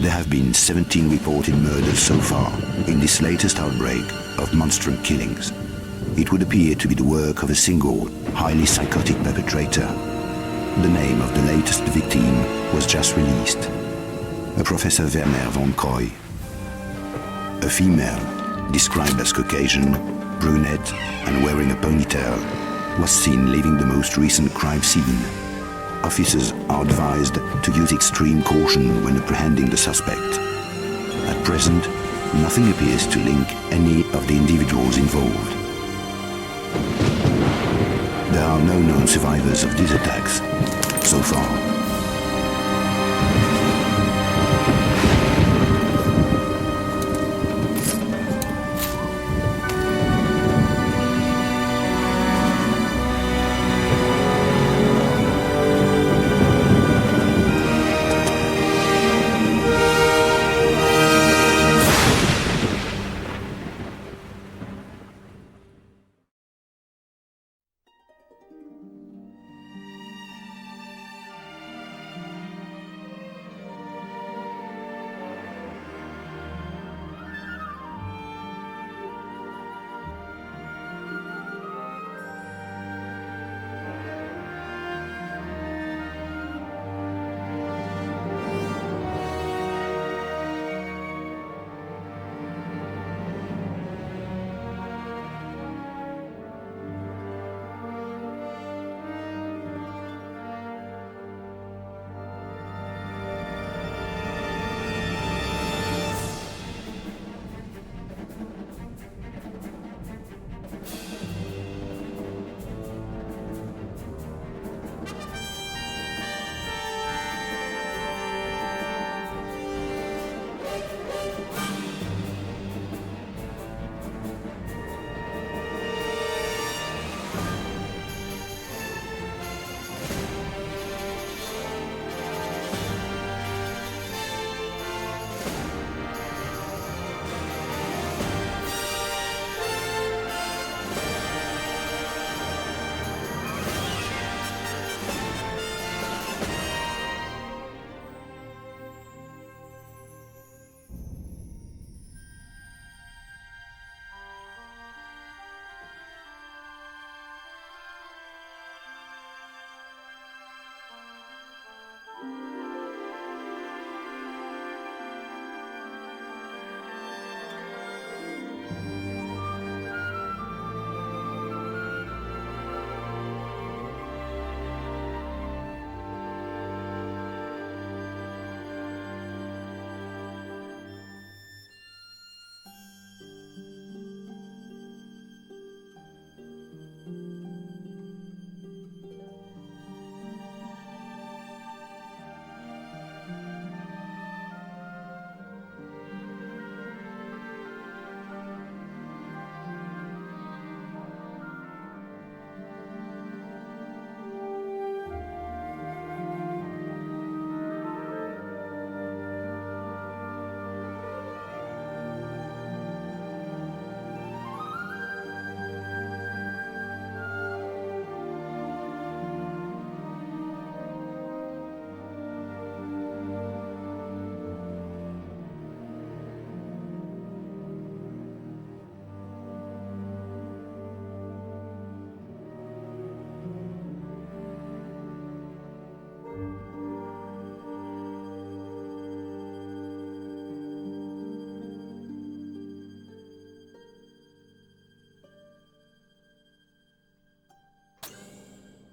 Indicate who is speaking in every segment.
Speaker 1: There have been 17 reported murders so far in this latest outbreak of monstrous killings. It would appear to be the work of a single, highly psychotic perpetrator. The name of the latest victim was just released. A Professor Werner von Croy. A female, described as Caucasian, brunette and wearing a ponytail, was seen leaving the most recent crime scene. Officers are advised to use extreme caution when apprehending the suspect. At present, nothing appears to link any of the individuals involved. There are no known survivors of these attacks so far.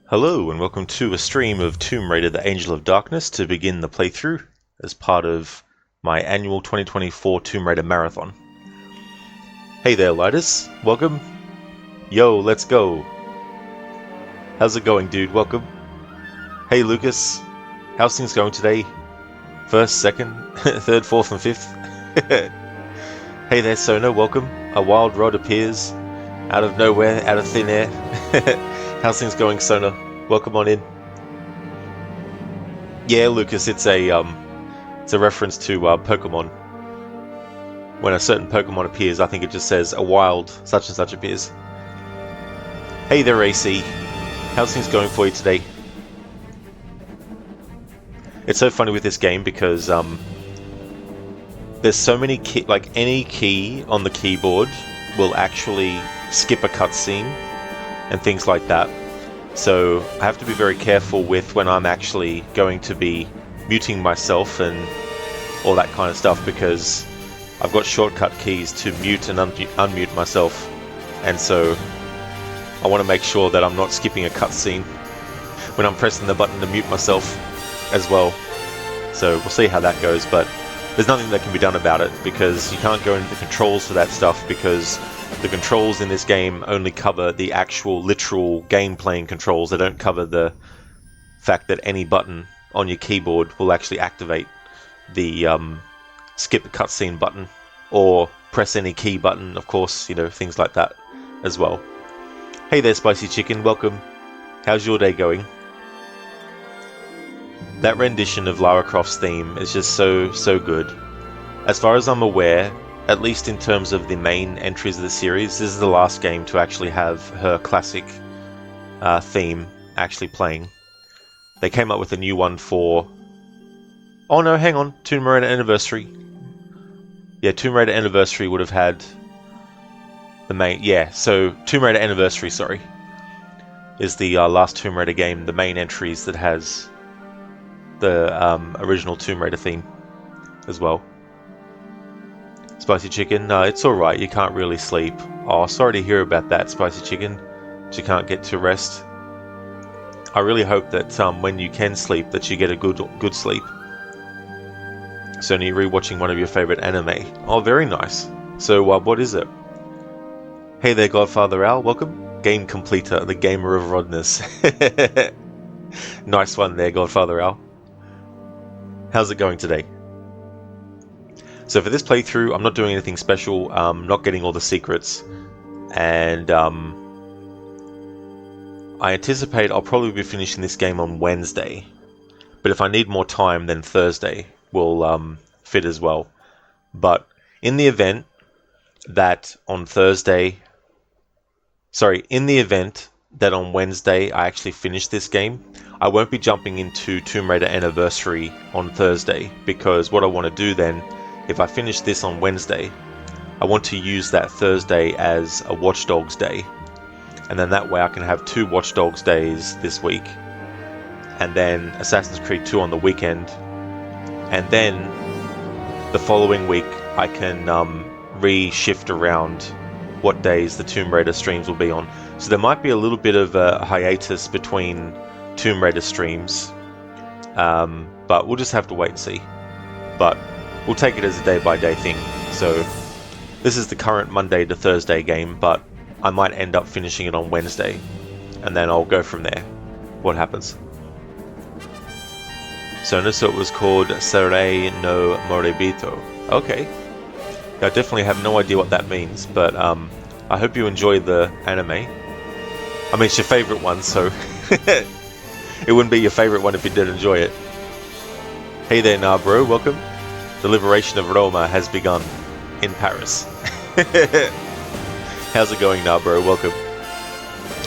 Speaker 2: Hello and welcome to a stream of Tomb Raider the Angel of Darkness to begin the playthrough as part of my annual 2024 Tomb Raider Marathon. Hey there Lidus, welcome. Yo, let's go. How's it going, dude? Welcome. Hey Lucas, how's things going today? First, second, third, fourth and fifth? Hey there Sona, welcome. A wild rod appears out of nowhere, out of thin air. How's things going, Sona? Welcome on in. Yeah, Lucas, it's a reference to Pokemon. When a certain Pokemon appears, I think it just says a wild such and such appears. Hey there, AC. How's things going for you today? It's so funny with this game because there's so many any key on the keyboard will actually skip a cutscene and things like that. So I have to be very careful with when I'm actually going to be muting myself and all that kind of stuff, because I've got shortcut keys to mute and unmute myself, and so I want to make sure that I'm not skipping a cutscene when I'm pressing the button to mute myself as well. So we'll see how that goes, but there's nothing that can be done about it because you can't go into the controls for that stuff, because the controls in this game only cover the actual literal game playing controls. They don't cover the fact that any button on your keyboard will actually activate the skip the cutscene button or press any key button, of course, you know, things like that as well. Hey there, Spicy Chicken, welcome. How's your day going? That rendition of Lara Croft's theme is just so good. As far as I'm aware, at least in terms of the main entries of the series, this is the last game to actually have her classic theme actually playing. They came up with a new one for... Oh no, hang on, Tomb Raider Anniversary. Yeah, Tomb Raider Anniversary would have had the main... Yeah, so Tomb Raider Anniversary, sorry, is the last Tomb Raider game, the main entries that has the original Tomb Raider theme as well. Spicy Chicken, no, it's alright, you can't really sleep. Oh, sorry to hear about that, Spicy Chicken, that you can't get to rest. I really hope that when you can sleep, that you get a good sleep. So you're rewatching one of your favourite anime. Oh, very nice. So what is it? Hey there, Godfather Al, welcome. Game completer, the gamer of Rodness. Nice one there, Godfather Al. How's it going today? So for this playthrough, I'm not doing anything special, not getting all the secrets, and I anticipate I'll probably be finishing this game on Wednesday, but if I need more time, then Thursday will fit as well. But in the event that on Wednesday I actually finish this game, I won't be jumping into Tomb Raider Anniversary on Thursday, because what I want to do then, if I finish this on Wednesday, I want to use that Thursday as a Watch Dogs day. And then that way I can have 2 Watch Dogs days this week. And then Assassin's Creed 2 on the weekend. And then the following week I can re-shift around what days the Tomb Raider streams will be on. So there might be a little bit of a hiatus between Tomb Raider streams. But we'll just have to wait and see. But we'll take it as a day-by-day thing. So this is the current Monday to Thursday game, but I might end up finishing it on Wednesday, and then I'll go from there. What happens? So it was called Serei no Moribito. Okay. I definitely have no idea what that means, but I hope you enjoy the anime. I mean, it's your favourite one, so it wouldn't be your favourite one if you did enjoy it. Hey there, Narbro, welcome. The liberation of Roma has begun in Paris. How's it going now, bro? Welcome.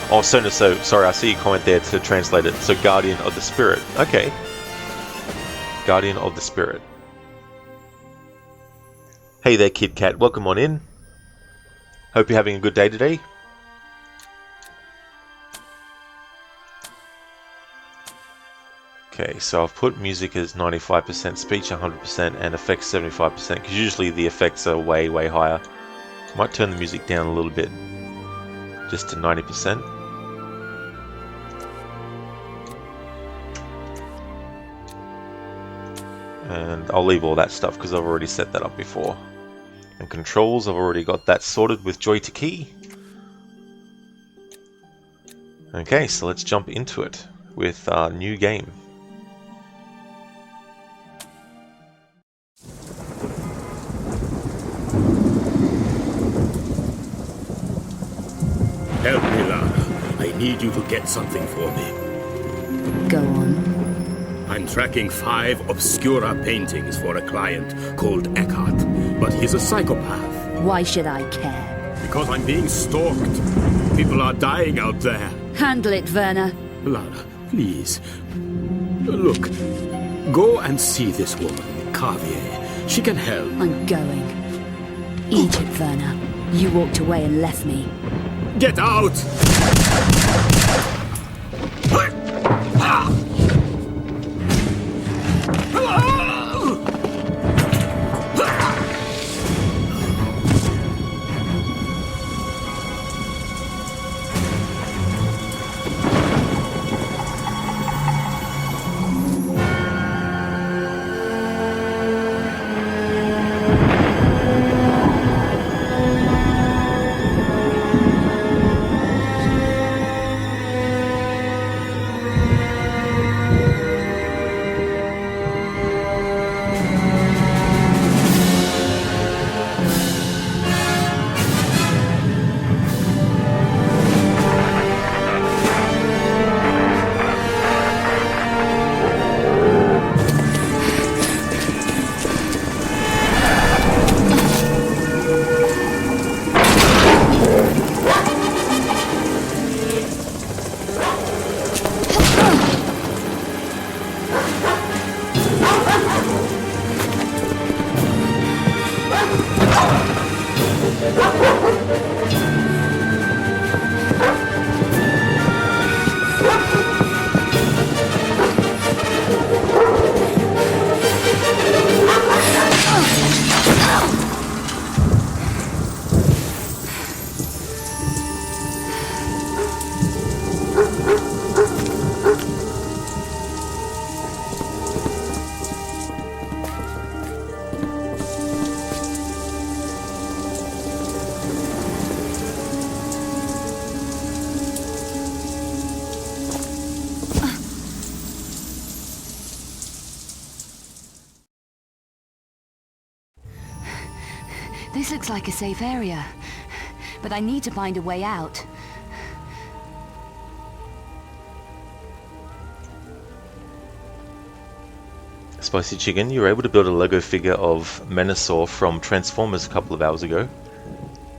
Speaker 2: Oh, so sorry, I see your comment there to translate it. So, Guardian of the Spirit. Okay. Guardian of the Spirit. Hey there, Kid Cat. Welcome on in. Hope you're having a good day today. Okay, so I've put music as 95%, speech 100%, and effects 75%, because usually the effects are way higher. Might turn the music down a little bit, just to 90%. And I'll leave all that stuff because I've already set that up before. And controls, I've already got that sorted with Joy to Key. Okay, so let's jump into it with our new game.
Speaker 3: Help me, Lara. I need you to get something for me.
Speaker 4: Go on.
Speaker 3: I'm tracking 5 Obscura paintings for a client called Eckhart, but he's a psychopath.
Speaker 4: Why should I care?
Speaker 3: Because I'm being stalked. People are dying out there.
Speaker 4: Handle it, Werner.
Speaker 3: Lara, please. Look, go and see this woman, Carvier. She can help.
Speaker 4: I'm going. Eat it, Werner. You walked away and left me.
Speaker 3: Get out!
Speaker 4: This looks like a safe area, but I need to find a way out.
Speaker 2: Spicy Chicken, you were able to build a Lego figure of Menasor from Transformers a couple of hours ago.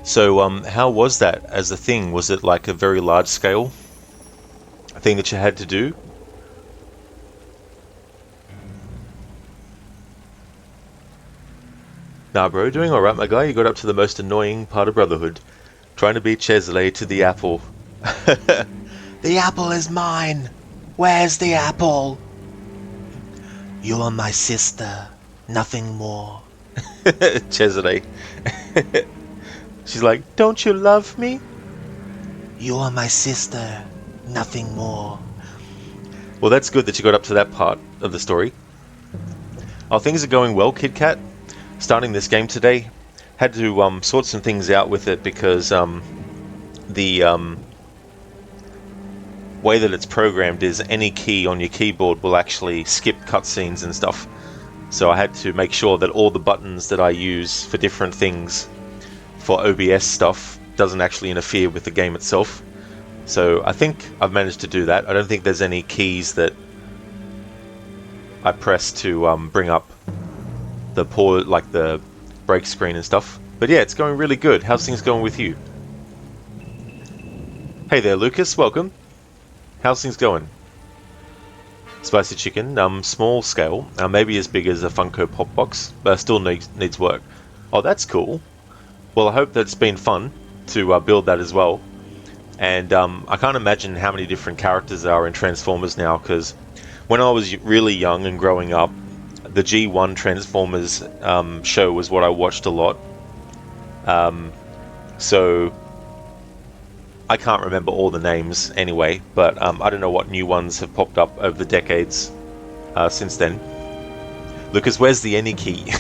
Speaker 2: So, how was that as a thing? Was it like a very large scale thing that you had to do? Nah bro, doing alright my guy, you got up to the most annoying part of Brotherhood. Trying to beat Chesley to the apple. The apple is mine! Where's the apple? You are my sister, nothing more. Chesley. She's like, don't you love me? You are my sister, nothing more. Well, that's good that you got up to that part of the story. Oh, things are going well, Kid Cat. Starting this game today, had to sort some things out with it because the way that it's programmed is any key on your keyboard will actually skip cutscenes and stuff. So I had to make sure that all the buttons that I use for different things for OBS stuff doesn't actually interfere with the game itself. So I think I've managed to do that. I don't think there's any keys that I press to bring up the the break screen and stuff. But yeah, it's going really good. How's things going with you? Hey there, Lucas. Welcome. How's things going? Spicy Chicken, small scale, maybe as big as a Funko Pop box, but still needs work. Oh, that's cool. Well, I hope that it's been fun to build that as well. And I can't imagine how many different characters there are in Transformers now, because when I was really young and growing up, the G1 Transformers show was what I watched a lot. So I can't remember all the names anyway, but I don't know what new ones have popped up over the decades since then. Lucas, where's the any key?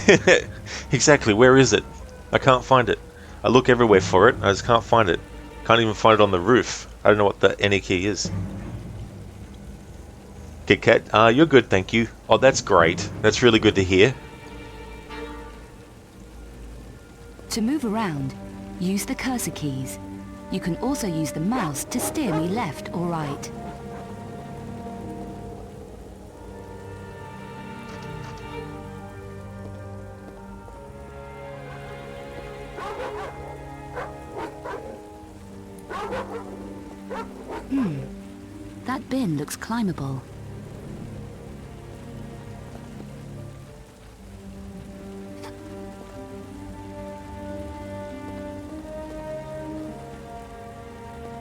Speaker 2: Exactly, where is it? I can't find it. I look everywhere for it, I just can't find it. Can't even find it on the roof. I don't know what the any key is. Kit Kat, you're good, thank you. Oh, that's great. That's really good to hear.
Speaker 4: To move around, use the cursor keys. You can also use the mouse to steer me left or right. That bin looks climbable.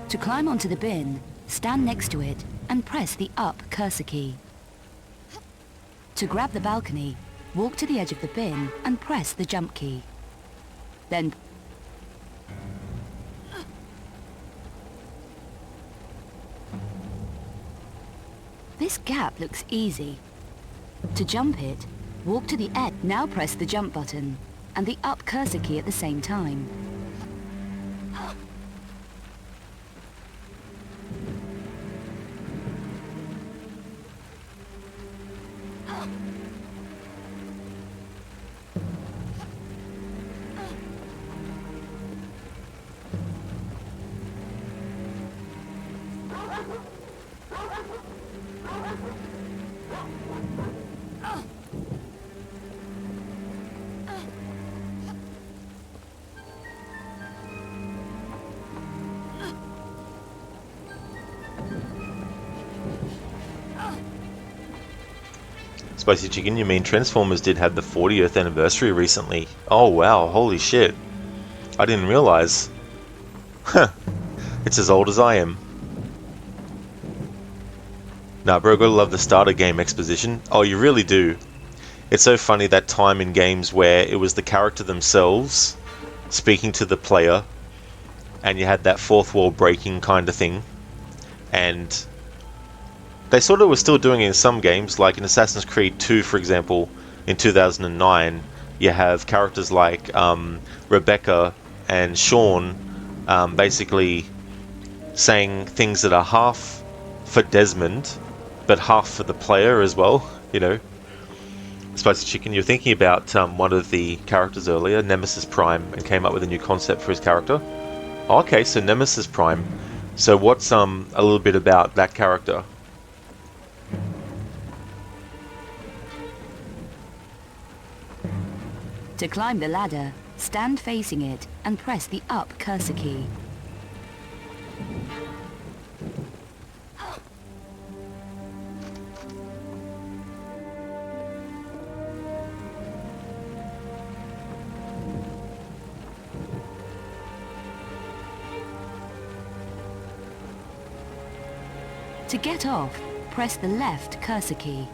Speaker 4: To climb onto the bin, stand next to it and press the up cursor key. To grab the balcony, walk to the edge of the bin and press the jump key. Then this gap looks easy. To jump it, walk to the edge. Now press the jump button and the up cursor key at the same time.
Speaker 2: Spicy Chicken, you mean Transformers did have the 40th anniversary recently? Oh wow, holy shit. I didn't realize. Huh. It's as old as I am. Nah bro, gotta love the starter game exposition. Oh, you really do. It's so funny that time in games where it was the character themselves speaking to the player, and you had that fourth wall breaking kind of thing, and they sort of were still doing it in some games, like in Assassin's Creed 2 for example, in 2009, you have characters like Rebecca and Sean basically saying things that are half for Desmond, but half for the player as well, you know. Spicy Chicken, you're thinking about one of the characters earlier, Nemesis Prime, and came up with a new concept for his character. Okay, so Nemesis Prime. So what's a little bit about that character?
Speaker 4: To climb the ladder, stand facing it and press the up cursor key. To get off, press the left cursor key.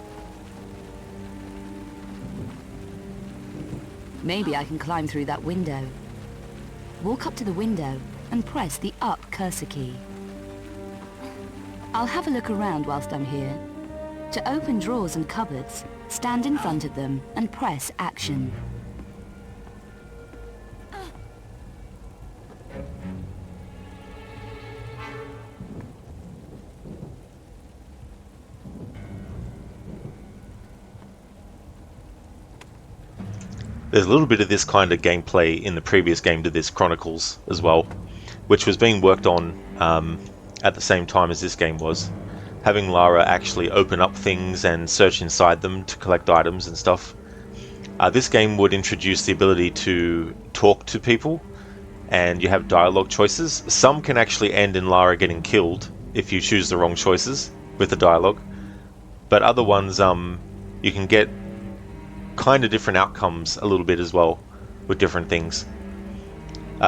Speaker 4: Maybe I can climb through that window. Walk up to the window and press the up cursor key. I'll have a look around whilst I'm here. To open drawers and cupboards, stand in front of them and press action.
Speaker 2: There's a little bit of this kind of gameplay in the previous game to this, Chronicles, as well, which was being worked on at the same time as this game was. Having Lara actually open up things and search inside them to collect items and stuff. This game would introduce the ability to talk to people, and you have dialogue choices. Some can actually end in Lara getting killed if you choose the wrong choices with the dialogue, but other ones you can get kind of different outcomes a little bit as well with different things.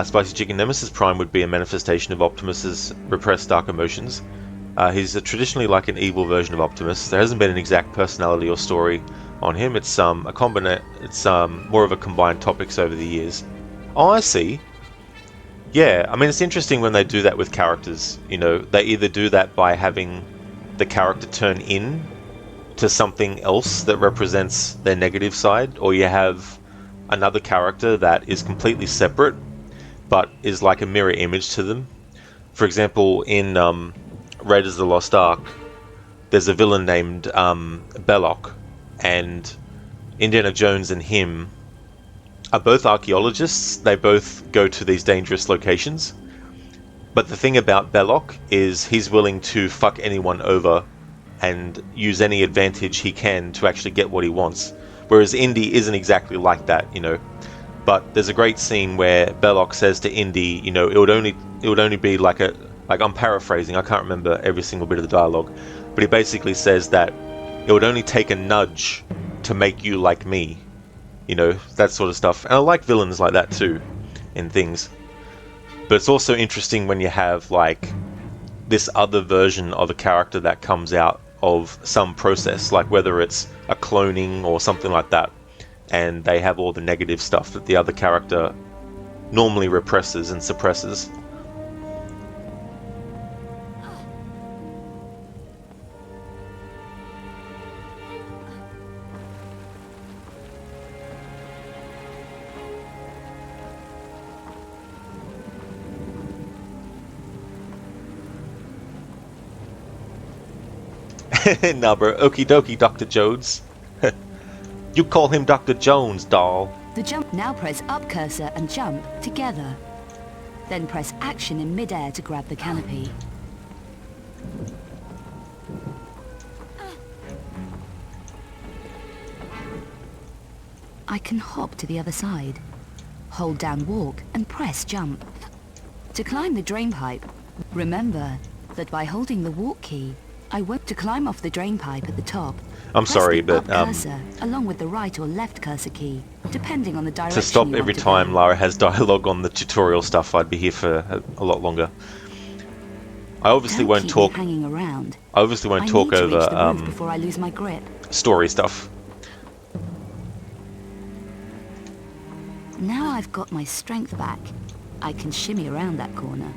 Speaker 2: Spicy Chicken, Nemesis Prime would be a manifestation of Optimus's repressed dark emotions. He's traditionally like an evil version of Optimus. There hasn't been an exact personality or story on him. It's more of a combined topics over the years. Oh, I see. Yeah, I mean, it's interesting when they do that with characters. You know, they either do that by having the character turn in to something else that represents their negative side, or you have another character that is completely separate but is like a mirror image to them. For example, in Raiders of the Lost Ark, there's a villain named Belloc, and Indiana Jones and him are both archaeologists. They both go to these dangerous locations. But the thing about Belloc is he's willing to fuck anyone over and use any advantage he can to actually get what he wants. Whereas Indy isn't exactly like that, you know. But there's a great scene where Belloc says to Indy, you know, it would only be like I'm paraphrasing, I can't remember every single bit of the dialogue, but he basically says that it would only take a nudge to make you like me. You know, that sort of stuff. And I like villains like that too, in things. But it's also interesting when you have, like, this other version of a character that comes out of some process, like whether it's a cloning or something like that, and they have all the negative stuff that the other character normally represses and suppresses. Nah, bro. Okie dokie, Dr. Jones. You call him Dr. Jones, doll.
Speaker 4: The jump. Now press up cursor and jump together. Then press action in mid-air to grab the canopy. I can hop to the other side. Hold down walk and press jump. To climb the drain pipe, remember that by holding the walk key, I want to climb off the drain pipe at the top.
Speaker 2: I'm
Speaker 4: Press
Speaker 2: sorry,
Speaker 4: the
Speaker 2: but
Speaker 4: up cursor along with the right or left cursor key, depending on the direction.
Speaker 2: to stop
Speaker 4: you
Speaker 2: every
Speaker 4: want to
Speaker 2: time
Speaker 4: go.
Speaker 2: Lara has dialogue on the tutorial stuff, I'd be here for a lot longer. I obviously
Speaker 4: Don't
Speaker 2: won't
Speaker 4: keep
Speaker 2: talk.
Speaker 4: me hanging around.
Speaker 2: I obviously won't
Speaker 4: I
Speaker 2: talk
Speaker 4: need to reach the
Speaker 2: over
Speaker 4: roof before I lose my grip.
Speaker 2: story stuff.
Speaker 4: Now I've got my strength back. I can shimmy around that corner.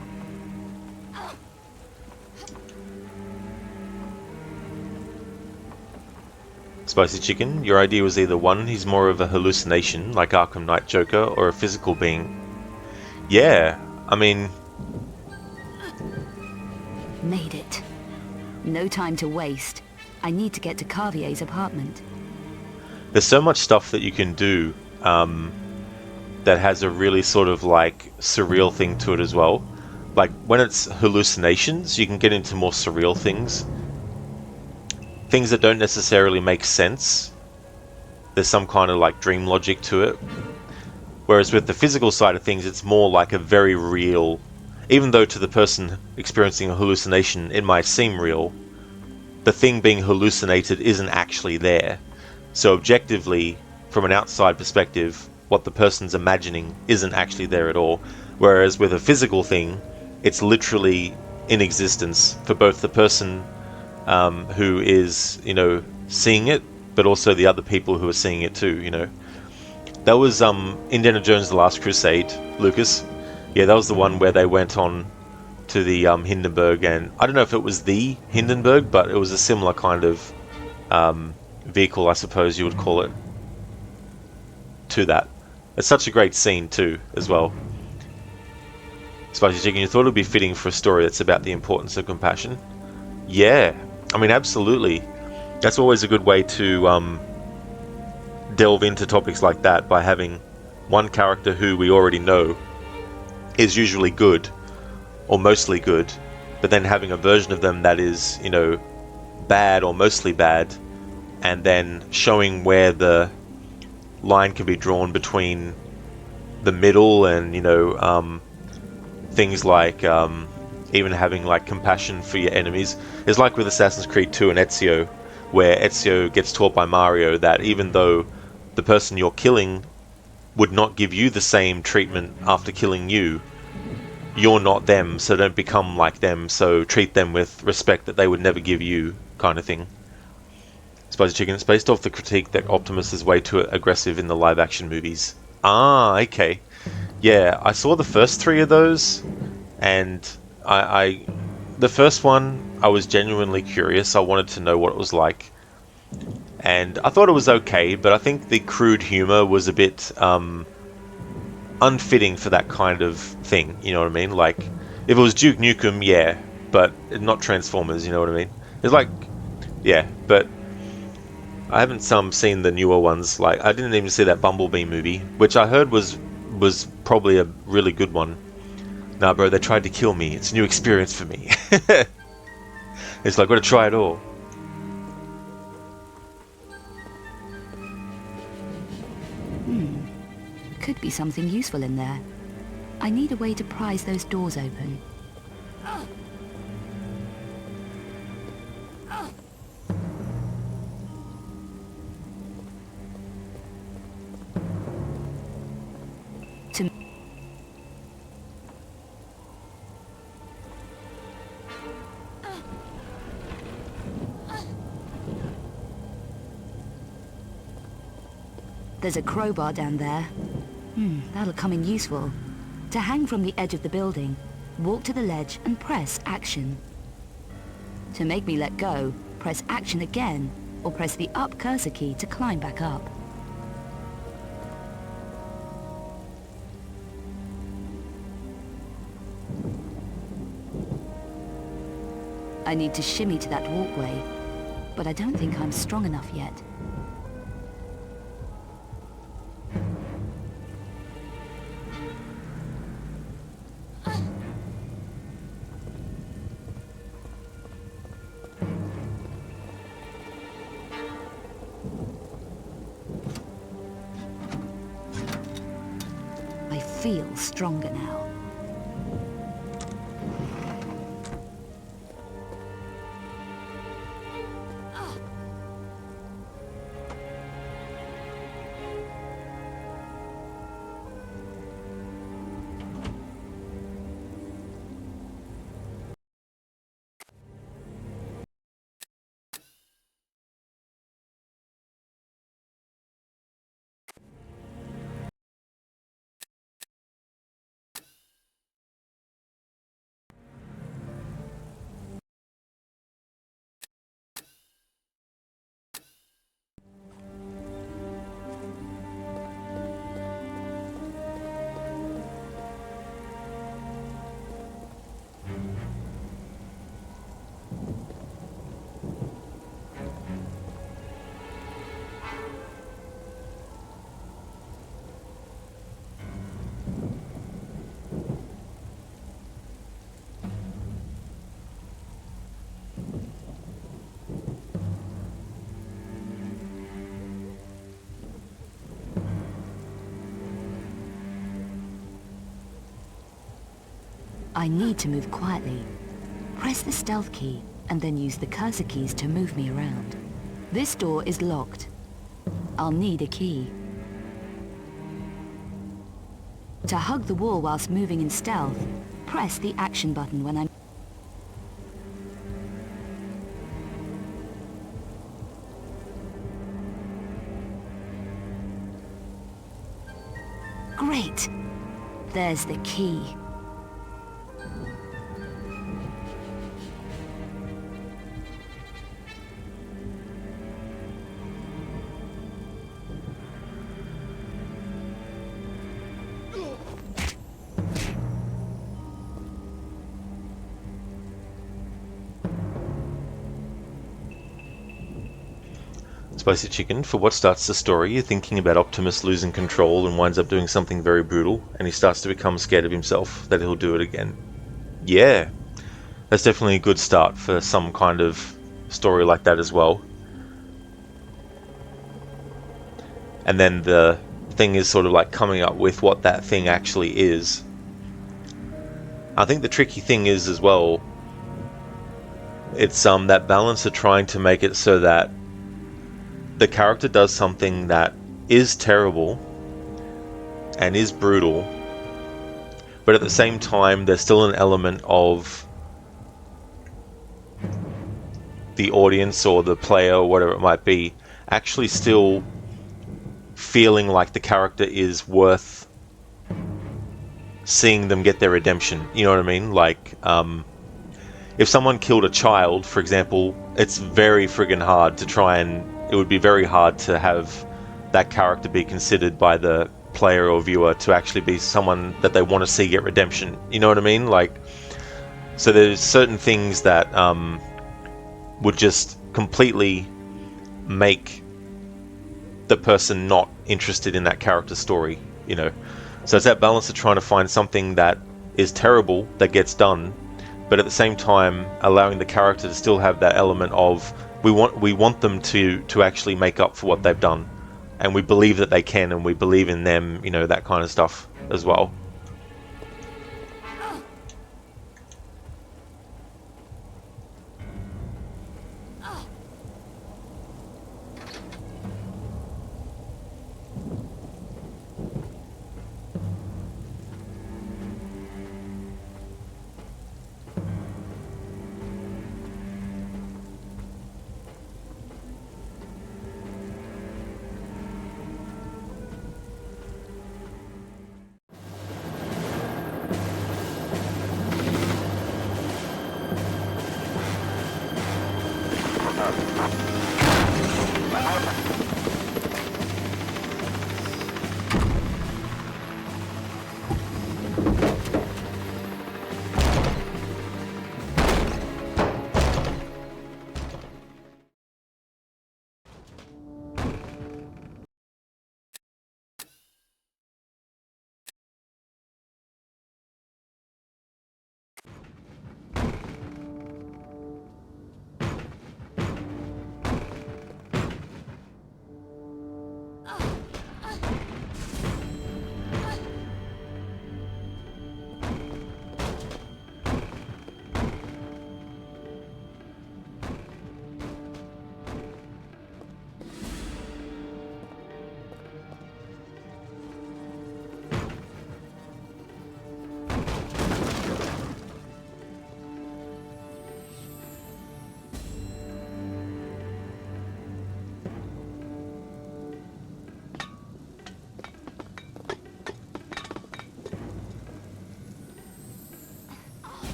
Speaker 2: Spicy Chicken, your idea was either one, he's more of a hallucination, like Arkham Knight Joker, or a physical being. Yeah, I mean,
Speaker 4: Made it. No time to waste. I need to get to Cartier's apartment.
Speaker 2: there's so much stuff that you can do that has a really sort of like surreal thing to it as well. Like when it's hallucinations, you can get into more surreal things. Things that don't necessarily make sense. There's some kind of like dream logic to it. Whereas with the physical side of things, it's more like a very real, even though to the person experiencing a hallucination it might seem real, the thing being hallucinated isn't actually there. So objectively, from an outside perspective, what the person's imagining isn't actually there at all. Whereas with a physical thing, it's literally in existence for both the person who is, you know, seeing it, but also the other people who are seeing it too, you know. That was Indiana Jones The Last Crusade, Lucas. Yeah, that was the one where they went on to the Hindenburg, and I don't know if it was the Hindenburg, but it was a similar kind of vehicle, I suppose you would call it, to that. It's such a great scene too, as well. Spicy Chicken, you thought it would be fitting for a story that's about the importance of compassion? Yeah, I mean, absolutely. That's always a good way to delve into topics like that, by having one character who we already know is usually good, or mostly good, but then having a version of them that is, you know, bad or mostly bad, and then showing where the line can be drawn between the middle and, you know, things like even having like compassion for your enemies. It's like with Assassin's Creed 2 and Ezio, where Ezio gets taught by Mario that even though the person you're killing would not give you the same treatment after killing you, you're not them, so don't become like them, so treat them with respect that they would never give you, kind of thing. Spicy Chicken, it's based off the critique that Optimus is way too aggressive in the live action movies. Ah, okay. Yeah, I saw the first 3 of those, and the first one, I was genuinely curious. I wanted to know what it was like. and I thought it was okay, but I think the crude humor was a bit unfitting for that kind of thing, you know what I mean? Like, if it was Duke Nukem, yeah, but not Transformers, you know what I mean? It's like, yeah, but I haven't seen the newer ones. Like, I didn't even see that Bumblebee movie, which I heard was probably a really good one. Nah, bro, they tried to kill me. It's a new experience for me. It's like, gotta try it all.
Speaker 4: Could be something useful in there. I need a way to prise those doors open. To There's a crowbar down there. That'll come in useful. To hang from the edge of the building, walk to the ledge and press action. To make me let go, press action again, or press the up cursor key to climb back up. I need to shimmy to that walkway, but I don't think I'm strong enough yet. I feel stronger now. I need to move quietly. Press the stealth key and then use the cursor keys to move me around. This door is locked. I'll need a key. To hug the wall whilst moving in stealth, press the action button when I'm... Great! There's the key.
Speaker 2: Spicy Chicken, for what starts the story, you're thinking about Optimus losing control and winds up doing something very brutal, and he starts to become scared of himself that he'll do it again. Yeah, that's definitely a good start for some kind of story like that as well. And then the thing is sort of like coming up with what that thing actually is. I think the tricky thing is as well, it's that balance of trying to make it so that the character does something that is terrible and is brutal, but at the same time there's still an element of the audience or the player or whatever it might be actually still feeling like the character is worth seeing them get their redemption. You know what I mean? Like, if someone killed a child, for example, it's very friggin' hard to try and it would be very hard to have that character be considered by the player or viewer to actually be someone that they want to see get redemption. You know what I mean? Like, so there's certain things that would just completely make the person not interested in that character's story, you know. So it's that balance of trying to find something that is terrible that gets done, but at the same time allowing the character to still have that element of we want them to actually make up for what they've done, and we believe that they can, and we believe in them, you know, that kind of stuff as well.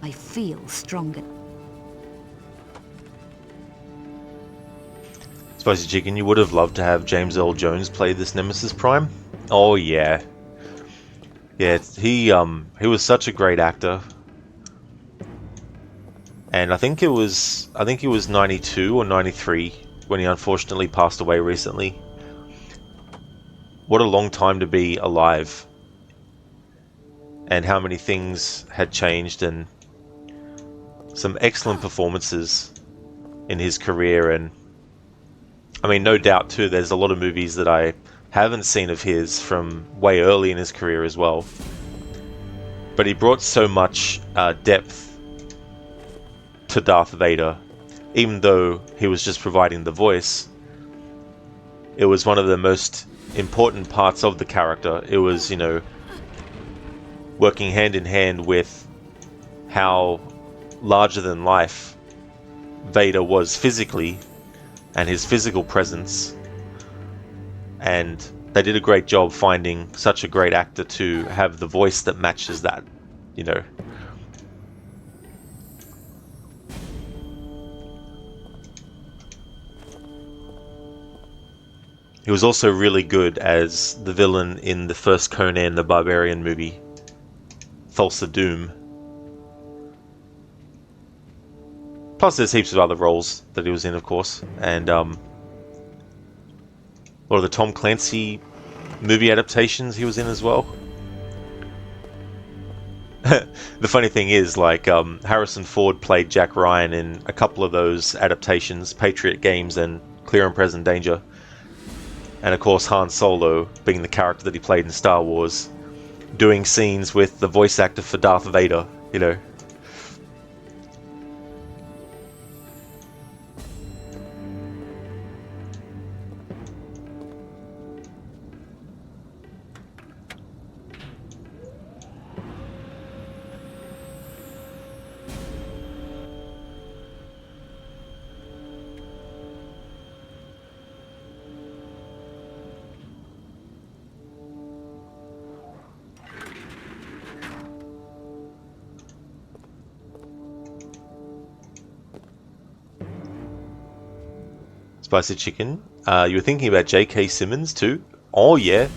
Speaker 4: I feel stronger.
Speaker 2: Spicy Chicken, you would have loved to have James Earl Jones play this Nemesis Prime. Oh yeah, yeah. He was such a great actor, and I think he was 92 or 93 when he unfortunately passed away recently. What a long time to be alive, and how many things had changed, and some excellent performances in his career. And I mean, no doubt too, there's a lot of movies that I haven't seen of his from way early in his career as well. But he brought so much depth to Darth Vader, even though he was just providing the voice. It was one of the most important parts of the character. It was, you know, working hand in hand with how larger than life Vader was physically and his physical presence, and they did a great job finding such a great actor to have the voice that matches that, you know. He was also really good as the villain in the first Conan the Barbarian movie, Thulsa Doom. Plus there's heaps of other roles that he was in, of course, and a lot of the Tom Clancy movie adaptations he was in as well. The funny thing is, like, Harrison Ford played Jack Ryan in a couple of those adaptations, Patriot Games and Clear and Present Danger. And of course Han Solo, being the character that he played in Star Wars, doing scenes with the voice actor for Darth Vader, you know. Spicy Chicken. You were thinking about J.K. Simmons too? Oh yeah.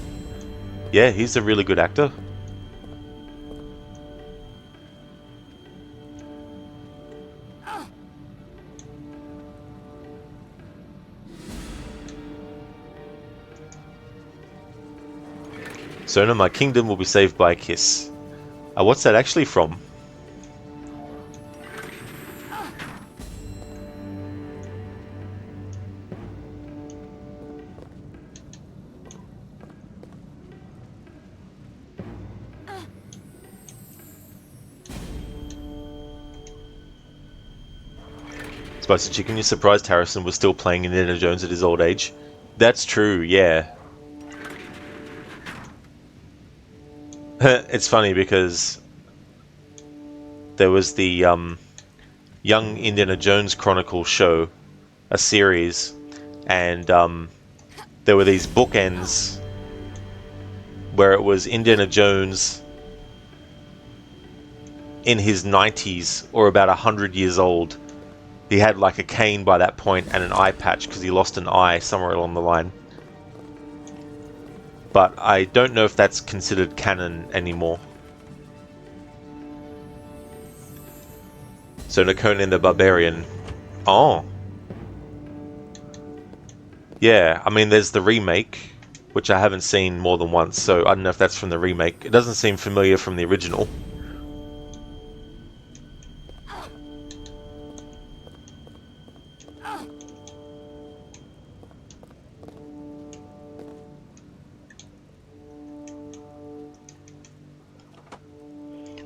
Speaker 2: Yeah, he's a really good actor. Sona, my kingdom will be saved by a kiss. What's that actually from? Spicy Chicken, you surprised Harrison was still playing Indiana Jones at his old age. That's true, yeah. It's funny because there was the Young Indiana Jones Chronicles show, a series, and there were these bookends where it was Indiana Jones in his 90s or about 100 years old. He had like a cane by that point and an eye patch because he lost an eye somewhere along the line. But I don't know if that's considered canon anymore. So Conan the Barbarian. Oh. Yeah, I mean there's the remake, which I haven't seen more than once, so I don't know if that's from the remake. It doesn't seem familiar from the original.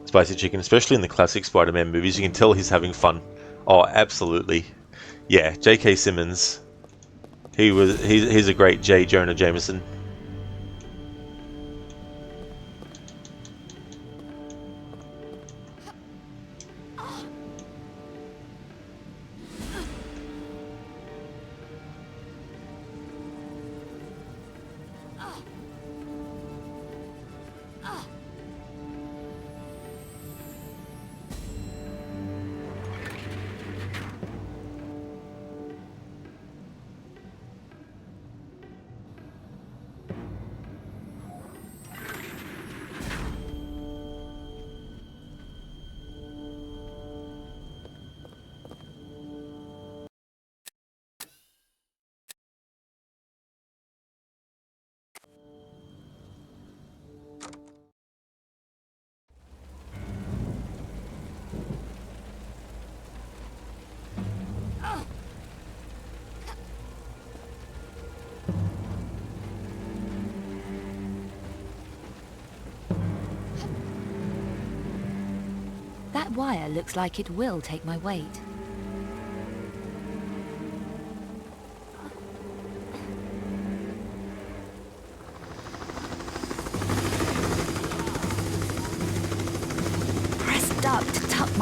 Speaker 2: Spicy Chicken, especially in the classic Spider-Man movies, you can tell he's having fun. Oh, absolutely. Yeah, J.K. Simmons. He's a great J. Jonah Jameson.
Speaker 4: That wire looks like it will take my weight.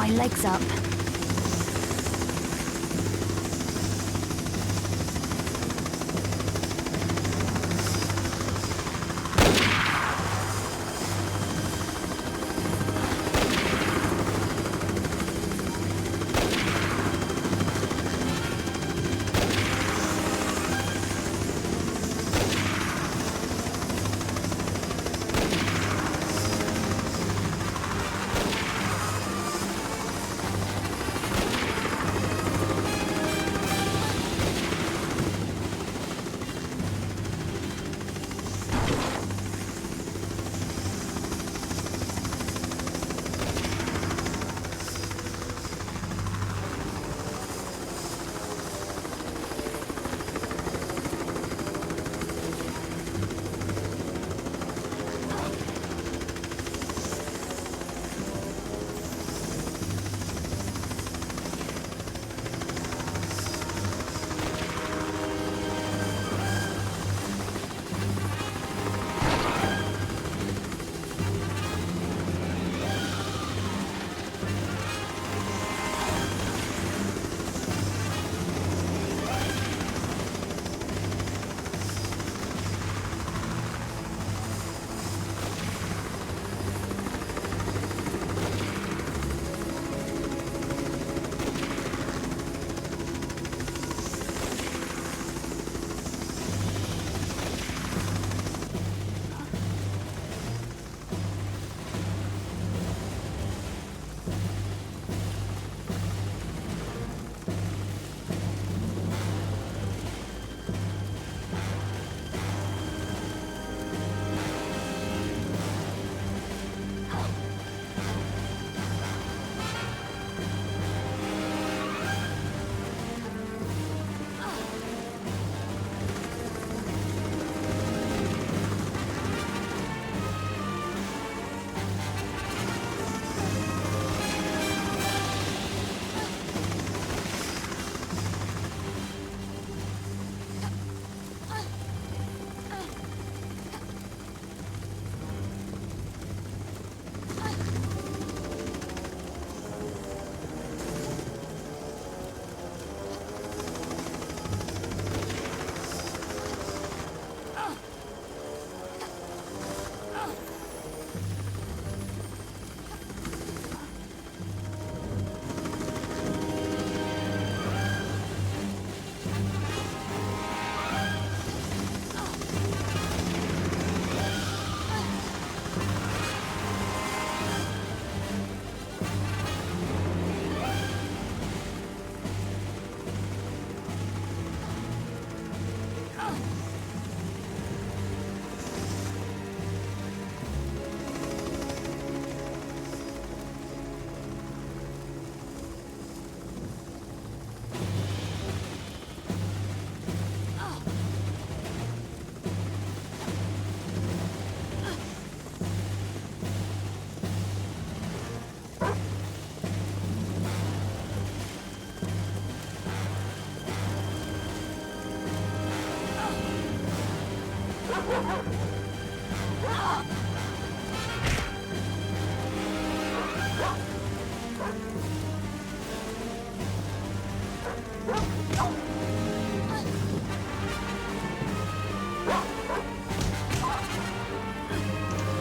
Speaker 4: my legs up.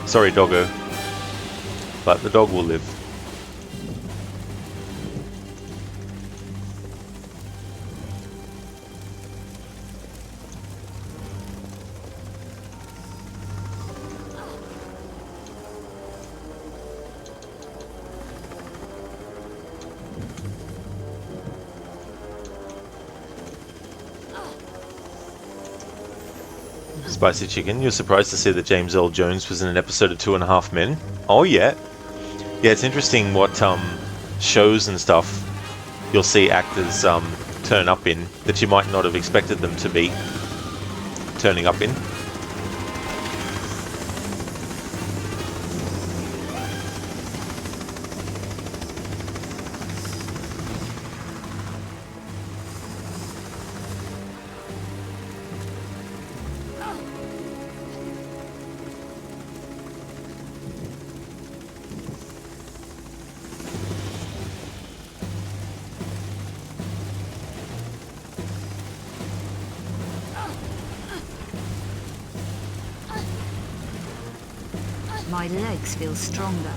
Speaker 2: Sorry, doggo. But the dog will live. Spicy Chicken, you're surprised to see that James Earl Jones was in an episode of 2.5 Men? Oh yeah. Yeah, it's interesting what shows and stuff you'll see actors turn up in that you might not have expected them to be turning up in.
Speaker 4: My legs feel stronger.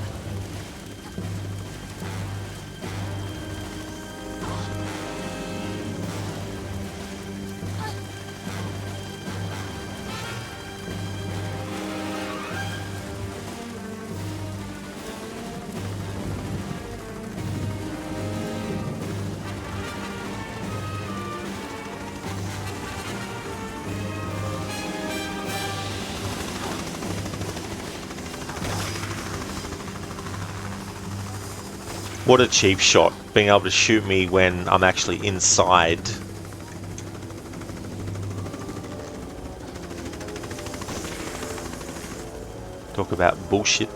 Speaker 2: What a cheap shot, being able to shoot me when I'm actually inside. Talk about bullshit.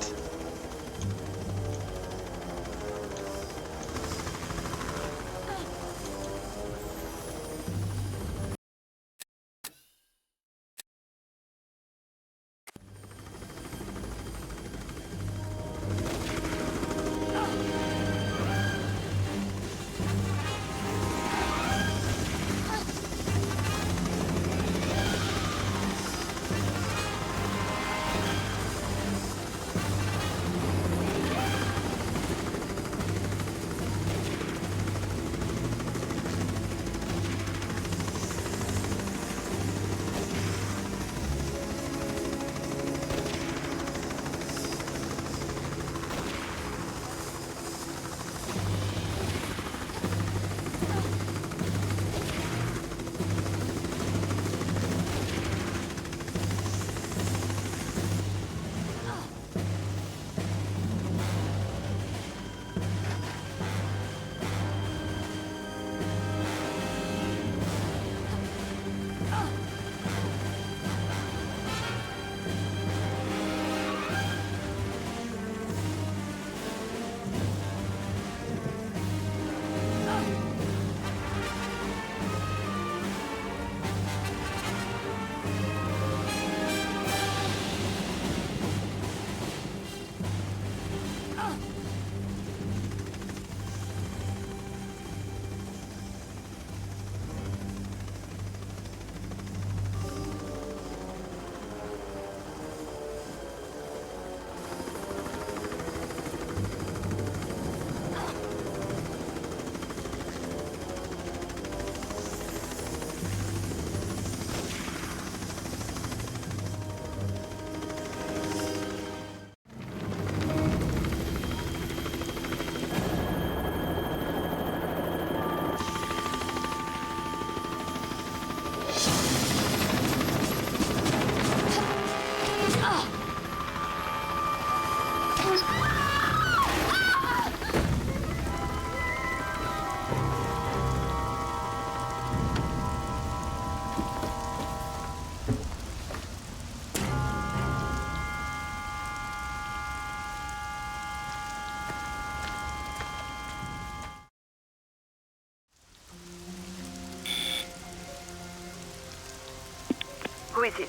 Speaker 5: Who is it?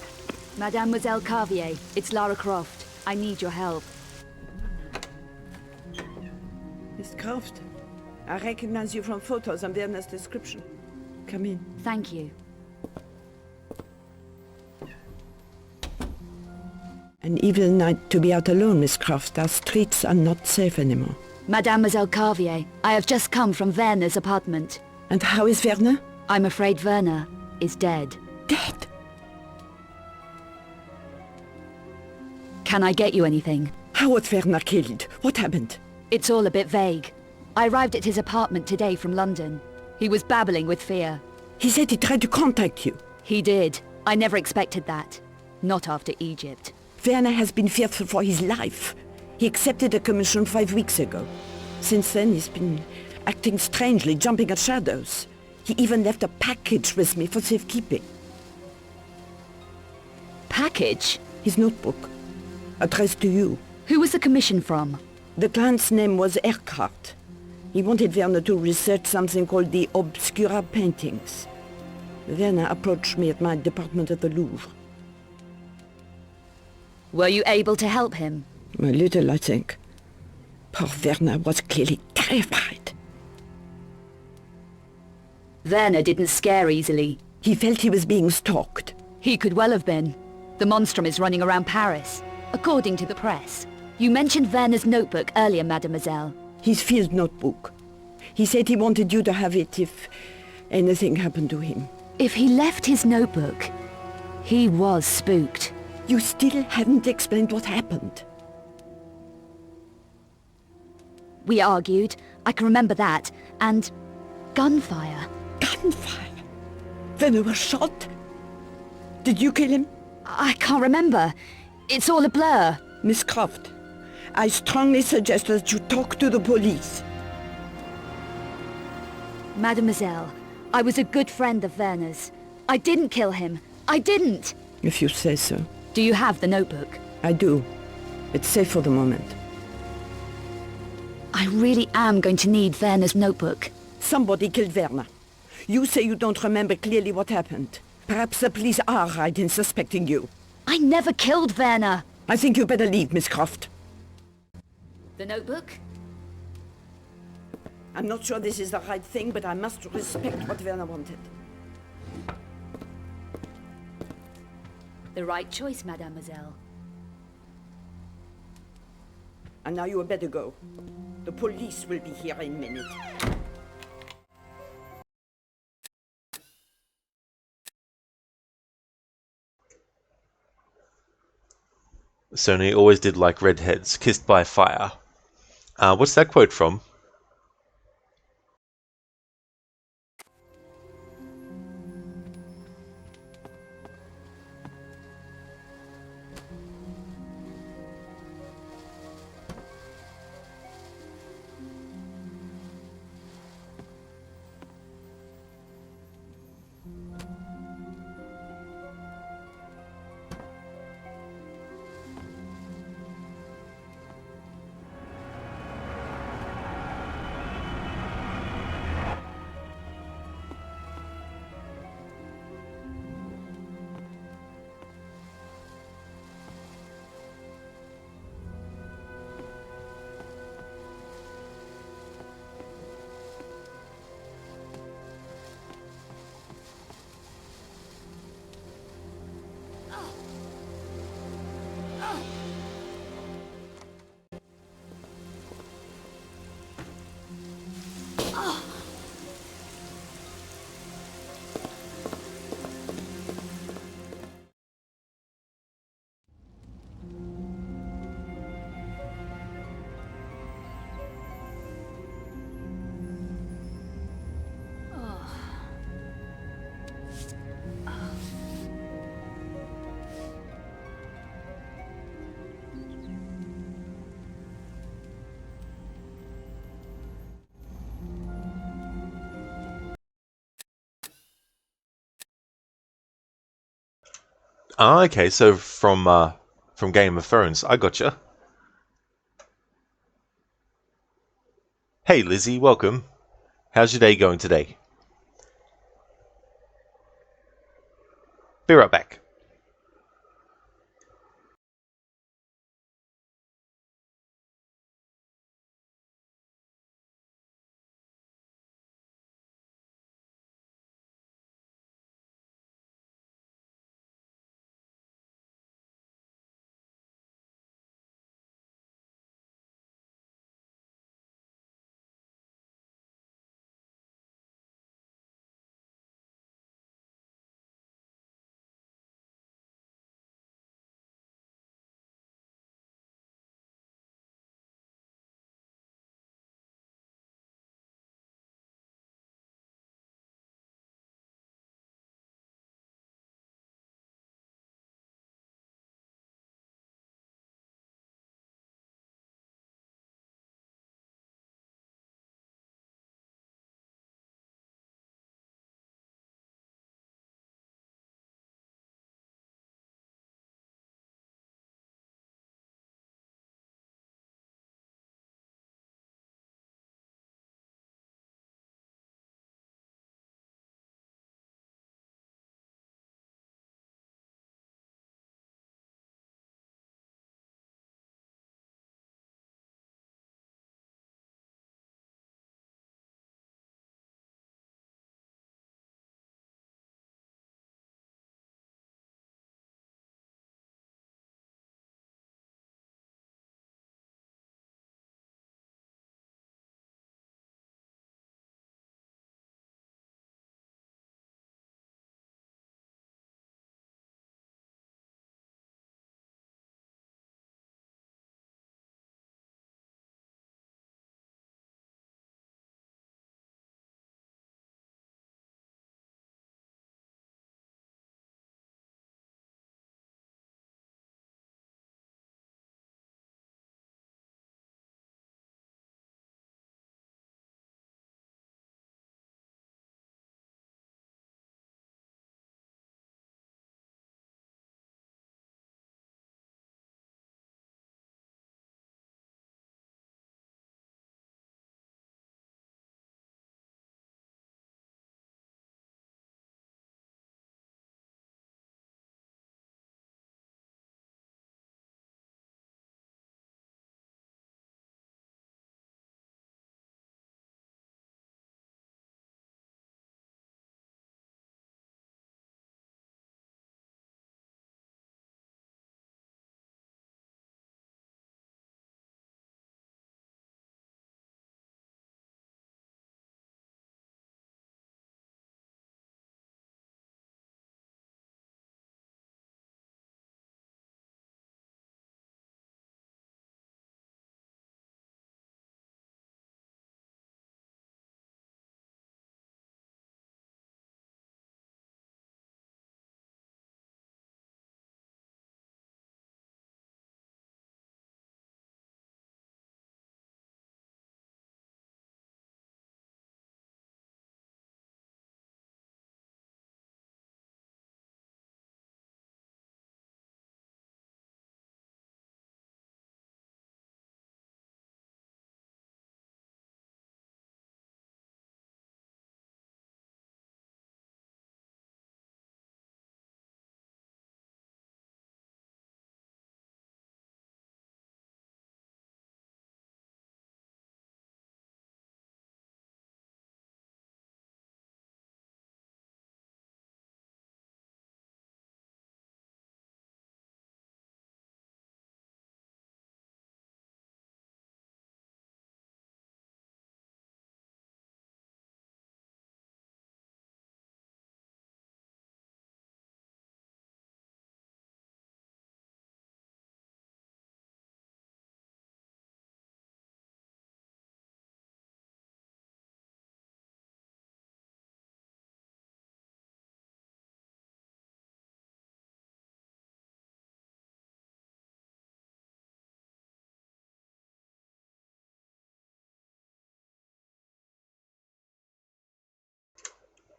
Speaker 4: Mademoiselle Carvier, it's Lara Croft. I need your help.
Speaker 5: Miss Croft, I recognize you from photos and Werner's description. Come in.
Speaker 4: Thank you.
Speaker 5: An evil night to be out alone, Miss Croft. Our streets are not safe anymore.
Speaker 4: Mademoiselle Carvier, I have just come from Werner's apartment.
Speaker 5: And how is Werner?
Speaker 4: I'm afraid Werner is dead.
Speaker 5: Dead?
Speaker 4: Can I get you anything?
Speaker 5: How was Werner killed? What happened?
Speaker 4: It's all a bit vague. I arrived at his apartment today from London. He was babbling with fear.
Speaker 5: He said he tried to contact you.
Speaker 4: He did. I never expected that. Not after Egypt.
Speaker 5: Werner has been fearful for his life. He accepted a commission 5 weeks ago. Since then, he's been acting strangely, jumping at shadows. He even left a package with me for safekeeping.
Speaker 4: Package?
Speaker 5: His notebook, addressed to you.
Speaker 4: Who was the commission from?
Speaker 5: The client's name was Eckhart. He wanted Werner to research something called the Obscura paintings. Werner approached me at my department at the Louvre.
Speaker 4: Were you able to help him?
Speaker 5: A little, I think. Poor Werner was clearly terrified.
Speaker 4: Werner didn't scare easily.
Speaker 5: He felt he was being stalked.
Speaker 4: He could well have been. The monstrum is running around Paris. according to the press. You mentioned Werner's notebook earlier, mademoiselle.
Speaker 5: His field notebook. He said he wanted you to have it if anything happened to him.
Speaker 4: If he left his notebook, he was spooked.
Speaker 5: You still haven't explained what happened.
Speaker 4: We argued, I can remember that, and gunfire.
Speaker 5: Gunfire? Werner was shot? Did you kill him?
Speaker 4: I can't remember. It's all a blur.
Speaker 5: Miss Croft, I strongly suggest that you talk to the police.
Speaker 4: Mademoiselle, I was a good friend of Werner's. I didn't kill him. I didn't!
Speaker 5: If you say so.
Speaker 4: Do you have the notebook?
Speaker 5: I do. It's safe for the moment.
Speaker 4: I really am going to need Werner's notebook.
Speaker 5: Somebody killed Werner. You say you don't remember clearly what happened. Perhaps the police are right in suspecting you.
Speaker 4: I never killed Werner!
Speaker 5: I think you better leave, Miss Croft.
Speaker 4: The notebook?
Speaker 5: I'm not sure this is the right thing, but I must respect what Werner wanted.
Speaker 4: The right choice, mademoiselle.
Speaker 5: And now you had better go. The police will be here in a minute.
Speaker 2: Sony always did like redheads, kissed by fire. What's that quote from? Ah, okay, so from Game of Thrones. I gotcha. Hey Lizzie, welcome. How's your day going today? Be right back.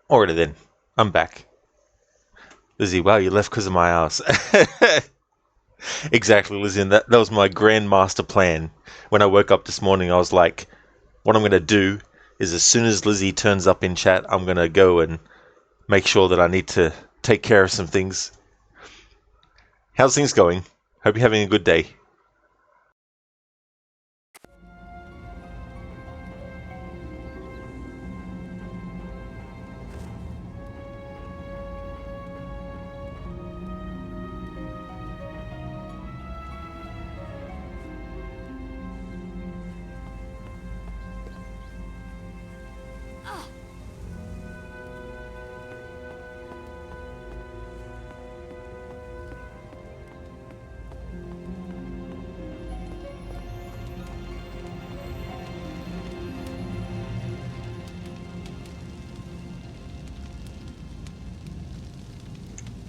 Speaker 2: Alrighty then, I'm back. Lizzie, wow, you left because of my ass. Exactly, Lizzie, and that was my grand master plan. When I woke up this morning, I was like, what I'm going to do is as soon as Lizzie turns up in chat, I'm going to go and make sure that I need to take care of some things. How's things going? Hope you're having a good day.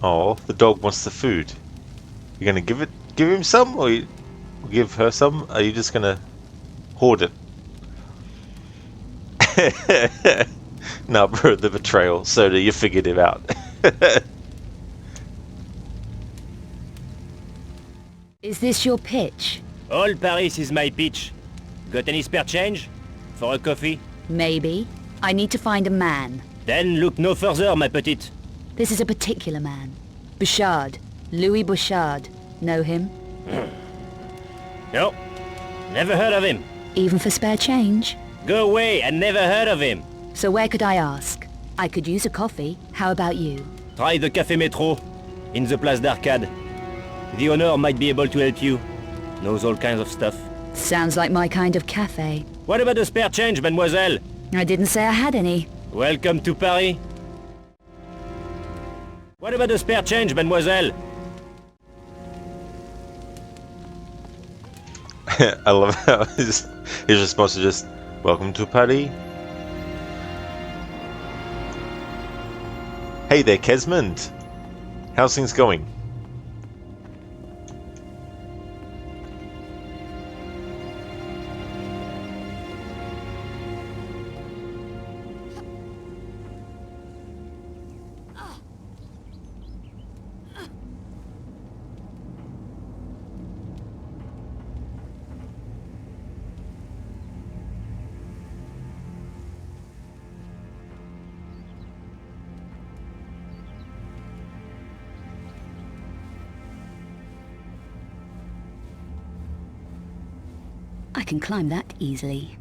Speaker 2: Oh, the dog wants the food. You're gonna give him some, or give her some? Are you just gonna hoard it? No, bro, the betrayal. Soda, you figured it out.
Speaker 4: Is this your pitch?
Speaker 6: All Paris is my pitch. Got any spare change? For a coffee?
Speaker 4: Maybe. I need to find a man.
Speaker 6: Then look no further, my petite.
Speaker 4: This is a particular man. Bouchard. Louis Bouchard. Know him?
Speaker 6: No. Never heard of him.
Speaker 4: Even for spare change?
Speaker 6: Go away, I never heard of him.
Speaker 4: So where could I ask? I could use a coffee. How about you?
Speaker 6: Try the Café Métro, in the Place d'Arcade. The owner might be able to help you. Knows all kinds of stuff.
Speaker 4: Sounds like my kind of cafe.
Speaker 6: What about the spare change, mademoiselle?
Speaker 4: I didn't say I had any.
Speaker 6: Welcome to Paris. What about the spare change, mademoiselle?
Speaker 2: I love how his response is just, welcome to Paris. Hey there, Kesmond. How's things going?
Speaker 4: I can climb that easily.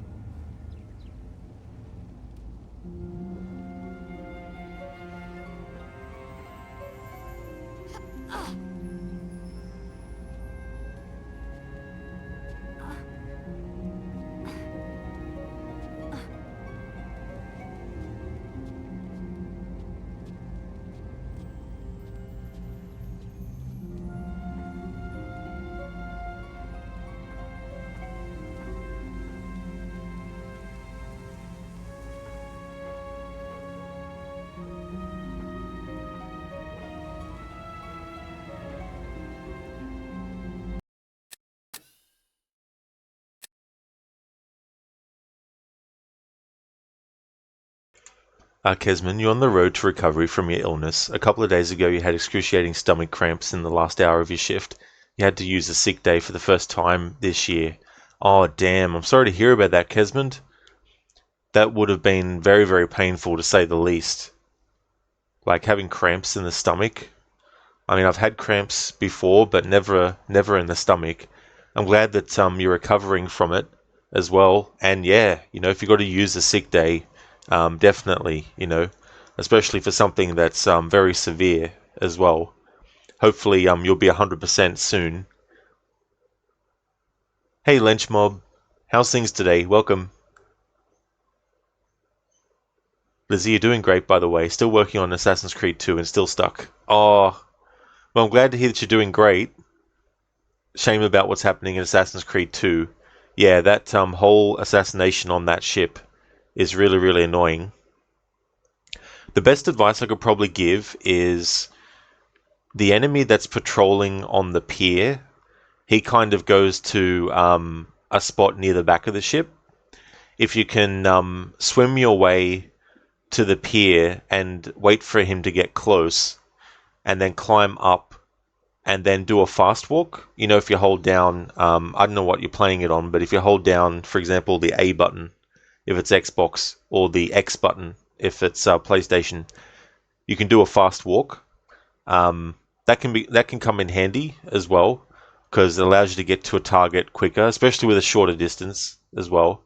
Speaker 2: Kesman, you're on the road to recovery from your illness. A couple of days ago, you had excruciating stomach cramps in the last hour of your shift. You had to use a sick day for the first time this year. Oh, damn. I'm sorry to hear about that, Kesmond. That would have been very, very painful, to say the least. Like, having cramps in the stomach. I mean, I've had cramps before, but never in the stomach. I'm glad that you're recovering from it as well. And yeah, you know, if you've got to use a sick day, definitely, you know, especially for something that's very severe as well. Hopefully, you'll be 100% soon. Hey, Lench Mob, how's things today? Welcome. Lizzie, you're doing great, by the way. Still working on Assassin's Creed 2 and still stuck. Oh, well, I'm glad to hear that you're doing great. Shame about what's happening in Assassin's Creed 2. Yeah, that whole assassination on that ship is really, really annoying. The best advice I could probably give is the enemy that's patrolling on the pier, he kind of goes to a spot near the back of the ship. If you can swim your way to the pier and wait for him to get close, and then climb up, and then do a fast walk. You know, if you hold down, I don't know what you're playing it on, but if you hold down, for example, the A button, if it's Xbox, or the X button, if it's PlayStation, you can do a fast walk. That can come in handy as well, because it allows you to get to a target quicker, especially with a shorter distance as well.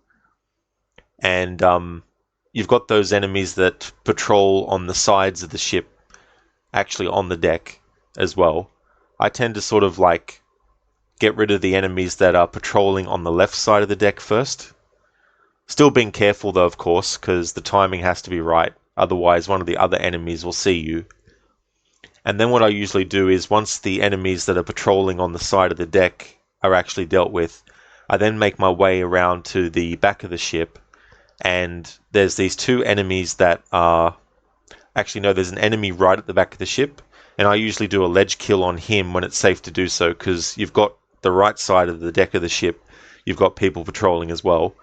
Speaker 2: And you've got those enemies that patrol on the sides of the ship, actually on the deck as well. I tend to sort of like get rid of the enemies that are patrolling on the left side of the deck first. Still being careful though, of course, because the timing has to be right. Otherwise, one of the other enemies will see you. And then what I usually do is, once the enemies that are patrolling on the side of the deck are actually dealt with, I then make my way around to the back of the ship, and there's these two enemies that are... Actually, no, there's an enemy right at the back of the ship, and I usually do a ledge kill on him when it's safe to do so, because you've got the right side of the deck of the ship, you've got people patrolling as well.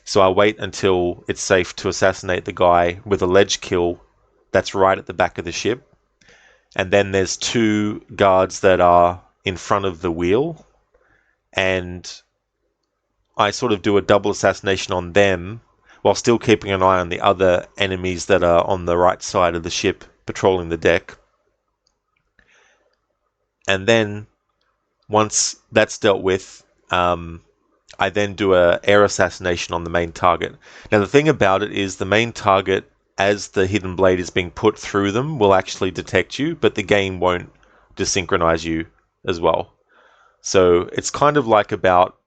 Speaker 2: So I wait until it's safe to assassinate the guy with a ledge kill that's right at the back of the ship. And then there's two guards that are in front of the wheel, and I sort of do a double assassination on them while still keeping an eye on the other enemies that are on the right side of the ship patrolling the deck. And then once that's dealt with, I then do a air assassination on the main target. Now the thing about it is, the main target, as the hidden blade is being put through them, will actually detect you, but the game won't desynchronize you as well. So it's kind of like about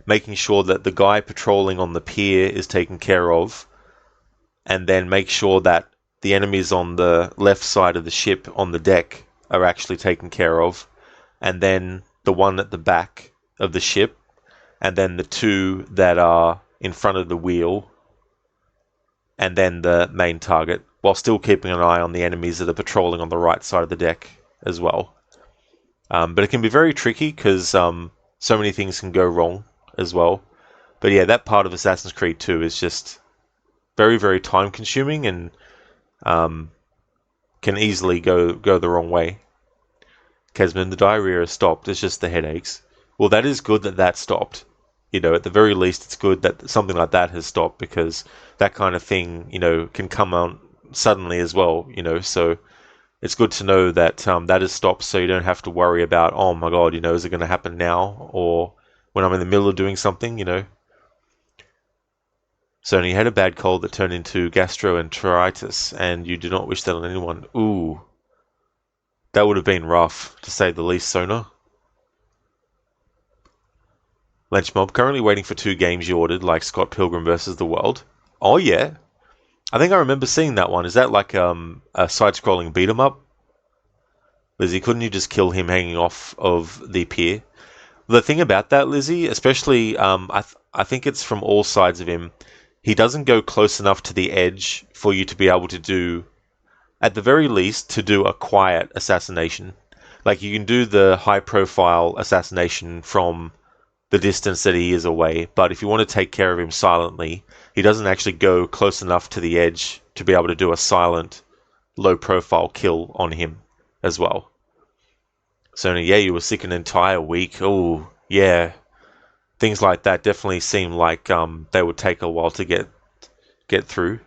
Speaker 2: making sure that the guy patrolling on the pier is taken care of, and then make sure that the enemies on the left side of the ship on the deck are actually taken care of, and then the one at the back of the ship, and then the two that are in front of the wheel, and then the main target, while still keeping an eye on the enemies that are patrolling on the right side of the deck as well. But it can be very tricky, because so many things can go wrong as well. But yeah, that part of Assassin's Creed 2 is just very, very time consuming, and can easily go the wrong way. Kesman, the diarrhea has stopped, it's just the headaches. Well, that is good that stopped. You know, at the very least, it's good that something like that has stopped, because that kind of thing, you know, can come on suddenly as well, you know, so it's good to know that that has stopped, so you don't have to worry about, oh my god, you know, is it going to happen now, or when I'm in the middle of doing something, you know. So you had a bad cold that turned into gastroenteritis, and you do not wish that on anyone. Ooh. That would have been rough, to say the least, Sona. Lenchmob, currently waiting for 2 games you ordered, like Scott Pilgrim vs. the World. Oh yeah. I think I remember seeing that one. Is that like a side-scrolling beat-em-up? Lizzie, couldn't you just kill him hanging off of the pier? The thing about that, Lizzie, especially, I think it's from all sides of him, he doesn't go close enough to the edge for you to be able to do, at the very least, to do a quiet assassination. Like, you can do the high-profile assassination from the distance that he is away, but if you want to take care of him silently, he doesn't actually go close enough to the edge to be able to do a silent, low-profile kill on him as well. So yeah, you were sick an entire week. Oh, yeah. Things like that definitely seem like they would take a while to get through.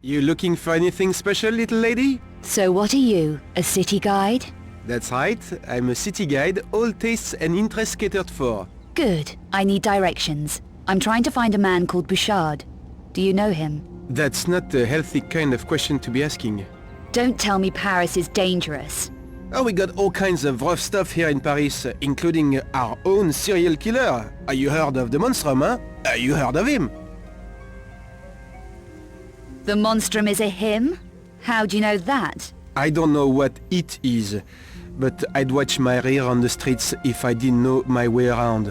Speaker 7: You looking for anything special, little lady?
Speaker 4: So what are you, a city guide?
Speaker 7: That's right, I'm a city guide, all tastes and interests catered for.
Speaker 4: Good. I need directions. I'm trying to find a man called Bouchard. Do you know him?
Speaker 7: That's not a healthy kind of question to be asking.
Speaker 4: Don't tell me Paris is dangerous.
Speaker 7: Oh, we got all kinds of rough stuff here in Paris, including our own serial killer. You heard of the Monstrum, huh? You heard of him?
Speaker 4: The Monstrum is a him? How do you know that?
Speaker 7: I don't know what it is, but I'd watch my rear on the streets if I didn't know my way around.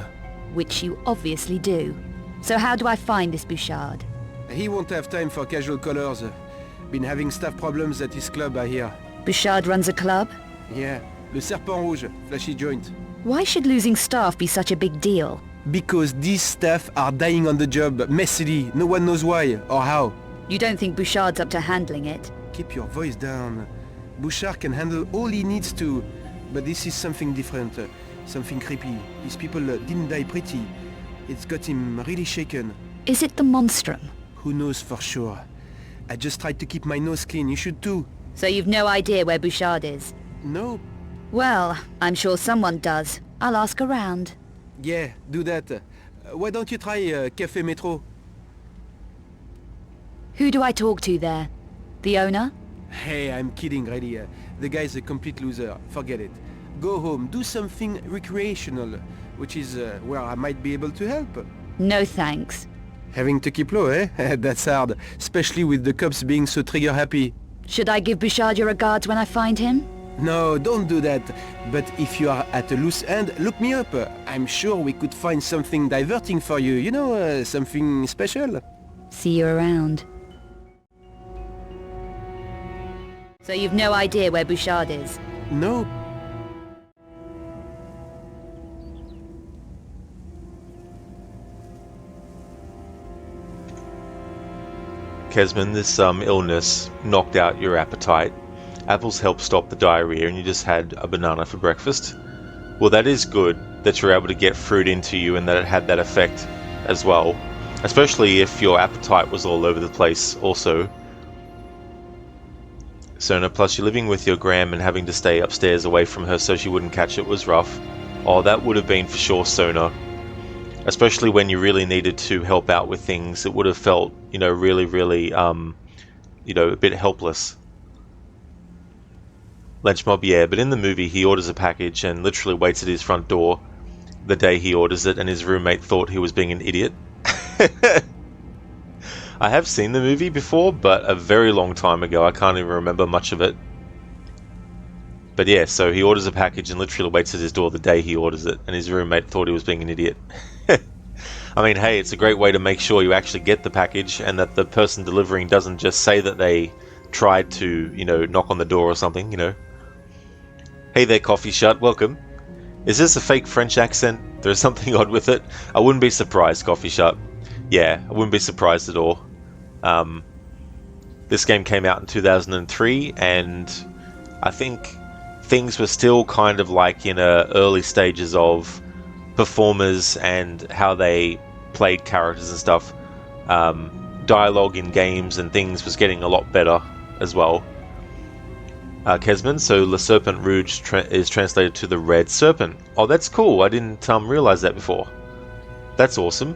Speaker 4: Which you obviously do. So how do I find this Bouchard?
Speaker 7: He won't have time for casual callers. Been having staff problems at his club, I hear.
Speaker 4: Bouchard runs a club?
Speaker 7: Yeah, Le Serpent Rouge, flashy joint.
Speaker 4: Why should losing staff be such a big deal?
Speaker 7: Because these staff are dying on the job, messily, no one knows why or how.
Speaker 4: You don't think Bouchard's up to handling it?
Speaker 7: Keep your voice down. Bouchard can handle all he needs to, but this is something different, something creepy. These people didn't die pretty. It's got him really shaken.
Speaker 4: Is it the Monstrum?
Speaker 7: Who knows for sure? I just tried to keep my nose clean, you should too.
Speaker 4: So you've no idea where Bouchard is?
Speaker 7: No?
Speaker 4: Well, I'm sure someone does. I'll ask around.
Speaker 7: Yeah, do that. Why don't you try Café Metro?
Speaker 4: Who do I talk to there? The owner?
Speaker 7: Hey, I'm kidding, really. The guy's a complete loser. Forget it. Go home, do something recreational, which is where I might be able to help.
Speaker 4: No thanks.
Speaker 7: Having to keep low, eh? That's hard, especially with the cops being so trigger-happy.
Speaker 4: Should I give Bouchard your regards when I find him?
Speaker 7: No, don't do that. But if you are at a loose end, look me up. I'm sure we could find something diverting for you, you know, something special.
Speaker 4: See you around. So you've no idea where Bouchard is?
Speaker 7: No.
Speaker 2: Kesman, this illness knocked out your appetite. Apples help stop the diarrhea and you just had a banana for breakfast. Well, that is good that you're able to get fruit into you and that it had that effect as well. Especially if your appetite was all over the place also. Sona, plus you're living with your gram and having to stay upstairs away from her so she wouldn't catch it was rough. Oh, that would have been for sure, Sona. Especially when you really needed to help out with things. It would have felt, you know, really, really, you know, a bit helpless. Lenchmob, yeah, but in the movie he orders a package and literally waits at his front door the day he orders it and his roommate thought he was being an idiot. I have seen the movie before, but a very long time ago. I can't even remember much of it. But yeah, so he orders a package and literally waits at his door the day he orders it, and his roommate thought he was being an idiot. I mean, hey, it's a great way to make sure you actually get the package and that the person delivering doesn't just say that they tried to, you know, knock on the door or something, you know. Hey there, Coffee Shut, welcome. Is this a fake French accent? There's something odd with it. I wouldn't be surprised, Coffee Shut. Yeah, I wouldn't be surprised at all. This game came out in 2003, and I think things were still kind of like in early stages of performers and how they played characters and stuff. Dialogue in games and things was getting a lot better as well. Kesman, so Le Serpent Rouge is translated to the Red Serpent. Oh, that's cool. I didn't realize that before. That's awesome.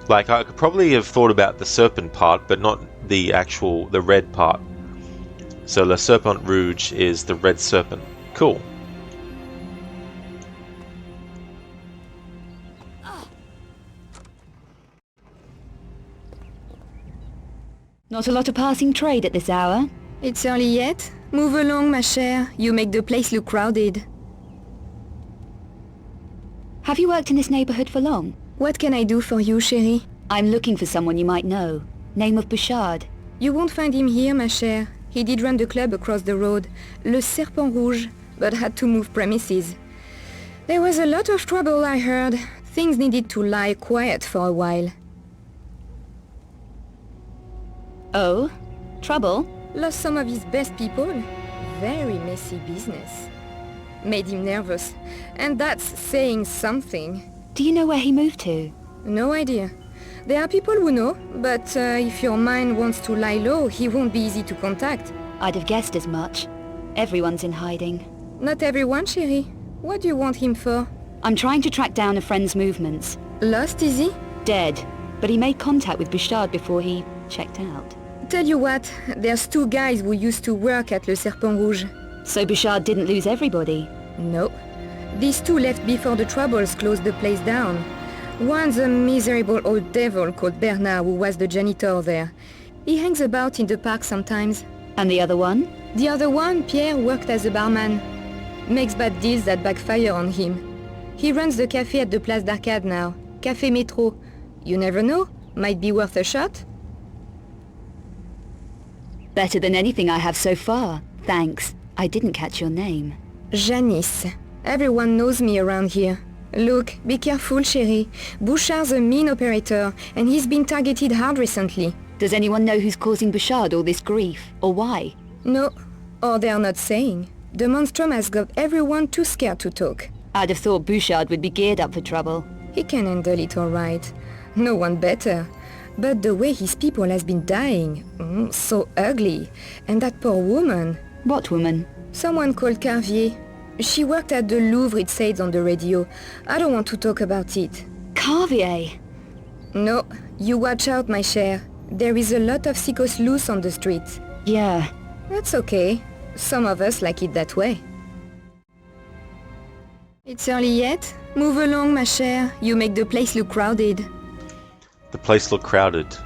Speaker 2: Like, I could probably have thought about the serpent part, but not the red part. So Le Serpent Rouge is the red serpent. Cool.
Speaker 4: Not a lot of passing trade at this hour.
Speaker 8: It's early yet. Move along, ma chère. You make the place look crowded.
Speaker 4: Have you worked in this neighborhood for long?
Speaker 8: What can I do for you, chérie?
Speaker 4: I'm looking for someone you might know. Name of Bouchard.
Speaker 8: You won't find him here, ma chère. He did run the club across the road, Le Serpent Rouge, but had to move premises. There was a lot of trouble, I heard. Things needed to lie quiet for a while.
Speaker 4: Oh? Trouble?
Speaker 8: Lost some of his best people. Very messy business. Made him nervous. And that's saying something.
Speaker 4: Do you know where he moved to?
Speaker 8: No idea. There are people who know, but if your mind wants to lie low, he won't be easy to contact.
Speaker 4: I'd have guessed as much. Everyone's in hiding.
Speaker 8: Not everyone, chérie. What do you want him for?
Speaker 4: I'm trying to track down a friend's movements.
Speaker 8: Lost, is he?
Speaker 4: Dead. But he made contact with Bouchard before he checked out.
Speaker 8: Tell you what, there's 2 guys who used to work at Le Serpent Rouge.
Speaker 4: So Bouchard didn't lose everybody?
Speaker 8: No. These 2 left before the troubles closed the place down. One's a miserable old devil called Bernard who was the janitor there. He hangs about in the park sometimes.
Speaker 4: And the other one?
Speaker 8: The other one, Pierre, worked as a barman. Makes bad deals that backfire on him. He runs the cafe at the Place d'Arcade now. Café Métro. You never know. Might be worth a shot.
Speaker 4: Better than anything I have so far. Thanks. I didn't catch your name.
Speaker 8: Janice. Everyone knows me around here. Look, be careful, chérie. Bouchard's a mean operator, and he's been targeted hard recently.
Speaker 4: Does anyone know who's causing Bouchard all this grief, or why?
Speaker 8: No, or they're not saying. The monstrum has got everyone too scared to talk.
Speaker 4: I'd have thought Bouchard would be geared up for trouble.
Speaker 8: He can handle it all right. No one better. But the way his people has been dying, so ugly. And that poor woman.
Speaker 4: What woman?
Speaker 8: Someone called Carvier. She worked at the Louvre, it says on the radio. I don't want to talk about it.
Speaker 4: Carvier?
Speaker 8: No, you watch out, my chère. There is a lot of sickos loose on the streets.
Speaker 4: Yeah.
Speaker 8: That's okay. Some of us like it that way. It's early yet? Move along, ma chère. You make the place look crowded.
Speaker 2: The place looked crowded.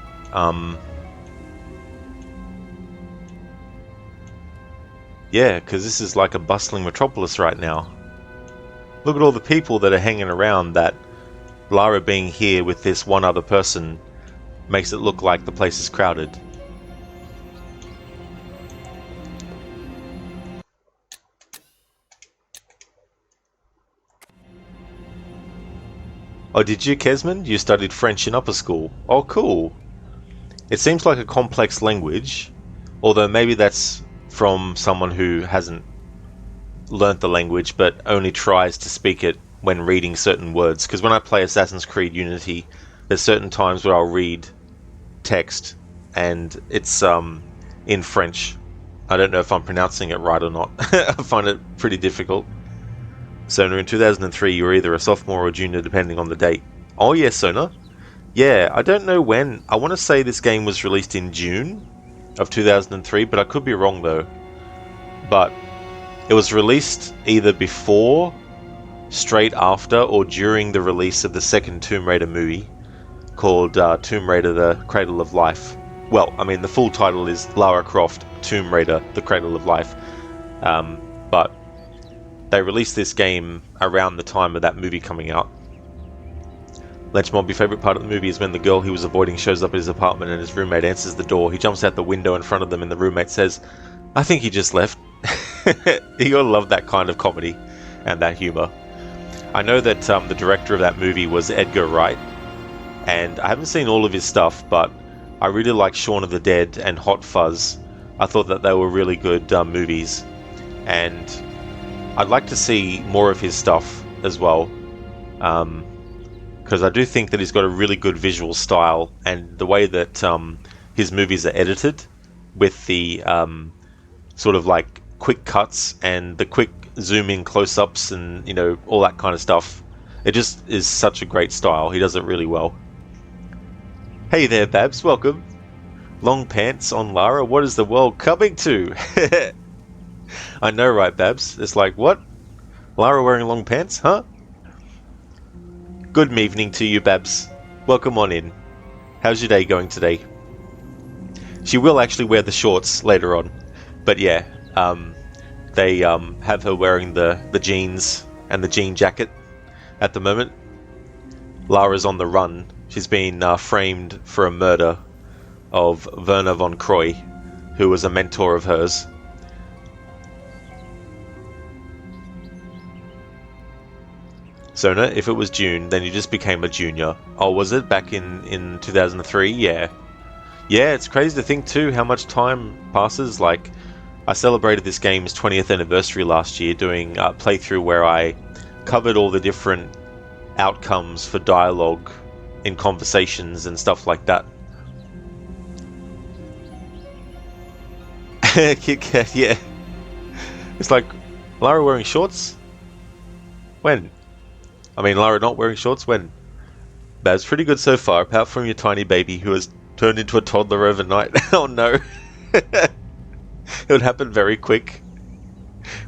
Speaker 2: Yeah, because this is like a bustling metropolis right now. Look at all the people that are hanging around. That Lara being here with this one other person makes it look like the place is crowded. Oh, did you, Kesman? You studied French in upper school. Oh, cool. It seems like a complex language, although maybe that's from someone who hasn't learnt the language but only tries to speak it when reading certain words. Because when I play Assassin's Creed Unity, there's certain times where I'll read text and it's in French. I don't know if I'm pronouncing it right or not. I find it pretty difficult. Sona, in 2003, you were either a sophomore or junior, depending on the date. Oh yes, Sona. Yeah, I don't know when. I want to say this game was released in June of 2003, but I could be wrong though. But it was released either before, straight after, or during the release of the second Tomb Raider movie, called Tomb Raider: The Cradle of Life. Well, I mean, the full title is Lara Croft Tomb Raider: The Cradle of Life. But they released this game around the time of that movie coming out. Lenchmob, your favourite part of the movie is when the girl he was avoiding shows up at his apartment and his roommate answers the door. He jumps out the window in front of them and the roommate says, "I think he just left." You gotta love that kind of comedy and that humour. I know that the director of that movie was Edgar Wright, and I haven't seen all of his stuff, but I really like Shaun of the Dead and Hot Fuzz. I thought that they were really good movies, and I'd like to see more of his stuff as well. Because I do think that he's got a really good visual style, and the way that his movies are edited with the sort of like quick cuts and the quick zoom in close-ups and, you know, all that kind of stuff, it just is such a great style. He does it really well. Hey there, Babs. Welcome. Long pants on Lara. What is the world coming to? I know, right, Babs? It's like, what? Lara wearing long pants? Huh? Good evening to you, Babs. Welcome on in. How's your day going today? She will actually wear the shorts later on. But yeah, they have her wearing the jeans and the jean jacket at the moment. Lara's on the run. She's been framed for a murder of Werner von Croy, who was a mentor of hers. Sona, if it was June, then you just became a junior. Oh, was it? Back in 2003? Yeah. Yeah, it's crazy to think too how much time passes. Like, I celebrated this game's 20th anniversary last year doing a playthrough where I covered all the different outcomes for dialogue in conversations and stuff like that. Kit Kat, yeah. It's like, Lara wearing shorts? When? I mean, Lara not wearing shorts? When? Babs, pretty good so far, apart from your tiny baby who has turned into a toddler overnight. Oh no. It would happen very quick.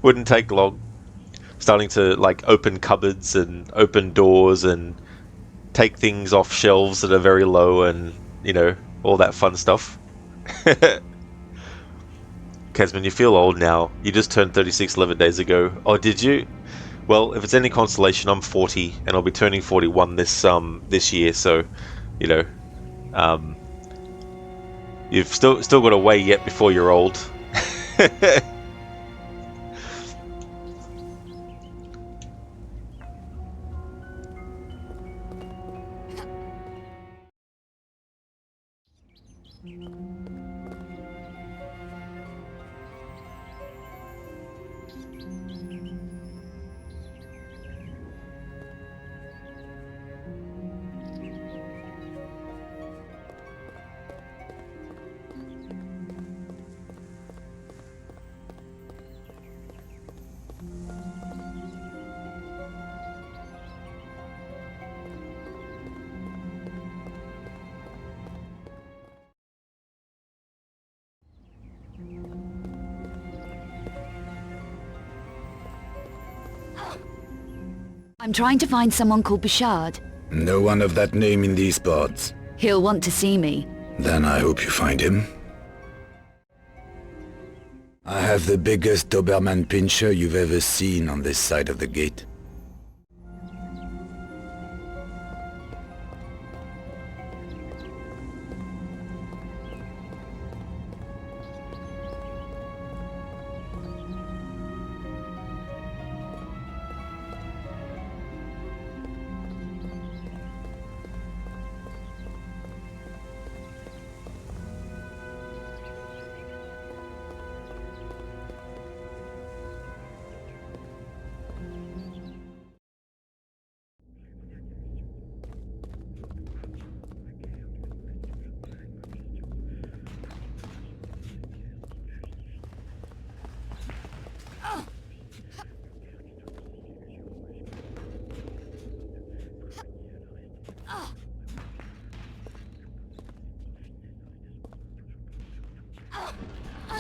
Speaker 2: Wouldn't take long. Starting to, like, open cupboards and open doors and take things off shelves that are very low and, you know, all that fun stuff. Kesman, you feel old now. You just turned 36 11 days ago. Oh, did you? Well, if it's any consolation, I'm 40 and I'll be turning 41 this year, so, you know, you've still got a way yet before you're old.
Speaker 4: I'm trying to find someone called Bouchard.
Speaker 9: No one of that name in these parts.
Speaker 4: He'll want to see me.
Speaker 9: Then I hope you find him. I have the biggest Doberman Pinscher you've ever seen on this side of the gate.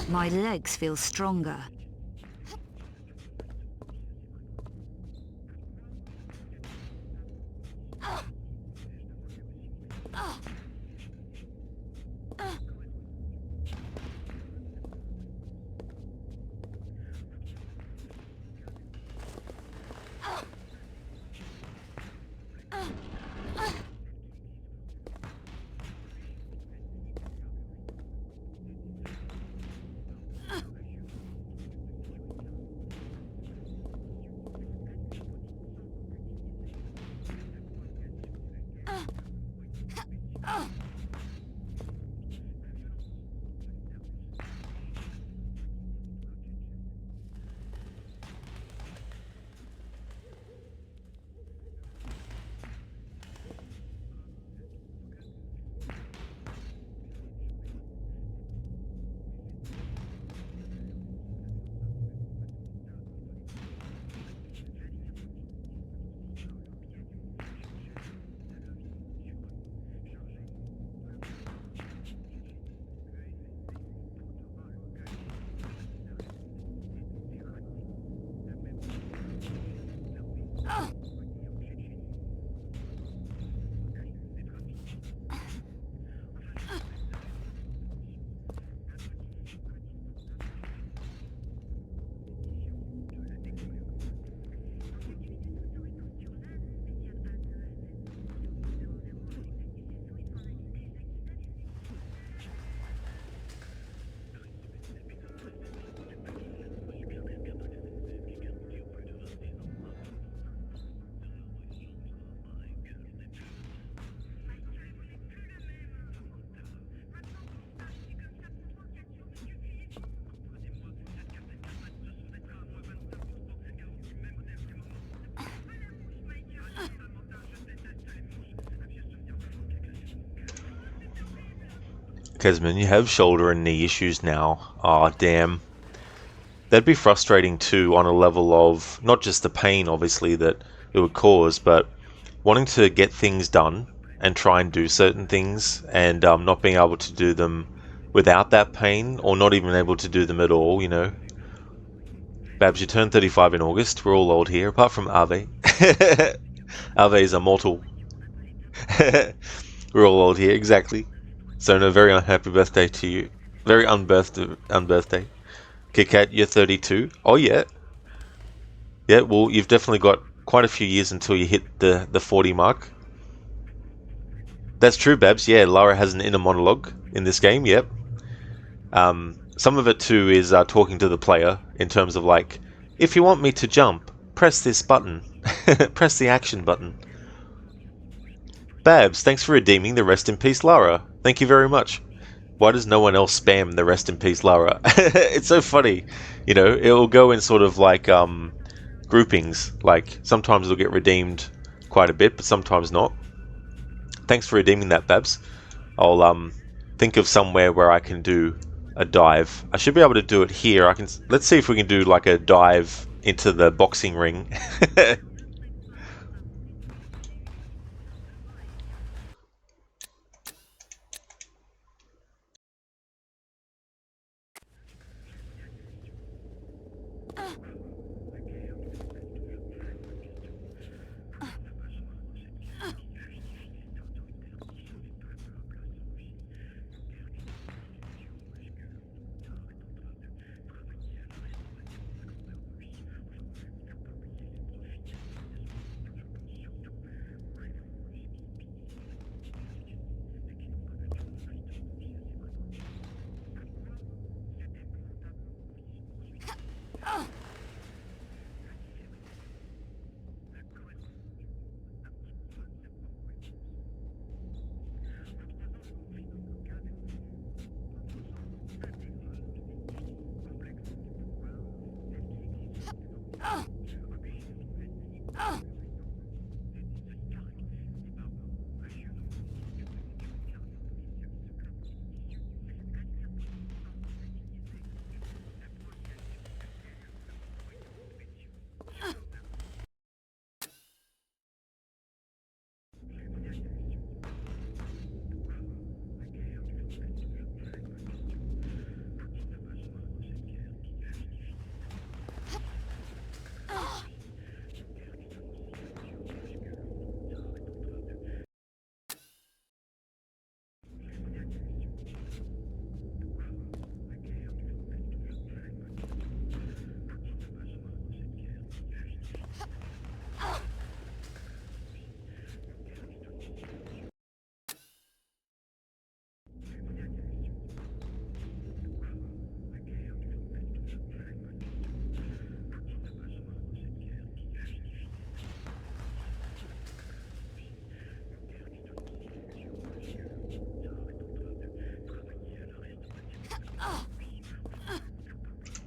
Speaker 4: My legs feel stronger.
Speaker 2: Kesman, you have shoulder and knee issues now. Aw, damn. That'd be frustrating too on a level of not just the pain, obviously, that it would cause, but wanting to get things done and try and do certain things and not being able to do them without that pain or not even able to do them at all, you know. Babs, you turned 35 in August. We're all old here, apart from Ave. Ave is immortal. We're all old here, exactly. So no, very unhappy birthday to you. Very unbirthday. Kit-Kat, you're 32. Oh yeah. Yeah, well, you've definitely got quite a few years until you hit the 40 mark. That's true, Babs. Yeah, Lara has an inner monologue in this game, yep. Some of it too is talking to the player in terms of like, if you want me to jump, press this button. Press the action button. Babs, thanks for redeeming the Rest in Peace Lara. Thank you very much. Why does no one else spam the Rest in Peace Lara? It's so funny. You know, it'll go in sort of like groupings. Like, sometimes it'll get redeemed quite a bit, but sometimes not. Thanks for redeeming that, Babs. I'll think of somewhere where I can do a dive. I should be able to do it here. Let's see if we can do like a dive into the boxing ring.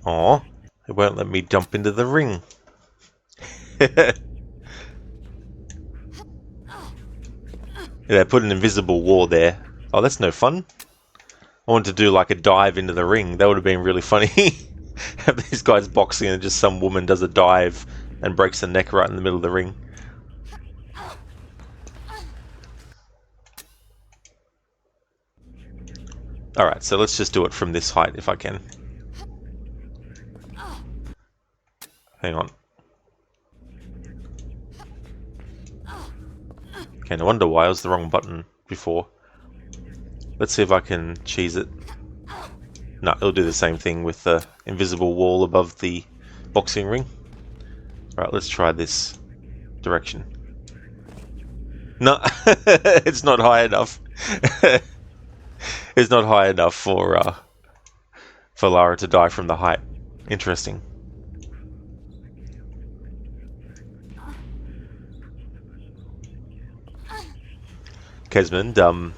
Speaker 2: Aw, it won't let me jump into the ring. Yeah, put an invisible wall there. Oh, that's no fun. I wanted to do like a dive into the ring. That would have been really funny. Have these guys boxing and just some woman does a dive and breaks the neck right in the middle of the ring. Alright, so let's just do it from this height if I can. Hang on. Okay, no wonder why I was the wrong button before. Let's see if I can cheese it. No, it'll do the same thing with the invisible wall above the boxing ring. Alright, let's try this direction. No, it's not high enough. It's not high enough for Lara to die from the height. Interesting. Kesmond,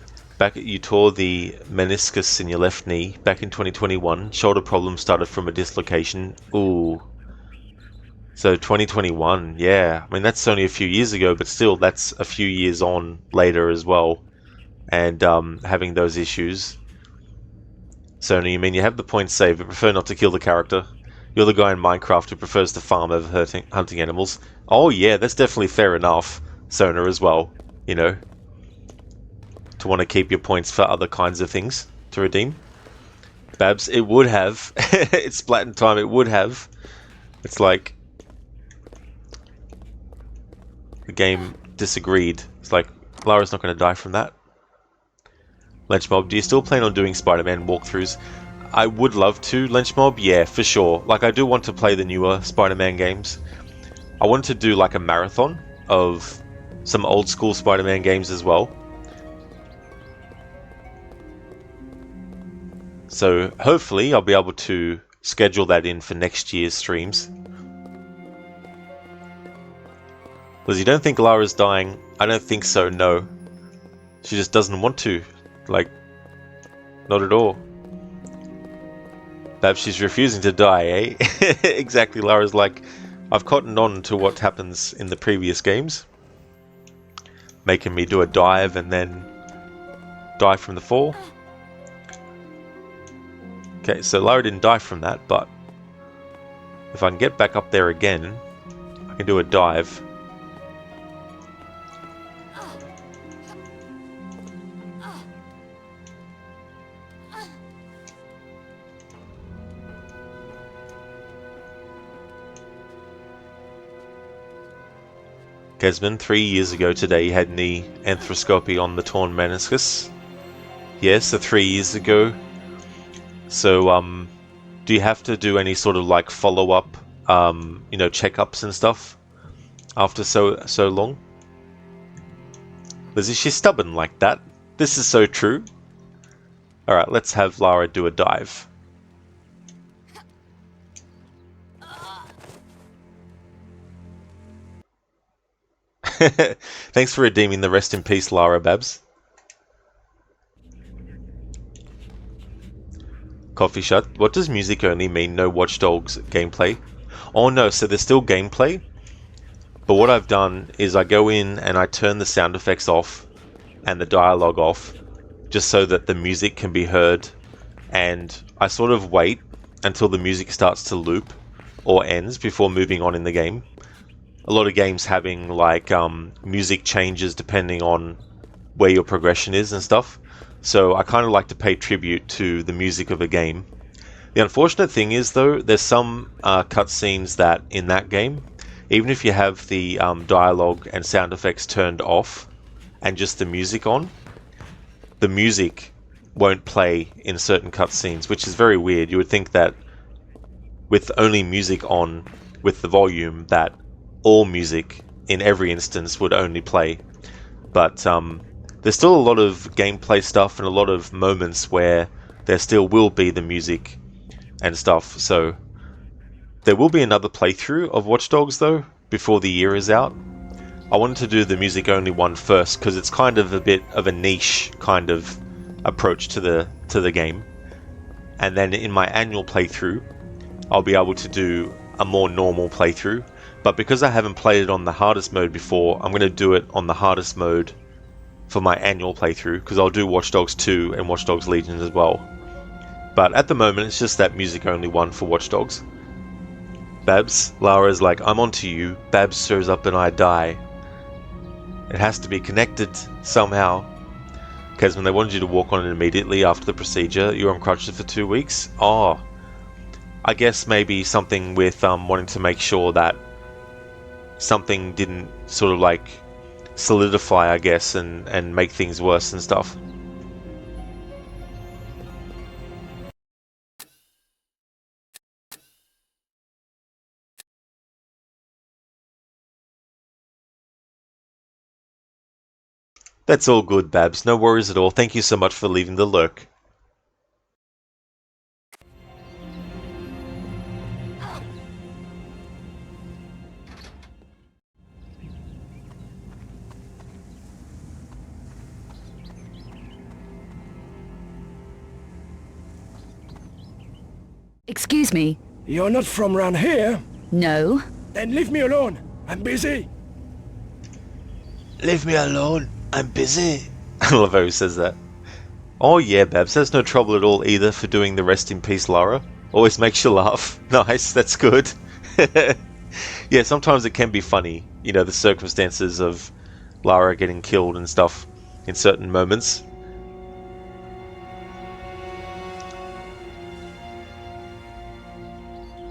Speaker 2: you tore the meniscus in your left knee back in 2021. Shoulder problems started from a dislocation. Ooh. So 2021, yeah. I mean, that's only a few years ago, but still, that's a few years on later as well. And having those issues. Sony, you mean you have the points saved but prefer not to kill the character? You're the guy in Minecraft who prefers to farm over hunting animals. Oh yeah, that's definitely fair enough, Sona, as well. You know, to want to keep your points for other kinds of things to redeem. Babs, it would have. It's Splatin time, it would have. It's like the game disagreed. It's like, Lara's not going to die from that. Lenchmob, do you still plan on doing Spider-Man walkthroughs? I would love to, Lenchmob, yeah, for sure. Like, I do want to play the newer Spider-Man games. I want to do like a marathon of some old school Spider-Man games as well. So hopefully I'll be able to schedule that in for next year's streams. Liz, you don't think Lara's dying? I don't think so, no. She just doesn't want to. Like, not at all. Perhaps she's refusing to die, eh? Exactly, Lara's like, I've cottoned on to what happens in the previous games. Making me do a dive and then die from the fall. Okay, so Lara didn't die from that, but if I can get back up there again, I can do a dive. Kesman, 3 years ago today, had knee arthroscopy on the torn meniscus. Yes, so 3 years ago. So, do you have to do any sort of like follow-up, you know, checkups and stuff after so long? Liz, is she stubborn like that? This is so true. Alright, let's have Lara do a dive. Thanks for redeeming the rest in peace, Lara Babs. Coffee shut. What does music only mean? No Watch Dogs gameplay? Oh no, so there's still gameplay. But what I've done is I go in and I turn the sound effects off and the dialogue off, just so that the music can be heard. And I sort of wait until the music starts to loop or ends before moving on in the game. A lot of games having like music changes depending on where your progression is and stuff. So I kind of like to pay tribute to the music of a game. The unfortunate thing is though, there's some cutscenes that in that game, even if you have the dialogue and sound effects turned off and just the music on, the music won't play in certain cutscenes, which is very weird. You would think that with only music on with the volume that all music in every instance would only play. But there's still a lot of gameplay stuff and a lot of moments where there still will be the music and stuff. So there will be another playthrough of Watch Dogs though before the year is out. I wanted to do the music only one first because it's kind of a bit of a niche kind of approach to the game. And then in my annual playthrough, I'll be able to do a more normal playthrough. But because I haven't played it on the hardest mode before, I'm going to do it on the hardest mode for my annual playthrough, because I'll do Watch Dogs 2 and Watch Dogs Legion as well. But at the moment, it's just that music only one for Watch Dogs. Babs, Lara's like, I'm onto you. Babs shows up and I die. It has to be connected somehow. Because when they wanted you to walk on it immediately after the procedure, you were on crutches for 2 weeks. Oh, I guess maybe something with wanting to make sure that something didn't sort of like solidify, I guess, and make things worse and stuff. That's all good, Babs. No worries at all. Thank you so much for leaving the lurk.
Speaker 4: Excuse me?
Speaker 10: You're not from round here?
Speaker 4: No.
Speaker 10: Then leave me alone. I'm busy.
Speaker 2: Leave me alone. I'm busy. I love how he says that. Oh yeah, Babs, there's no trouble at all either for doing the rest in peace Lara. Always makes you laugh. Nice, that's good. Yeah, sometimes it can be funny, you know, the circumstances of Lara getting killed and stuff in certain moments.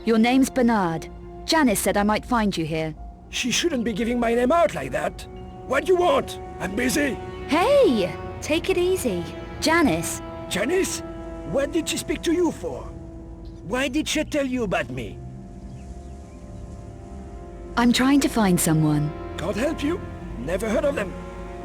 Speaker 4: Your name's Bernard. Janice said I might find you here.
Speaker 10: She shouldn't be giving my name out like that. What do you want? I'm busy.
Speaker 4: Hey! Take it easy. Janice.
Speaker 10: Janice? What did she speak to you for? Why did she tell you about me?
Speaker 4: I'm trying to find someone.
Speaker 10: Can't help you. Never heard of them.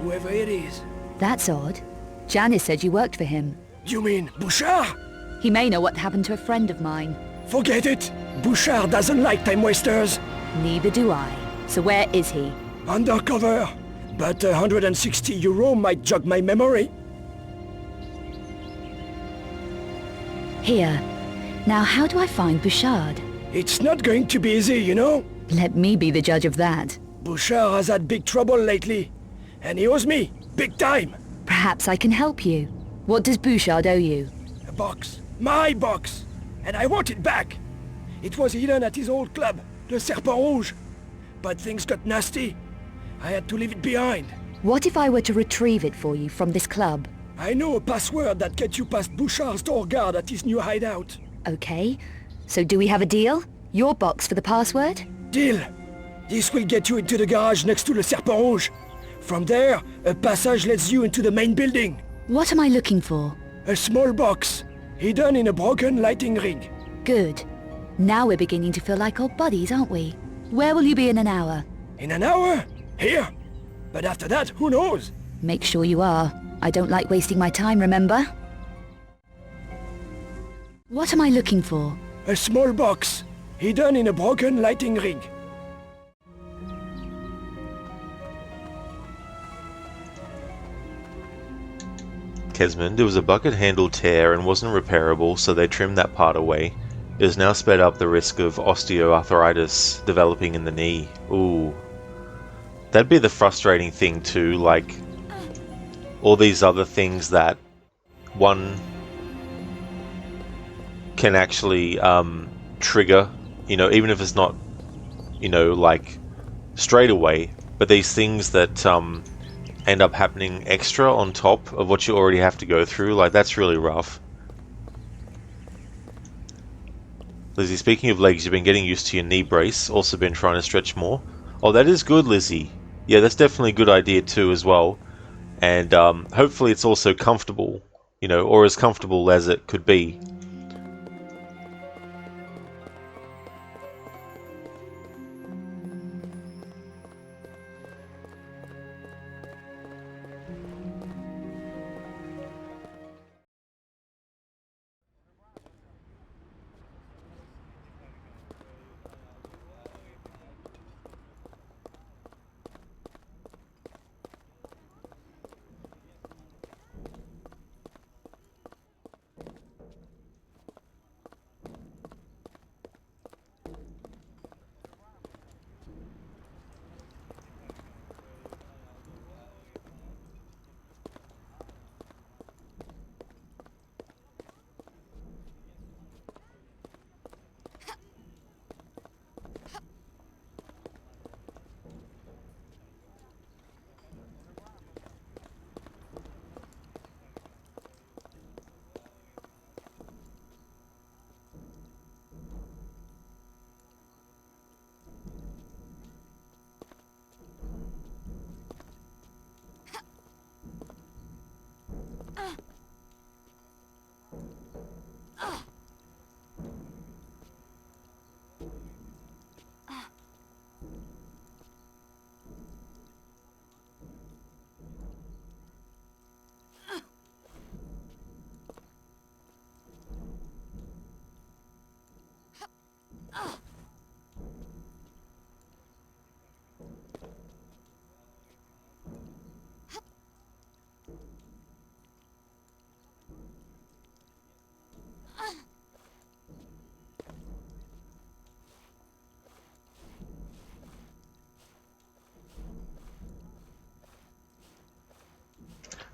Speaker 10: Whoever it is.
Speaker 4: That's odd. Janice said you worked for him.
Speaker 10: You mean Bouchard?
Speaker 4: He may know what happened to a friend of mine.
Speaker 10: Forget it. Bouchard doesn't like time wasters.
Speaker 4: Neither do I. So where is he?
Speaker 10: Undercover. But 160 euro might jog my memory.
Speaker 4: Here. Now how do I find Bouchard?
Speaker 10: It's not going to be easy, you know?
Speaker 4: Let me be the judge of that.
Speaker 10: Bouchard has had big trouble lately. And he owes me. Big time.
Speaker 4: Perhaps I can help you. What does Bouchard owe you?
Speaker 10: A box. My box. And I want it back. It was hidden at his old club, Le Serpent Rouge. But things got nasty. I had to leave it behind.
Speaker 4: What if I were to retrieve it for you from this club?
Speaker 10: I know a password that gets you past Bouchard's door guard at his new hideout.
Speaker 4: Okay. So do we have a deal? Your box for the password?
Speaker 10: Deal. This will get you into the garage next to Le Serpent Rouge. From there, a passage leads you into the main building.
Speaker 4: What am I looking for?
Speaker 10: A small box, hidden in a broken lighting rig.
Speaker 4: Good. Now we're beginning to feel like old buddies, aren't we? Where will you be in an hour?
Speaker 10: In an hour? Here. But after that, who knows?
Speaker 4: Make sure you are. I don't like wasting my time, remember? What am I looking for?
Speaker 10: A small box, hidden in a broken lighting rig.
Speaker 2: Kesmond, there was a bucket handle tear and wasn't repairable, so they trimmed that part away. It has now sped up the risk of osteoarthritis developing in the knee. Ooh. That'd be the frustrating thing too, like all these other things that one can actually trigger, you know, even if it's not, you know, like straight away, but these things that end up happening extra on top of what you already have to go through, like that's really rough. Lizzie, speaking of legs, you've been getting used to your knee brace, also been trying to stretch more. Oh, that is good, Lizzie. Yeah, that's definitely a good idea too as well. And hopefully it's also comfortable, you know, or as comfortable as it could be.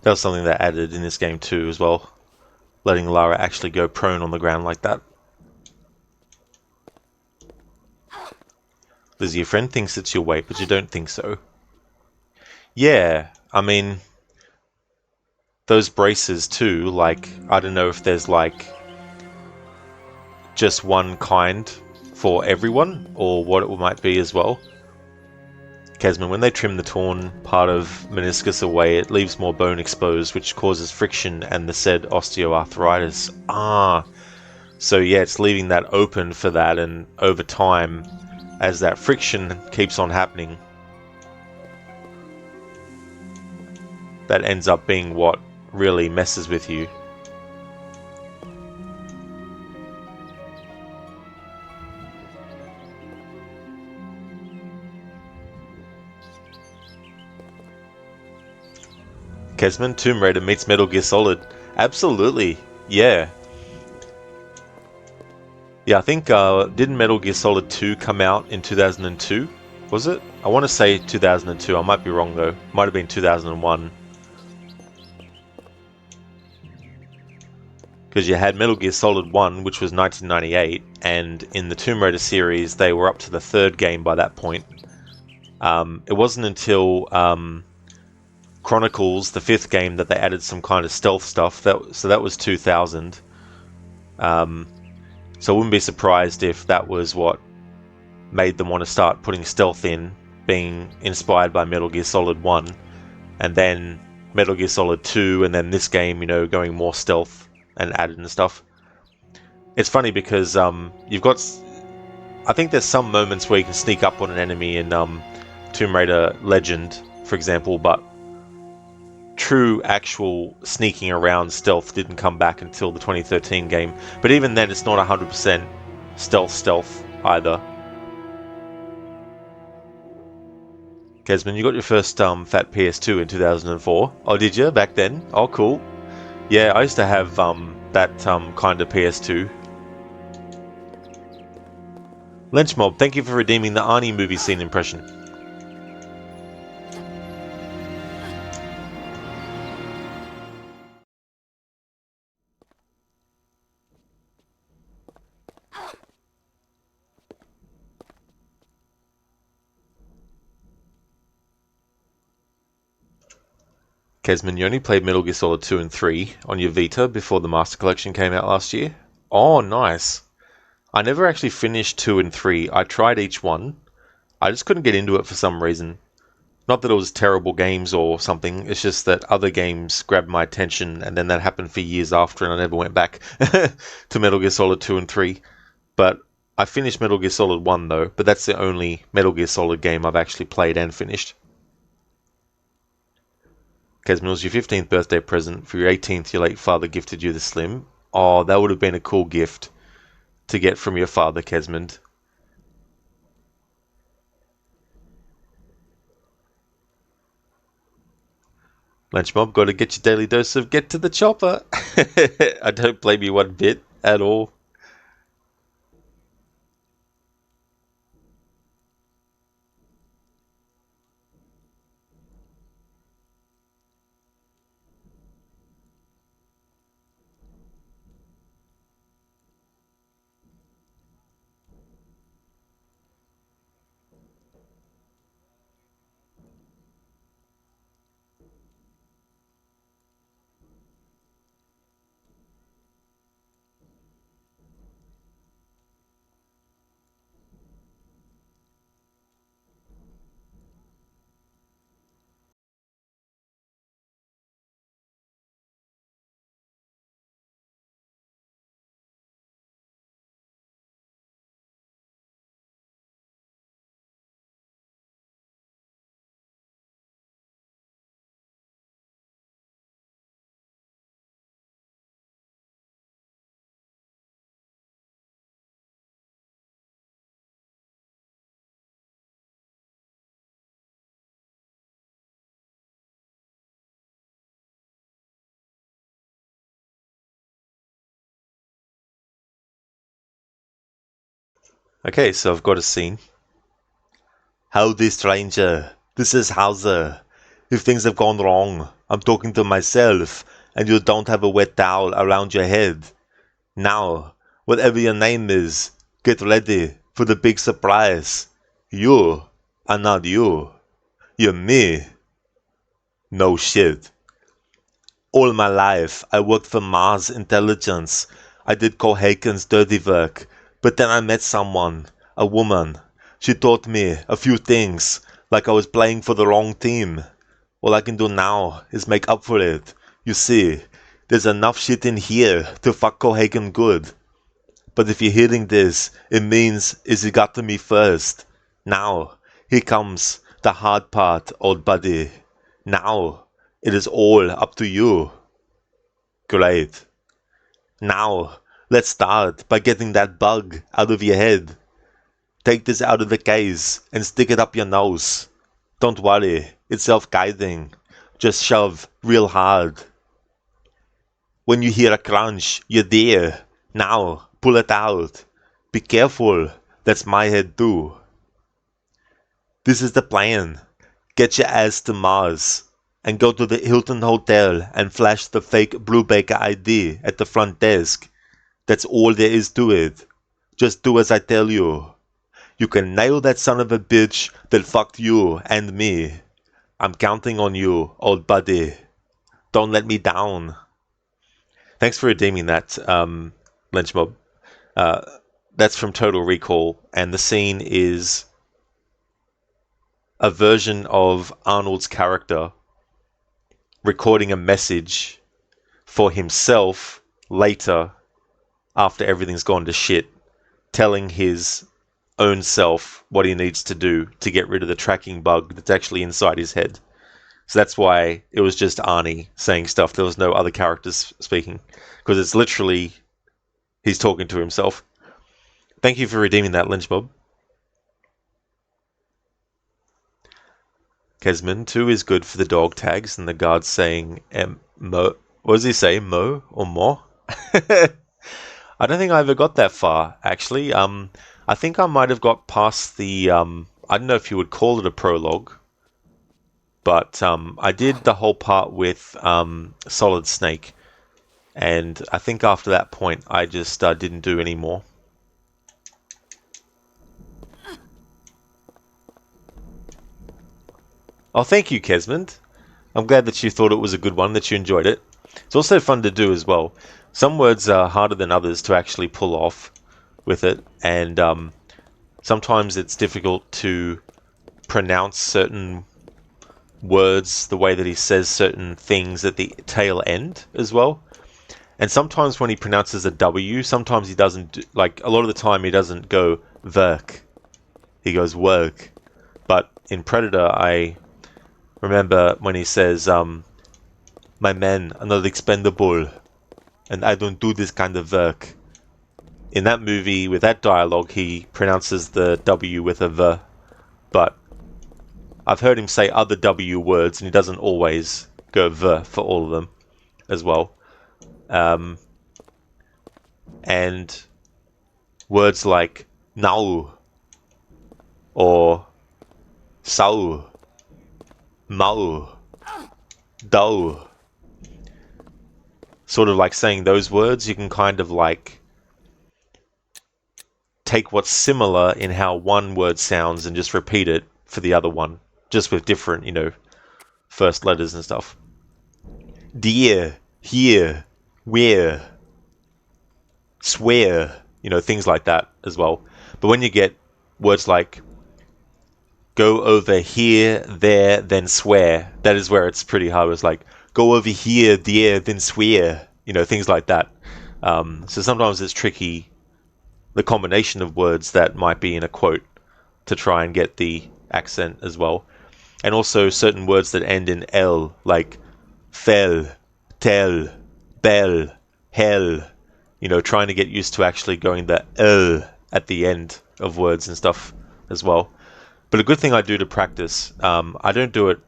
Speaker 2: That was something they added in this game too as well. Letting Lara actually go prone on the ground like that. Lizzie, your friend thinks it's your weight, but you don't think so. Yeah, I mean, those braces too, like, I don't know if there's like just one kind for everyone, or what it might be as well. Kesman, when they trim the torn part of meniscus away, it leaves more bone exposed, which causes friction and the said osteoarthritis. Ah, so yeah, it's leaving that open for that, and over time, as that friction keeps on happening, that ends up being what really messes with you. Kesman, Tomb Raider meets Metal Gear Solid. Absolutely, yeah. Yeah, I think, didn't Metal Gear Solid 2 come out in 2002? Was it? I want to say 2002, I might be wrong though. Might have been 2001. Because you had Metal Gear Solid 1, which was 1998, and in the Tomb Raider series, they were up to the third game by that point. It wasn't until Chronicles, the fifth game, that they added some kind of stealth stuff. So that was 2000. So I wouldn't be surprised if that was what made them want to start putting stealth in, being inspired by Metal Gear Solid 1, and then Metal Gear Solid 2, and then this game, you know, going more stealth and added and stuff. It's funny because you've got, I think there's some moments where you can sneak up on an enemy in Tomb Raider Legend, for example, but true actual sneaking around stealth didn't come back until the 2013 game. But even then, it's not 100% stealth either. Kesman, you got your first fat PS2 in 2004. Oh, did you? Back then? Oh, cool. Yeah, I used to have that kind of PS2. Lynchmob, thank you for redeeming the Arnie movie scene impression. Kesman, you only played Metal Gear Solid 2 and 3 on your Vita before the Master Collection came out last year? Oh, nice. I never actually finished 2 and 3. I tried each one. I just couldn't get into it for some reason. Not that it was terrible games or something, it's just that other games grabbed my attention, and then that happened for years after, and I never went back to Metal Gear Solid 2 and 3. But I finished Metal Gear Solid 1 though, but that's the only Metal Gear Solid game I've actually played and finished. Kesman, was your 15th birthday present. For your 18th, your late father gifted you the Slim. Oh, that would have been a cool gift to get from your father, Kesman. Lunchmob, got to get your daily dose of Get to the Chopper. I don't blame you one bit at all. Okay, so I've got a scene. Howdy, stranger. This is Hauser. If things have gone wrong, I'm talking to myself, and you don't have a wet towel around your head. Now, whatever your name is, get ready for the big surprise. You are not you. You're me. No shit. All my life, I worked for Mars Intelligence. I did Cohagen's dirty work. But then I met someone, a woman. She taught me a few things, like I was playing for the wrong team. All I can do now is make up for it. You see, there's enough shit in here to fuck Cohagen good. But if you're hearing this, it means he got to me first. Now, here comes the hard part, old buddy. Now, it is all up to you. Great. Now, let's start by getting that bug out of your head. Take this out of the case and stick it up your nose. Don't worry, it's self-guiding. Just shove real hard. When you hear a crunch, you're there. Now, pull it out. Be careful, that's my head too. This is the plan. Get your ass to Mars and go to the Hilton Hotel and flash the fake Brubaker ID at the front desk. That's all there is to it. Just do as I tell you. You can nail that son of a bitch that fucked you and me. I'm counting on you, old buddy. Don't let me down. Thanks for redeeming that, Lynch Mob. That's from Total Recall, and the scene is a version of Arnold's character recording a message for himself later, after everything's gone to shit, telling his own self what he needs to do to get rid of the tracking bug that's actually inside his head. So that's why it was just Arnie saying stuff. There was no other characters speaking, because it's literally he's talking to himself. Thank you for redeeming that, Lynch Bob. Kesman, 2 is good for the dog tags and the guards saying mo. What does he say? Mo or mo? I don't think I ever got that far, actually. I think I might have got past the, I don't know if you would call it a prologue, but I did the whole part with Solid Snake, and I think after that point I just didn't do any more. Oh, thank you, Kesmond. I'm glad that you thought it was a good one, that you enjoyed it. It's also fun to do as well. Some words are harder than others to actually pull off with it, and sometimes it's difficult to pronounce certain words the way that he says certain things at the tail end as well. And sometimes when he pronounces a W, sometimes he doesn't, like a lot of the time he doesn't go work, he goes work. But in Predator, I remember when he says, my men are not expendable, and I don't do this kind of work. In that movie, with that dialogue, he pronounces the W with a V, but I've heard him say other W words, and he doesn't always go V for all of them as well. And words like now, or sau, mau, dao, sort of like saying those words, you can kind of like take what's similar in how one word sounds and just repeat it for the other one, just with different, you know, first letters and stuff. Dear, here, where, swear, you know, things like that as well. But when you get words like go over here, there, then swear, that is where it's pretty hard. It's like go over here, there, then swear, you know, things like that. So sometimes it's tricky, the combination of words that might be in a quote, to try and get the accent as well. And also certain words that end in L, like fell, tell, bell, hell, you know, trying to get used to actually going the L at the end of words and stuff as well. But a good thing I do to practice, I don't do it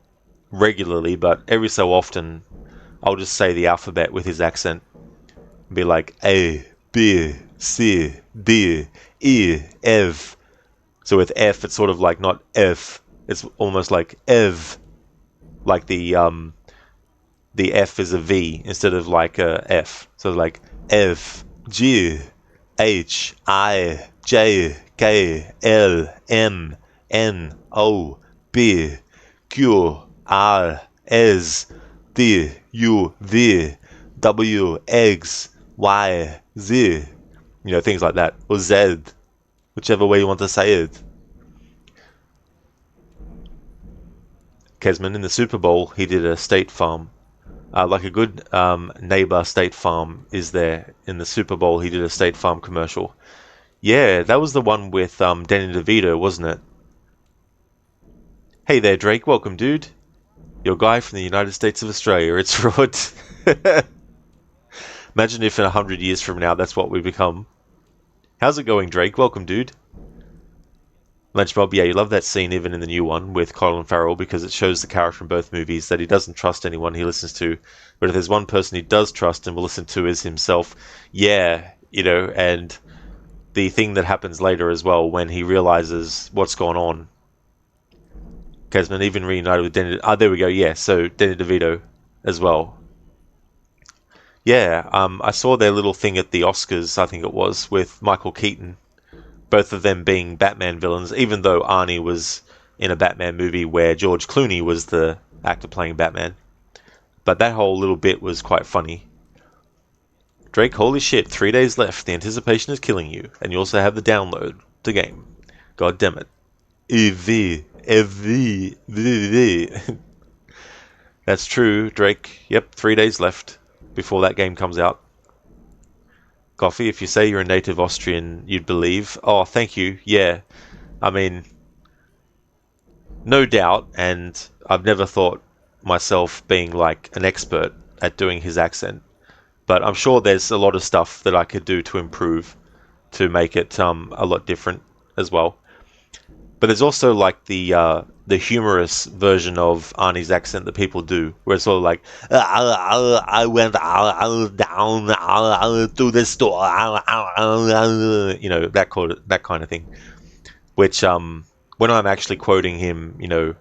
Speaker 2: regularly, but every so often I'll just say the alphabet with his accent. Be like A, B, C, D, E, F. So with F, it's sort of like not F, it's almost like Ev, like the the F is a V instead of like a F. So like F, G, H, I, J, K, L, M, N, O, B, Q, R, S, T, U, V, W, X, Y, Z. You know, things like that. Or Z, whichever way you want to say it. Kesman, in the Super Bowl, he did a State Farm. Like a good neighbor, State Farm is there. In the Super Bowl, he did a State Farm commercial. Yeah, that was the one with Danny DeVito, wasn't it? Hey there, Drake. Welcome, dude. Your guy from the United States of Australia. It's Rod. Imagine if in 100 years from now, that's what we become. How's it going, Drake? Welcome, dude. Lunchbob, yeah, you love that scene even in the new one with Colin Farrell because it shows the character in both movies that he doesn't trust anyone he listens to. But if there's one person he does trust and will listen to is himself, yeah, you know, and the thing that happens later as well when he realizes what's going on. Kesman even reunited with Danny... there we go, yeah, so Danny DeVito as well. Yeah, I saw their little thing at the Oscars, I think it was, with Michael Keaton. Both of them being Batman villains, even though Arnie was in a Batman movie where George Clooney was the actor playing Batman. But that whole little bit was quite funny. Drake, holy shit, 3 days left. The anticipation is killing you. And you also have the download, the game. God damn it. That's true, Drake. Yep, 3 days left before that game comes out. Coffee, if you say you're a native Austrian, you'd believe. Oh, thank you. Yeah. I mean, no doubt, and I've never thought myself being like an expert at doing his accent. But I'm sure there's a lot of stuff that I could do to improve, to make it a lot different as well. But there's also like the humorous version of Arnie's accent that people do, where it's sort of like, I went down to the store, you know, that kind of thing. Which when I'm actually quoting him, you know,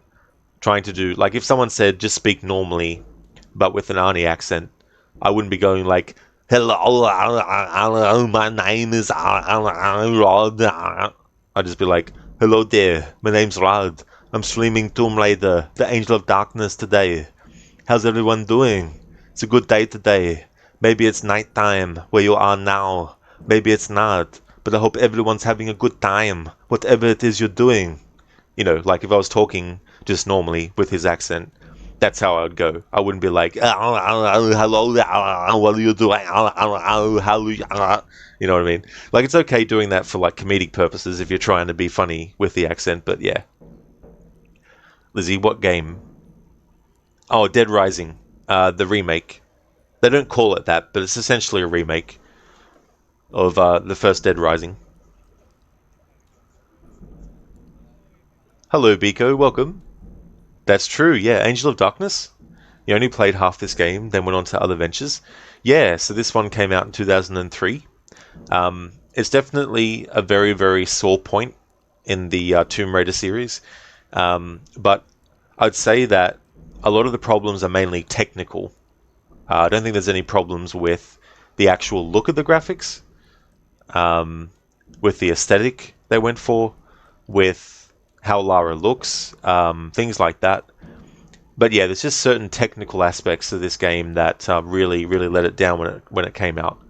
Speaker 2: trying to do like if someone said just speak normally, but with an Arnie accent, I wouldn't be going like, hello, my name is Rod. I'd just be like, hello there, my name's Rod. I'm streaming Tomb Raider, the Angel of Darkness today. How's everyone doing? It's a good day today. Maybe it's nighttime where you are now. Maybe it's not. But I hope everyone's having a good time, whatever it is you're doing. You know, like if I was talking just normally with his accent, that's how I would go. I wouldn't be like, hello, what are you doing? You know what I mean? Like, it's okay doing that for, like, comedic purposes if you're trying to be funny with the accent, but yeah. Lizzie, what game? Oh, Dead Rising. The remake. They don't call it that, but it's essentially a remake of the first Dead Rising. Hello, Biko. Welcome. That's true, yeah. Angel of Darkness? You only played half this game, then went on to other ventures. Yeah, so this one came out in 2003. It's definitely a very, very sore point in the Tomb Raider series. But I'd say that a lot of the problems are mainly technical. I don't think there's any problems with the actual look of the graphics, with the aesthetic they went for, with how Lara looks, things like that. But yeah, there's just certain technical aspects of this game that really, really let it down when it came out.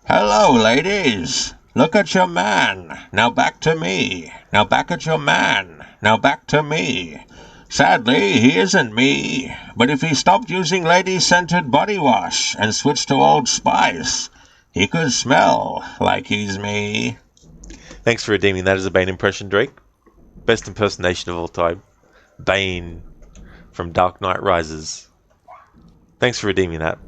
Speaker 11: Hello, ladies. Look at your man. Now back to me. Now back at your man. Now back to me. Sadly, he isn't me. But if he stopped using lady-scented body wash and switched to Old Spice, he could smell like he's me.
Speaker 2: Thanks for redeeming that as a Bane impression, Drake. Best impersonation of all time. Bane from Dark Knight Rises. Thanks for redeeming that.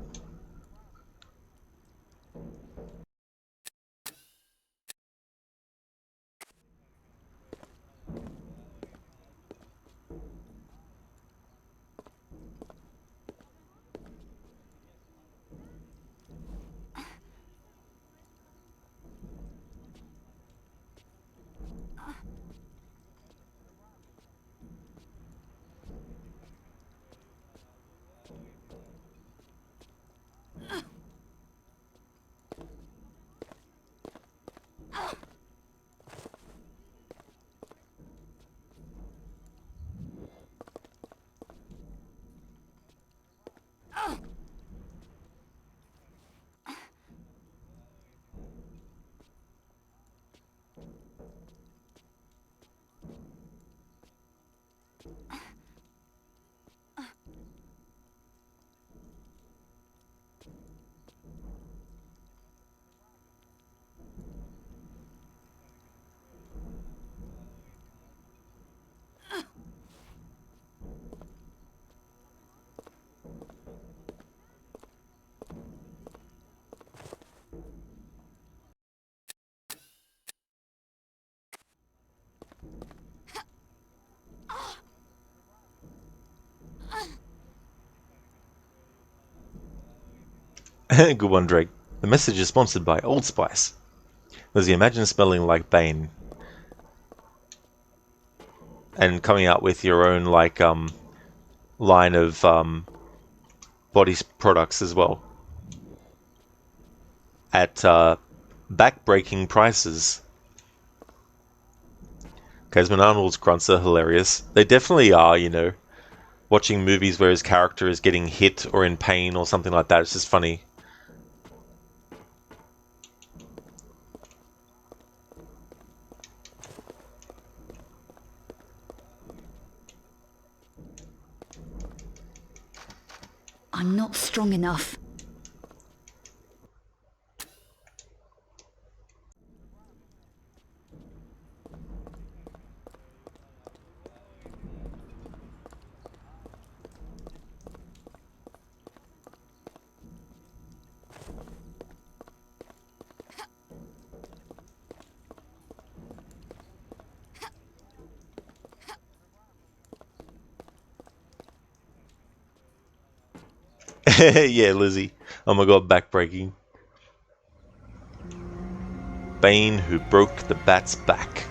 Speaker 2: Good one, Drake. The message is sponsored by Old Spice. Lizzie, imagine smelling like Bane. And coming out with your own, like, line of, body products as well. At, back-breaking prices. Casman Arnold's grunts are hilarious. They definitely are, you know. Watching movies where his character is getting hit or in pain or something like that, it's just funny.
Speaker 4: I'm not strong enough.
Speaker 2: Yeah, Lizzie. Oh my god, backbreaking. Bane who broke the bat's back.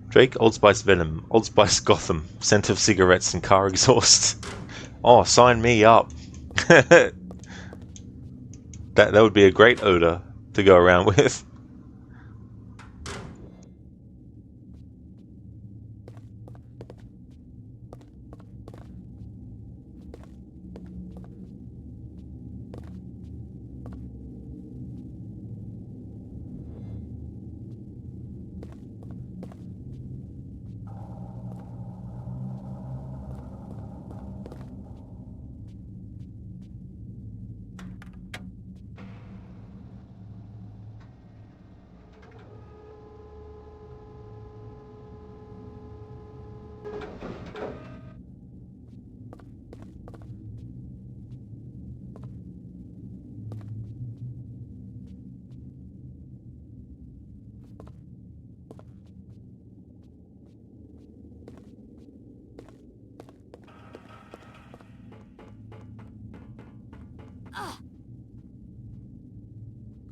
Speaker 2: Drake, Old Spice Venom, Old Spice Gotham, scent of cigarettes and car exhaust. Oh, sign me up. that would be a great odor to go around with.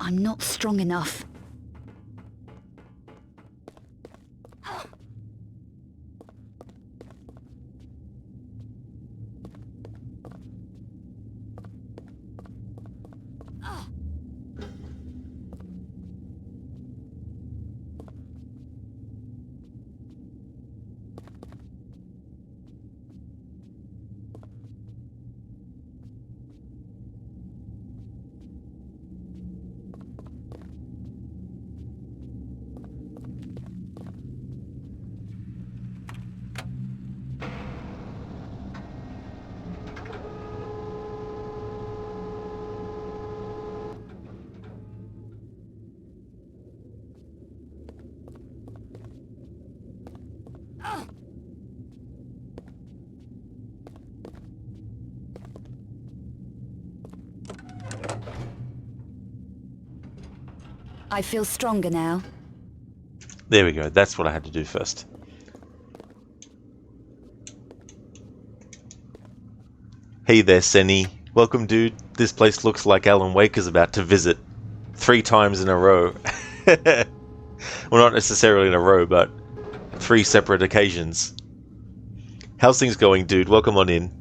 Speaker 4: I'm not strong enough. I feel stronger now.
Speaker 2: There we go, that's what I had to do first. Hey there, Senny. Welcome, dude. This place looks like Alan Wake is about to visit 3 times in a row. Well, not necessarily in a row, but 3 separate occasions. How's things going, dude? Welcome on in.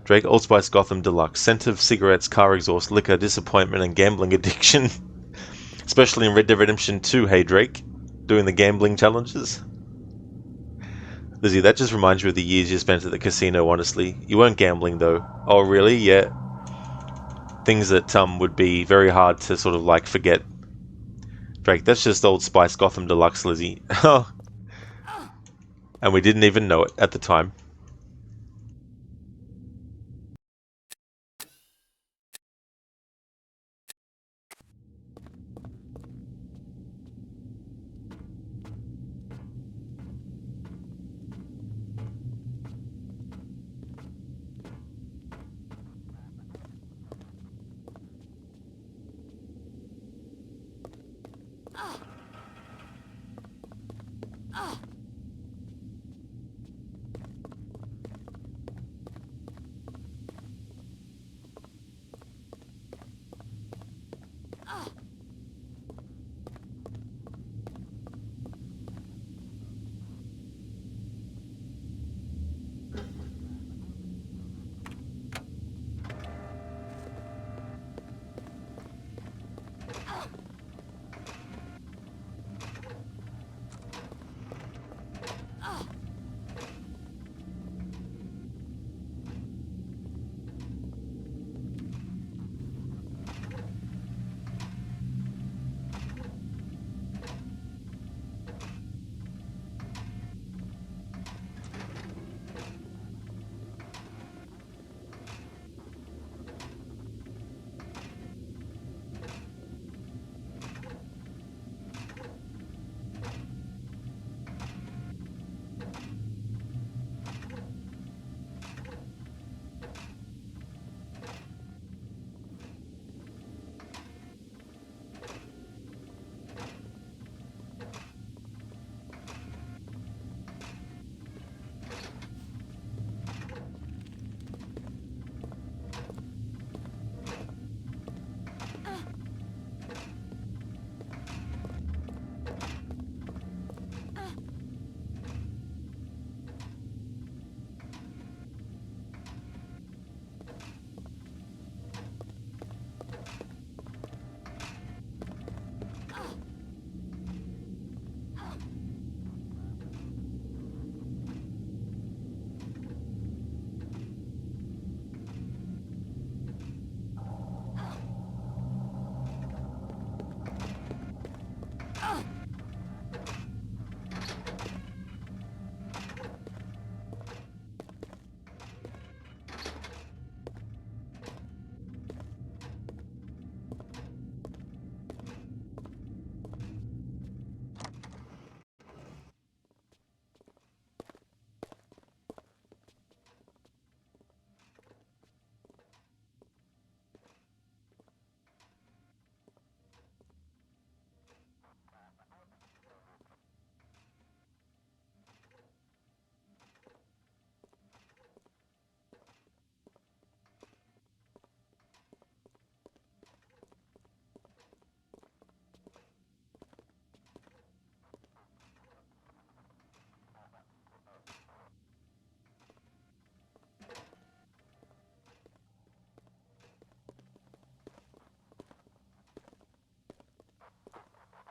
Speaker 2: Drake, Old Spice Gotham Deluxe. Scent of cigarettes, car exhaust, liquor, disappointment, and gambling addiction. Especially in Red Dead Redemption 2, hey Drake? Doing the gambling challenges? Lizzie, that just reminds you of the years you spent at the casino, honestly. You weren't gambling, though. Oh, really? Yeah. Things that would be very hard to sort of, like, forget. Drake, that's just Old Spice Gotham Deluxe, Lizzie. And we didn't even know it at the time.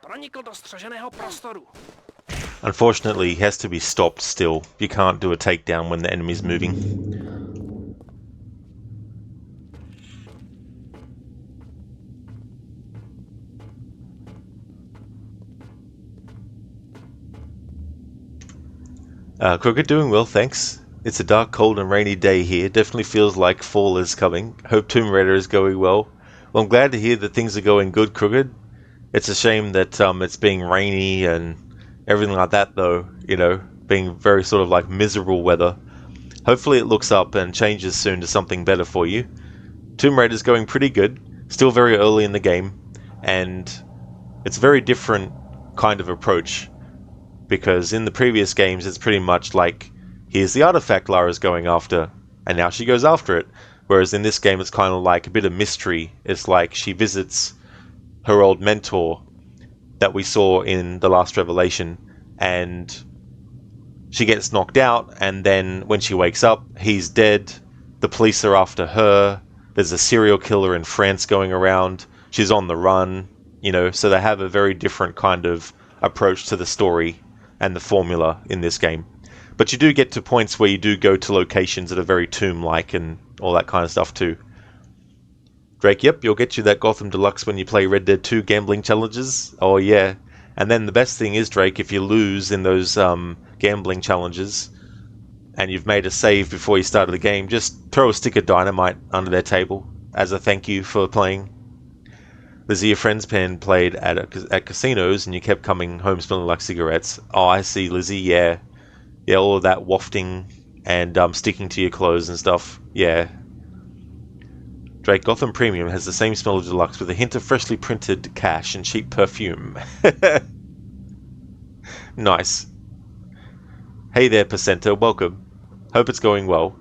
Speaker 10: Pronikl do střeženého prostoru.
Speaker 2: Unfortunately, he has to be stopped still. You can't do a takedown when the enemy's moving. Crooked doing well, thanks. It's a dark, cold and rainy day here. Definitely feels like fall is coming. Hope Tomb Raider is going well. Well, I'm glad to hear that things are going good, Crooked. It's a shame that it's being rainy and everything like that, though, you know, being very sort of like miserable weather. Hopefully it looks up and changes soon to something better for you. Tomb Raider's going pretty good, still very early in the game, and it's a very different kind of approach, because in the previous games it's pretty much like, here's the artifact Lara's going after, and now she goes after it, whereas in this game it's kind of like a bit of mystery. It's like she visits her old mentor that we saw in The Last Revelation, and she gets knocked out, and then when she wakes up, he's dead, the police are after her, there's a serial killer in France going around, she's on the run, you know, so they have a very different kind of approach to the story and the formula in this game. But you do get to points where you do go to locations that are very tomb-like and all that kind of stuff too. Drake, yep, you'll get you that Gotham Deluxe when you play Red Dead 2 gambling challenges. Oh yeah. And then the best thing is, Drake, if you lose in those gambling challenges and you've made a save before you started the game, just throw a stick of dynamite under their table as a thank you for playing. Lizzie, your friend's pen played at casinos and you kept coming home smelling like cigarettes. Oh, I see, Lizzie, yeah. Yeah, all of that wafting and sticking to your clothes and stuff. Yeah. Drake, Gotham Premium has the same smell of Deluxe with a hint of freshly printed cash and cheap perfume. Nice. Hey there, Percenter, welcome. Hope it's going well.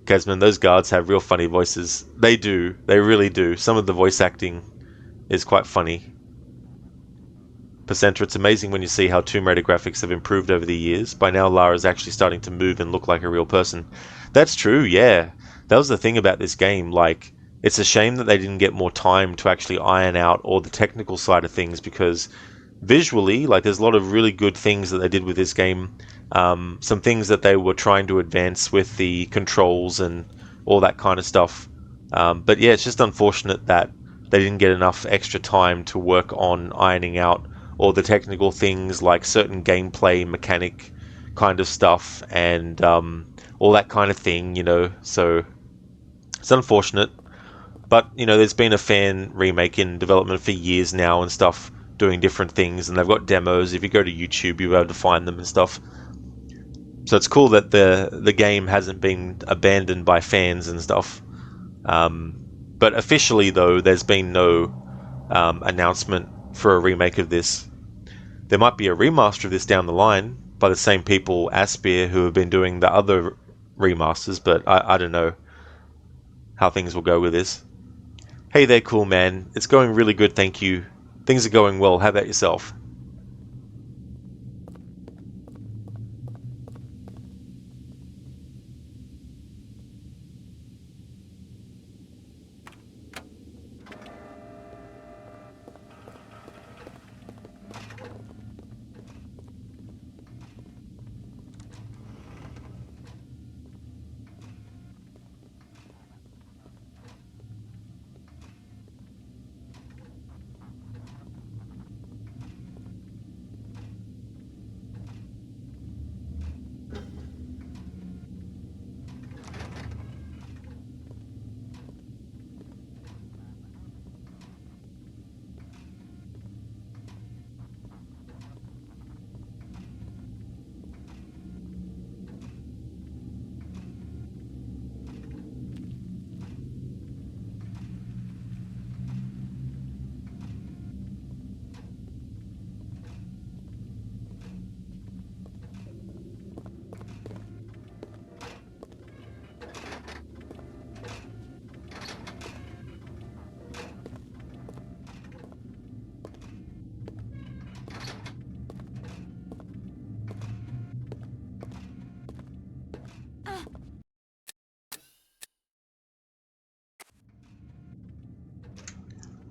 Speaker 2: Kesman, those guards have real funny voices. They do. They really do. Some of the voice acting is quite funny. Percenter, it's amazing when you see how Tomb Raider graphics have improved over the years. By now, Lara's actually starting to move and look like a real person. That's true, yeah. That was the thing about this game. Like, it's a shame that they didn't get more time to actually iron out all the technical side of things, because visually, like, there's a lot of really good things that they did with this game. Some things that they were trying to advance with the controls and all that kind of stuff. But yeah, it's just unfortunate that they didn't get enough extra time to work on ironing out all the technical things, like certain gameplay mechanic kind of stuff and all that kind of thing, you know. So it's unfortunate. But, you know, there's been a fan remake in development for years now and stuff, doing different things, and they've got demos. If you go to YouTube, you'll be able to find them and stuff. So it's cool that the game hasn't been abandoned by fans and stuff. But officially, though, there's been no announcement for a remake of this. There might be a remaster of this down the line by the same people, Aspyr, who have been doing the other remasters, but I don't know how things will go with this. Hey there, cool man. It's going really good, thank you. Things are going well. How about yourself?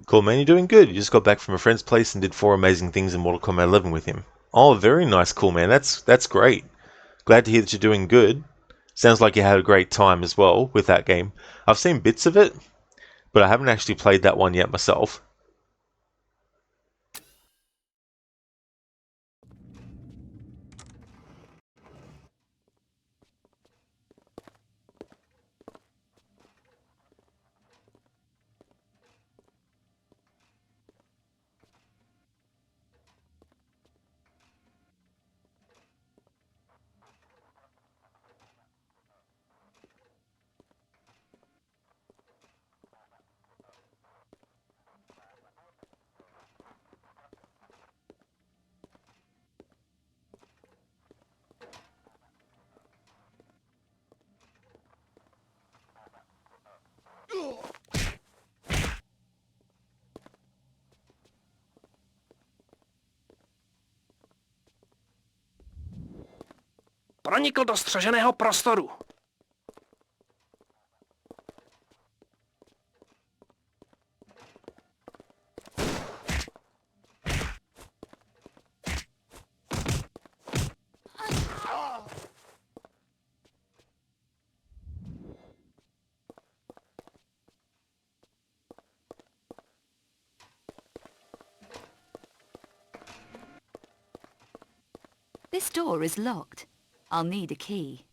Speaker 2: Cool, man, you're doing good. You just got back from a friend's place and did 4 amazing things in Mortal Kombat 11 with him. Oh, very nice, cool, man. That's great. Glad to hear that you're doing good. Sounds like you had a great time as well with that game. I've seen bits of it, but I haven't actually played that one yet myself.
Speaker 10: Pronikl do střeženého prostoru.
Speaker 4: This door is locked. I'll need a key.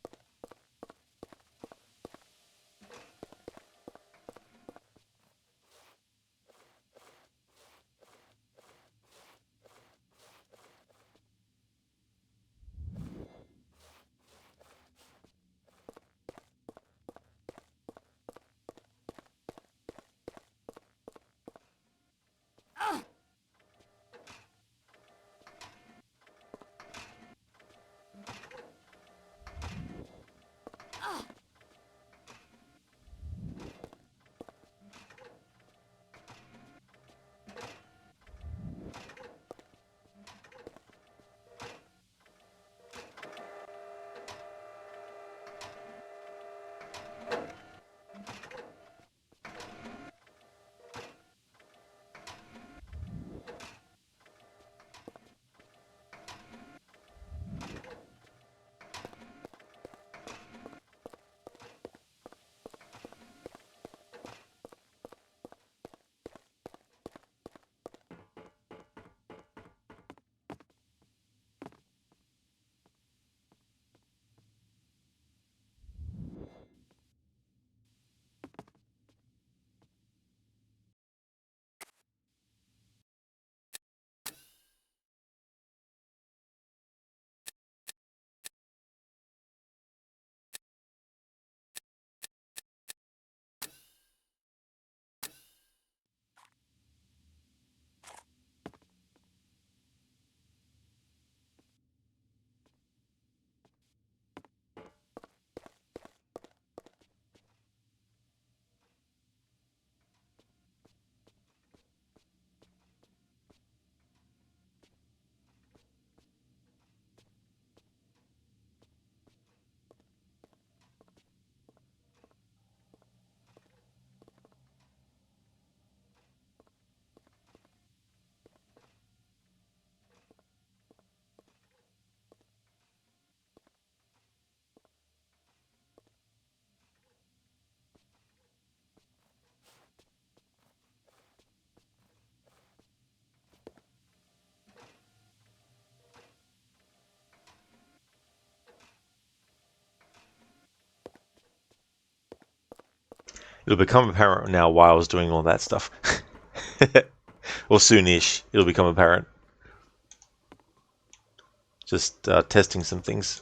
Speaker 2: It'll become apparent now why I was doing all that stuff. Or soonish, it'll become apparent. Just testing some things.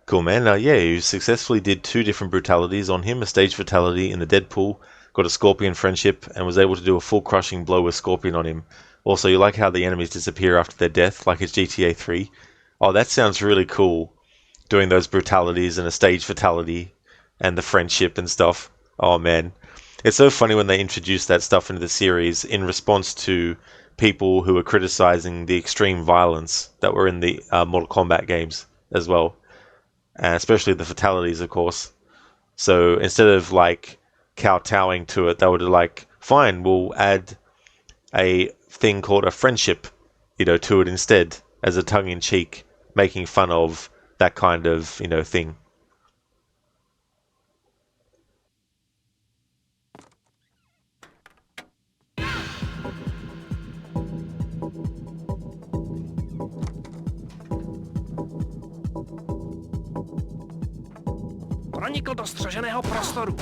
Speaker 2: Cool, man. Yeah, you successfully did 2 different brutalities on him. A stage fatality in the Deadpool, got a Scorpion friendship, and was able to do a full crushing blow with Scorpion on him. Also, you like how the enemies disappear after their death, like it's GTA 3. Oh, that sounds really cool, doing those brutalities and a stage fatality and the friendship and stuff. Oh, man. It's so funny when they introduce that stuff into the series in response to people who were criticizing the extreme violence that were in the Mortal Kombat games as well. And especially the fatalities, of course. So instead of like kowtowing to it, they would like, fine, we'll add a thing called a friendship, to it instead, as a tongue-in-cheek, making fun of that kind of, thing.
Speaker 10: Pronikl do střeženého prostoru.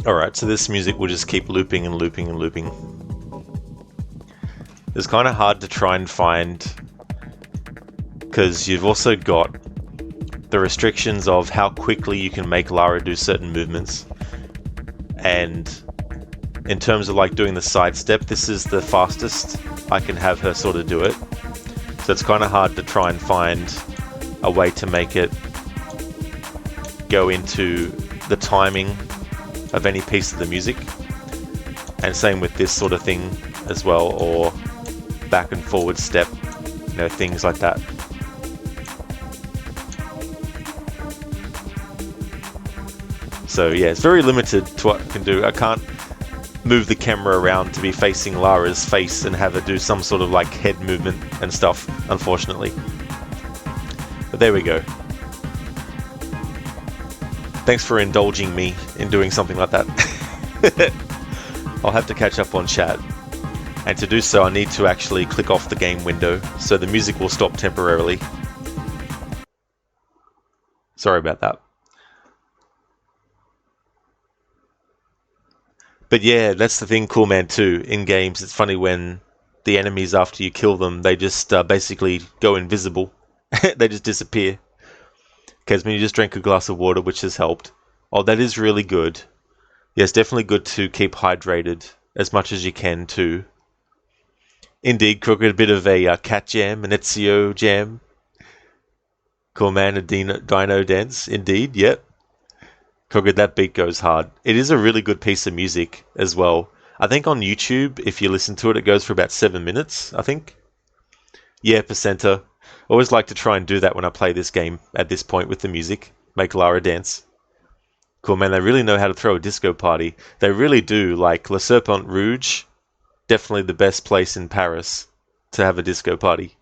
Speaker 2: Alright, so this music will just keep looping and looping and looping. It's kind of hard to try and find, because you've also got the restrictions of how quickly you can make Lara do certain movements. And in terms of like doing the sidestep, this is the fastest I can have her sort of do it. So it's kind of hard to try and find a way to make it go into the timing of any piece of the music. And same with this sort of thing as well, or back and forward step, you know, things like that. So yeah, it's very limited to what I can do. I can't move the camera around to be facing Lara's face and have her do some sort of like head movement and stuff, unfortunately. But there we go. Thanks for indulging me in doing something like that. I'll have to catch up on chat. And to do so, I need to actually click off the game window, so the music will stop temporarily. Sorry about that. But yeah, that's the thing, Cool Man, too. In games, it's funny when the enemies, after you kill them, they just basically go invisible. They just disappear. Kesman, you just drank a glass of water, which has helped. Oh, that is really good. Yes, definitely good to keep hydrated as much as you can, too. Indeed, Crooked, a bit of a cat jam, an Ezio jam. Cool Man, a dino dance. Indeed, yep. Crooked, that beat goes hard. It is a really good piece of music as well. I think on YouTube, if you listen to it, it goes for about 7 minutes, I think. Yeah, Percenter. Always like to try and do that when I play this game at this point with the music. Make Lara dance. Cool, man, they really know how to throw a disco party. They really do. Like, Le Serpent Rouge, definitely the best place in Paris to have a disco party.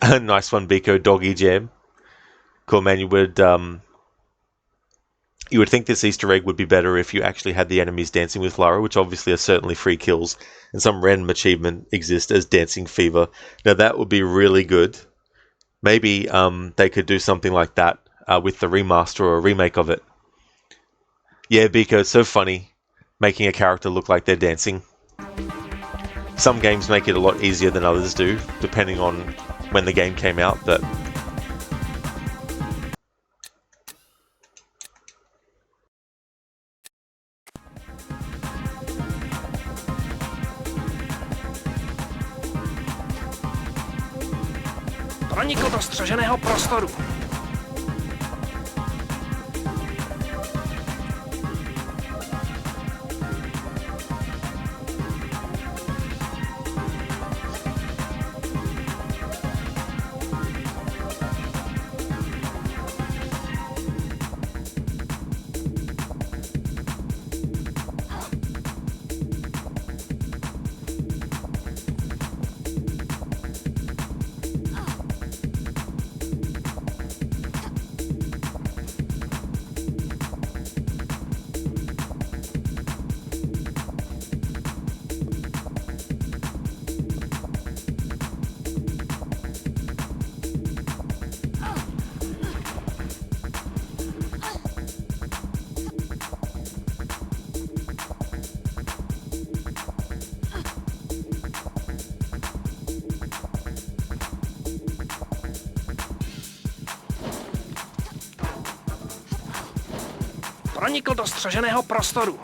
Speaker 2: Nice one, Biko. Doggy jam. Cool, man, you would think this Easter egg would be better if you actually had the enemies dancing with Lara, which obviously are certainly free kills, and some random achievement exists as Dancing Fever. Now that would be really good. Maybe they could do something like that with the remaster or a remake of it. Yeah, Biko, it's so funny making a character look like they're dancing. Some games make it a lot easier than others do, depending on when the game came out, but
Speaker 10: Pronikl do střeženého prostoru. Pronikl do střeženého prostoru.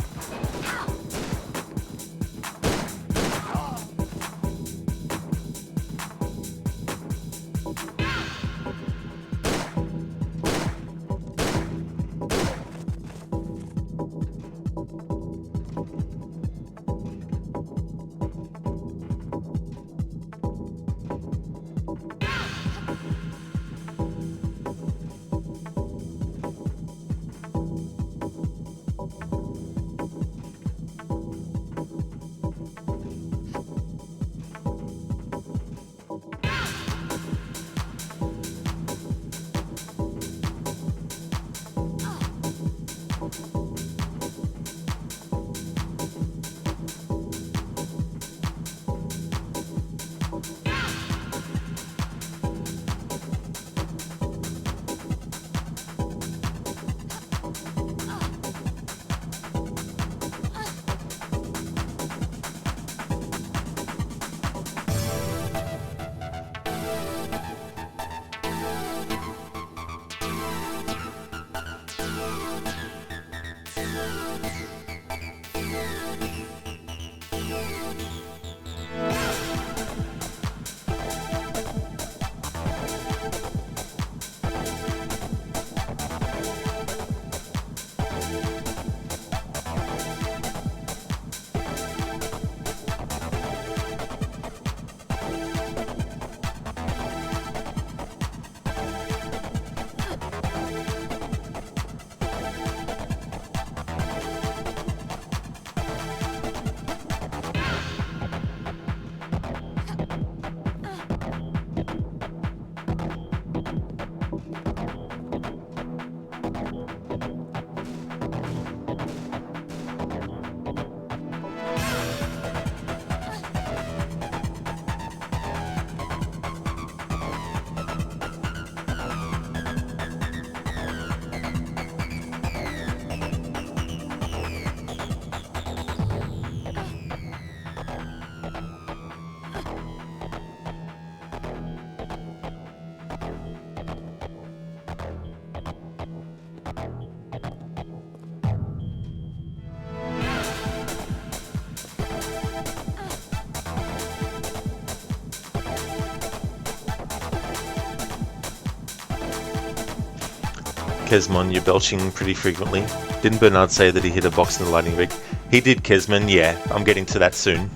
Speaker 2: Kesmon, you're belching pretty frequently. Didn't Bernard say that he hit a box in the lightning rig? He did, Kesmon, yeah. I'm getting to that soon.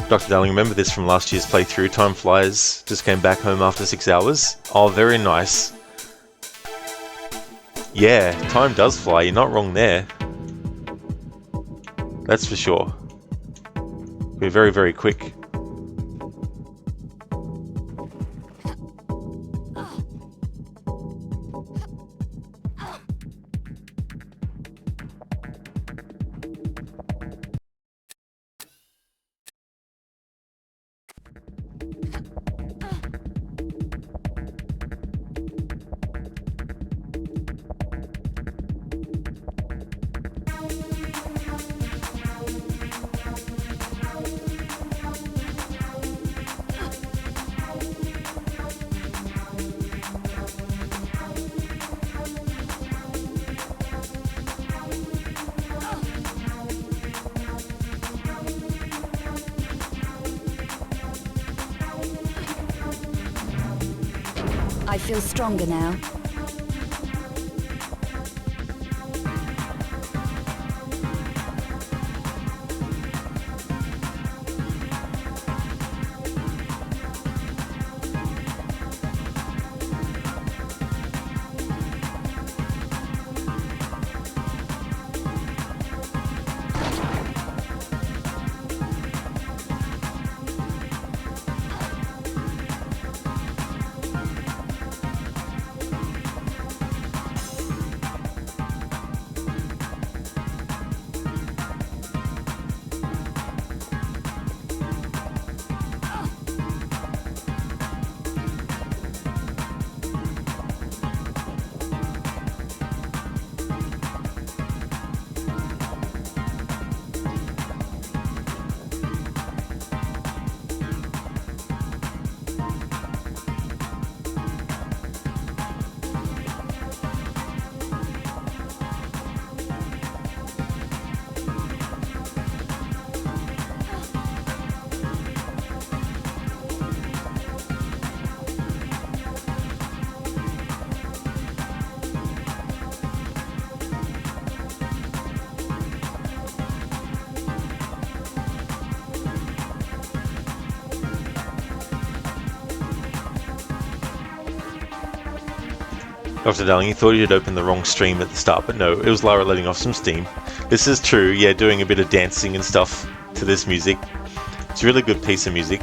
Speaker 2: Dr. Darling, remember this from last year's playthrough? Time flies. Just came back home after 6 hours. Oh, very nice. Yeah, time does fly. You're not wrong there. That's for sure. We're very, very quick.
Speaker 4: I feel stronger now.
Speaker 2: Dr. Darling, you thought you'd opened the wrong stream at the start, but no, it was Lara letting off some steam. This is true, yeah, doing a bit of dancing and stuff to this music. It's a really good piece of music.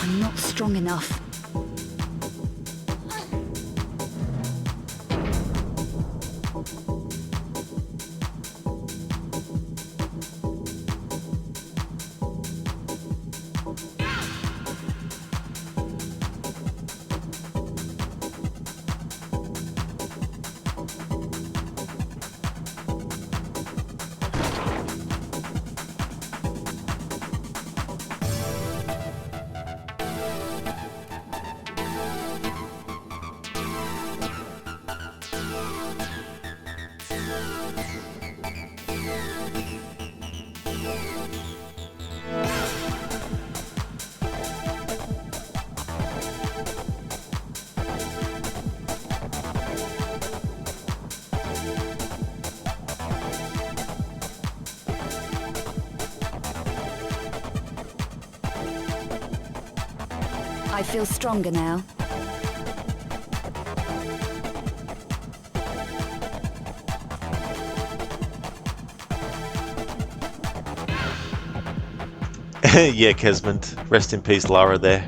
Speaker 4: I'm not strong enough. I feel stronger now.
Speaker 2: Yeah, Kesmond. Rest in peace, Lara there.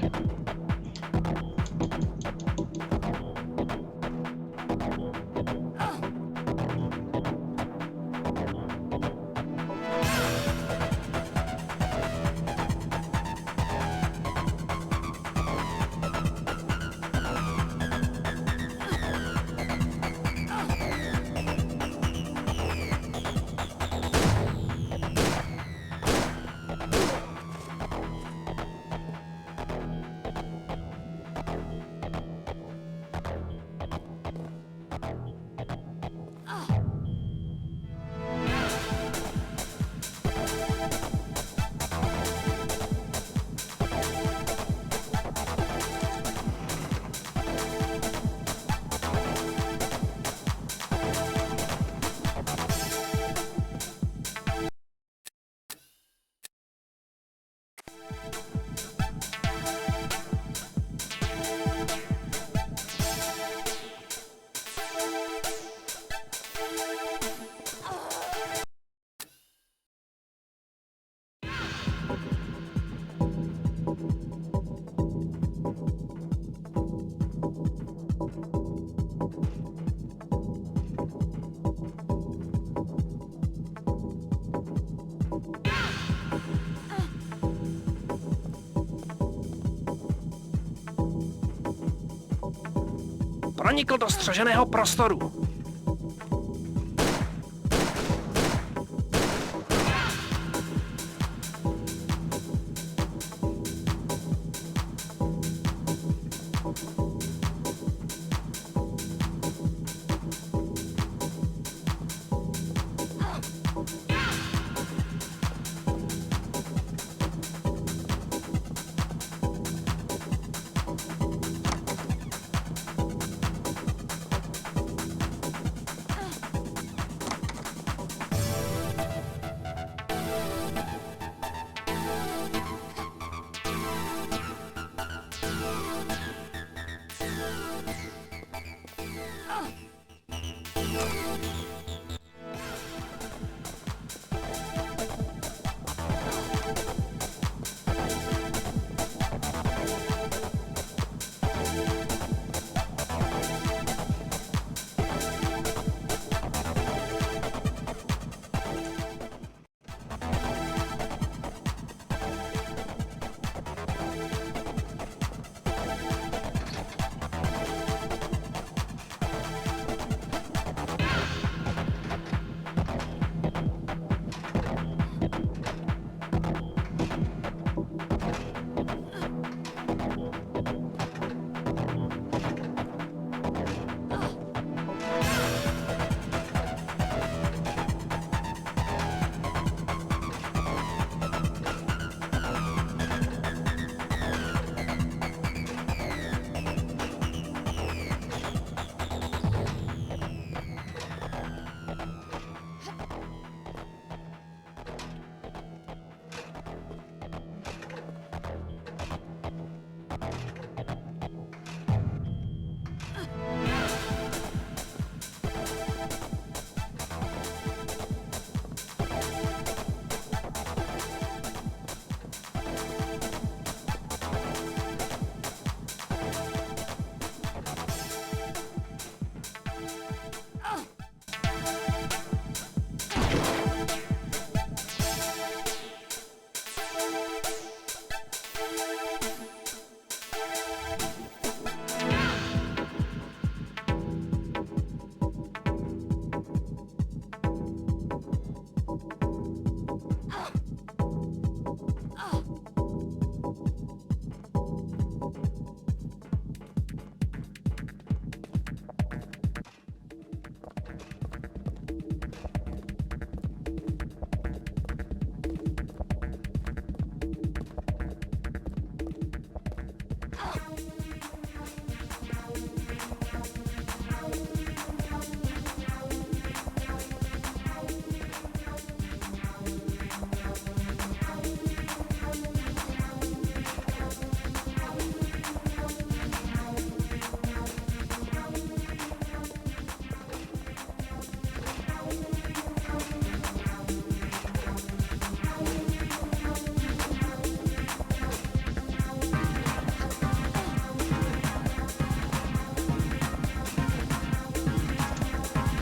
Speaker 10: Pronikl do střeženého prostoru.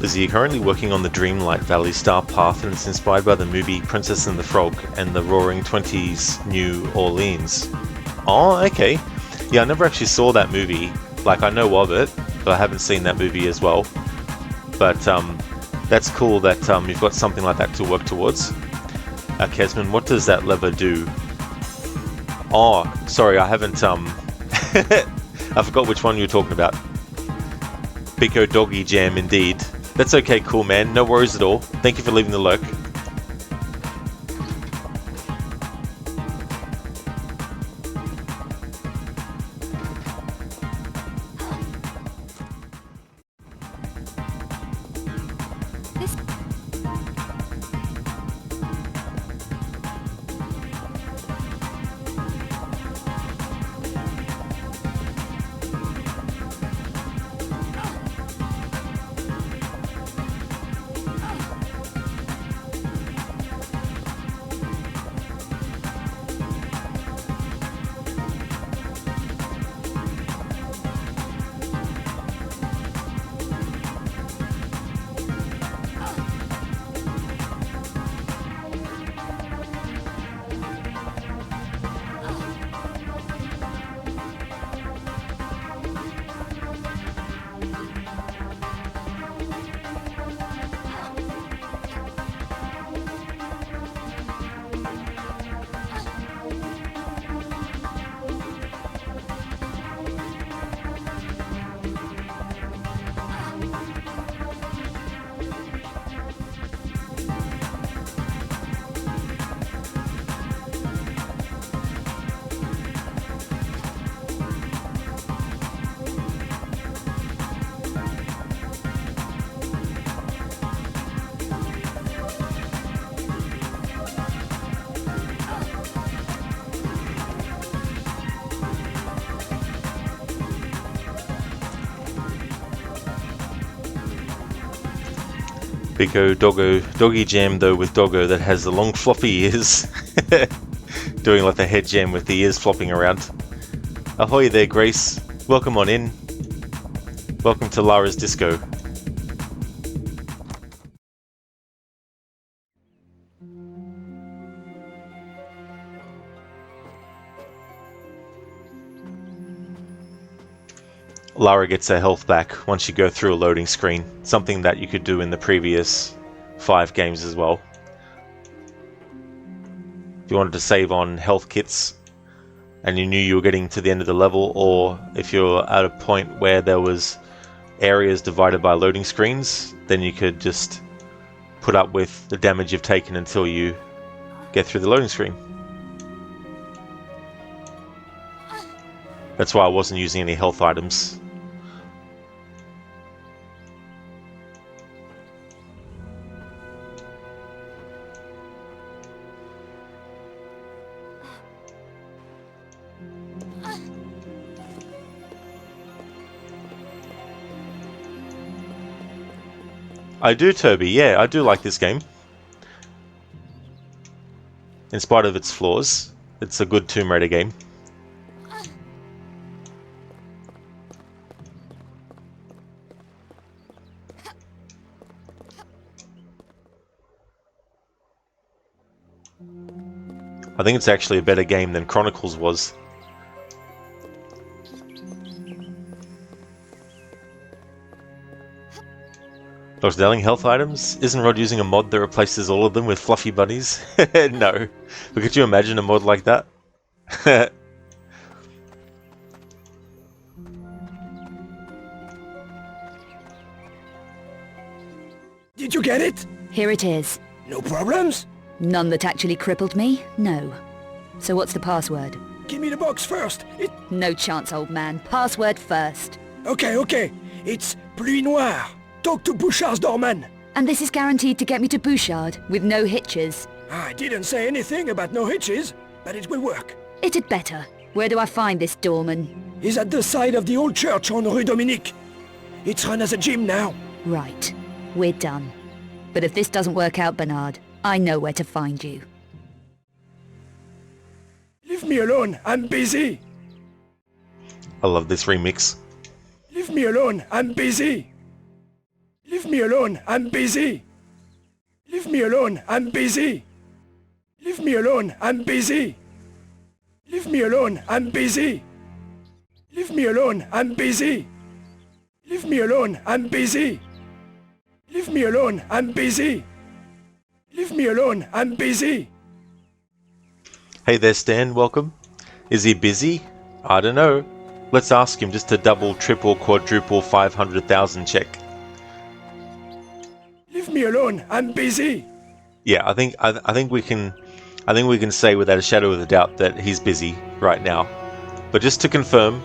Speaker 2: Lizzie, you're currently working on the Dreamlight Valley Star Path, and it's inspired by the movie Princess and the Frog and the Roaring Twenties New Orleans. Oh, okay. Yeah, I never actually saw that movie. Like, I know of it, but I haven't seen that movie as well. But that's cool that you've got something like that to work towards. Kesman, what does that lever do? Oh, sorry, I haven't I forgot which one you were talking about. Biko Doggy Jam, indeed. That's okay, cool man, no worries at all. Thank you for leaving the lurk. Biko Doggy Jam though with Doggo that has the long floppy ears. Doing like the head jam with the ears flopping around. Ahoy there, Grace. Welcome on in. Welcome to Lara's Disco. Lara gets her health back once you go through a loading screen, something that you could do in the previous 5 games as well. If you wanted to save on health kits and you knew you were getting to the end of the level, or if you're at a point where there was areas divided by loading screens, then you could just put up with the damage you've taken until you get through the loading screen. That's why I wasn't using any health items. I do, Toby. Yeah, I do like this game. In spite of its flaws, it's a good Tomb Raider game. I think it's actually a better game than Chronicles was. Dr. Darling, health items? Isn't Rod using a mod that replaces all of them with fluffy bunnies? No. But could you imagine a mod like that?
Speaker 10: Did you get it?
Speaker 4: Here it is.
Speaker 10: No problems?
Speaker 4: None that actually crippled me? No. So what's the password?
Speaker 10: Give me the box first.
Speaker 4: No chance, old man. Password first.
Speaker 10: Okay. It's Pluie Noire. Talk to Bouchard's doorman.
Speaker 4: And this is guaranteed to get me to Bouchard, with no hitches.
Speaker 10: I didn't say anything about no hitches, but it will work.
Speaker 4: It'd better. Where do I find this doorman?
Speaker 10: He's at the side of the old church on Rue Dominique. It's run as a gym now.
Speaker 4: Right. We're done. But if this doesn't work out, Bernard, I know where to find you.
Speaker 10: Leave me alone, I'm busy.
Speaker 2: I love this remix.
Speaker 10: Leave me alone, I'm busy. Leave me alone, I'm busy. Leave me alone, I'm busy. Leave me alone, I'm busy. Leave me alone, I'm busy. Leave me alone, I'm busy. Leave me alone, I'm busy. Leave me alone, I'm busy. Leave me alone, I'm busy.
Speaker 2: Hey there, Stan, welcome. Is he busy? I don't know. Let's ask him just to double, triple, quadruple, 500,000 check.
Speaker 10: Leave me alone, I'm busy.
Speaker 2: Yeah, I think we can say without a shadow of a doubt that he's busy right now. But just to confirm,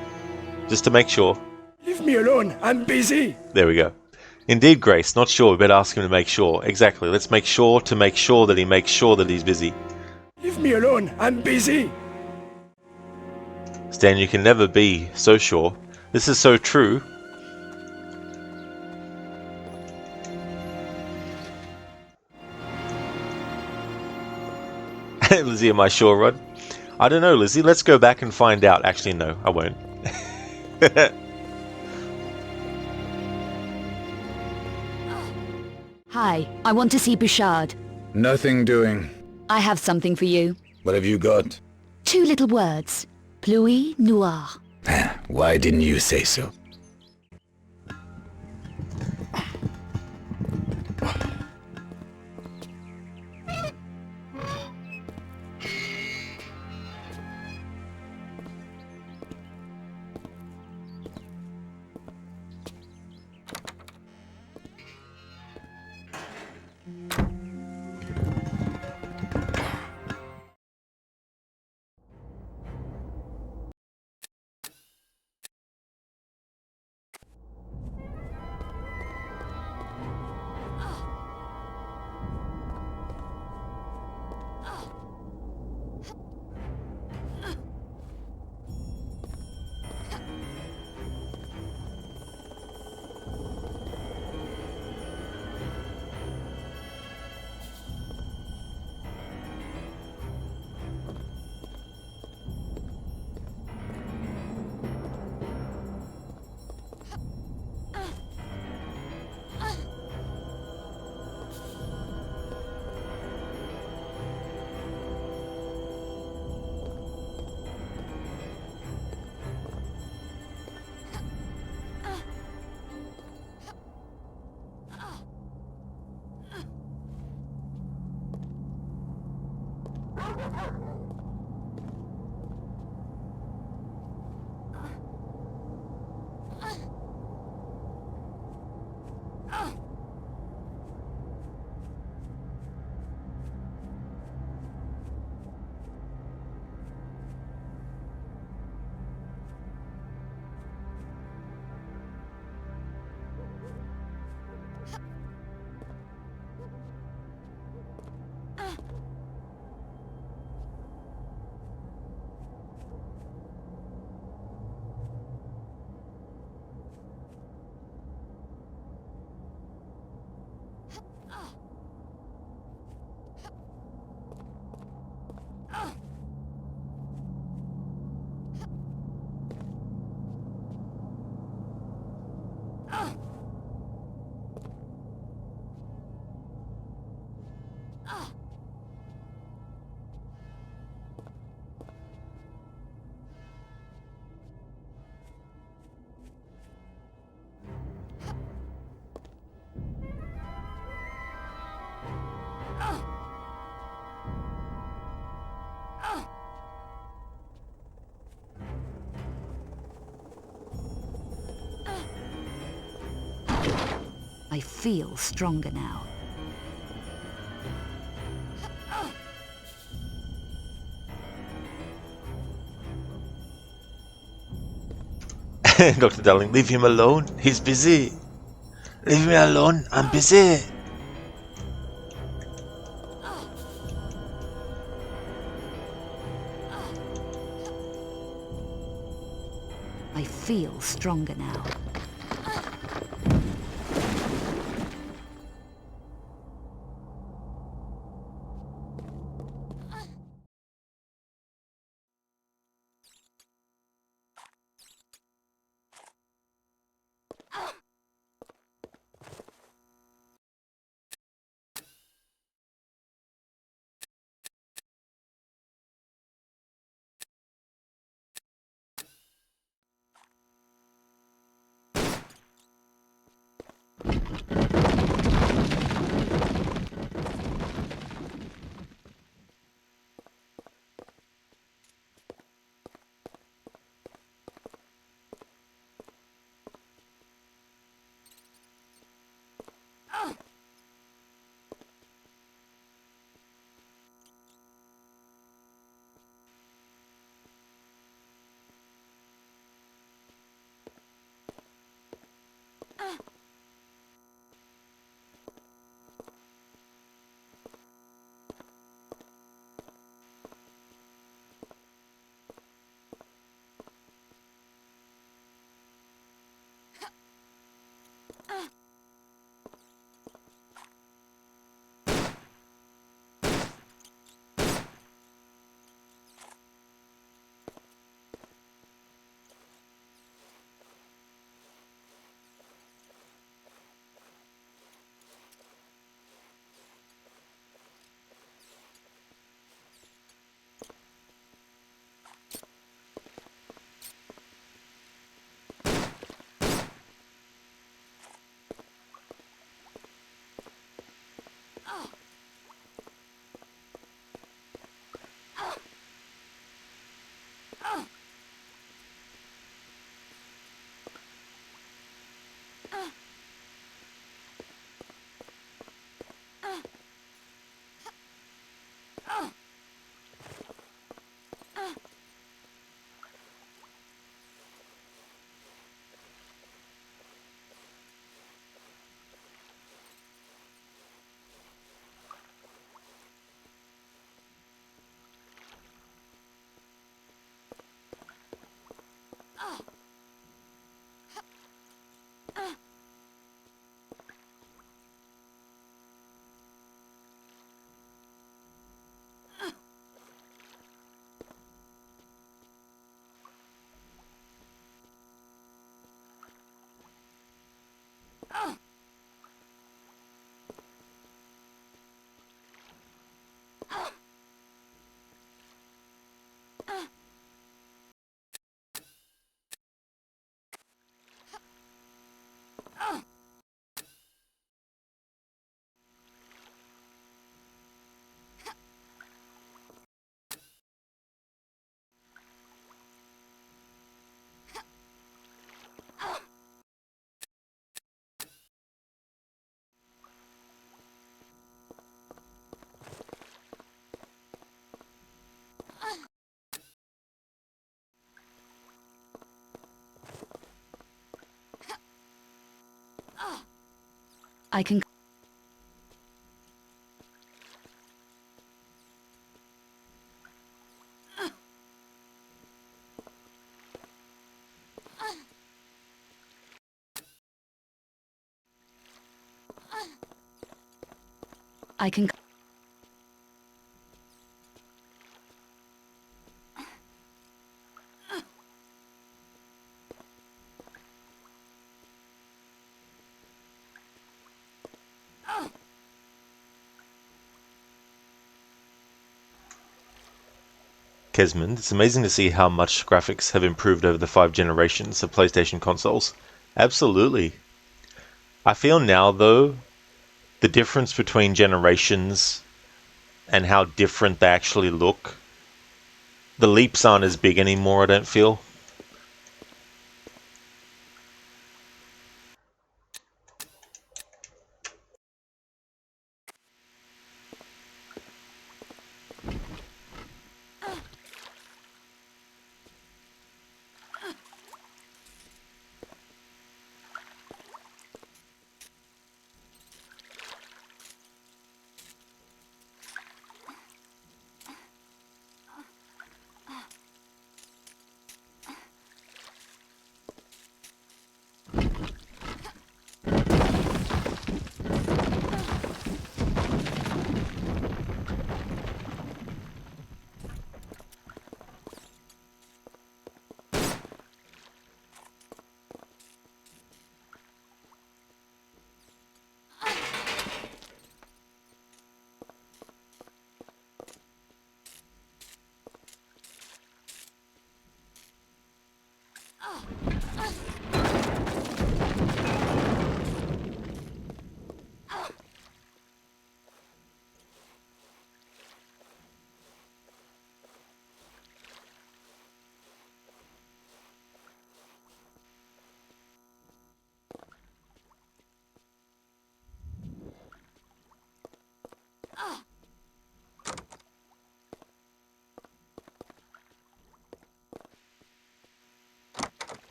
Speaker 2: just to make sure.
Speaker 10: Leave me alone, I'm busy.
Speaker 2: There we go. Indeed, Grace, not sure, we better ask him to make sure. Exactly, let's make sure that he makes sure that he's busy.
Speaker 10: Leave me alone, I'm busy.
Speaker 2: Stan, you can never be so sure. This is so true. Lizzie, am I sure, Rod? I don't know, Lizzie. Let's go back and find out. Actually, no, I won't.
Speaker 4: Hi, I want to see Bouchard.
Speaker 9: Nothing doing.
Speaker 4: I have something for you.
Speaker 9: What have you got?
Speaker 4: 2 little words. Pluie Noire.
Speaker 9: Why didn't you say so?
Speaker 4: I feel stronger now.
Speaker 2: Dr. Darling, leave him alone. He's busy. Leave me alone. I'm busy.
Speaker 4: I feel stronger now. I can... I can...
Speaker 2: Kesmond, it's amazing to see how much graphics have improved over the 5 generations of PlayStation consoles. Absolutely. I feel now, though, the difference between generations and how different they actually look, the leaps aren't as big anymore, I don't feel.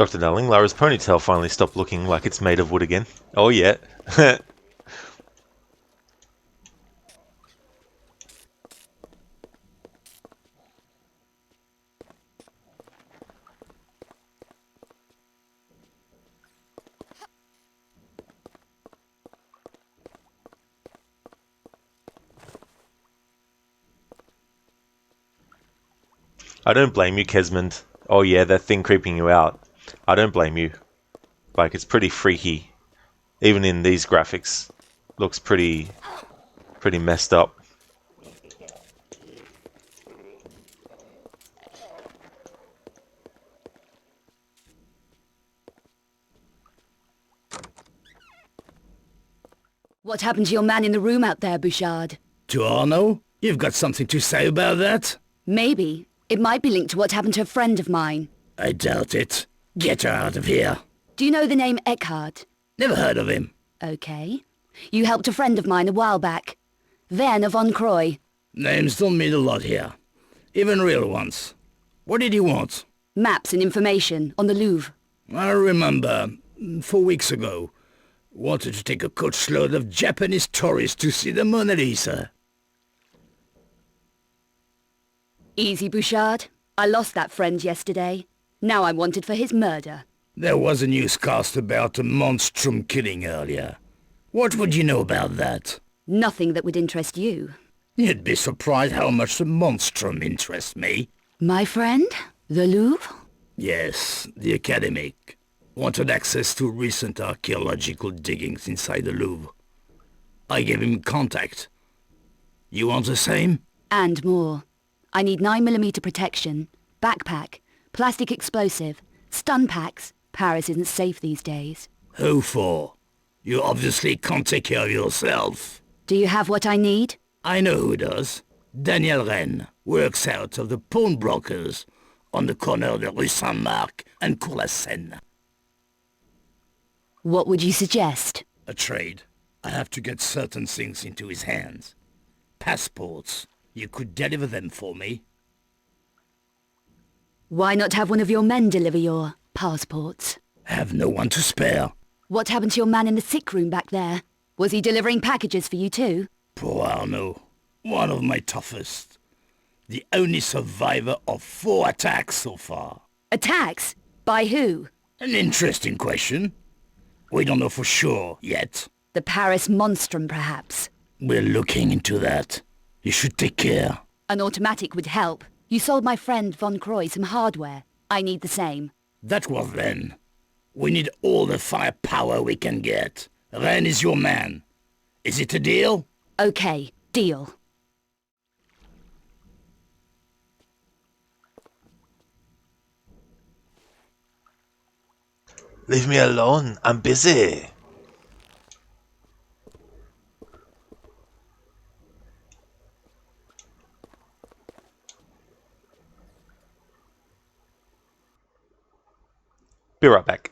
Speaker 2: Dr. Darling, Lara's ponytail finally stopped looking like it's made of wood again. Oh yeah. I don't blame you, Kesmond. Oh yeah, that thing creeping you out. I don't blame you. Like, it's pretty freaky. Even in these graphics. Looks pretty messed up.
Speaker 4: What happened to your man in the room out there, Bouchard?
Speaker 10: To Arno? You've got something to say about that?
Speaker 4: Maybe. It might be linked to what happened to a friend of mine.
Speaker 10: I doubt it. Get her out of here.
Speaker 4: Do you know the name Eckhart?
Speaker 10: Never heard of him.
Speaker 4: Okay. You helped a friend of mine a while back. Werner von Croy.
Speaker 10: Names don't mean a lot here. Even real ones. What did he want?
Speaker 4: Maps and information on the Louvre.
Speaker 10: I remember, 4 weeks ago, wanted to take a coachload of Japanese tourists to see the Mona Lisa.
Speaker 4: Easy, Bouchard. I lost that friend yesterday. Now I'm wanted for his murder.
Speaker 10: There was a newscast about a monstrum killing earlier. What would you know about that?
Speaker 4: Nothing that would interest you.
Speaker 10: You'd be surprised how much the monstrum interests me.
Speaker 4: My friend? The Louvre?
Speaker 10: Yes, the academic. Wanted access to recent archaeological diggings inside the Louvre. I gave him contact. You want the same?
Speaker 4: And more. I need 9mm protection, backpack, plastic explosive, stun packs. Paris isn't safe these days.
Speaker 10: Who for? You obviously can't take care of yourself.
Speaker 4: Do you have what I need?
Speaker 10: I know who does. Daniel Rennes works out of the pawnbrokers on the corner of the Rue Saint-Marc and Cours la Seine.
Speaker 4: What would you suggest?
Speaker 10: A trade. I have to get certain things into his hands. Passports. You could deliver them for me.
Speaker 4: Why not have one of your men deliver your passports?
Speaker 10: Have no one to spare.
Speaker 4: What happened to your man in the sick room back there? Was he delivering packages for you too?
Speaker 10: Poor Arno. One of my toughest. The only survivor of 4 attacks so far.
Speaker 4: Attacks? By who?
Speaker 10: An interesting question. We don't know for sure yet.
Speaker 4: The Paris Monstrum, perhaps.
Speaker 10: We're looking into that. You should take care.
Speaker 4: An automatic would help. You sold my friend Von Croy some hardware. I need the same.
Speaker 10: That was then. We need all the firepower we can get. Rennes is your man. Is it a deal?
Speaker 4: Okay, deal.
Speaker 2: Leave me alone. I'm busy. Be right back.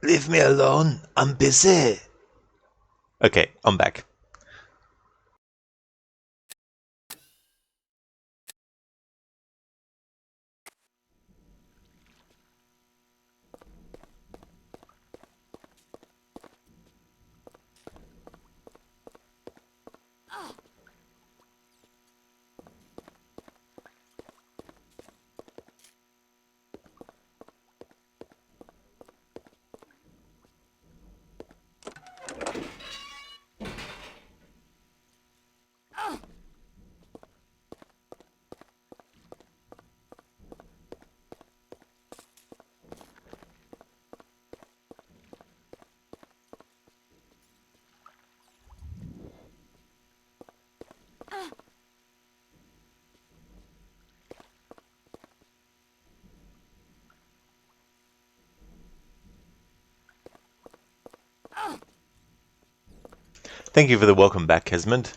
Speaker 2: Leave me alone. I'm busy. Okay, I'm back. Thank you for the welcome back, Kesmond.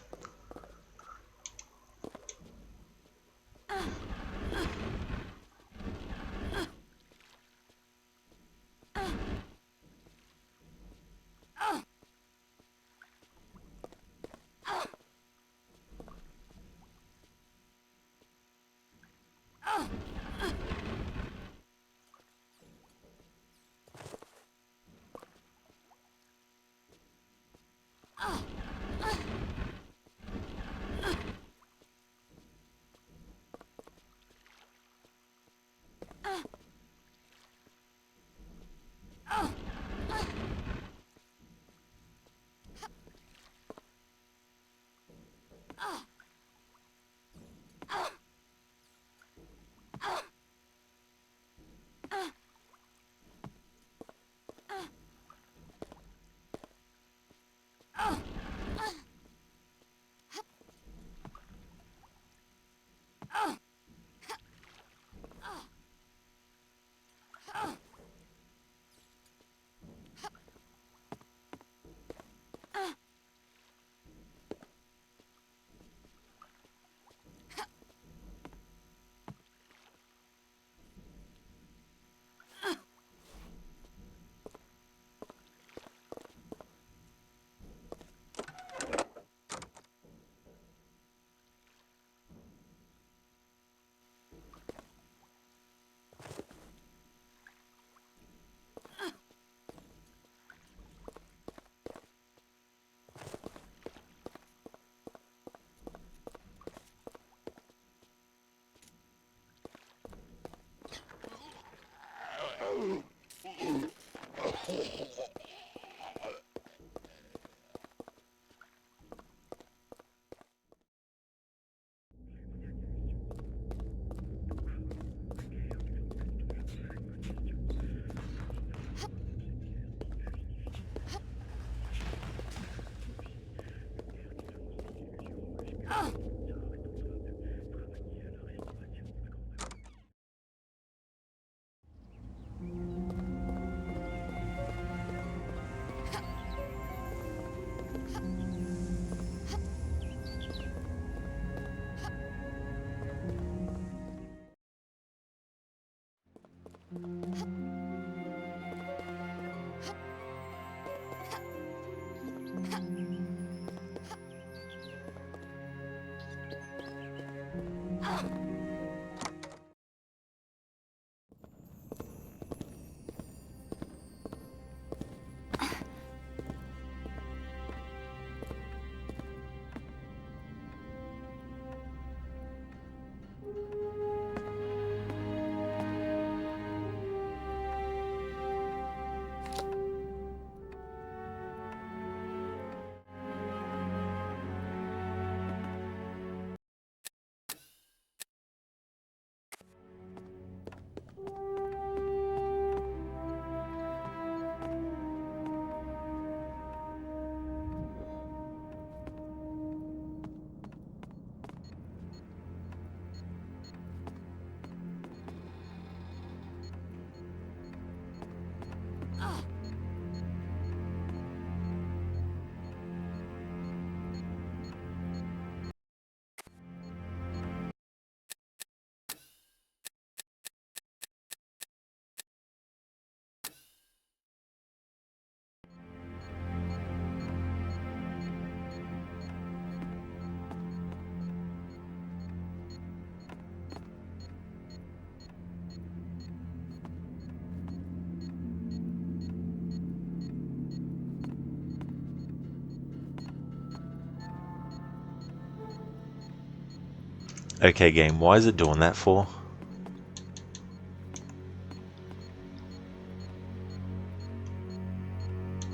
Speaker 2: Okay, game, why is it doing that for?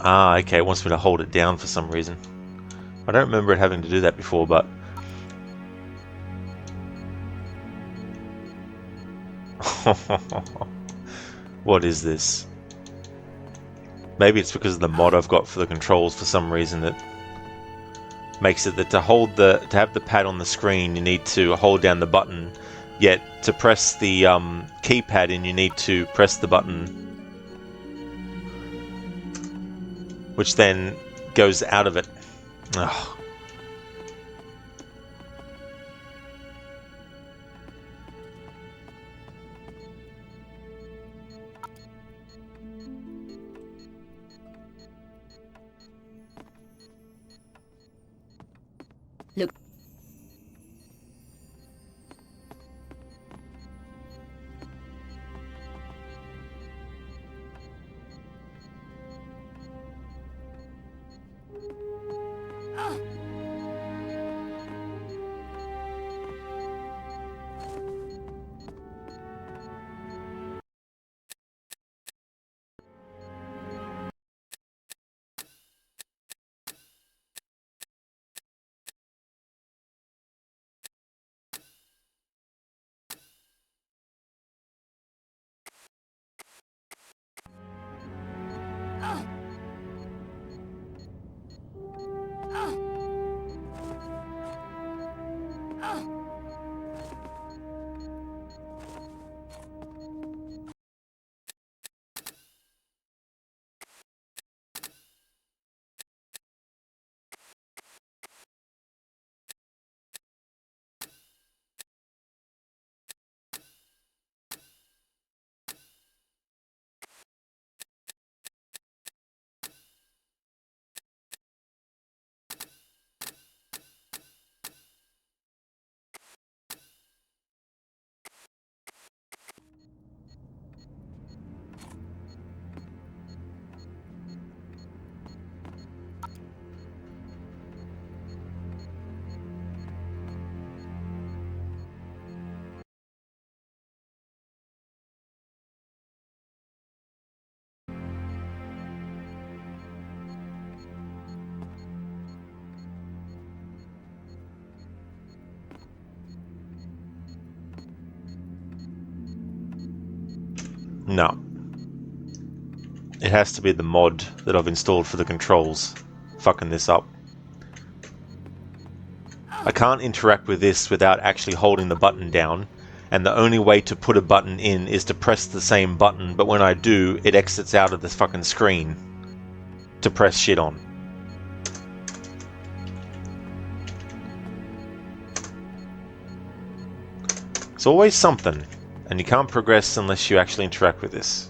Speaker 2: Ah, okay, it wants me to hold it down for some reason. I don't remember it having to do that before, but... What is this? Maybe it's because of the mod I've got for the controls for some reason that makes it that to have the pad on the screen you need to hold down the button, yet to press the keypad in you need to press the button, which then goes out of it. Ugh.
Speaker 4: Look.
Speaker 2: No. It has to be the mod that I've installed for the controls fucking this up. I can't interact with this without actually holding the button down, and the only way to put a button in is to press the same button, but when I do, it exits out of this fucking screen to press shit on. It's always something, and you can't progress unless you actually interact with this.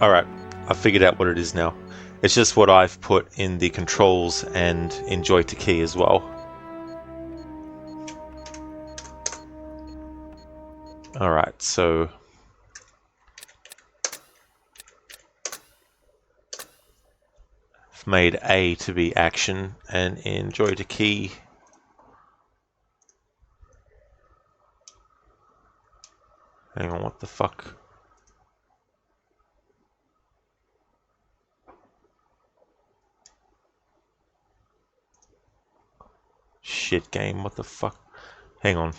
Speaker 2: Alright, I figured out what it is now. It's just what I've put in the controls and in Joy to Key as well. Alright, so... I've made A to be action, and in Joy to Key... Hang on, what the fuck? Shit game, what the fuck? Hang on.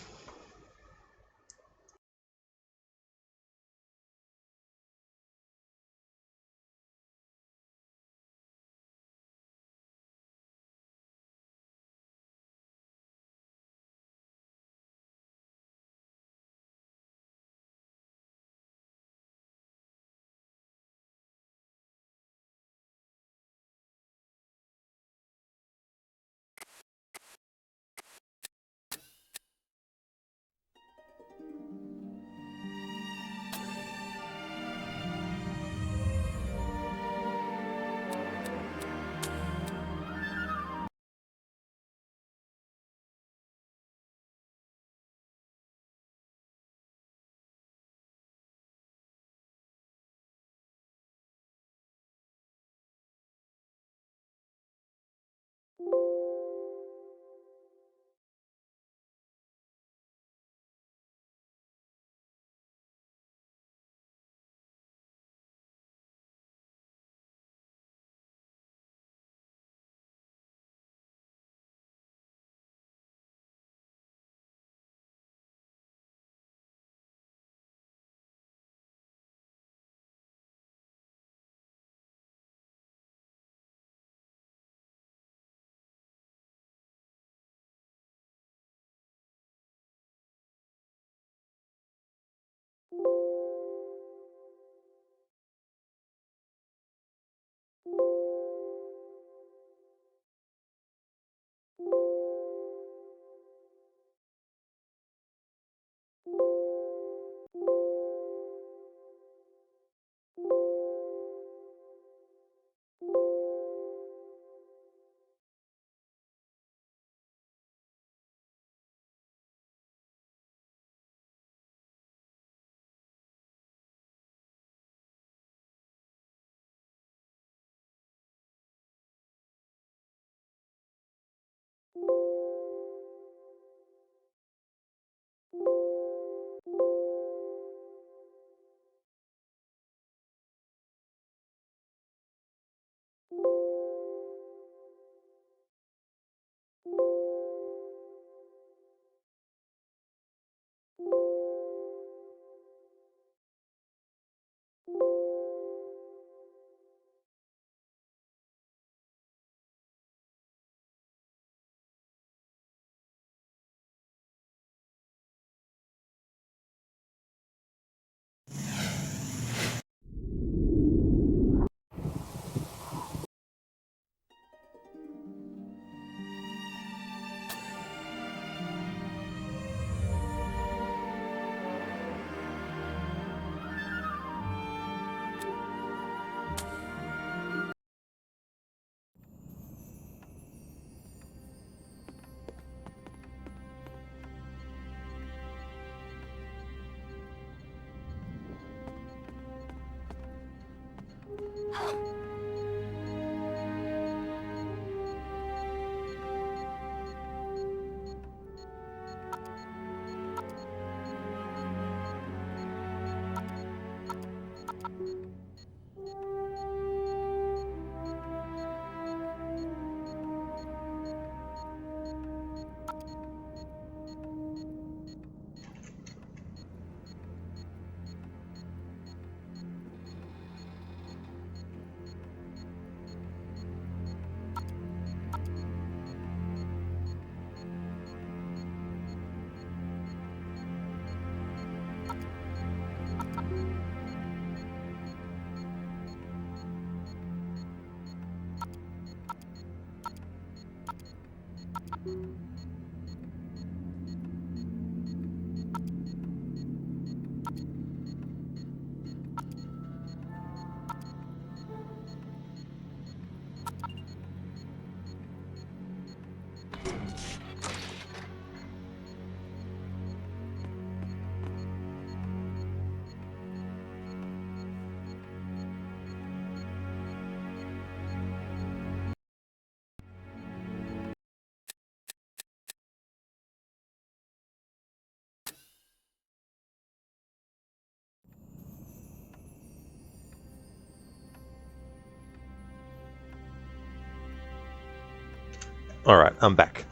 Speaker 2: Alright, I'm back.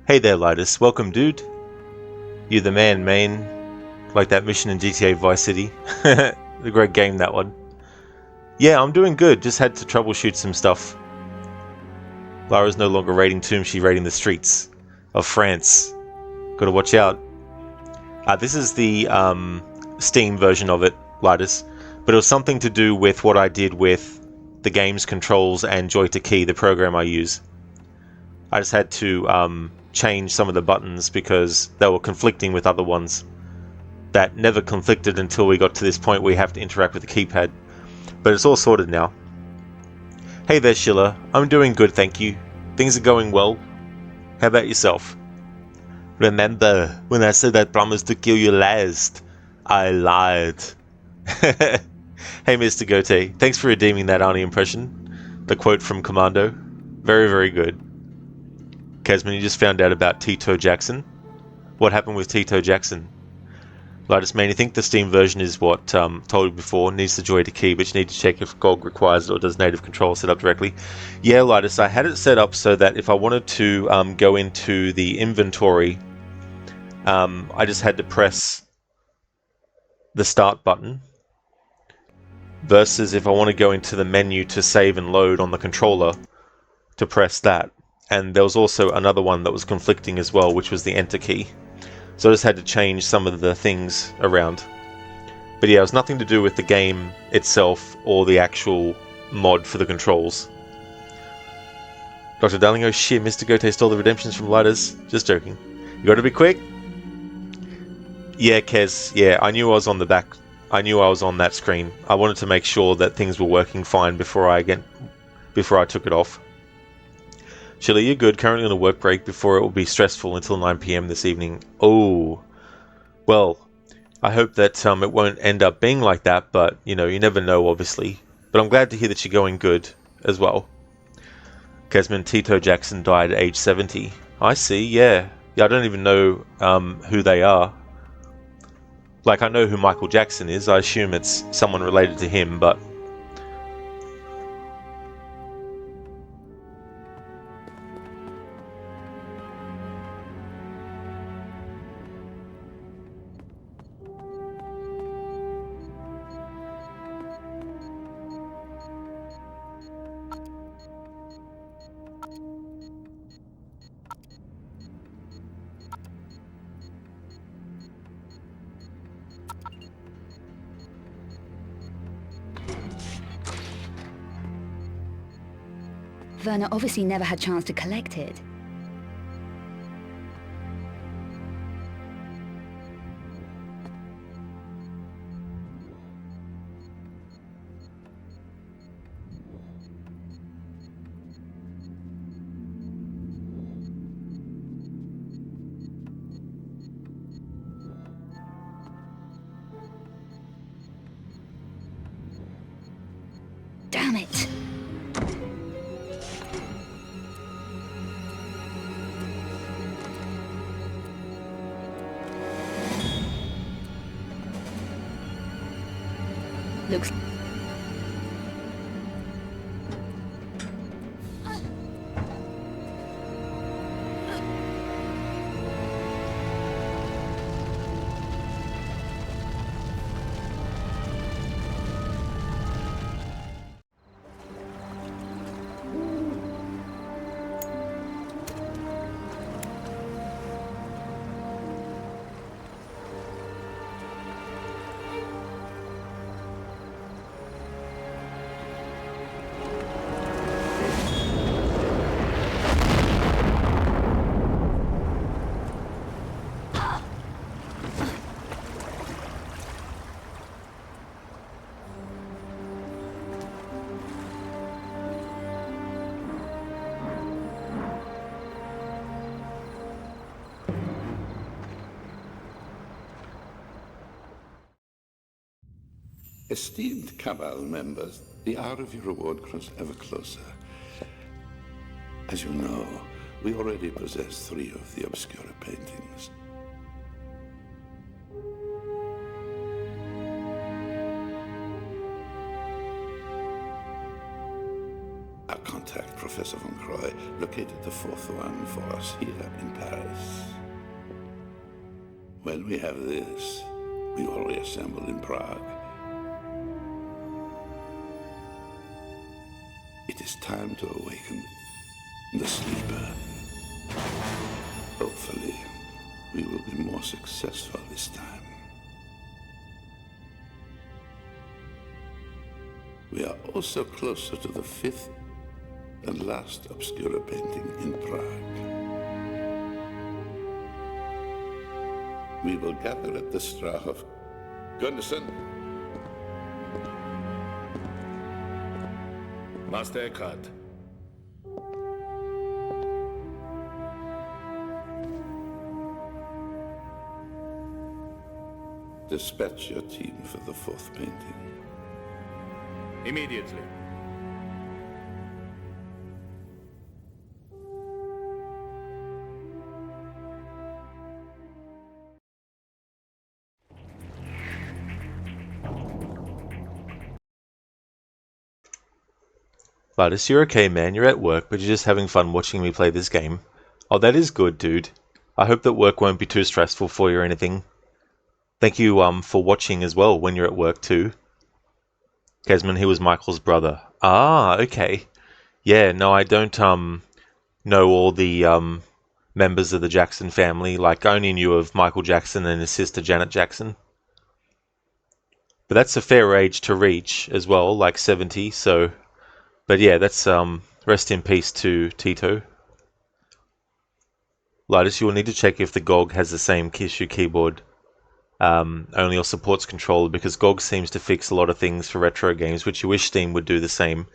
Speaker 2: Hey there, Lidus. Welcome, dude. You're the man, main. Like that mission in GTA Vice City. A great game, that one. Yeah, I'm doing good. Just had to troubleshoot some stuff. Lara's no longer raiding tombs, she's raiding the streets of France. Gotta watch out. This is the Steam version of it, Lidus. But it was something to do with what I did with the game's controls and Joy-to-Key, the program I use. I just had to change some of the buttons because they were conflicting with other ones that never conflicted until we got to this point where you have to interact with the keypad. But it's all sorted now. Hey there, Schiller. I'm doing good, thank you. Things are going well. How about yourself? Remember, when I said I promised to kill you last, I lied. Hey, Mr. Gote, thanks for redeeming that Arnie impression. The quote from Commando. Very, very good. Kesman, you just found out about Tito Jackson. What happened with Tito Jackson? Lidus, man, you think the Steam version is what told you before, needs the Joy-to-Key, but you need to check if GOG requires it or does native control set up directly. Yeah, Lidus, I had it set up so that if I wanted to go into the inventory, I just had to press the start button, versus if I want to go into the menu to save and load on the controller, to press that. And there was also another one that was conflicting as well, which was the enter key. So I just had to change some of the things around. But yeah, it was nothing to do with the game itself or the actual mod for the controls. Dr. Darling, oh shit, Mr. Gote stole the redemptions from Lidus. Just joking. You gotta be quick. Yeah, Kez, yeah, I knew I was on the back. I knew I was on that screen. I wanted to make sure that things were working fine before I took it off. Chili, you're good. Currently on a work break before it will be stressful until 9 PM this evening. Oh, well, I hope that it won't end up being like that, but, you know, you never know, obviously. But I'm glad to hear that you're going good as well. Kesman, Tito Jackson died at age 70. I see, yeah. Yeah, I don't even know who they are. Like, I know who Michael Jackson is. I assume it's someone related to him, but...
Speaker 4: Werner obviously never had chance to collect it. Damn it! Looks...
Speaker 12: Esteemed Cabal members, the hour of your reward grows ever closer. As you know, we already possess 3 of the Obscura paintings. Our attacked Professor von Croy located the fourth one for us here in Paris. When we have this, we will reassemble in Prague. It is time to awaken the sleeper. Hopefully, we will be more successful this time. We are also closer to the fifth and last Obscura painting in Prague. We will gather at the Strahov. Gunderson?
Speaker 3: Master Eckhart.
Speaker 12: Dispatch your team for the fourth painting.
Speaker 3: Immediately.
Speaker 2: Vardis, you're okay, man. You're at work, but you're just having fun watching me play this game. Oh, that is good, dude. I hope that work won't be too stressful for you or anything. Thank you for watching as well when you're at work too. Kesman, he was Michael's brother. Ah, okay. Yeah, no, I don't know all the members of the Jackson family. Like, I only knew of Michael Jackson and his sister Janet Jackson. But that's a fair age to reach as well, like 70, so... But yeah, that's rest in peace to Tito. Lidus, you will need to check if the GOG has the same Kishu keyboard, only or supports controller, because GOG seems to fix a lot of things for retro games, which you wish Steam would do the same.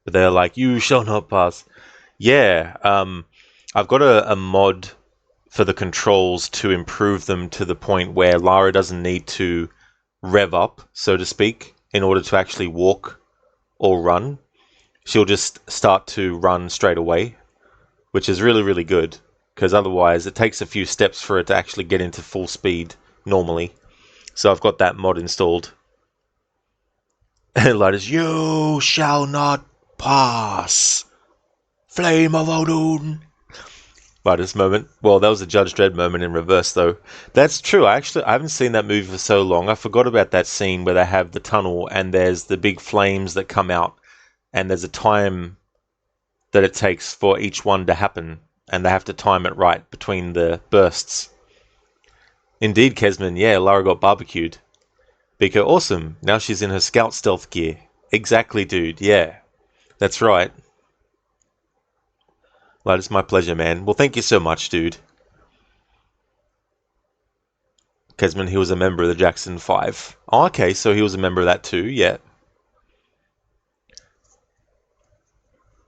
Speaker 2: But they're like, you shall not pass. Yeah, I've got a mod for the controls to improve them to the point where Lara doesn't need to rev up, so to speak, in order to actually walk or run. She'll just start to run straight away, which is really, really good, because otherwise it takes a few steps for it to actually get into full speed normally. So I've got that mod installed. And Lidus, you shall not pass. Flame of Odin. Lidus moment. Well, that was a Judge Dredd moment in reverse, though. That's true. I haven't seen that movie for so long. I forgot about that scene where they have the tunnel and there's the big flames that come out. And there's a time that it takes for each one to happen, and they have to time it right between the bursts. Indeed, Kesman, yeah, Lara got barbecued. Biko, awesome. Now she's in her scout stealth gear. Exactly, dude, yeah. That's right. Light, it's my pleasure, man. Well, thank you so much, dude. Kesman, he was a member of the Jackson 5. Oh, okay, so he was a member of that too, yeah.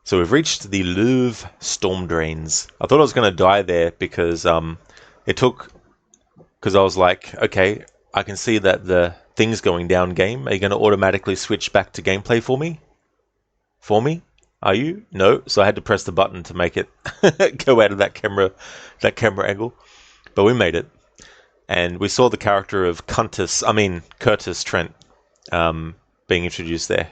Speaker 2: So we've reached the Louvre storm drains. I thought I was going to die there because because I was like, okay, I can see that the thing's going down game. Are you going to automatically switch back to gameplay for me? For me? Are you? No. So I had to press the button to make it go out of that camera angle. But we made it. And we saw the character of Curtis Trent being introduced there.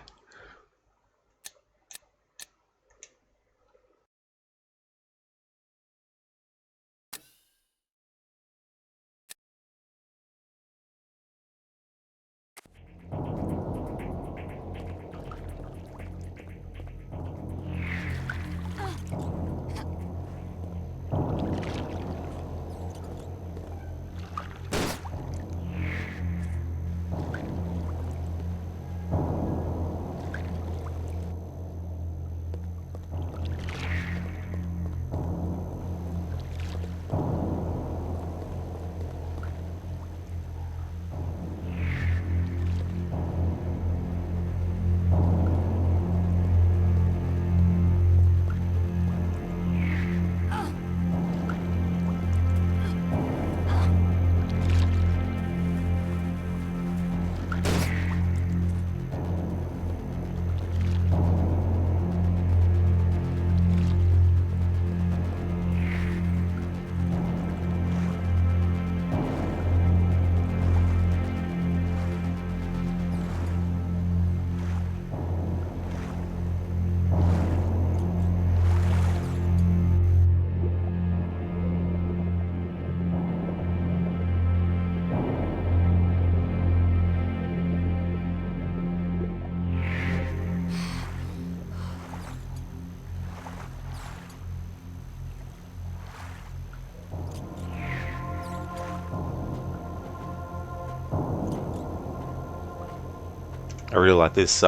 Speaker 2: I really like this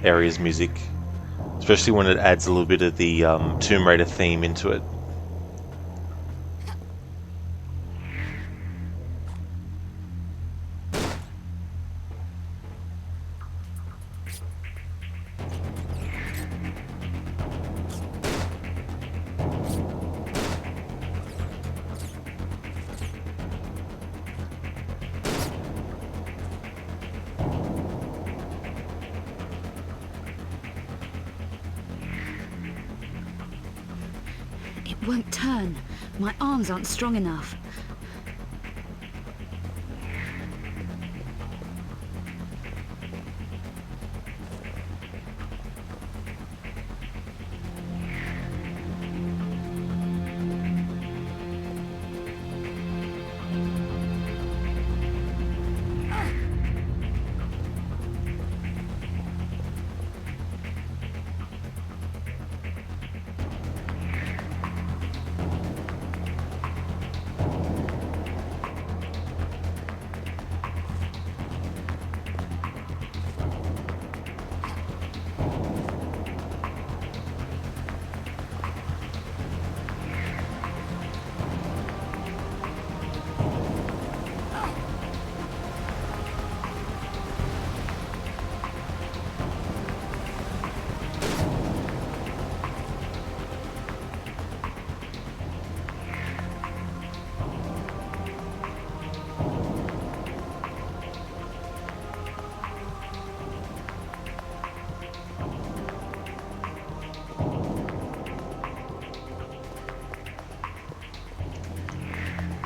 Speaker 2: area's music, especially when it adds a little bit of the Tomb Raider theme into it.
Speaker 4: It won't turn. My arms aren't strong enough.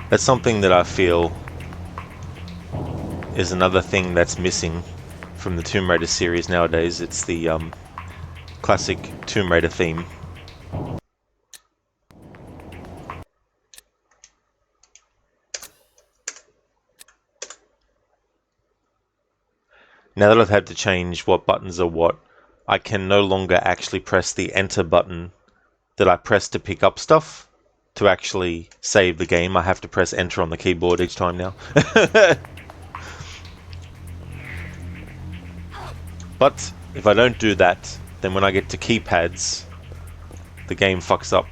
Speaker 2: That's something that I feel is another thing that's missing from the Tomb Raider series nowadays. It's the classic Tomb Raider theme. Now that I've had to change what buttons are what, I can no longer actually press the enter button that I press to pick up stuff to actually save the game. I have to press enter on the keyboard each time now. But if I don't do that, then when I get to keypads, the game fucks up.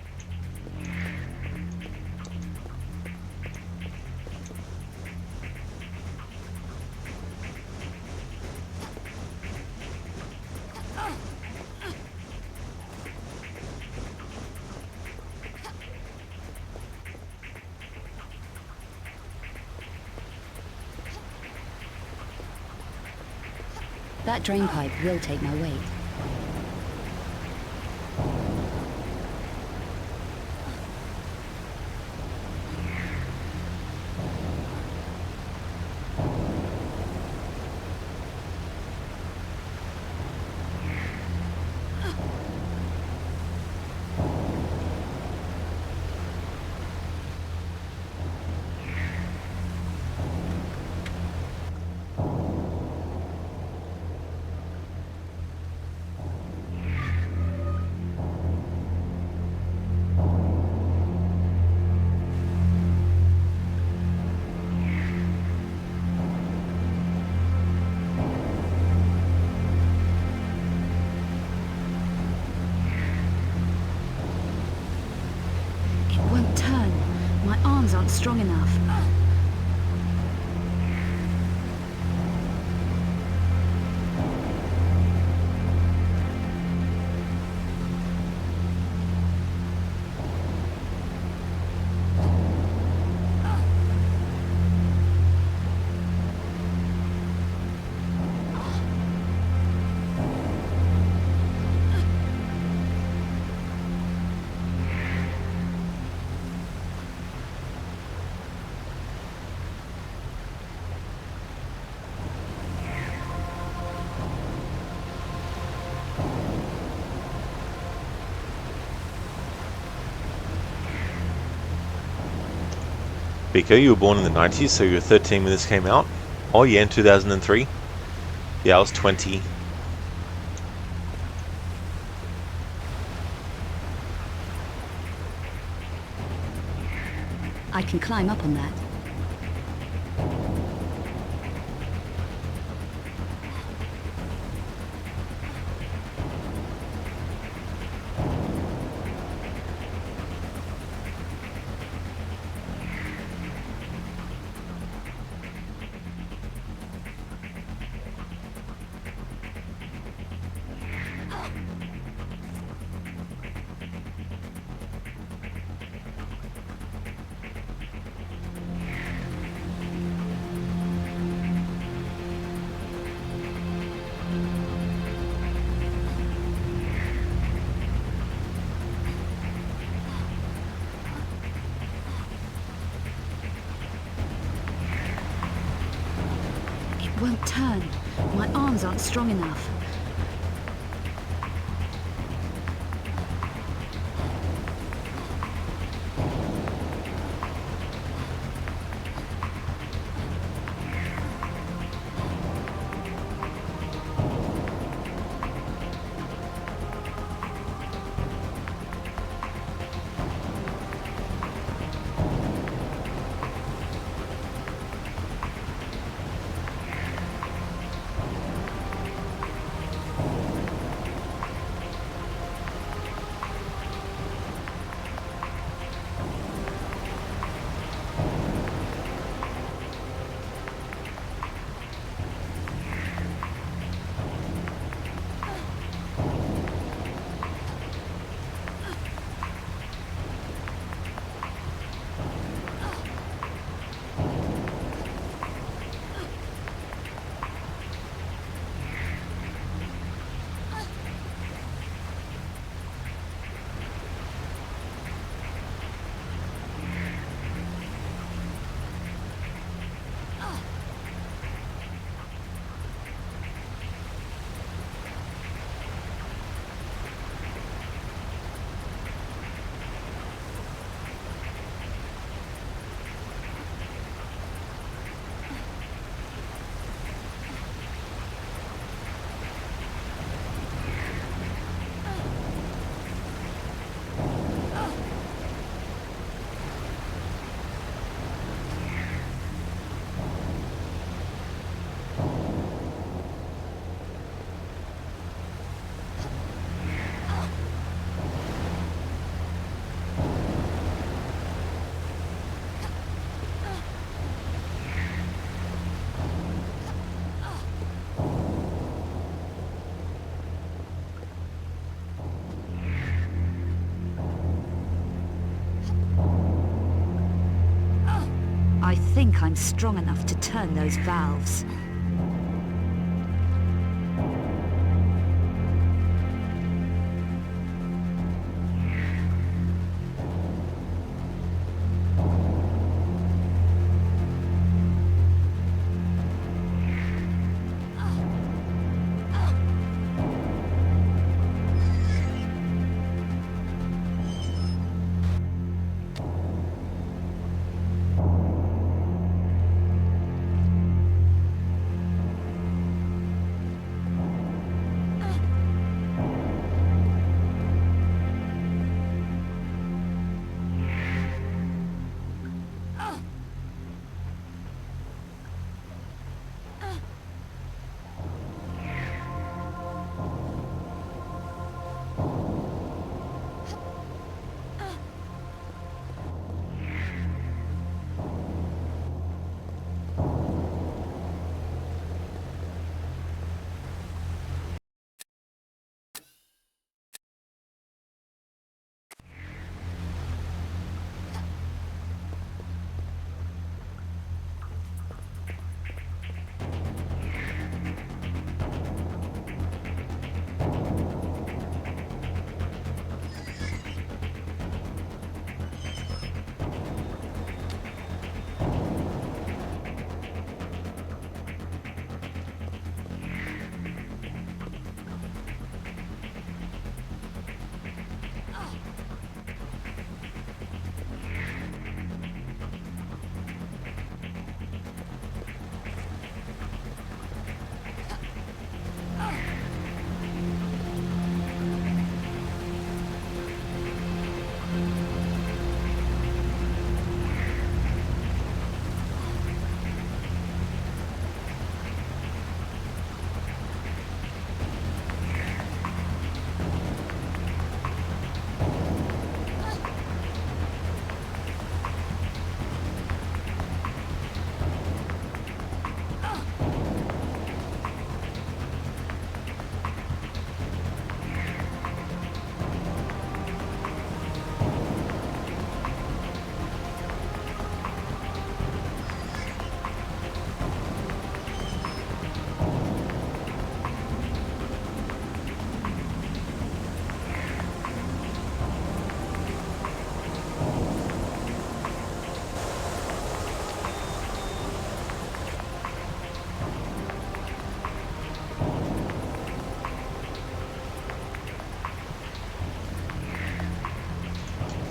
Speaker 4: That drain pipe will take my weight. Aren't strong enough.
Speaker 2: Biko, you were born in the 90s, so you were 13 when this came out. Oh yeah, in 2003. Yeah, I was 20.
Speaker 4: I can climb up on that. won't turn. My arms aren't strong enough. I think I'm strong enough to turn those valves.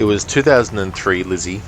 Speaker 2: It was 2003, Lizzie.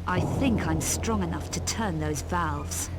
Speaker 4: I think I'm strong enough to turn those valves.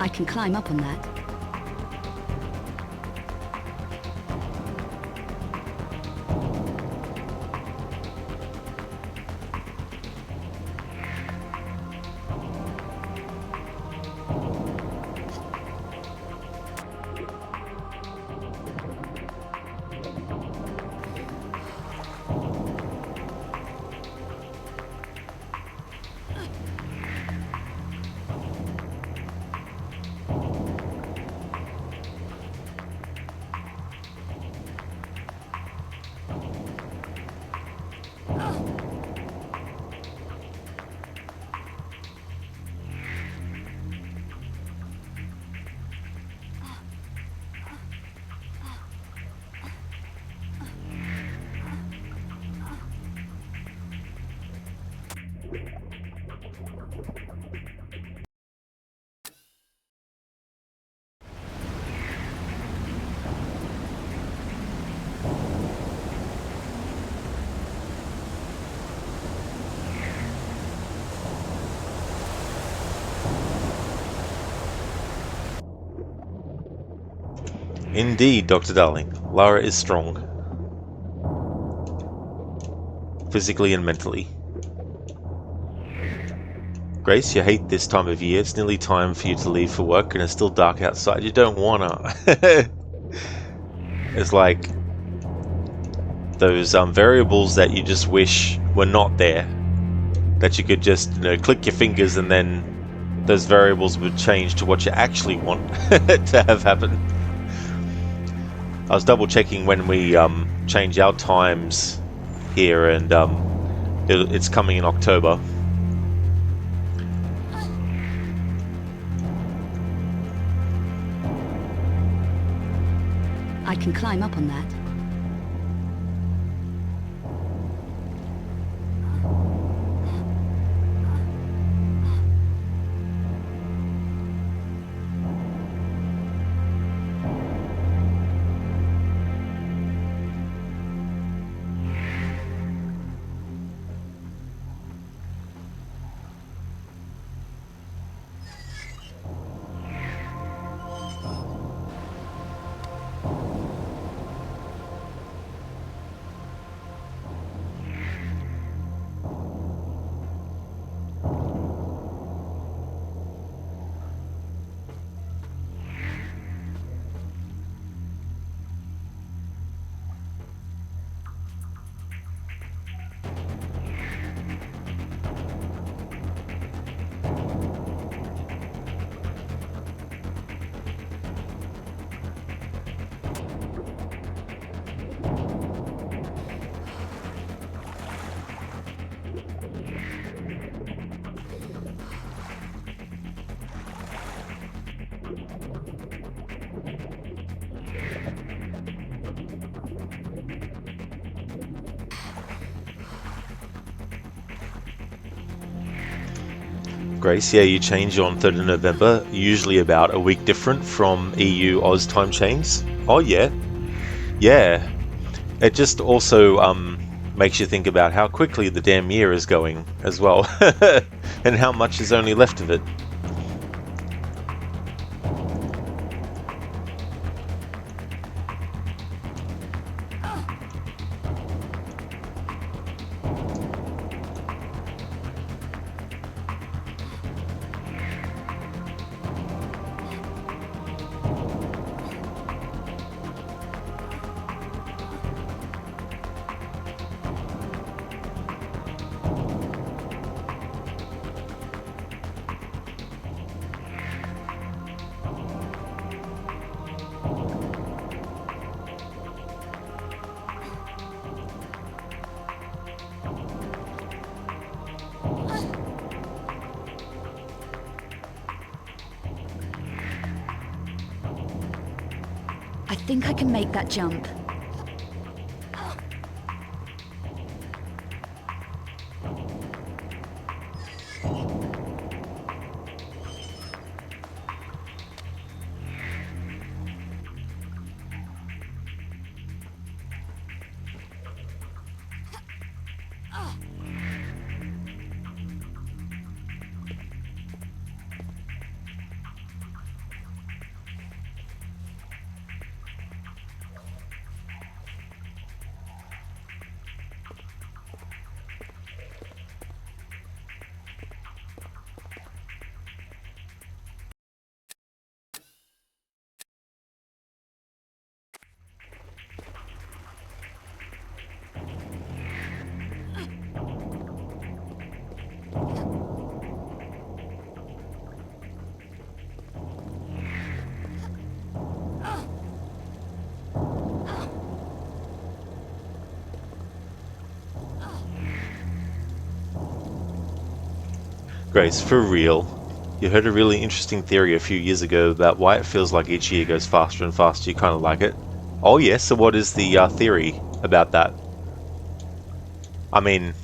Speaker 4: I can climb up on that.
Speaker 2: Indeed, Dr. Darling, Lara is strong. Physically and mentally. Grace, you hate this time of year. It's nearly time for you to leave for work and it's still dark outside. You don't wanna. It's like those variables that you just wish were not there. That you could just, click your fingers and then those variables would change to what you actually want to have happen. I was double checking when we change our times here, and it's coming in October.
Speaker 4: I can climb up on that.
Speaker 2: Grace, yeah, you change on 3rd of November, usually about a week different from EU Oz time chains. Oh yeah. Yeah. It just also makes you think about how quickly the damn year is going as well, and how much is only left of it.
Speaker 4: I think I can make that jump.
Speaker 2: Grace, for real, you heard a really interesting theory a few years ago about why it feels like each year goes faster and faster. You kind of like it? Oh yes, so what is the theory about that? I mean,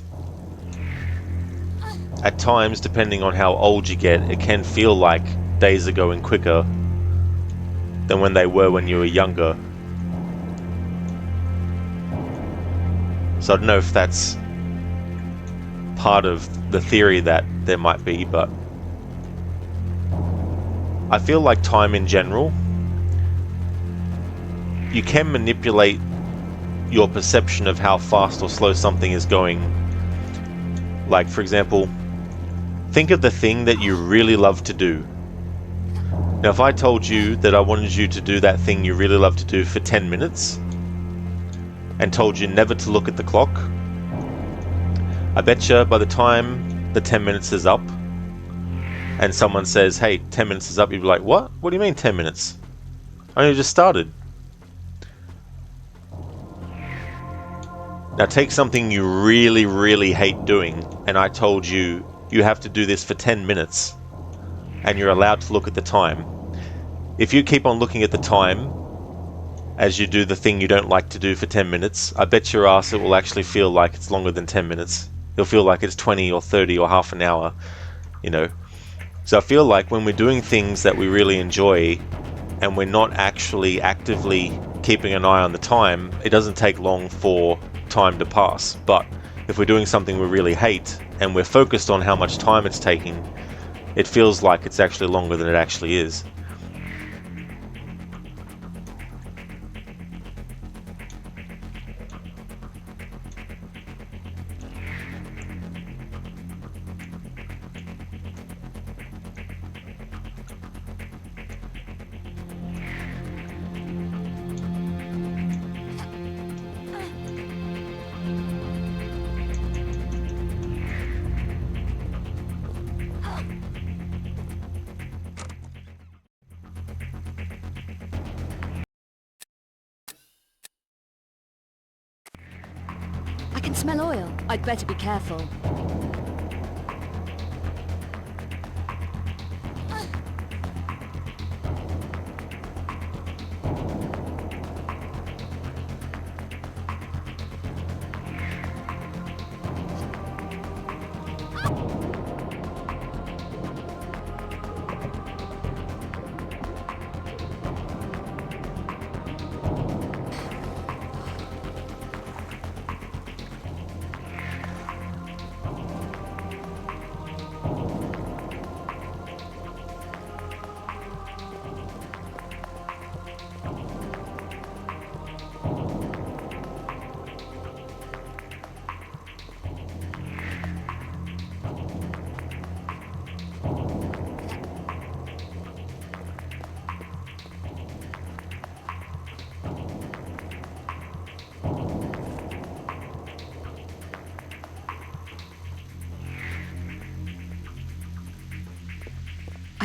Speaker 2: at times, depending on how old you get, it can feel like days are going quicker than when they were when you were younger. So I don't know if that's part of the theory that there might be, but I feel like time in general, you can manipulate your perception of how fast or slow something is going. Like, for example, think of the thing that you really love to do. Now, if I told you that I wanted you to do that thing you really love to do for 10 minutes and told you never to look at the clock, I betcha by the time the 10 minutes is up and someone says, hey, 10 minutes is up, you'd be like, what? What do you mean 10 minutes? I only just started. Now take something you really, really hate doing, and I told you you have to do this for 10 minutes, and you're allowed to look at the time. If you keep on looking at the time as you do the thing you don't like to do for 10 minutes, I bet your ass it will actually feel like it's longer than 10 minutes. It'll feel like it's 20 or 30 or half an hour, you know. So I feel like when we're doing things that we really enjoy and we're not actually actively keeping an eye on the time, it doesn't take long for time to pass. But if we're doing something we really hate and we're focused on how much time it's taking, it feels like it's actually longer than it actually is.
Speaker 4: I can smell oil. I'd better be careful.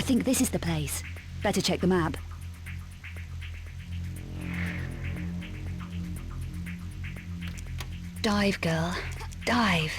Speaker 4: think this is the place. Better check the map. Dive, girl. Dive.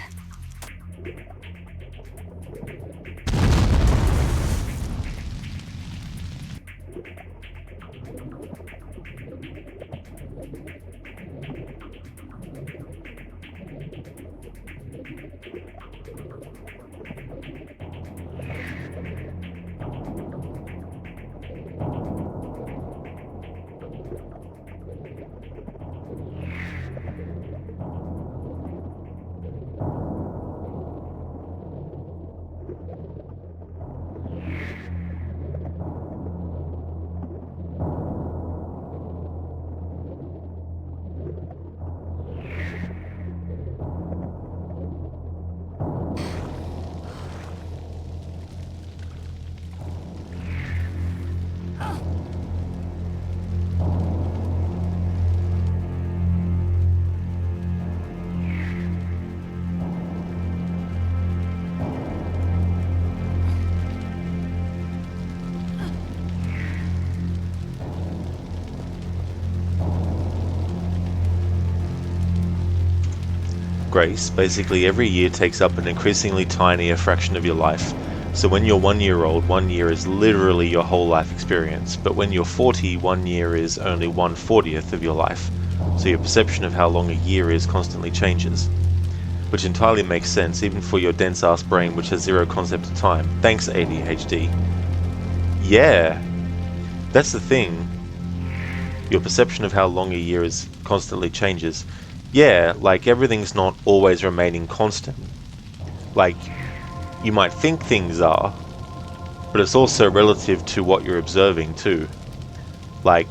Speaker 2: Grace, basically every year takes up an increasingly tinier fraction of your life. So when you're 1 year old, 1 year is literally your whole life experience. But when you're 40, 1 year is only 1/40th of your life. So your perception of how long a year is constantly changes. Which entirely makes sense, even for your dense-ass brain which has zero concept of time. Thanks, ADHD. Yeah, that's the thing. Your perception of how long a year is constantly changes. Yeah, like everything's not always remaining constant. Like, you might think things are, but it's also relative to what you're observing too. Like,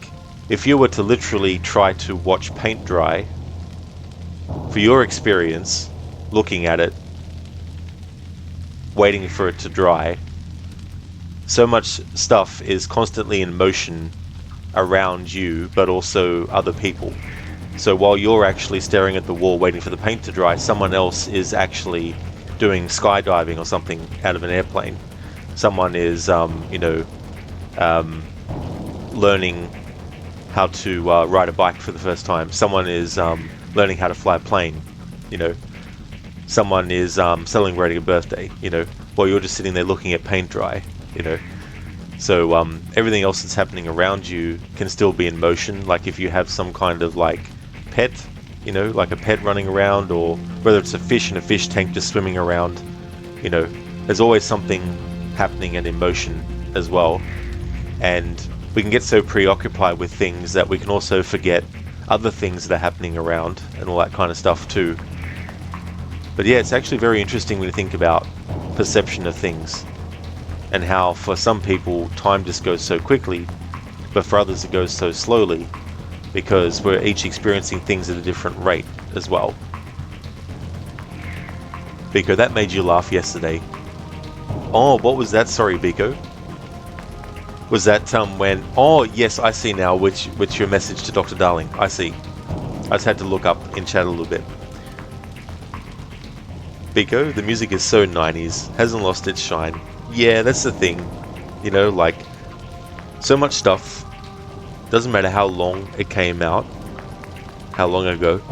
Speaker 2: if you were to literally try to watch paint dry, for your experience, looking at it, waiting for it to dry, so much stuff is constantly in motion around you, but also other people. So while you're actually staring at the wall waiting for the paint to dry, someone else is actually doing skydiving or something out of an airplane. Someone is, learning how to ride a bike for the first time. Someone is learning how to fly a plane, Someone is celebrating a birthday, while you're just sitting there looking at paint dry, So everything else that's happening around you can still be in motion. Like if you have some kind of like pet, like a pet running around, or whether it's a fish in a fish tank just swimming around, there's always something happening and in motion as well. And we can get so preoccupied with things that we can also forget other things that are happening around and all that kind of stuff too. But yeah, it's actually very interesting when you think about perception of things and how for some people time just goes so quickly, but for others it goes so slowly, because we're each experiencing things at a different rate as well. Biko, that made you laugh yesterday. Oh, what was that? Sorry, Biko. Was that when... Oh, yes, I see now which your message to Dr. Darling. I see. I just had to look up in chat a little bit. Biko, the music is so 90s. Hasn't lost its shine. Yeah, that's the thing. Like, so much stuff. Doesn't matter how long it came out, how long ago.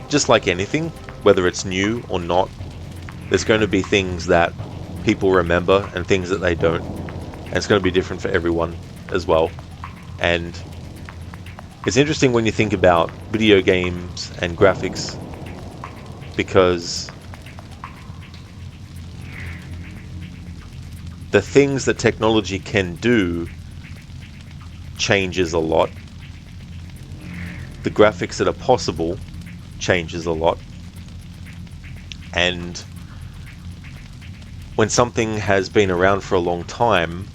Speaker 2: Just like anything, whether it's new or not, there's going to be things that people remember and things that they don't. And it's going to be different for everyone as well. And it's interesting when you think about video games and graphics, because the things that technology can do changes a lot. The graphics that are possible changes a lot. And when something has been around for a long time,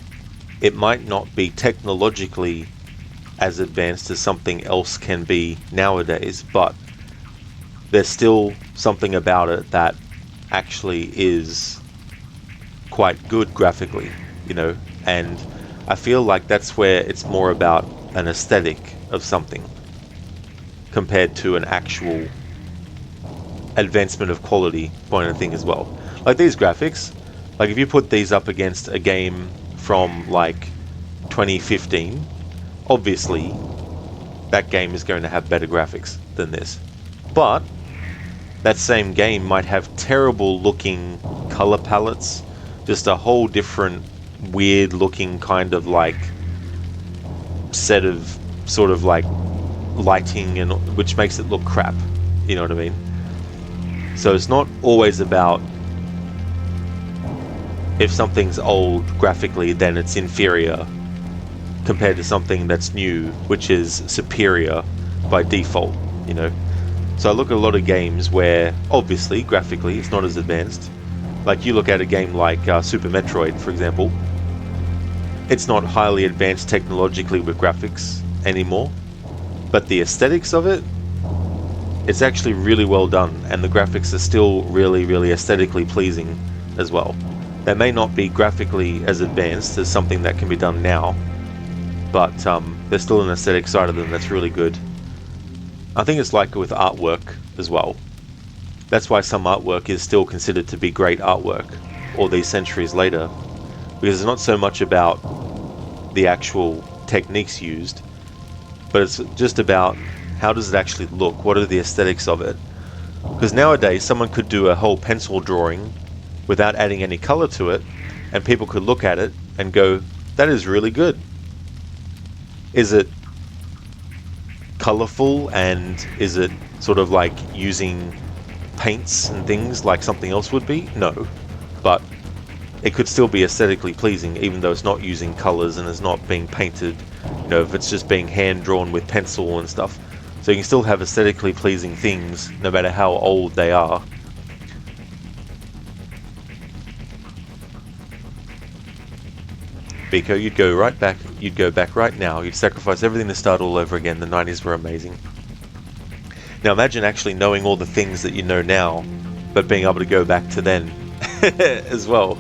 Speaker 2: it might not be technologically as advanced as something else can be nowadays, but there's still something about it that actually is quite good graphically, and I feel like that's where it's more about an aesthetic of something compared to an actual advancement of quality point of thing as well. Like these graphics, Like if you put these up against a game from like 2015, obviously that game is going to have better graphics than this. But that same game might have terrible looking color palettes, just a whole different weird looking kind of like set of sort of like lighting, and which makes it look crap, you know what I mean? So it's not always about if something's old graphically then it's inferior compared to something that's new, which is superior by default, you know? So I look at a lot of games where obviously graphically it's not as advanced. Like you look at a game like Super Metroid, for example, it's not highly advanced technologically with graphics anymore, but the aesthetics of it, it's actually really well done, and the graphics are still really, really aesthetically pleasing as well. They may not be graphically as advanced as something that can be done now, but there's still an aesthetic side of them that's really good. I think it's like with artwork as well. That's why some artwork is still considered to be great artwork all these centuries later, because it's not so much about the actual techniques used, but it's just about how does it actually look, what are the aesthetics of it. Because nowadays someone could do a whole pencil drawing without adding any color to it, and people could look at it and go, that is really good. Is it colorful, and is it sort of like using paints and things like something else would be? No, but it could still be aesthetically pleasing even though it's not using colors and it's not being painted, you know, if it's just being hand drawn with pencil and stuff. So you can still have aesthetically pleasing things no matter how old they are. Biko, you'd go back right now, you'd sacrifice everything to start all over again. The 90s were amazing. Now imagine actually knowing all the things that you know now, but being able to go back to then as well.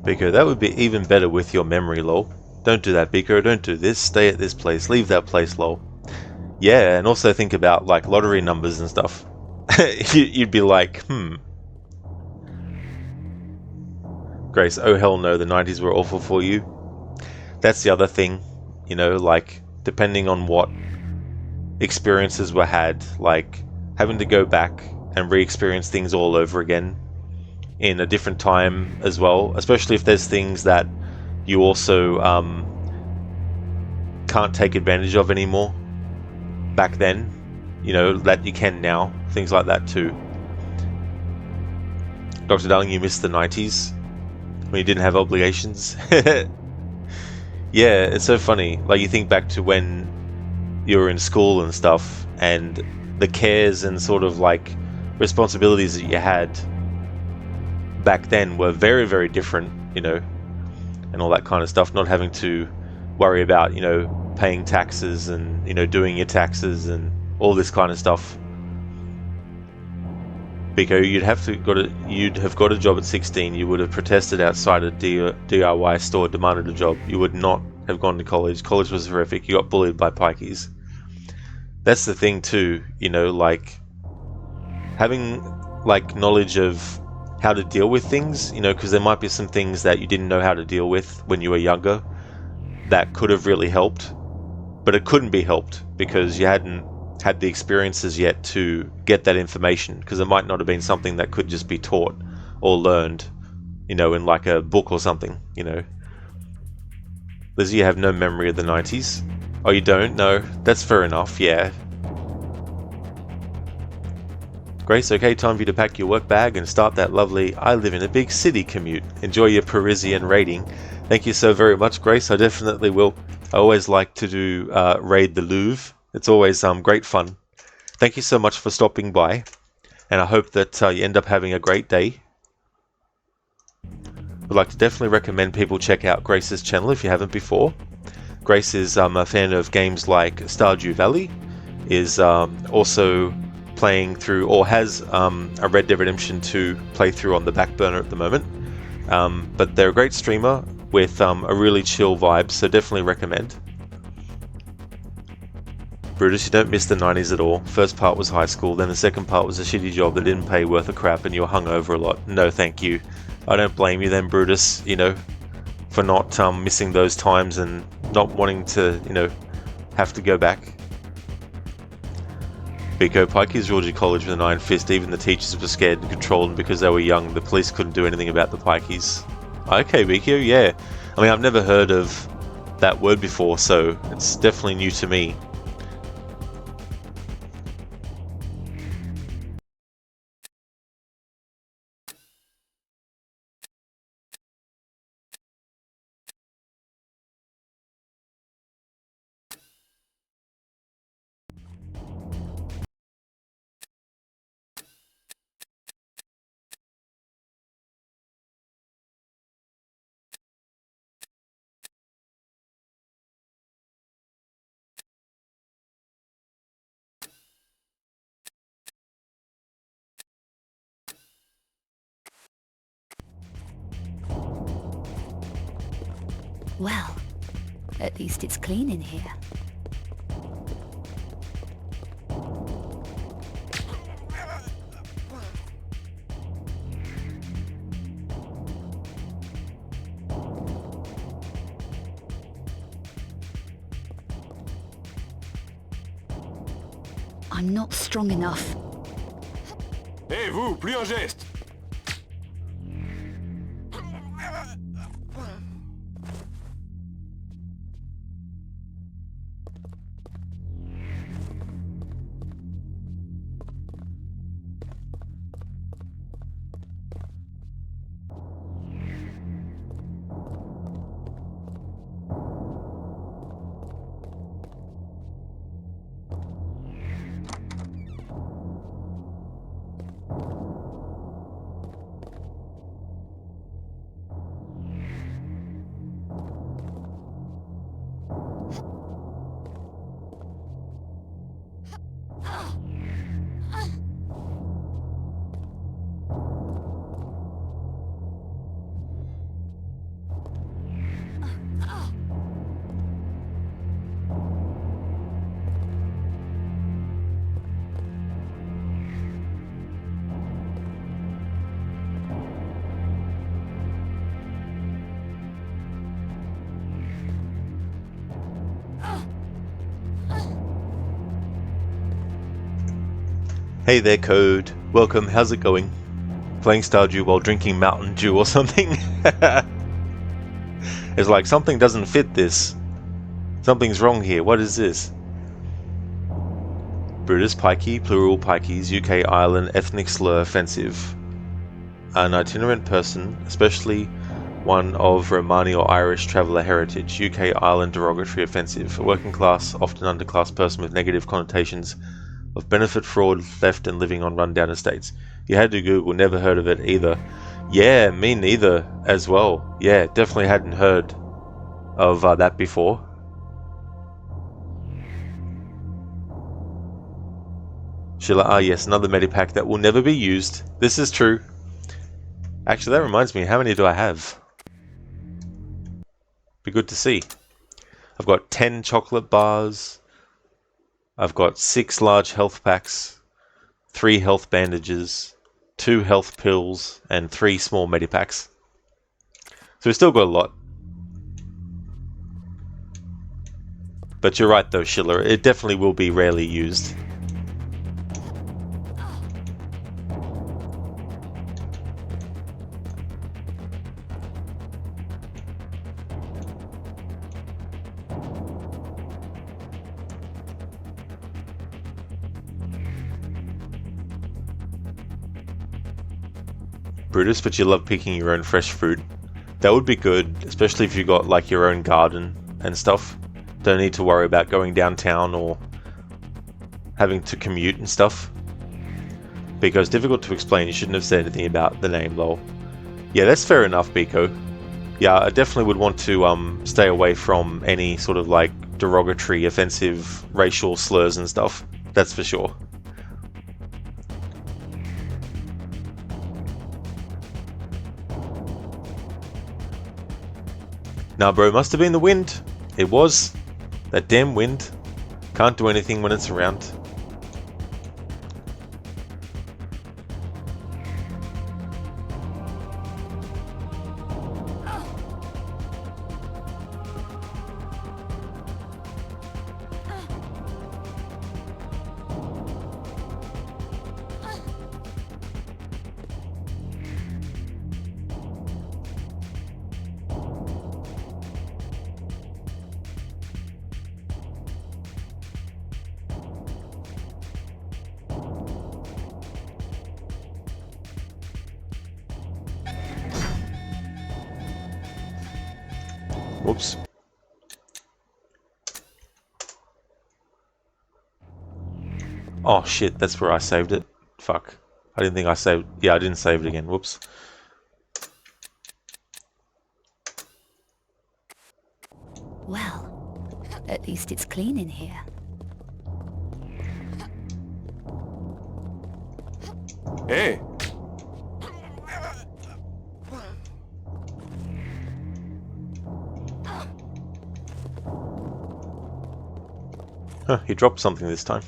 Speaker 2: Biko, that would be even better with your memory, lol. Don't do that, Biko, don't do this, stay at this place, leave that place, lol. Yeah, and also think about like lottery numbers and stuff. You'd be like, Grace, oh hell no, the 90s were awful for you. That's the other thing, you know, like depending on what experiences were had, like having to go back and re-experience things all over again in a different time as well, especially if there's things that you also can't take advantage of anymore back then, you know, that you can now, things like that too. Dr. Darling, you missed the 90s when you didn't have obligations. Yeah, it's so funny, like you think back to when you were in school and stuff, and the cares and sort of like responsibilities that you had back then were very, very different, you know, and all that kind of stuff. Not having to worry about, you know, paying taxes and, you know, doing your taxes and all this kind of stuff. Biko, you'd have got a job at 16. You would have protested outside a DIY store, demanded a job. You would not have gone to college. College was horrific. You got bullied by pikeys. That's the thing too, you know, like having like knowledge of how to deal with things, you know, because there might be some things that you didn't know how to deal with when you were younger that could have really helped, but it couldn't be helped because you hadn't had the experiences yet to get that information, because it might not have been something that could just be taught or learned, you know, in like a book or something, you know. Lizzie, you have no memory of the 90s? Oh, you don't? No, that's fair enough, yeah. Grace, okay, time for you to pack your work bag and start that lovely I live in a big city commute. Enjoy your Parisian raiding. Thank you so very much, Grace. I definitely will. I always like to do raid the Louvre. It's always great fun. Thank you so much for stopping by, and I hope that you end up having a great day. I'd like to definitely recommend people check out Grace's channel if you haven't before. Grace is a fan of games like Stardew Valley, is also playing through, or has a Red Dead Redemption 2 playthrough on the back burner at the moment. But they're a great streamer with a really chill vibe, so definitely recommend. Brutus, you don't miss the 90s at all. First part was high school, then the second part was a shitty job that didn't pay worth a crap and you were hungover a lot. No thank you. I don't blame you then, Brutus, you know, for not missing those times and not wanting to, you know, have to go back. Biko, Pikeys ruled your college with an iron fist. Even the teachers were scared and controlled them because they were young. The police couldn't do anything about the Pikeys. Okay, Biko, yeah. I mean, I've never heard of that word before, so it's definitely new to me.
Speaker 4: Well, at least it's clean in here. I'm not strong enough.
Speaker 10: Hé, vous, plus un geste!
Speaker 2: Hey there, Code. Welcome, how's it going? Playing Stardew while drinking Mountain Dew or something? It's like, something doesn't fit this. Something's wrong here, what is this? Brutus, Pikey, plural Pikeys, UK, Ireland, ethnic slur, offensive. An itinerant person, especially one of Romani or Irish traveller heritage, UK, Ireland, derogatory, offensive. A working class, often underclass person with negative connotations of benefit, fraud, theft, and living on rundown estates. You had to Google, never heard of it either. Yeah, me neither as well. Yeah, definitely hadn't heard of that before. Sheila, ah yes, another medipack that will never be used. This is true. Actually, that reminds me, how many do I have? Be good to see. I've got 10 chocolate bars. I've got 6 large health packs, 3 health bandages, 2 health pills, and 3 small medipacks. So we've still got a lot. But you're right though, Schiller, it definitely will be rarely used. Brutus, but you love picking your own fresh fruit. That would be good, especially if you got like your own garden and stuff. Don't need to worry about going downtown or having to commute and stuff. Biko's difficult to explain, you shouldn't have said anything about the name, lol. Yeah, that's fair enough, Biko. Yeah, I definitely would want to stay away from any sort of like derogatory, offensive, racial slurs and stuff. That's for sure. Nah, bro, must have been the wind. It was. That damn wind. Can't do anything when it's around. Whoops. Oh shit, that's where I saved it. Fuck. I didn't think I saved... Yeah, I didn't save it again. Whoops.
Speaker 4: Well, at least it's clean in here.
Speaker 10: Hey!
Speaker 2: Huh, he dropped something this time.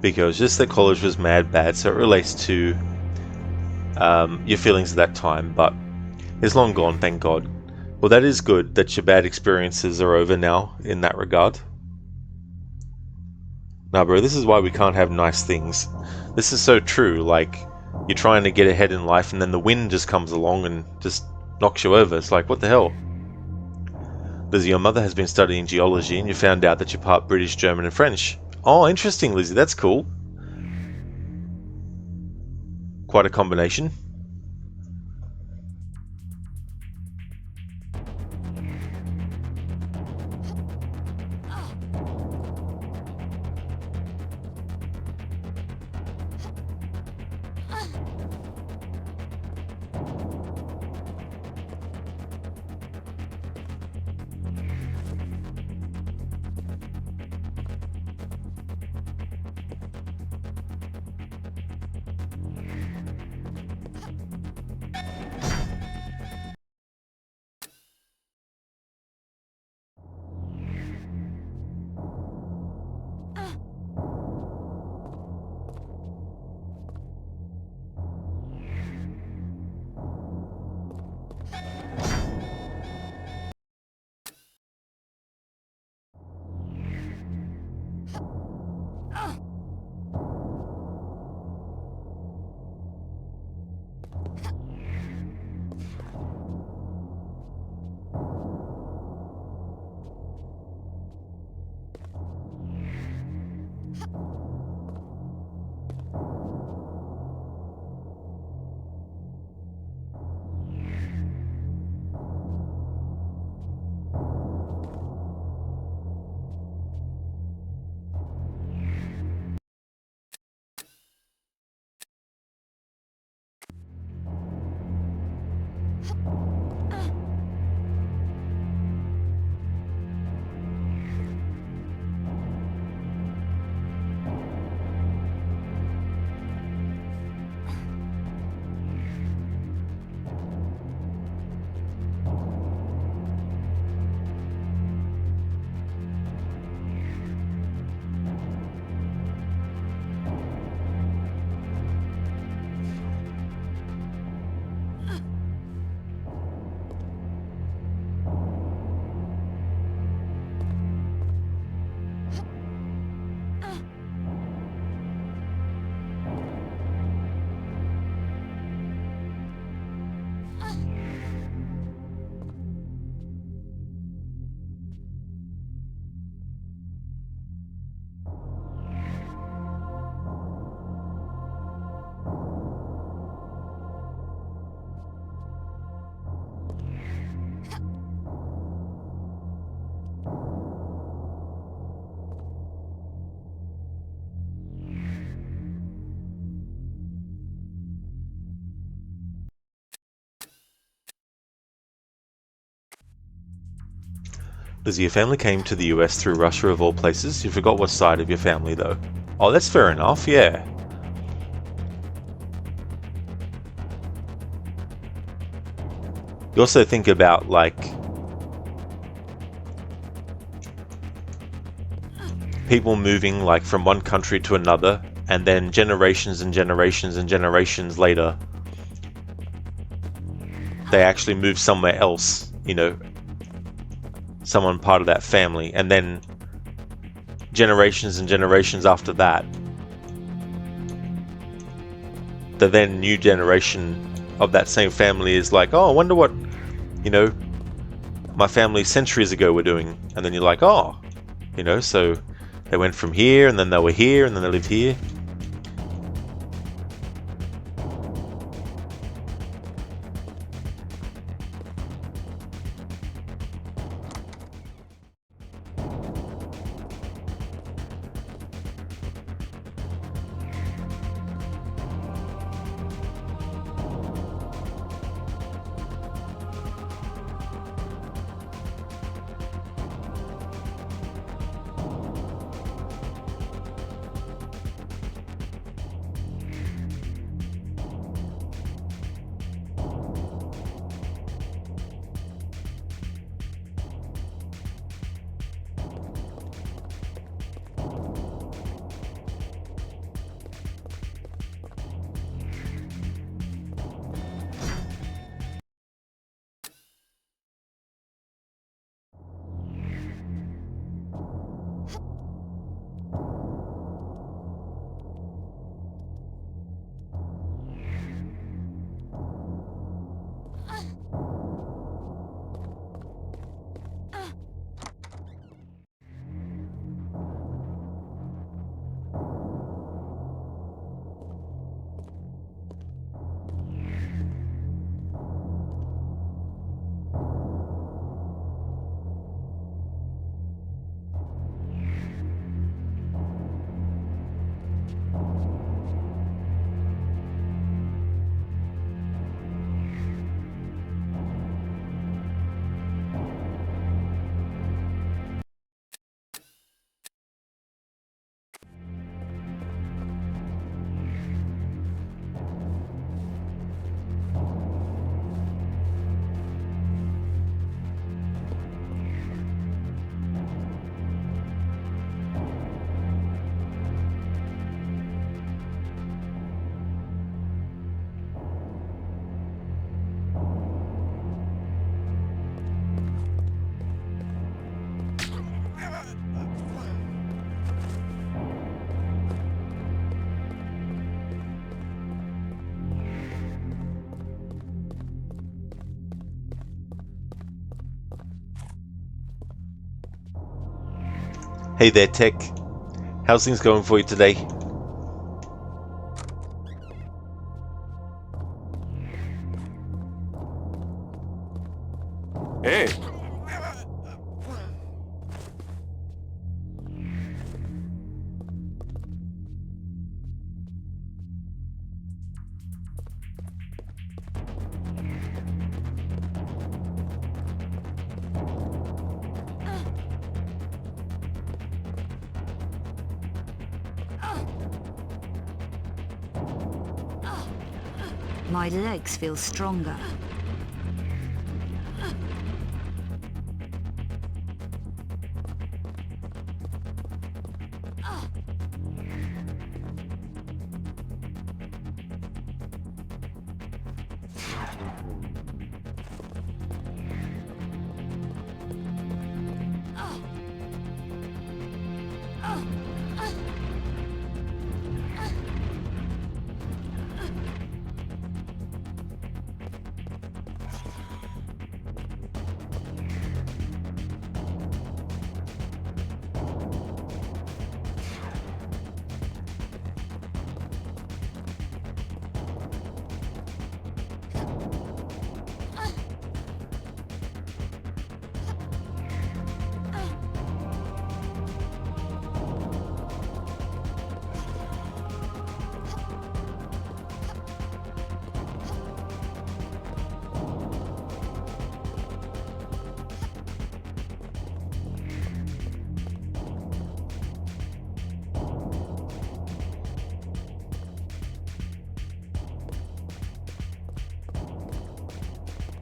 Speaker 2: Because just that college was mad bad, so it relates to your feelings at that time, but it's long gone, thank God. Well, that is good that your bad experiences are over now in that regard. Nah, bro, this is why we can't have nice things. This is so true, like, you're trying to get ahead in life and then the wind just comes along and just knocks you over. It's like, what the hell? Lizzie, your mother has been studying geology and you found out that you're part British, German and French. Oh, interesting, Lizzie. That's cool. Quite a combination. Does your family came to the US through Russia of all places? You forgot what side of your family though. Oh, that's fair enough, yeah. You also think about like people moving like from one country to another, and then generations and generations and generations later they actually move somewhere else, you know, someone part of that family, and then generations and generations after that the then new generation of that same family is like, oh, I wonder what, you know, my family centuries ago were doing. And then you're like, oh, you know, so they went from here, and then they were here, and then they lived here. Hey there, Tech. How's things going for you today?
Speaker 10: Hey!
Speaker 4: My legs feel stronger.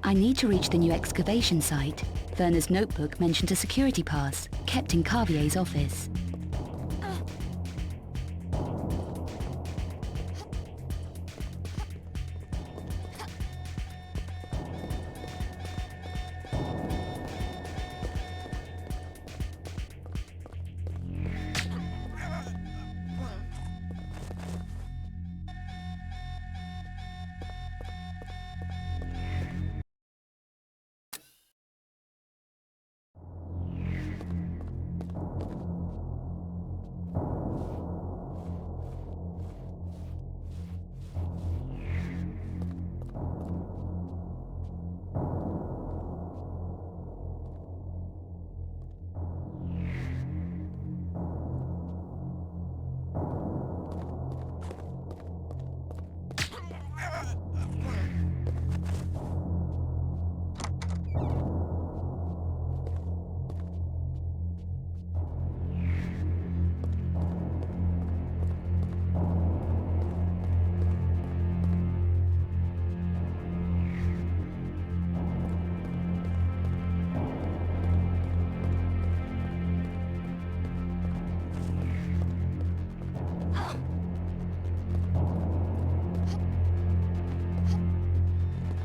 Speaker 4: I need to reach the new excavation site. Werner's notebook mentioned a security pass, kept in Carvier's office.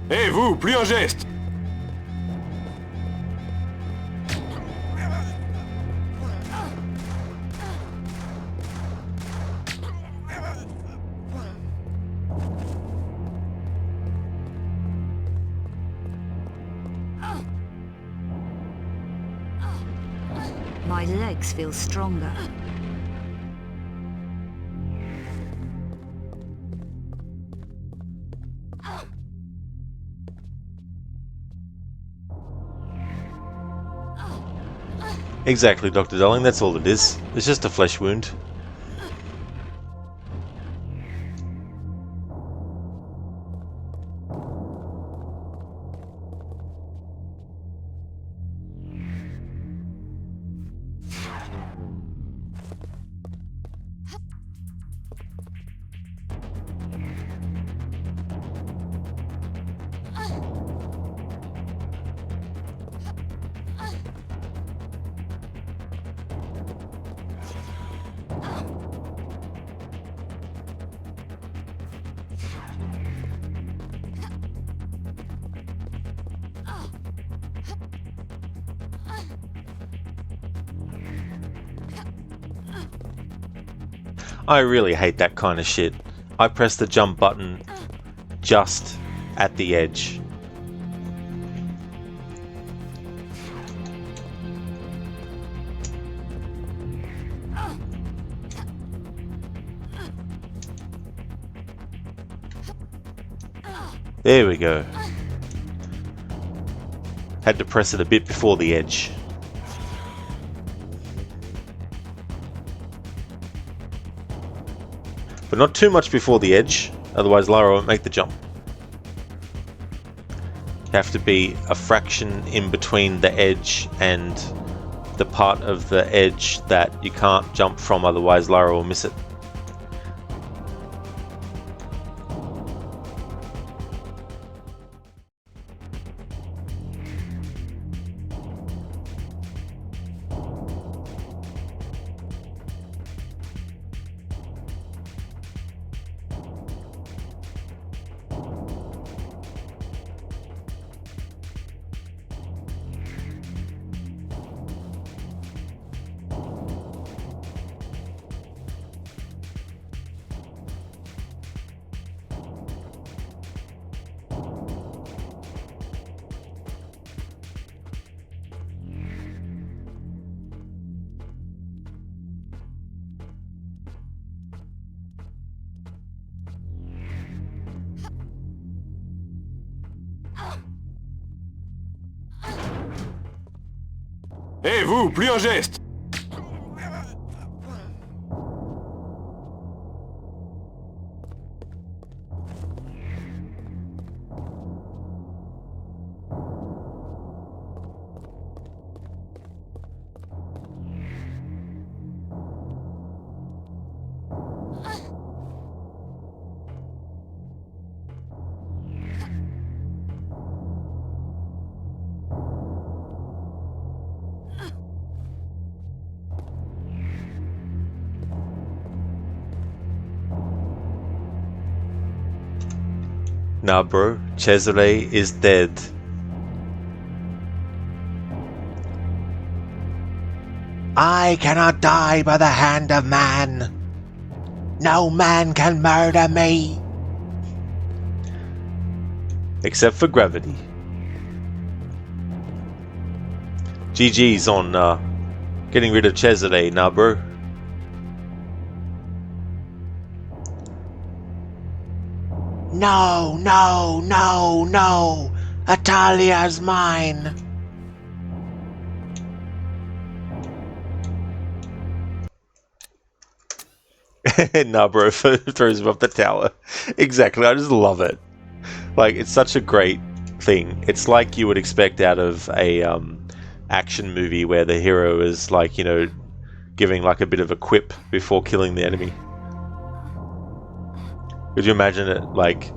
Speaker 10: Hé, vous, plus un geste!
Speaker 4: My legs feel stronger.
Speaker 2: Exactly, Dr. Darling, that's all it is. It's just a flesh wound. I really hate that kind of shit. I press the jump button just at the edge. There we go. Had to press it a bit before the edge. But not too much before the edge, otherwise Lara won't make the jump. You have to be a fraction in between the edge and the part of the edge that you can't jump from, otherwise Lara will miss it.
Speaker 10: Hé, vous, plus un geste!
Speaker 2: Nah, bro. Cesare is dead.
Speaker 11: I cannot die by the hand of man. No man can murder me.
Speaker 2: Except for gravity. GG's on getting rid of Cesare, nah, bro.
Speaker 11: No, no, no, no. Italia's mine.
Speaker 2: Nah, bro, throws him off the tower. Exactly, I just love it. Like, it's such a great thing. It's like you would expect out of a action movie where the hero is, like, you know, giving like a bit of a quip before killing the enemy. Could you imagine it, like,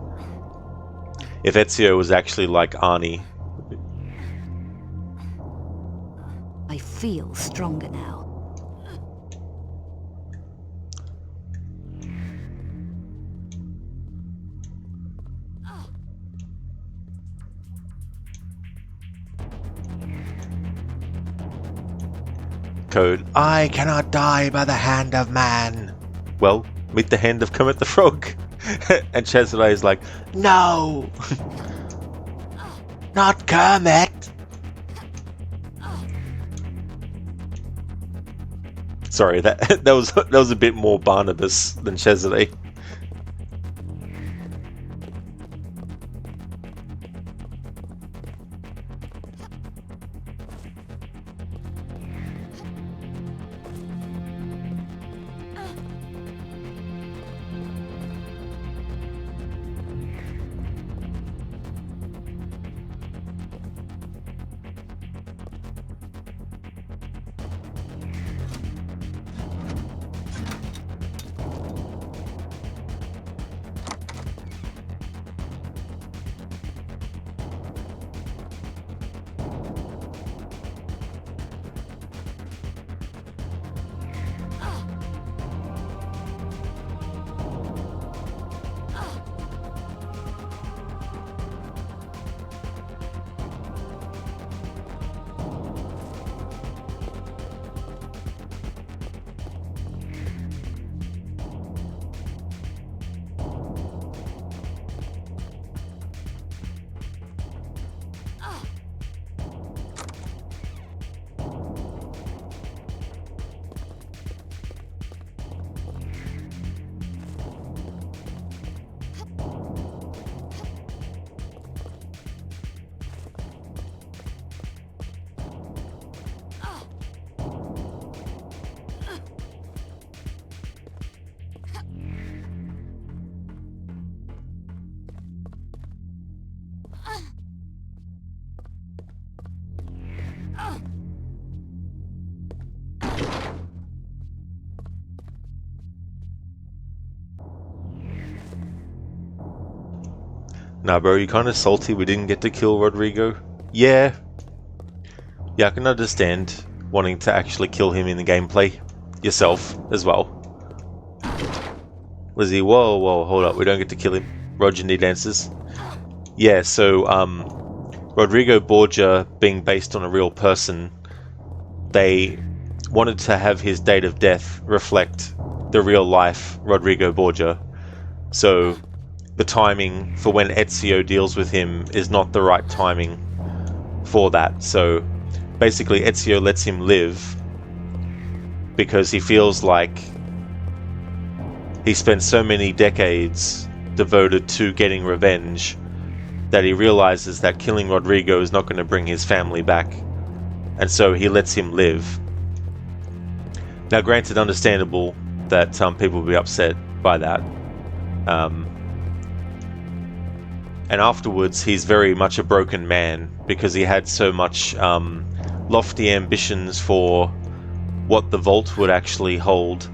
Speaker 2: if Ezio was actually like Arnie?
Speaker 4: I feel stronger now.
Speaker 2: Code, I cannot die by the hand of man. Well, meet the hand of Kermit the Frog. And Cesare is like,
Speaker 11: no. Not Kermit.
Speaker 2: sorry, that was a bit more Barnabas than Cesare. Nah, bro, you kind of salty we didn't get to kill Rodrigo? Yeah. Yeah, I can understand wanting to actually kill him in the gameplay yourself as well. Lizzie, whoa, hold up, we don't get to kill him. Roger need answers. Yeah, so, Rodrigo Borgia being based on a real person, they wanted to have his date of death reflect the real life Rodrigo Borgia. So the timing for when Ezio deals with him is not the right timing for that. So basically Ezio lets him live because he feels like he spent so many decades devoted to getting revenge that he realizes that killing Rodrigo is not going to bring his family back, and so he lets him live. Now, granted, understandable that people will be upset by that, and afterwards he's very much a broken man because he had so much lofty ambitions for what the vault would actually hold,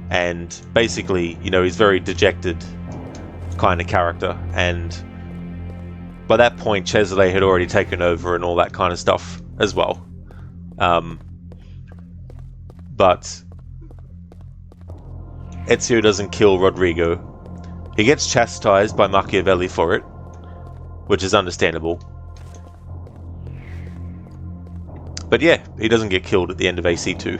Speaker 2: and basically, you know, he's very dejected kind of character, and by that point Cesare had already taken over and all that kind of stuff as well. But Ezio doesn't kill Rodrigo. He gets chastised by Machiavelli for it, which is understandable. But yeah, he doesn't get killed at the end of AC2.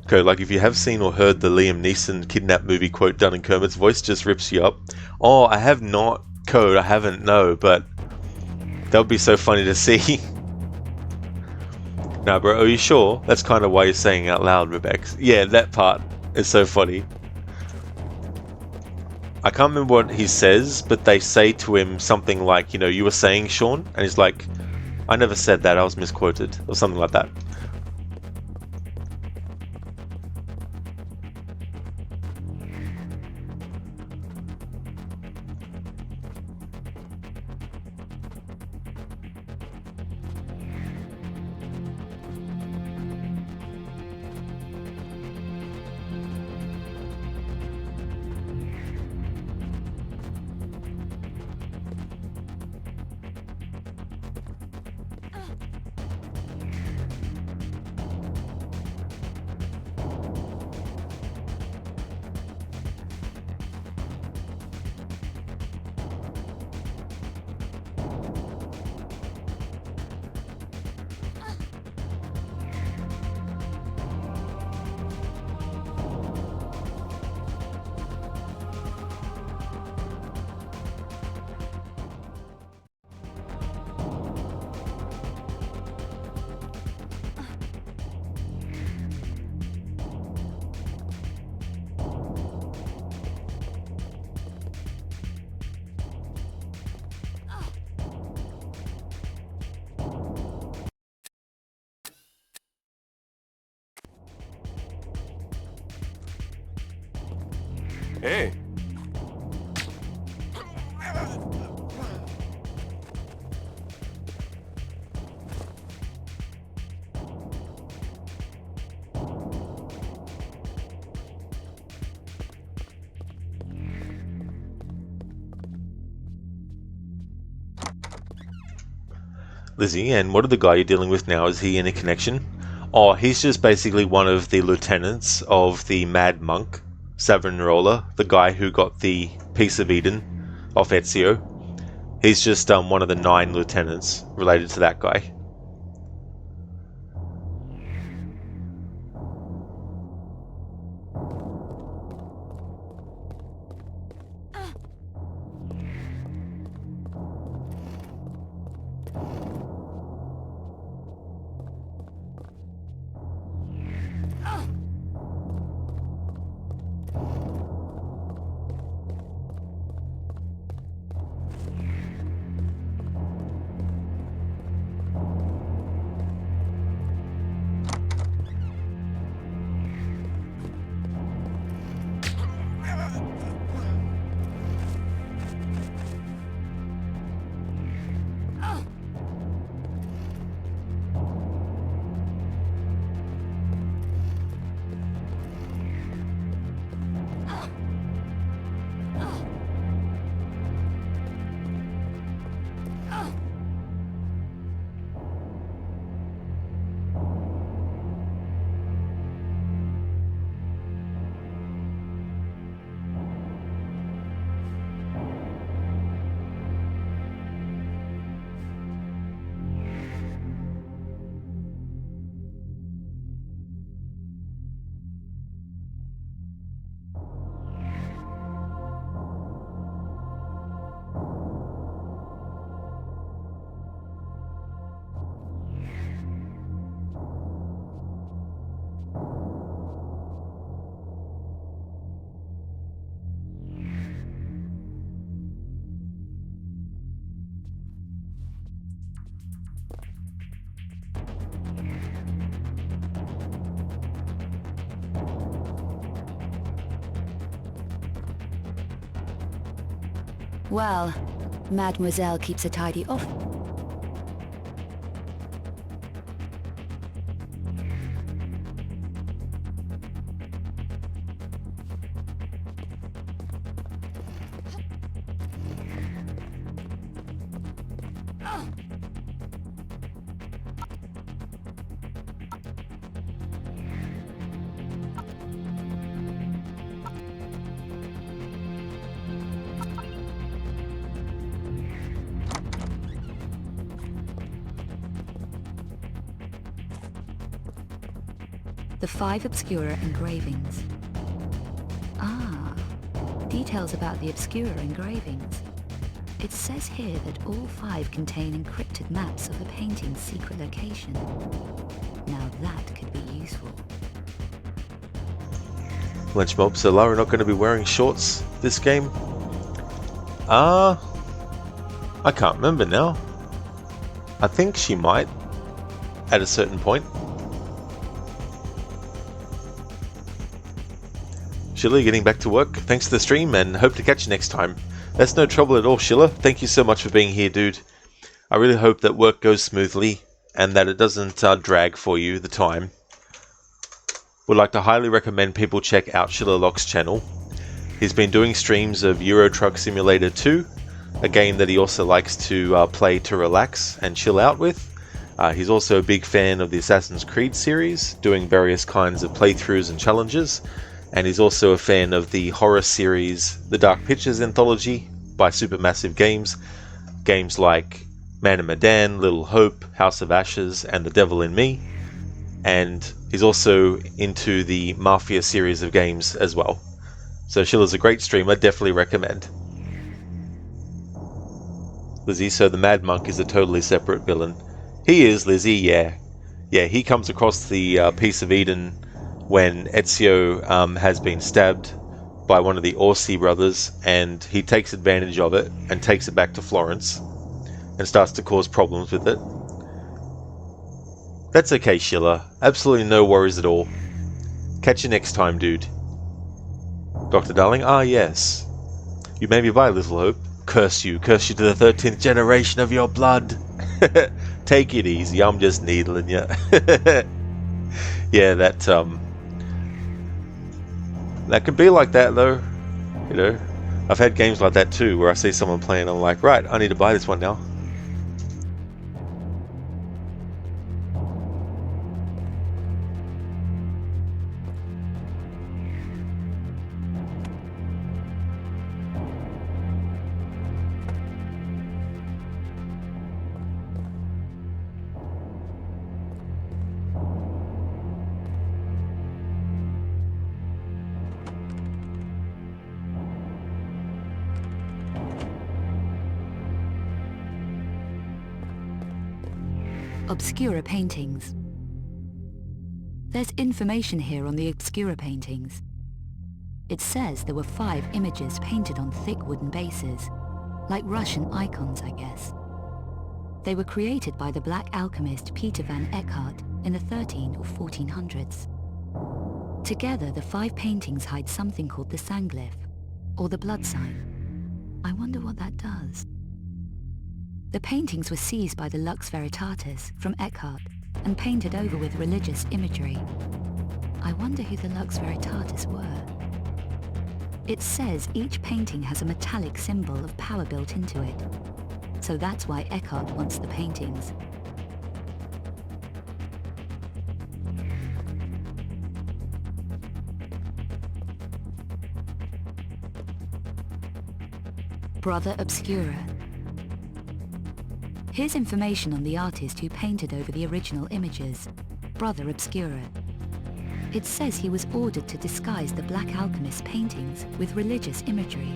Speaker 2: Okay, like if you have seen or heard the Liam Neeson kidnap movie quote done in Kermit's voice, just rips you up. Oh, I have not, Code, I haven't, no, but that would be so funny to see. Nah, bro, are you sure? That's kind of why you're saying out loud, Rebecca. Yeah, that part is so funny. I can't remember what he says, but they say to him something like, you know, you were saying, Sean? And he's like, I never said that, I was misquoted, or something like that.
Speaker 10: Hey.
Speaker 2: Lizzie, and what of the guy you're dealing with now? Is he any connection? Oh, he's just basically one of the lieutenants of the Mad Monk, Savonarola, the guy who got the Piece of Eden off Ezio. He's just one of the 9 lieutenants related to that guy.
Speaker 4: Well, Mademoiselle keeps a tidy office. The 5 Obscura engravings. Ah, details about the Obscura engravings. It says here that all 5 contain encrypted maps of the painting's secret location. Now that could be useful.
Speaker 2: Lynch Mob, so Lara not going to be wearing shorts this game? I can't remember now. I think she might, at a certain point. Shilla, getting back to work. Thanks for the stream and hope to catch you next time. That's no trouble at all, Shilla. Thank you so much for being here, dude. I really hope that work goes smoothly and that it doesn't drag for you the time. Would like to highly recommend people check out Shilla Lock's channel. He's been doing streams of Euro Truck Simulator 2, a game that he also likes to play to relax and chill out with. He's also a big fan of the Assassin's Creed series, doing various kinds of playthroughs and challenges. And he's also a fan of the horror series The Dark Pictures Anthology by Supermassive Games. Games like Man of Medan, Little Hope, House of Ashes, and The Devil in Me. And he's also into the Mafia series of games as well. So Shilla's a great streamer, definitely recommend. Lizzie, so the Mad Monk is a totally separate villain. He is, Lizzie, yeah. Yeah, he comes across the Piece of Eden when Ezio has been stabbed by one of the Orsi brothers, and he takes advantage of it and takes it back to Florence and starts to cause problems with it. That's okay, Shilla. Absolutely no worries at all. Catch you next time, dude. Dr. Darling, ah yes. You made me buy Little Hope. Curse you to the 13th generation of your blood. Take it easy, I'm just needling you. Yeah, that could be like that though. You know, I've had games like that too, where I see someone playing, I'm like, right, I need to buy this one now.
Speaker 4: Obscura paintings. There's information here on the Obscura paintings. It says there were 5 images painted on thick wooden bases, like Russian icons, I guess. They were created by the black alchemist Peter van Eckhart in the 13 or 1400s. Together, the 5 paintings hide something called the Sanglyph, or the blood sign. I wonder what that does. The paintings were seized by the Lux Veritatis from Eckhart and painted over with religious imagery. I wonder who the Lux Veritatis were. It says each painting has a metallic symbol of power built into it. So that's why Eckhart wants the paintings. Brother Obscura. Here's information on the artist who painted over the original images, Brother Obscura. It says he was ordered to disguise the Black Alchemist's paintings with religious imagery.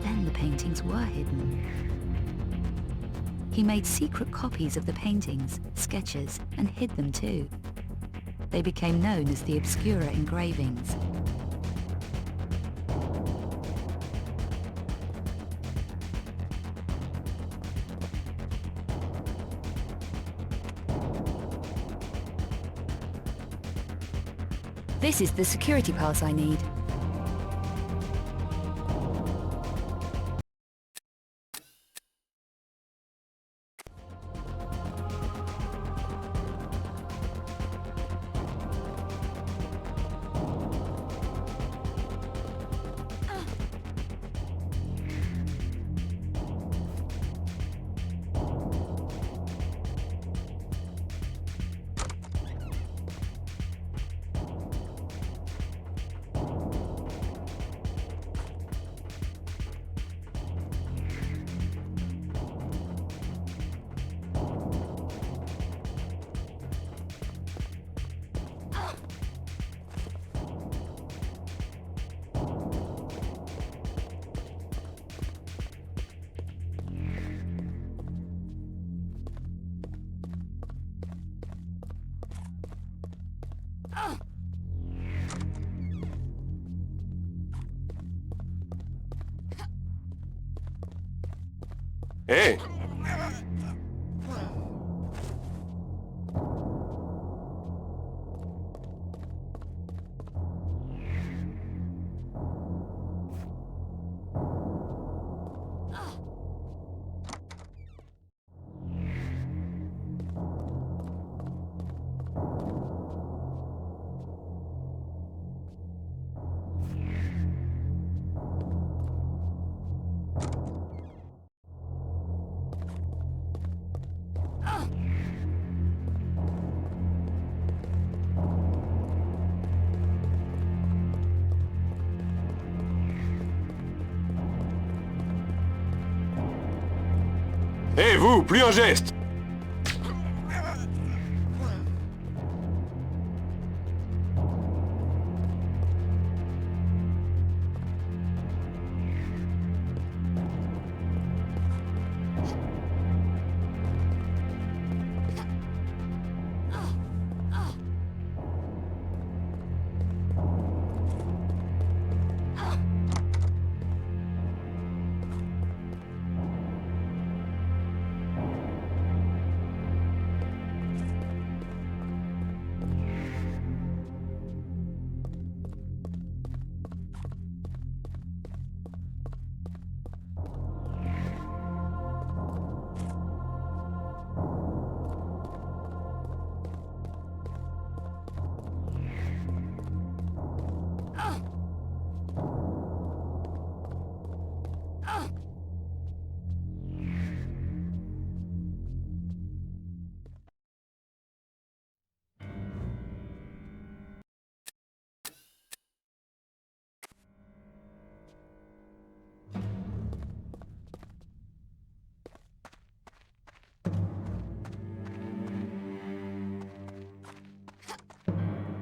Speaker 4: Then the paintings were hidden. He made secret copies of the paintings, sketches, and hid them too. They became known as the Obscura engravings. This is the security pass I need.
Speaker 10: Hey! Hé, vous, plus un geste!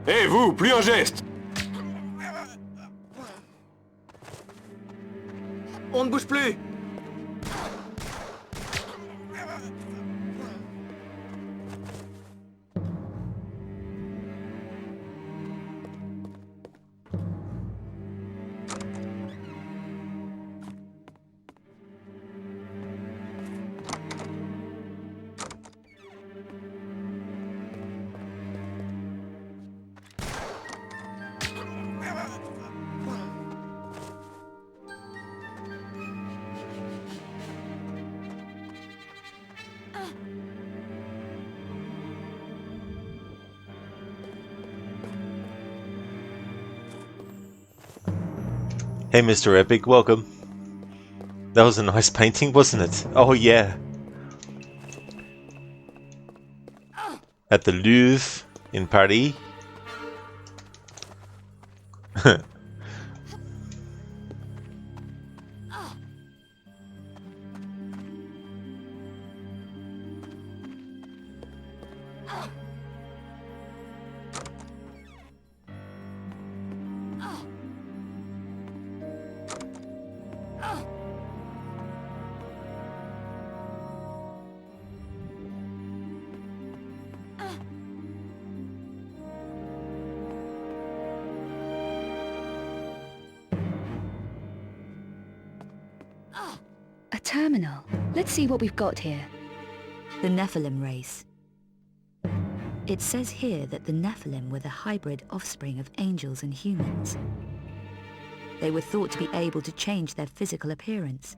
Speaker 10: Hé, vous, plus un geste! On ne bouge plus!
Speaker 2: Hey, Mr. Epic, welcome. That was a nice painting, wasn't it? Oh, yeah. At the Louvre in Paris.
Speaker 4: A terminal. Let's see what we've got here. The Nephilim race. It says here that the Nephilim were the hybrid offspring of angels and humans. They were thought to be able to change their physical appearance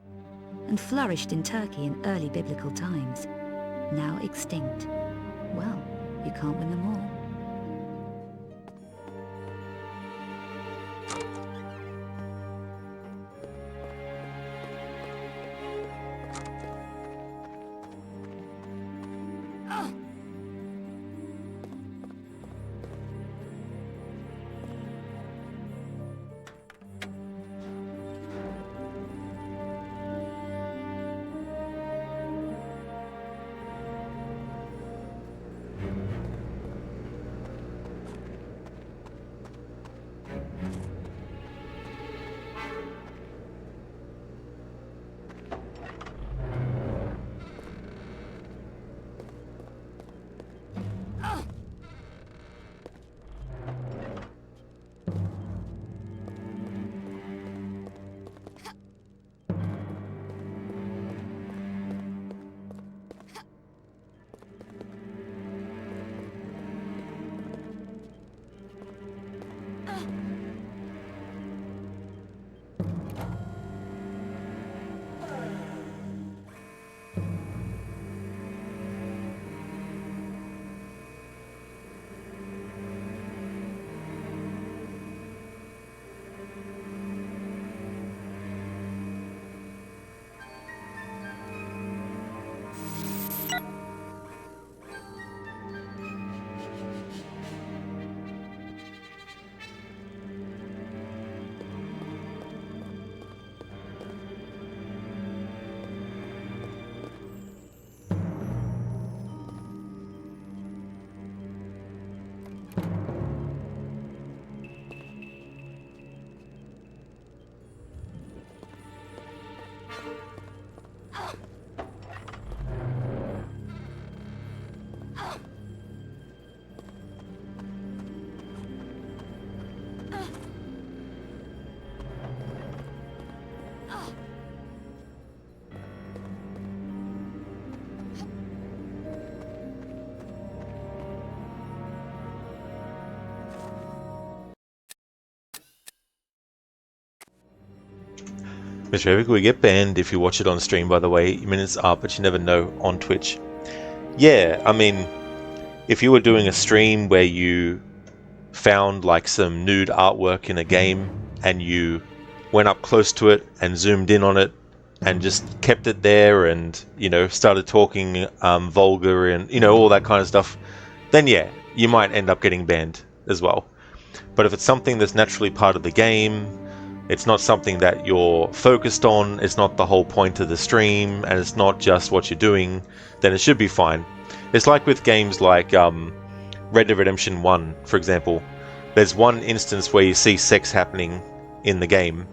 Speaker 4: and flourished in Turkey in early biblical times, now extinct. Well, you can't win them all.
Speaker 2: Mr. Epic will get banned if you watch it on stream, by the way. Your minutes are, but you never know on Twitch. Yeah, I mean, if you were doing a stream where you found like some nude artwork in a game and you went up close to it and zoomed in on it and just kept it there and, you know, started talking vulgar and, you know, all that kind of stuff, then yeah, you might end up getting banned as well. But if it's something that's naturally part of the game, it's not something that you're focused on, it's not the whole point of the stream, and it's not just what you're doing, then it should be fine. It's like with games like Red Dead Redemption 1, for example. There's one instance where you see sex happening in the game.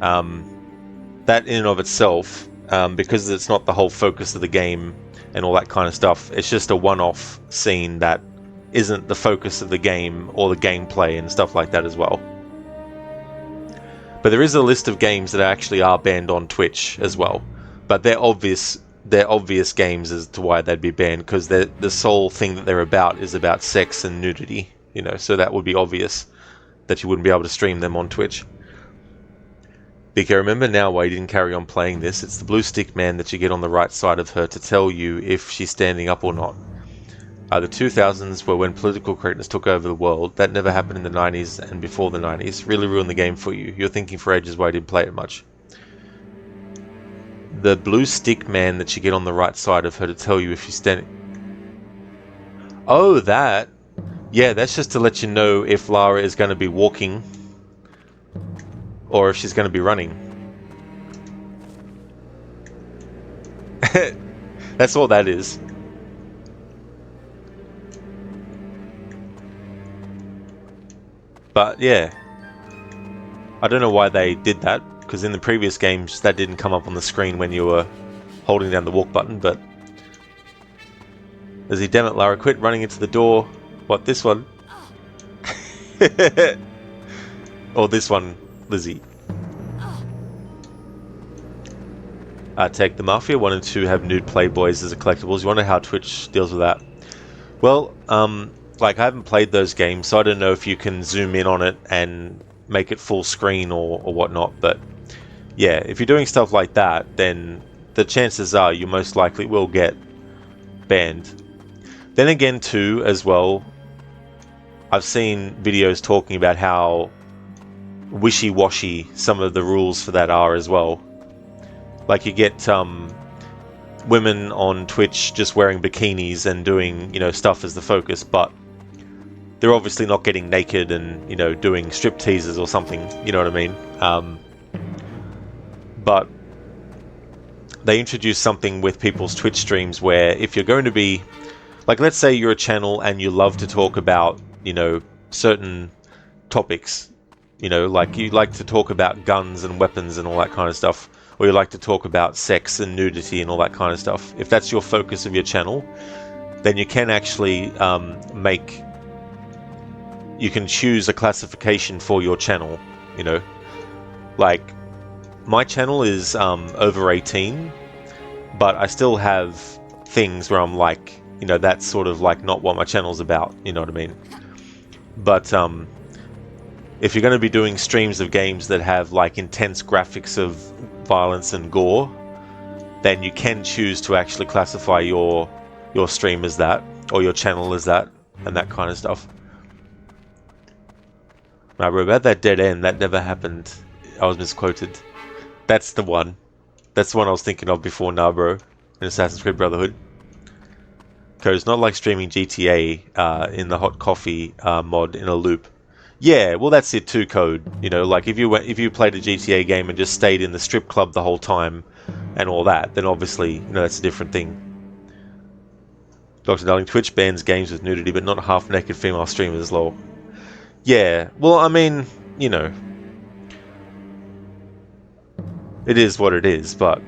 Speaker 2: That in and of itself, because it's not the whole focus of the game and all that kind of stuff, it's just a one-off scene that isn't the focus of the game or the gameplay and stuff like that as well. But there is a list of games that actually are banned on Twitch as well. But they're obvious games as to why they'd be banned, because the sole thing that they're about is about sex and nudity, you know, so that would be obvious that you wouldn't be able to stream them on Twitch. BK, remember now why you didn't carry on playing this. It's the blue stick man that you get on the right side of her to tell you if she's standing up or not. The 2000s were when political correctness took over the world. That never happened in the 90s and before the 90s. Really ruined the game for you. You're thinking for ages why I didn't play it much. The blue stick man that you get on the right side of her to tell you if she's standing... Oh, that! Yeah, that's just to let you know if Lara is going to be walking or if she's going to be running. That's all that is. But yeah, I don't know why they did that, because in the previous games that didn't come up on the screen when you were holding down the walk button. But as he, damn it, Lara, quit running into the door. What, this one? Or this one, Lizzie? Take the Mafia 1 and 2 have nude playboys as a collectibles. You wonder how Twitch deals with that? Well, like, I haven't played those games, so I don't know if you can zoom in on it and make it full screen or whatnot, but yeah, if you're doing stuff like that, then the chances are you most likely will get banned. Then again, too, as well, I've seen videos talking about how wishy-washy some of the rules for that are as well. Like, you get women on Twitch just wearing bikinis and doing, you know, stuff as the focus, but they're obviously not getting naked and, you know, doing strip teases or something, you know what I mean? But they introduced something with people's Twitch streams where if you're going to be, like, let's say you're a channel and you love to talk about, you know, certain topics, you know, like you like to talk about guns and weapons and all that kind of stuff, or you like to talk about sex and nudity and all that kind of stuff. If that's your focus of your channel, then you can actually you can choose a classification for your channel, you know. Like, my channel is over 18, but I still have things where I'm like, you know, that's sort of like not what my channel's about, you know what I mean? But if you're going to be doing streams of games that have like intense graphics of violence and gore, then you can choose to actually classify your stream as that, or your channel as that, and that kind of stuff. Nah, bro, about that dead end, that never happened. I was misquoted. That's the one. That's the one I was thinking of before, nah, bro. In Assassin's Creed Brotherhood. Cause it's not like streaming GTA in the hot coffee mod in a loop. Yeah, well, that's it too, Code. You know, like if you played a GTA game and just stayed in the strip club the whole time and all that, then obviously, you know, that's a different thing. Dr. Darling, Twitch bans games with nudity, but not half-naked female streamers, lol. Yeah, well, I mean, you know, it is what it is, but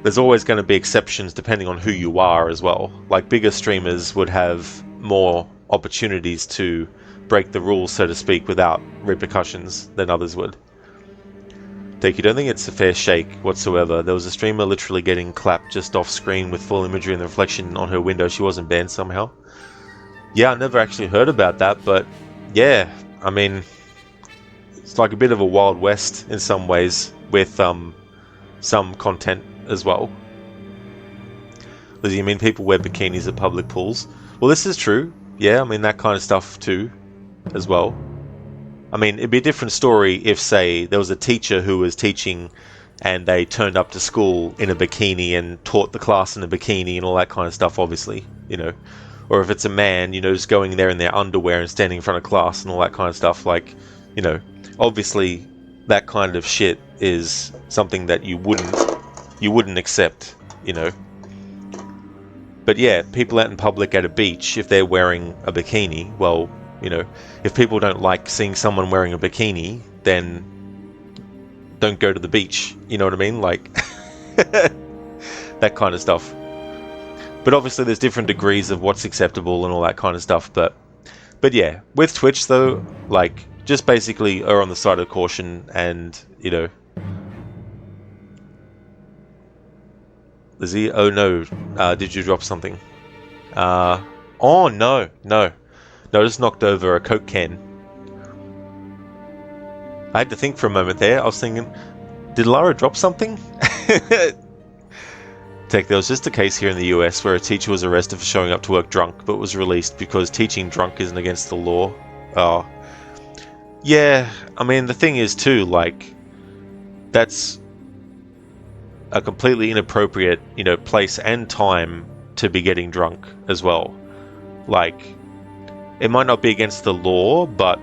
Speaker 2: there's always going to be exceptions depending on who you are as well. Like, bigger streamers would have more opportunities to break the rules, so to speak, without repercussions than others would. Take, you don't think it's a fair shake whatsoever? There was a streamer literally getting clapped just off screen with full imagery and the reflection on her window. She wasn't banned somehow. Yeah, I never actually heard about that, but yeah, I mean, it's like a bit of a Wild West in some ways. with some content as well. Lizzie, you mean people wear bikinis at public pools? Well, this is true. Yeah, I mean that kind of stuff too, as well. I mean, it'd be a different story if, say, there was a teacher who was teaching and they turned up to school in a bikini and taught the class in a bikini and all that kind of stuff, obviously, you know. Or if it's a man, you know, just going there in their underwear and standing in front of class and all that kind of stuff, like, you know, obviously that kind of shit is something that you wouldn't accept, you know. But yeah, people out in public at a beach, if they're wearing a bikini, well, you know, if people don't like seeing someone wearing a bikini, then don't go to the beach, you know what I mean? Like, that kind of stuff. But obviously there's different degrees of what's acceptable and all that kind of stuff, but yeah, with Twitch though, like, just basically err on the side of caution and, you know. Lizzie, oh no, did you drop something? Oh no, I just knocked over a Coke can. I had to think for a moment there. I was thinking, did Lara drop something? Tech, there was just a case here in the US where a teacher was arrested for showing up to work drunk, but was released because teaching drunk isn't against the law. Oh. Yeah, I mean, the thing is too, like, that's a completely inappropriate, you know, place and time to be getting drunk as well. Like, it might not be against the law, but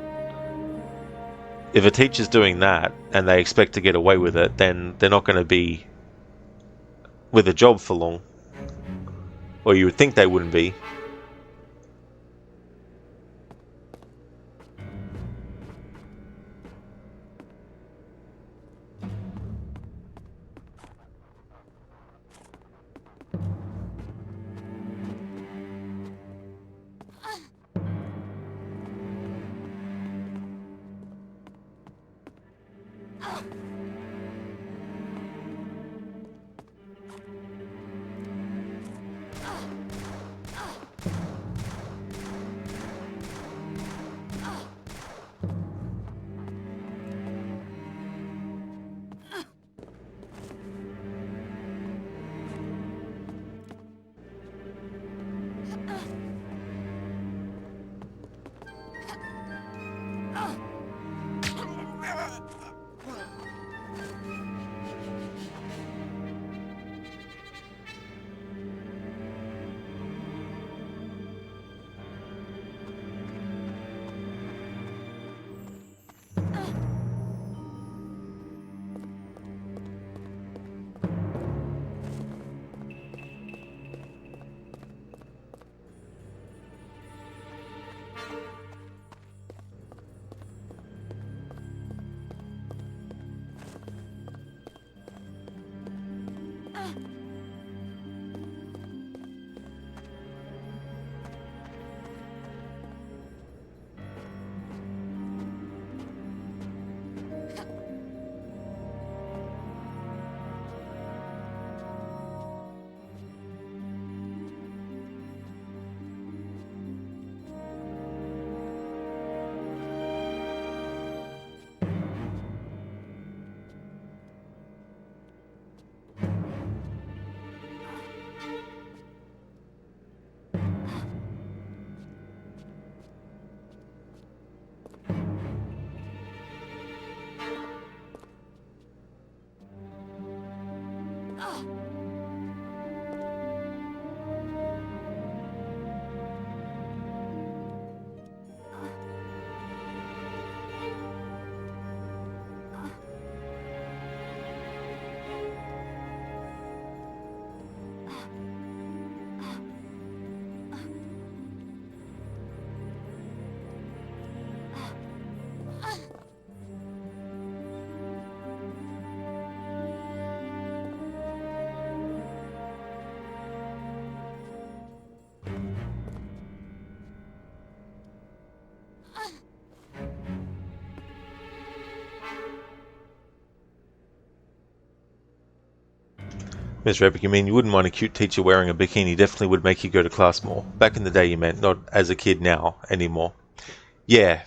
Speaker 2: if a teacher's doing that and they expect to get away with it, then they're not going to be with a job for long. Or you would think they wouldn't be. Miss Rebick, you mean you wouldn't mind a cute teacher wearing a bikini? Definitely would make you go to class more. Back in the day, you meant, not as a kid now anymore. Yeah.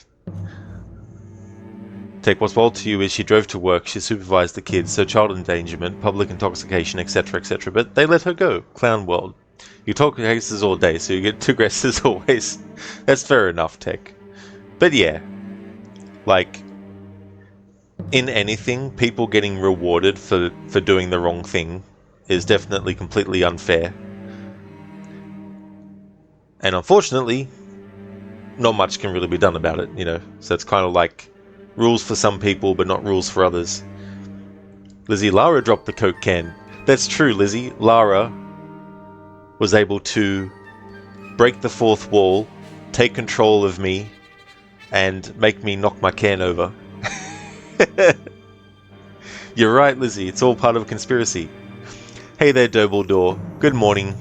Speaker 2: Take what's wild to you is she drove to work, she supervised the kids, so child endangerment, public intoxication, etc, etc, but they let her go. Clown world. You talk races all day, so you get 2 graces always. That's fair enough, Tech. But yeah, like, in anything, people getting rewarded for doing the wrong thing is definitely completely unfair. And unfortunately, not much can really be done about it, you know. So it's kind of like rules for some people, but not rules for others. Lizzie, Lara dropped the Coke can. That's true, Lizzie. Lara was able to break the 4th wall, take control of me, and make me knock my can over. You're right, Lizzie. It's all part of a conspiracy. Hey there, Dumbledore. Good morning.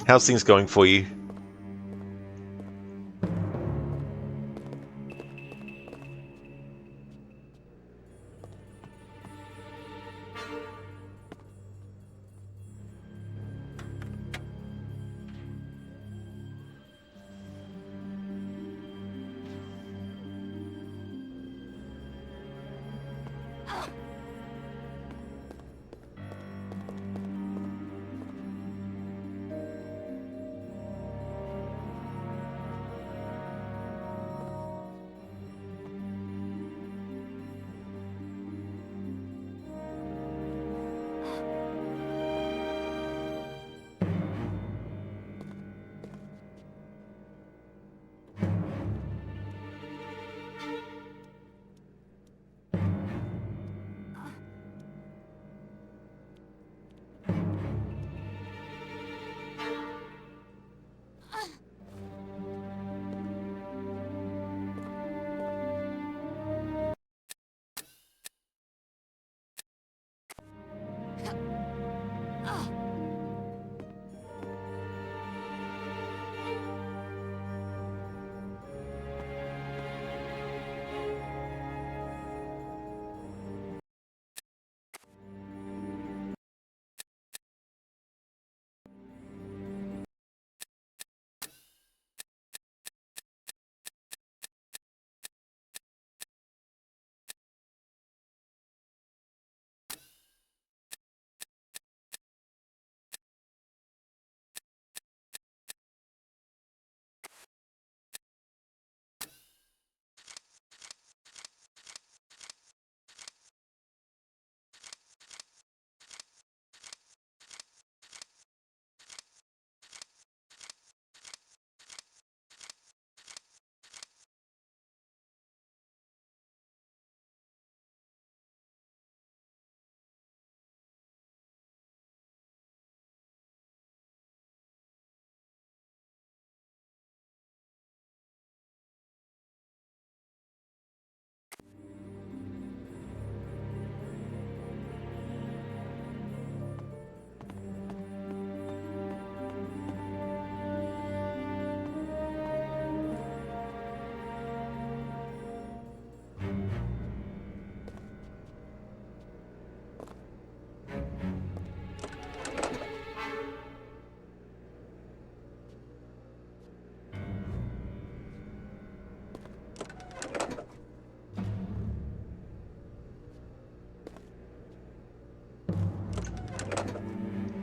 Speaker 2: How's things going for you?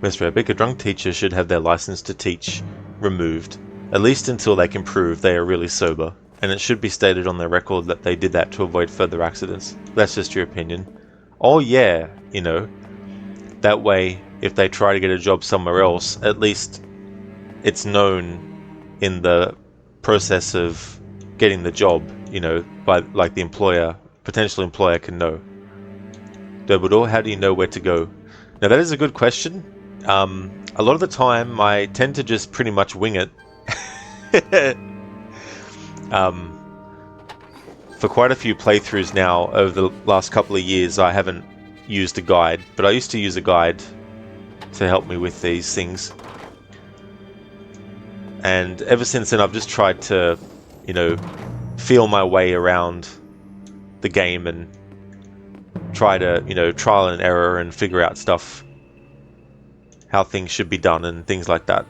Speaker 2: Mr. Epic, a drunk teacher should have their license to teach removed, at least until they can prove they are really sober, and it should be stated on their record that they did that to avoid further accidents. That's just your opinion. Oh yeah, you know, that way, if they try to get a job somewhere else, at least it's known in the process of getting the job, you know, by like the employer, potential employer can know. Dumbledore, how do you know where to go? Now that is a good question. A lot of the time I tend to just pretty much wing it. For quite a few playthroughs now, over the last couple of years, I haven't used a guide, but I used to use a guide to help me with these things. And ever since then I've just tried to, you know, feel my way around the game and try to, you know, trial and error and figure out stuff, how things should be done and things like that.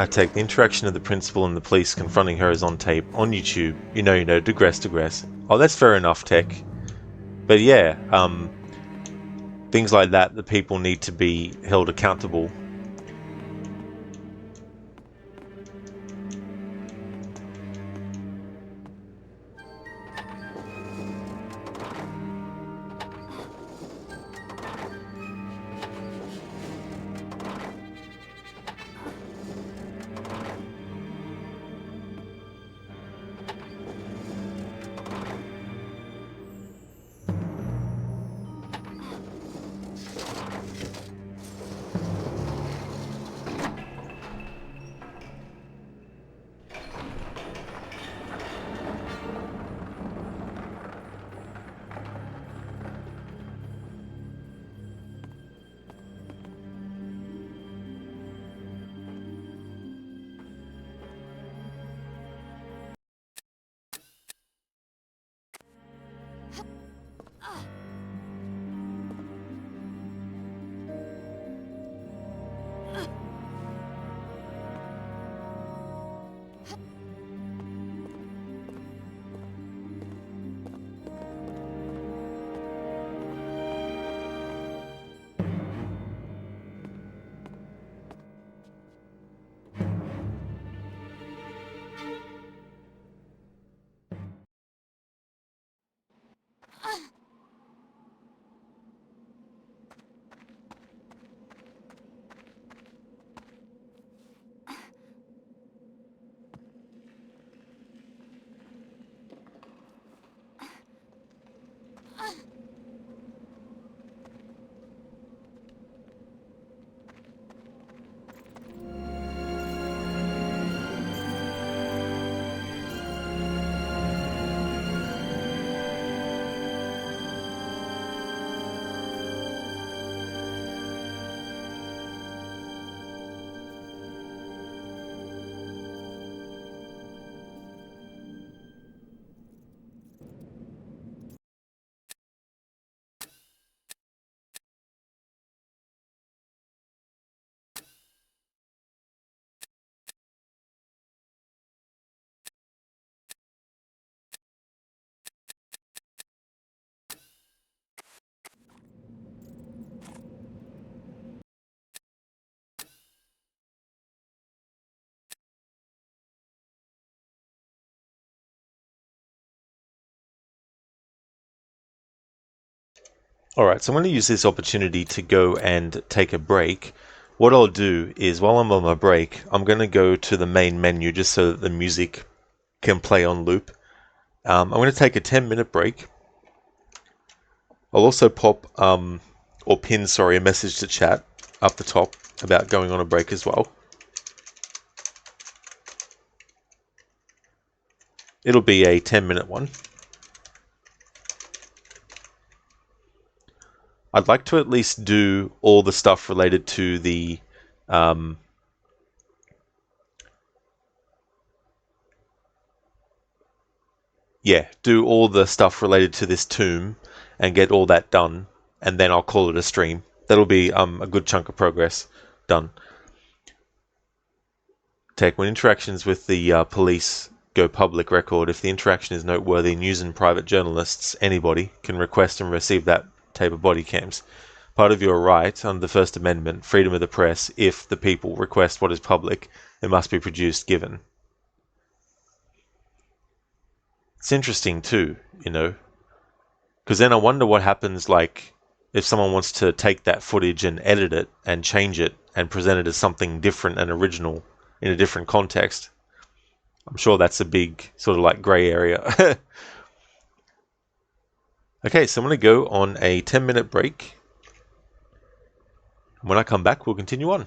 Speaker 2: Take the interaction of the principal and the police confronting her is on tape, on YouTube. You know, digress. Oh, that's fair enough, Tech. But yeah, things like that, the people need to be held accountable. Alright, so I'm going to use this opportunity to go and take a break. What I'll do is, while I'm on my break, I'm going to go to the main menu just so that the music can play on loop. I'm going to take a 10-minute break. I'll also pop, or pin, sorry, a message to chat up the top about going on a break as well. It'll be a 10-minute one. I'd like to at least do all the stuff related to the do all the stuff related to this tomb and get all that done, and then I'll call it a stream. That'll be a good chunk of progress done. Take when interactions with the police go public record, if the interaction is noteworthy, news and private journalists, anybody, can request and receive that tape of body cams. Part of your right under the First Amendment, freedom of the press, if the people request what is public, it must be produced, given. It's interesting too, you know, because then I wonder what happens, like, if someone wants to take that footage and edit it and change it and present it as something different and original in a different context. I'm sure that's a big sort of like grey area. Okay, so I'm going to go on a 10-minute break. When I come back, we'll continue on.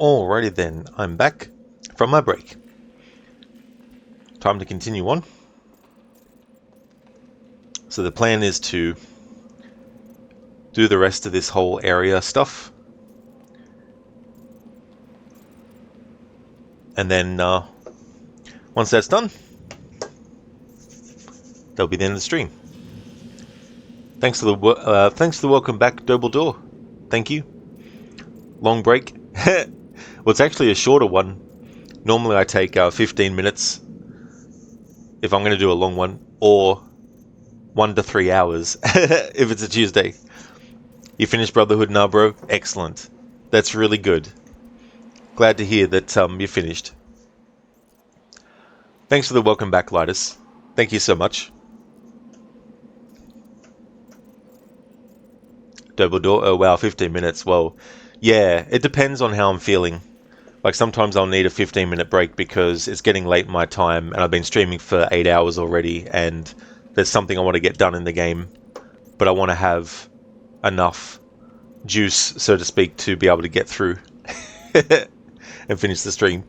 Speaker 2: Alrighty then, I'm back from my break. Time to continue on. So the plan is to do the rest of this whole area stuff. And then once that's done, that'll be the end of the stream. Thanks for the welcome back, Dobledore. Thank you. Long break. Well, it's actually a shorter one. Normally I take 15 minutes if I'm going to do a long one, or 1 to 3 hours if it's a Tuesday. You finished Brotherhood now, bro? Excellent. That's really good. Glad to hear that you finished. Thanks for the welcome back, Lidus. Thank you so much. Dobledore, oh wow, 15 minutes. Well, yeah, it depends on how I'm feeling. Like sometimes I'll need a 15-minute break because it's getting late in my time and I've been streaming for 8 hours already and there's something I want to get done in the game, but I want to have enough juice, so to speak, to be able to get through and finish the stream.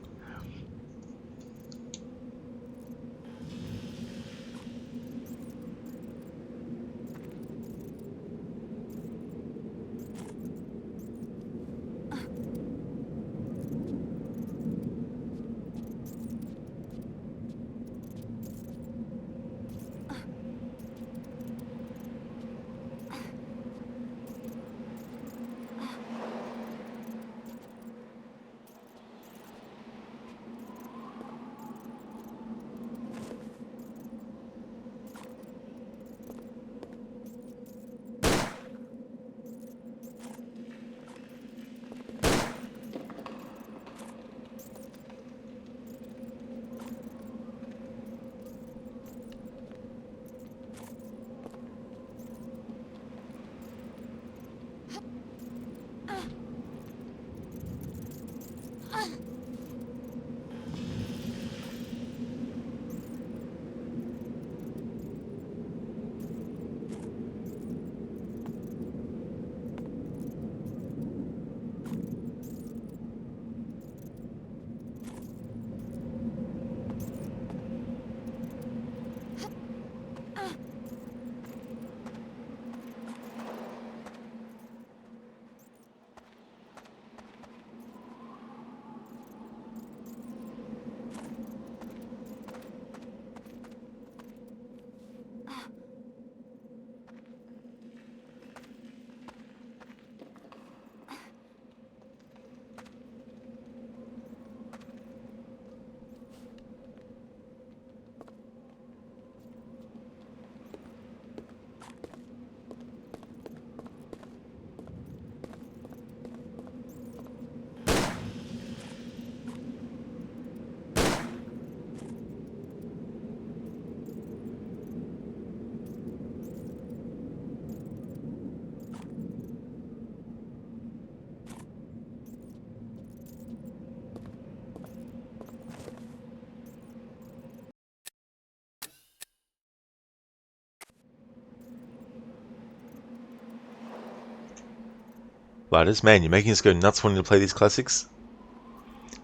Speaker 2: Lidus, man, you're making us go nuts wanting to play these classics.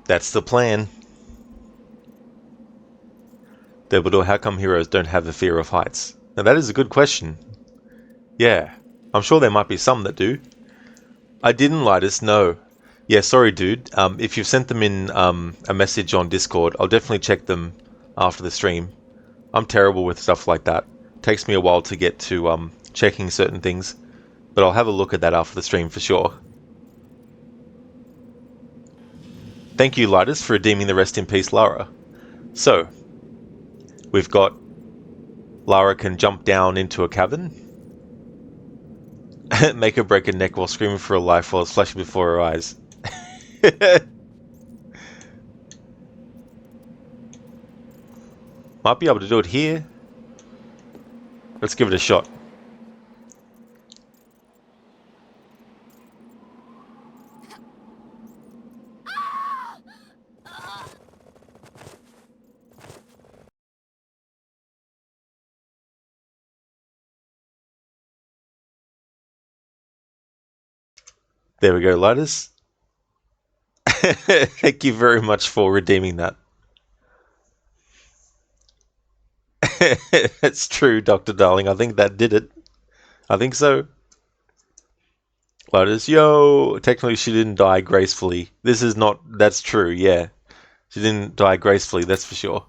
Speaker 2: That's the plan. Dobledore, how come heroes don't have the fear of heights? Now that is a good question. Yeah, I'm sure there might be some that do. I didn't, Lidus, no. Yeah, sorry dude. If you've sent them in a message on Discord, I'll definitely check them after the stream. I'm terrible with stuff like that. Takes me a while to get to checking certain things. But I'll have a look at that after the stream for sure. Thank you, Lidus, for redeeming the rest in peace Lara. So, we've got Lara can jump down into a cabin, make her break her neck while screaming for her life while it's flashing before her eyes. Might be able to do it here. Let's give it a shot. There we go, Lidus. Thank you very much for redeeming that. It's true, Dr. Darling. I think that did it. I think so. Lotus, yo! Technically, she didn't die gracefully. This is not... That's true, yeah. She didn't die gracefully, that's for sure.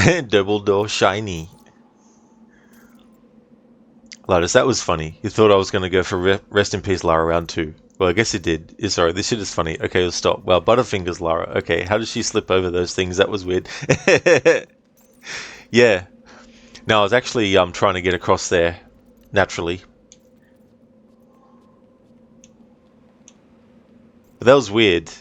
Speaker 2: Dumbledore shiny. Lotus, that was funny. You thought I was going to go for Rest in Peace Lara round 2. Well, I guess it did. Sorry, this shit is funny. Okay, let's stop. Well, Butterfingers Lara. Okay, how did she slip over those things? That was weird. Yeah. No, I was actually trying to get across there naturally. But that was weird.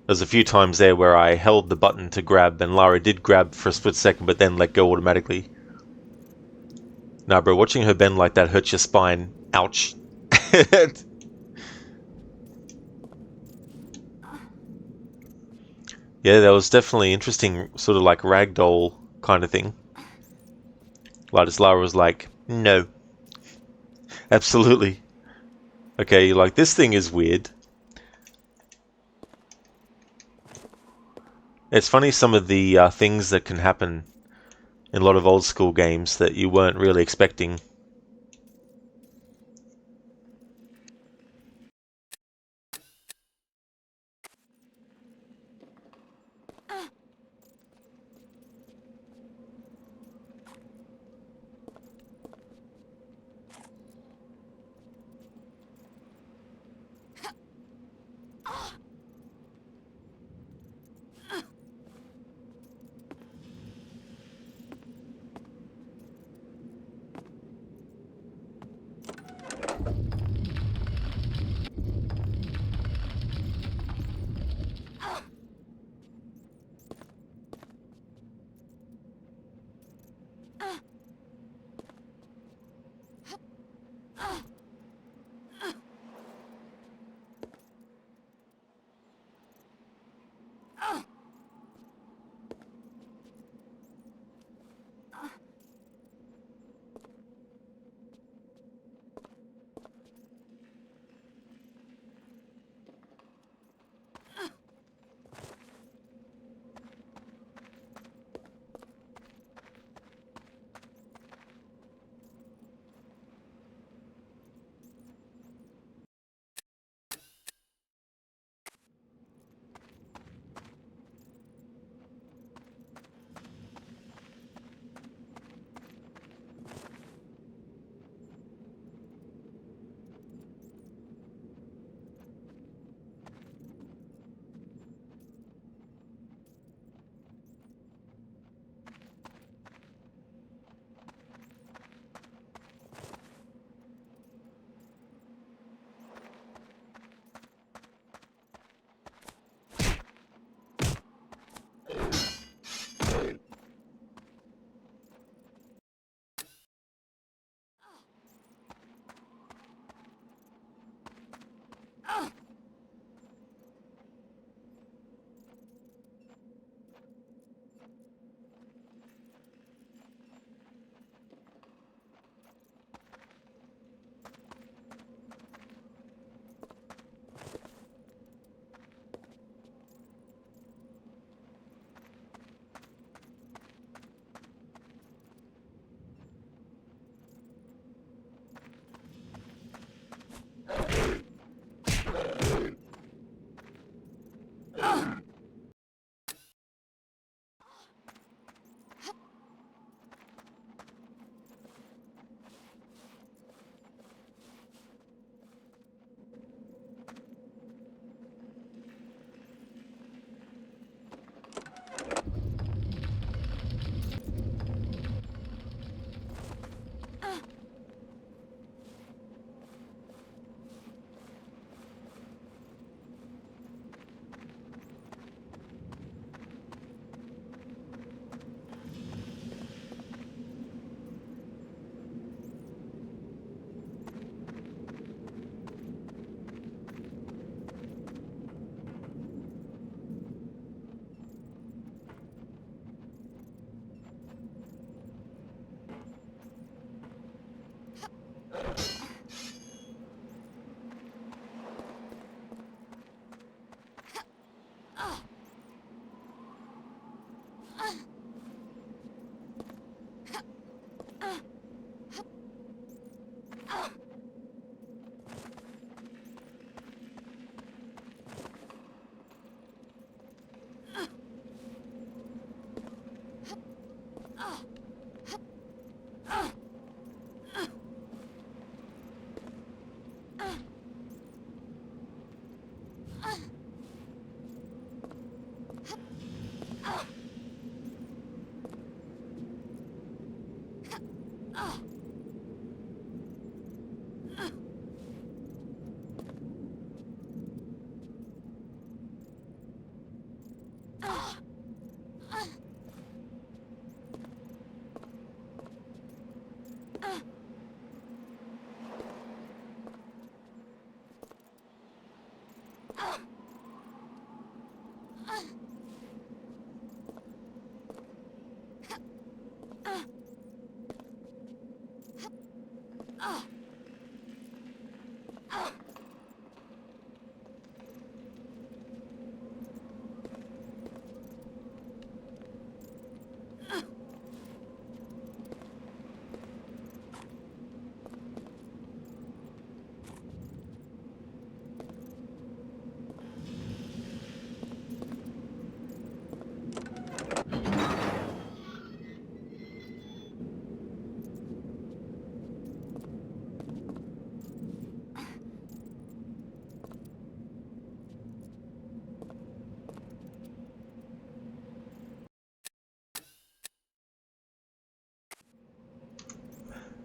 Speaker 2: There's a few times there where I held the button to grab, and Lara did grab for a split second, but then let go automatically. Nah, bro, watching her bend like that hurts your spine. Ouch. Yeah, that was definitely interesting, sort of like ragdoll kind of thing. Lara was like, no. Absolutely. Okay, like, this thing is weird. It's funny some of the things that can happen in a lot of old school games that you weren't really expecting.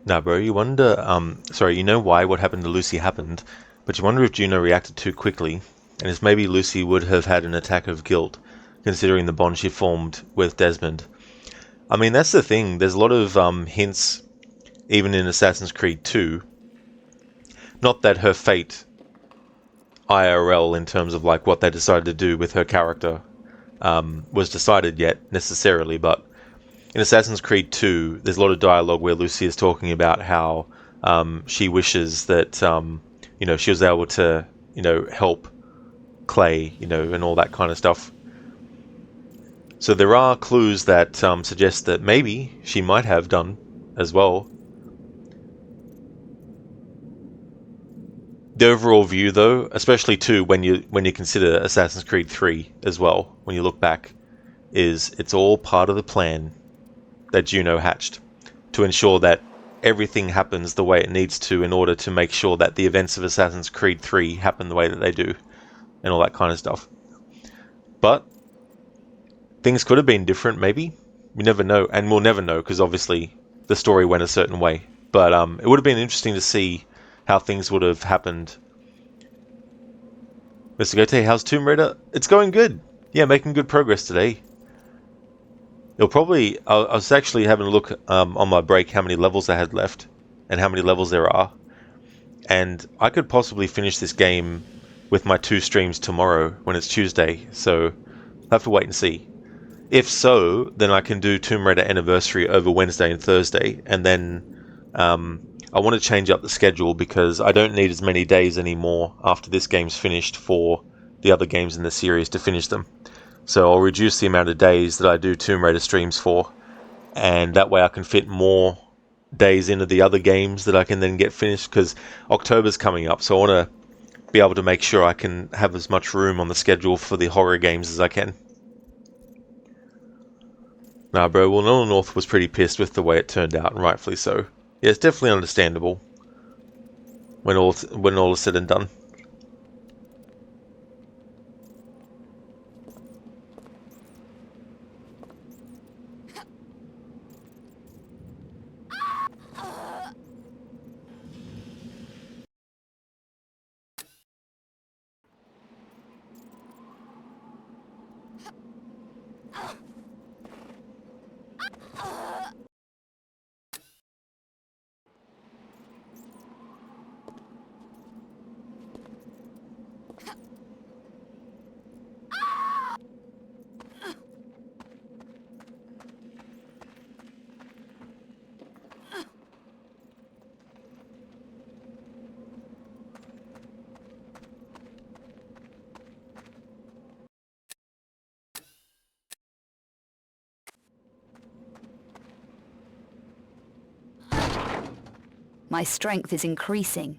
Speaker 2: Now, bro, you wonder, sorry, you know why what happened to Lucy happened, but you wonder if Juno reacted too quickly, and if maybe Lucy would have had an attack of guilt, considering the bond she formed with Desmond. I mean, that's the thing, there's a lot of hints, even in Assassin's Creed 2, not that her fate, IRL, in terms of like what they decided to do with her character, was decided yet, necessarily, but in Assassin's Creed 2, there's a lot of dialogue where Lucy is talking about how she wishes that, you know, she was able to, you know, help Clay, you know, and all that kind of stuff. So there are clues that suggest that maybe she might have done as well. The overall view, though, especially too when you consider Assassin's Creed 3 as well, when you look back, is it's all part of the plan that Juno hatched to ensure that everything happens the way it needs to in order to make sure that the events of Assassin's Creed 3 happen the way that they do and all that kind of stuff. But things could have been different, maybe. We never know, and we'll never know because obviously the story went a certain way. But it would have been interesting to see how things would have happened. Mr. Gote, how's Tomb Raider? It's going good. Yeah, making good progress today. It'll probably... I was actually having a look on my break how many levels I had left and how many levels there are. And I could possibly finish this game with my 2 streams tomorrow when it's Tuesday. So I'll have to wait and see. If so, then I can do Tomb Raider Anniversary over Wednesday and Thursday. And then I want to change up the schedule because I don't need as many days anymore after this game's finished for the other games in the series to finish them. So I'll reduce the amount of days that I do Tomb Raider streams for, and that way I can fit more days into the other games that I can then get finished, because October's coming up, so I want to be able to make sure I can have as much room on the schedule for the horror games as I can. Nah, bro, well, Nolan North was pretty pissed with the way it turned out, and rightfully so. Yeah, it's definitely understandable when all is said and done.
Speaker 4: My strength is increasing.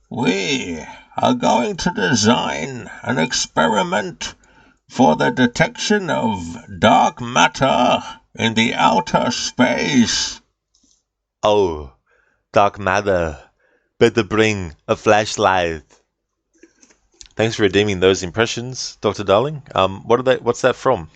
Speaker 11: We are going to design an experiment for the detection of dark matter in the outer space.
Speaker 2: Oh, dark matter. Better bring a flashlight. Thanks for redeeming those impressions, Dr. Darling. What's that from?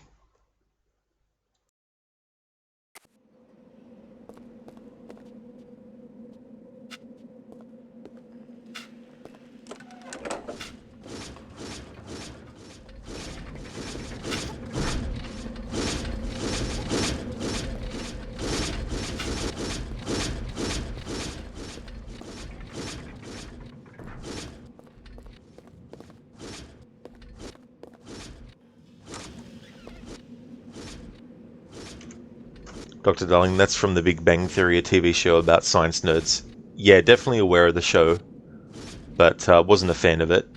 Speaker 2: Dr. Darling, that's from The Big Bang Theory, a TV show about science nerds. Yeah, definitely aware of the show, but wasn't a fan of it.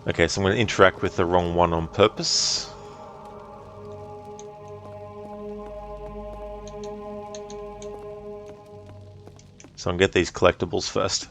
Speaker 2: Okay, so I'm going to interact with the wrong one on purpose. So I'll get these collectibles first.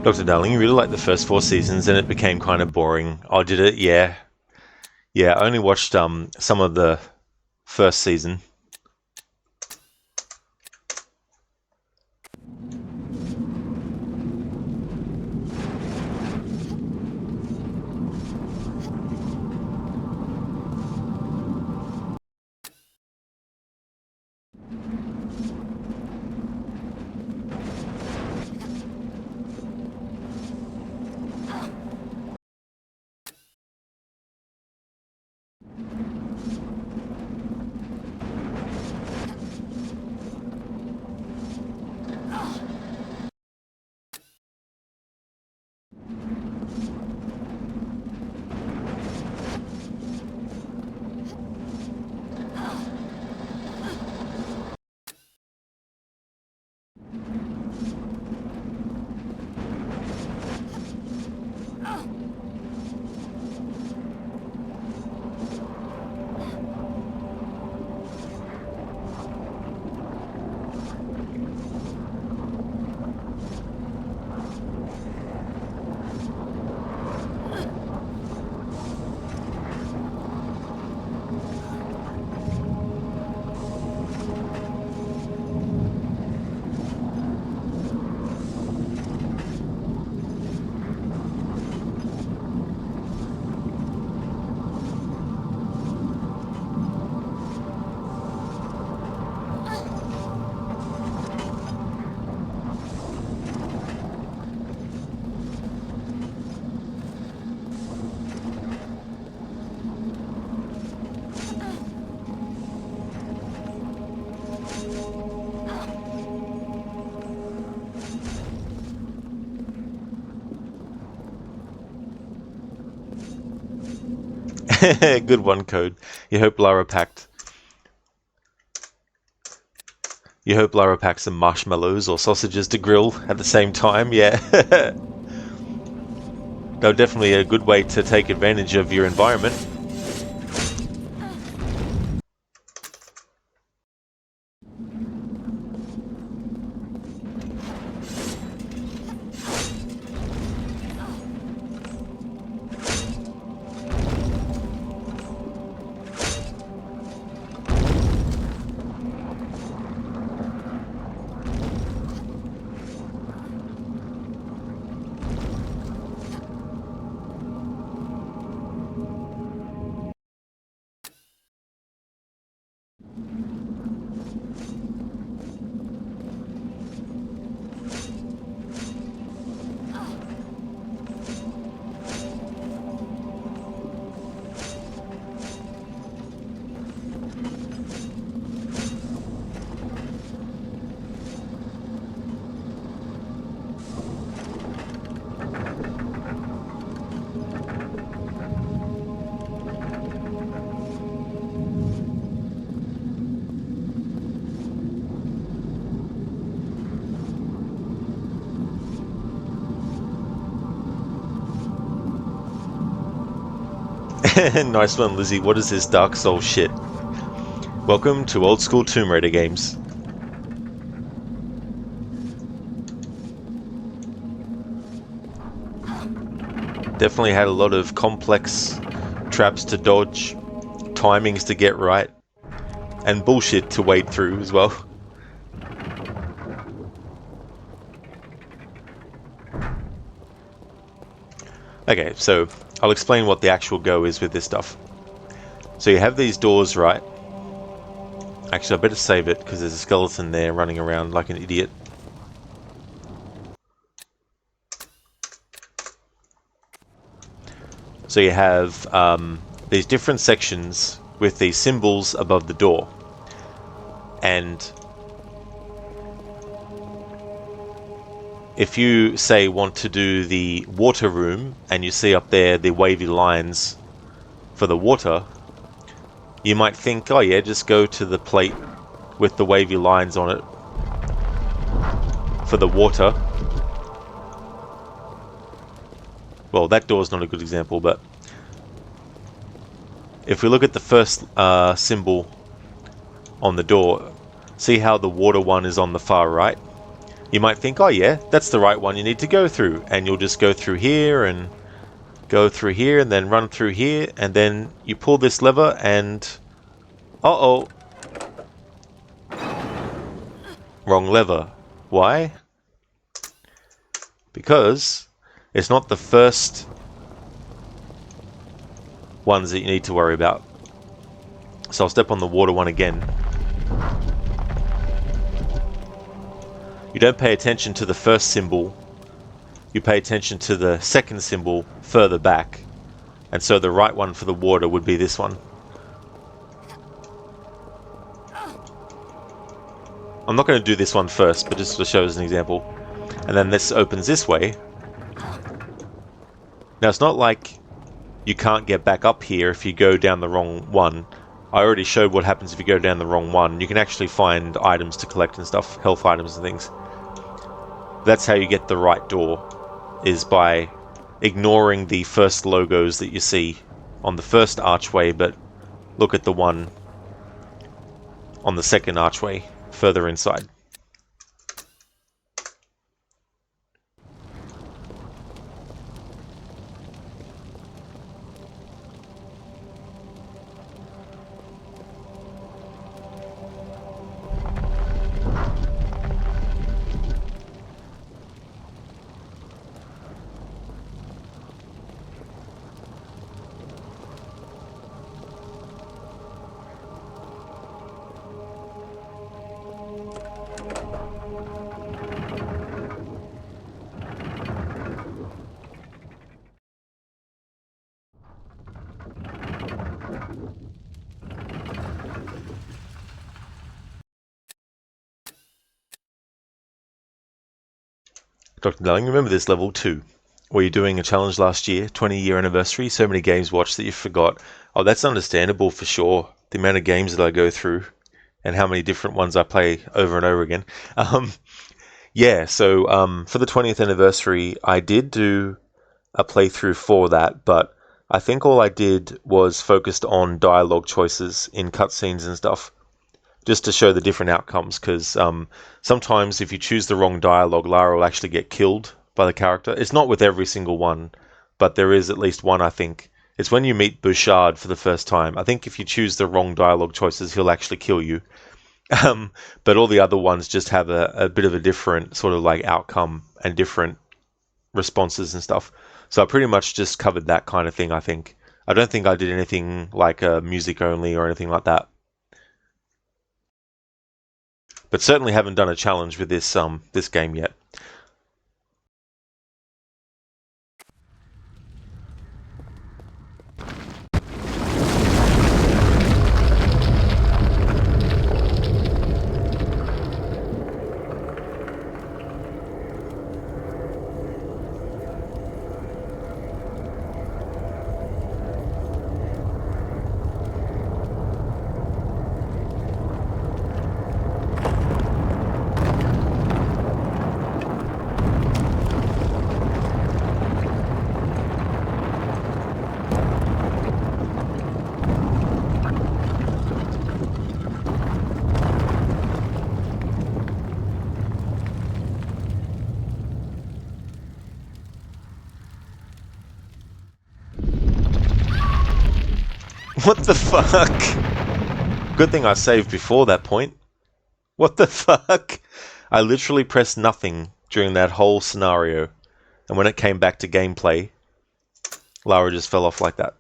Speaker 2: Dr. Darling, you really liked the first 4 seasons and it became kind of boring. Oh, did it? Yeah. Yeah, I only watched some of the first season. Good one, Code. You hope Lara packed some marshmallows or sausages to grill at the same time. Yeah. No, definitely a good way to take advantage of your environment. Nice one, Lizzie. What is this Dark Souls shit? Welcome to old school Tomb Raider games. Definitely had a lot of complex traps to dodge, timings to get right, and bullshit to wade through as well. Okay, so I'll explain what the actual go is with this stuff. So you have these doors, right? Actually, I better save it because there's a skeleton there running around like an idiot. So you have these different sections with these symbols above the door. And if you, say, want to do the water room, and you see up there the wavy lines for the water, you might think, oh yeah, just go to the plate with the wavy lines on it for the water. Well, that door's not a good example, but if we look at the first symbol on the door, see how the water one is on the far right? You might think, oh yeah, that's the right one you need to go through, and you'll just go through here and go through here and then run through here, and then you pull this lever and uh-oh, wrong lever. Why? Because it's not the first ones that you need to worry about. So I'll step on the water one again. You don't pay attention to the first symbol, you pay attention to the second symbol further back. And so the right one for the water would be this one. I'm not going to do this one first, but just to show as an example. And then this opens this way. Now it's not like you can't get back up here if you go down the wrong one. I already showed what happens if you go down the wrong one. You can actually find items to collect and stuff, health items and things. That's how you get the right door, is by ignoring the first logos that you see on the first archway, but look at the one on the second archway further inside. Dr. Darling, remember this level too. were you doing a challenge last year, 20-year anniversary, so many games watched that you forgot. Oh, that's understandable for sure. The amount of games that I go through and how many different ones I play over and over again. Yeah, so for the 20th anniversary, I did do a playthrough for that, but I think all I did was focused on dialogue choices in cutscenes and stuff, just to show the different outcomes, because sometimes if you choose the wrong dialogue, Lara will actually get killed by the character. It's not with every single one, but there is at least one, I think. It's when you meet Bouchard for the first time. I think if you choose the wrong dialogue choices, he'll actually kill you. But all the other ones just have a bit of a different sort of like outcome and different responses and stuff. So I pretty much just covered that kind of thing, I think. I don't think I did anything like music only or anything like that. But certainly haven't done a challenge with this this game yet. What the fuck? Good thing I saved before that point. What the fuck? I literally pressed nothing during that whole scenario, and when it came back to gameplay, Lara just fell off like that.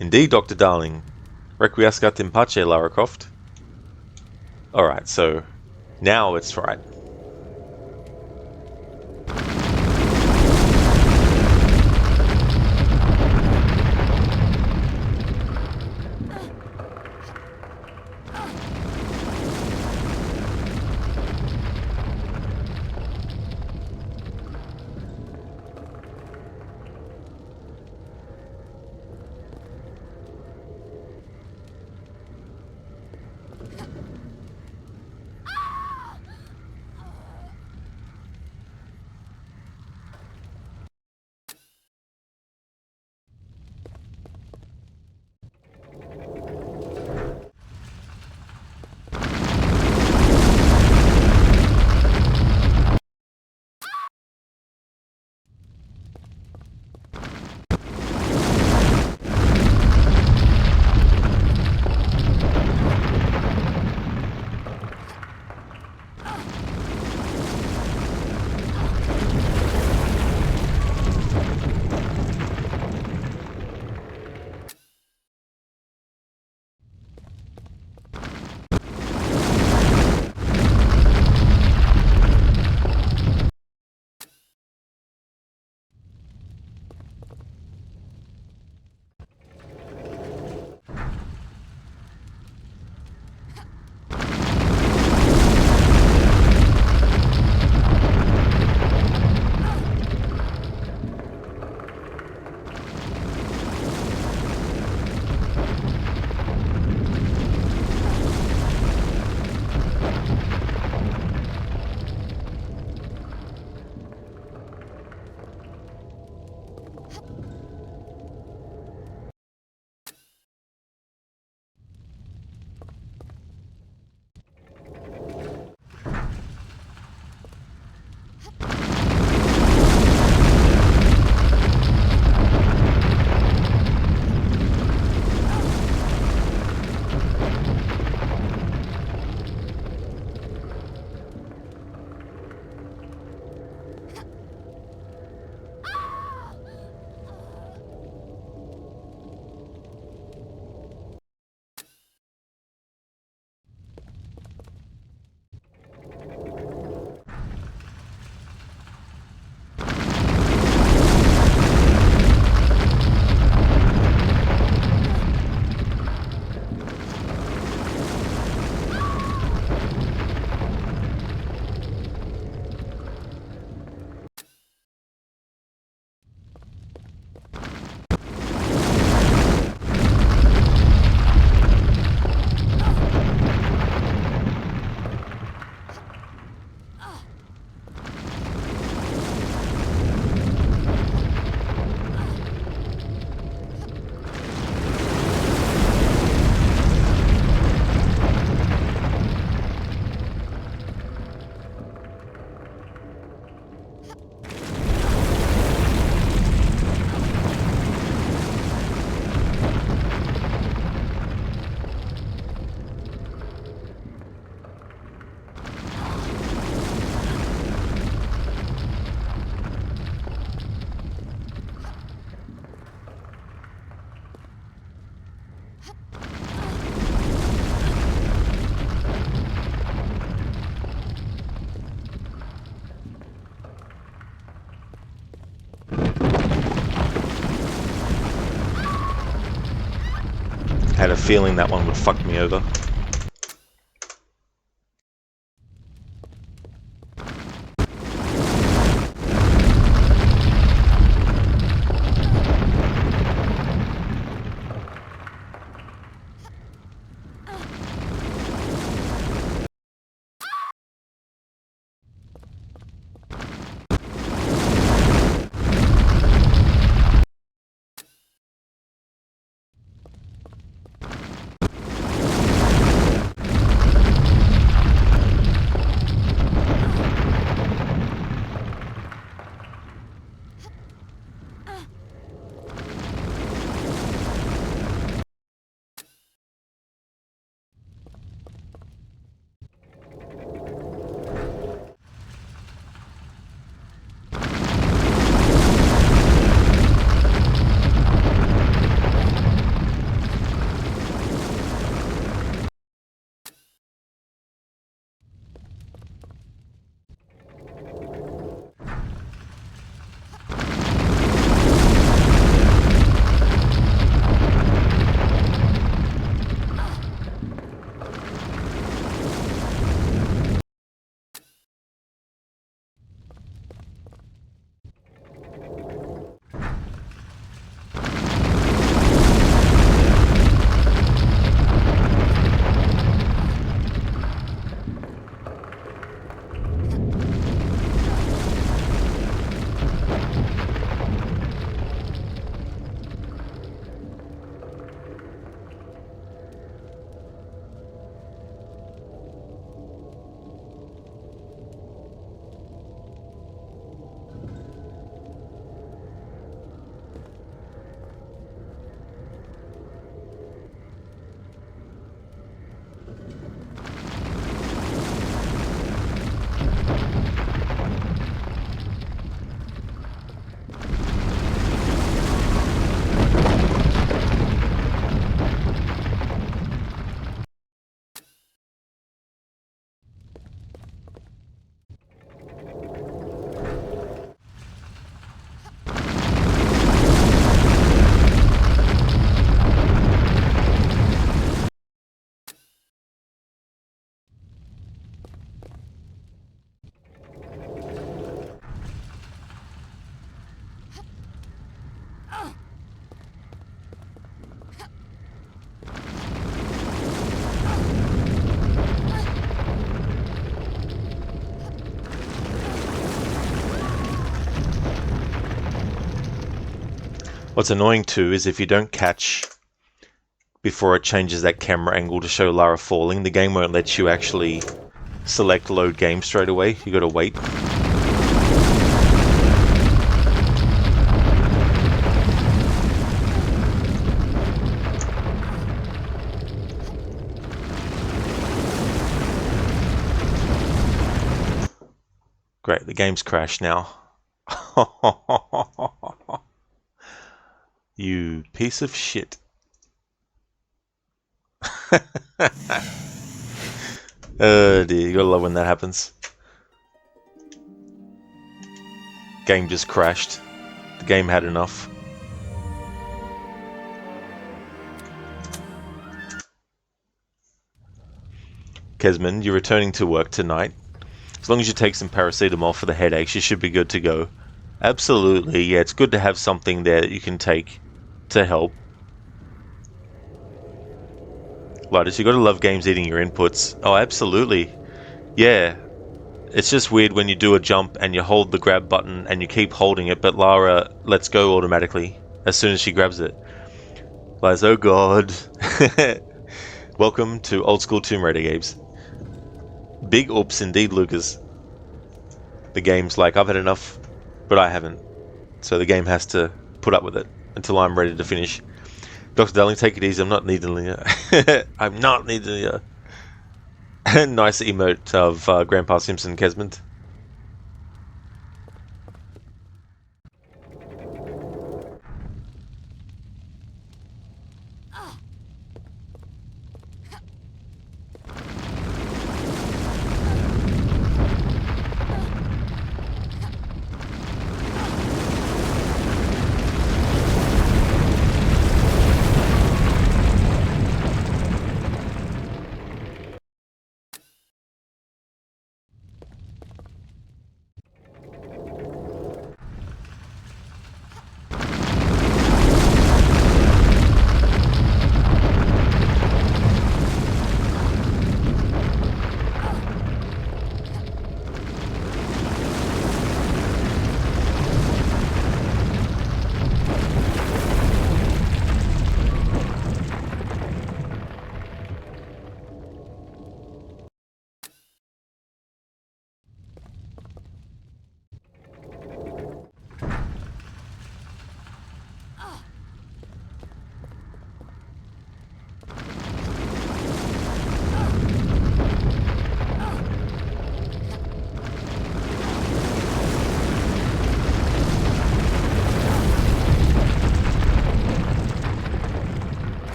Speaker 2: Indeed, Dr. Darling. Requiescat in pace, Lara Croft. Alright, so now it's right. Had a feeling that one would fuck me over. What's annoying too is if you don't catch before it changes that camera angle to show Lara falling, the game won't let you actually select load game straight away. You gotta wait. Great, the game's crashed now. You piece of shit. Oh dear, you gotta love when that happens. Game just crashed. The game had enough. Kesmond, you're returning to work tonight. As long as you take some paracetamol for the headaches, you should be good to go. Absolutely, yeah, it's good to have something there that you can take to help. Lidus, you gotta love games eating your inputs. Oh, absolutely. Yeah. It's just weird when you do a jump and you hold the grab button and you keep holding it, but Lara lets go automatically as soon as she grabs it. Lies, oh god. Welcome to old school Tomb Raider games. Big oops indeed, Lucas. The game's like, I've had enough, but I haven't. So the game has to put up with it until I'm ready to finish. Dr. Darling, take it easy. I'm not needing you. I'm not needing you. Nice emote of Grandpa Simpson, Kesmond.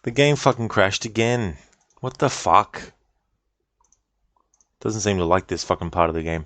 Speaker 2: The game fucking crashed again. What the fuck? Doesn't seem to like this fucking part of the game.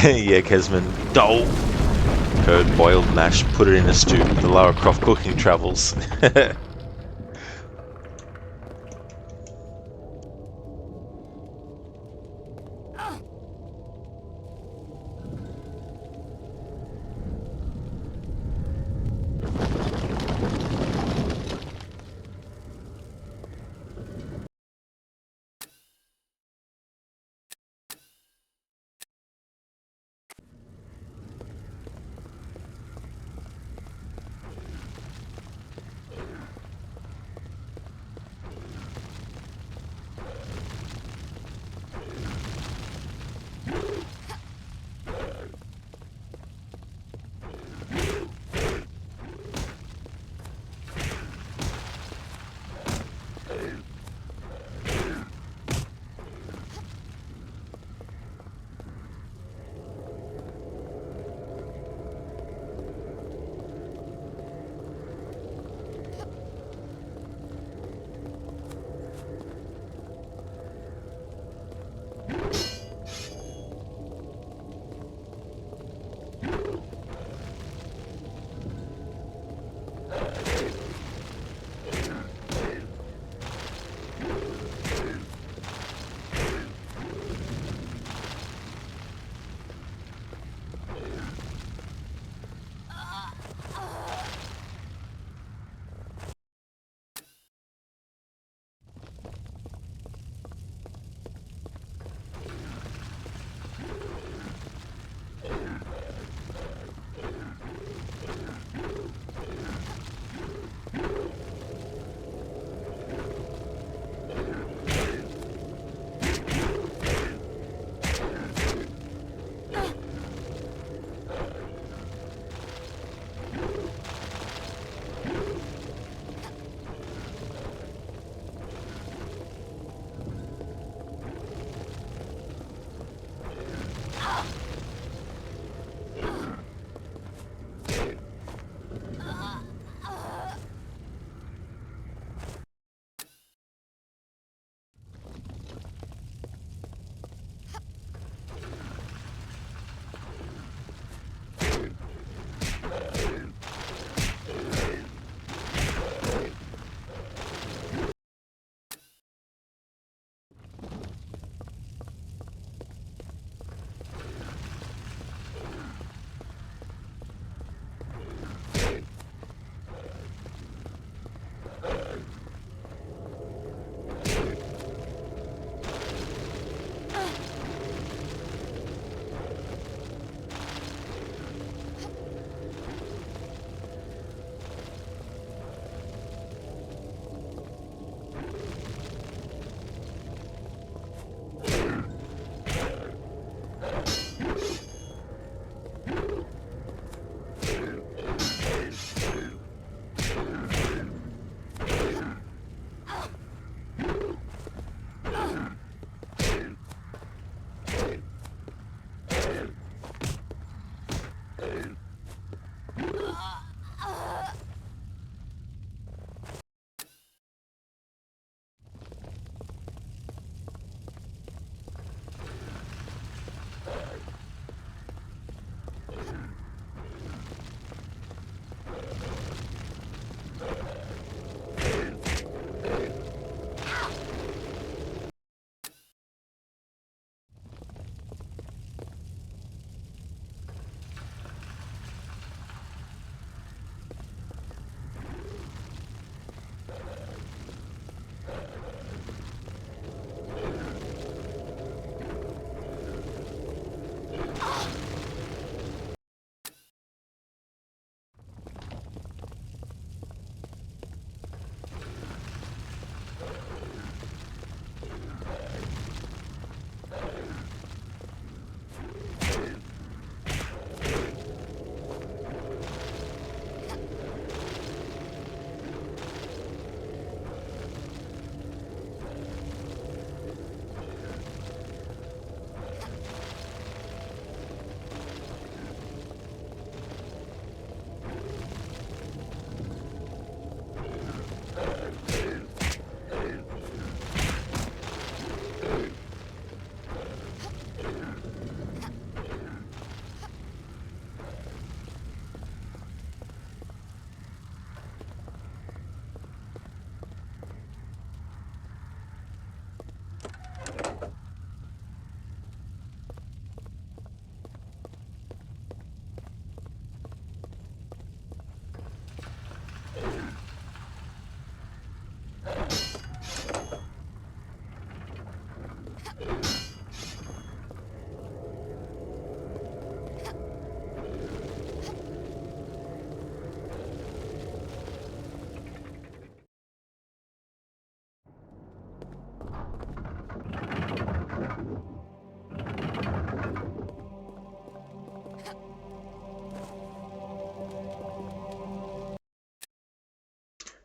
Speaker 2: Yeah, Kesman. Dole! Curd, boiled, mashed, put it in a stew. The Lara Croft cooking travels.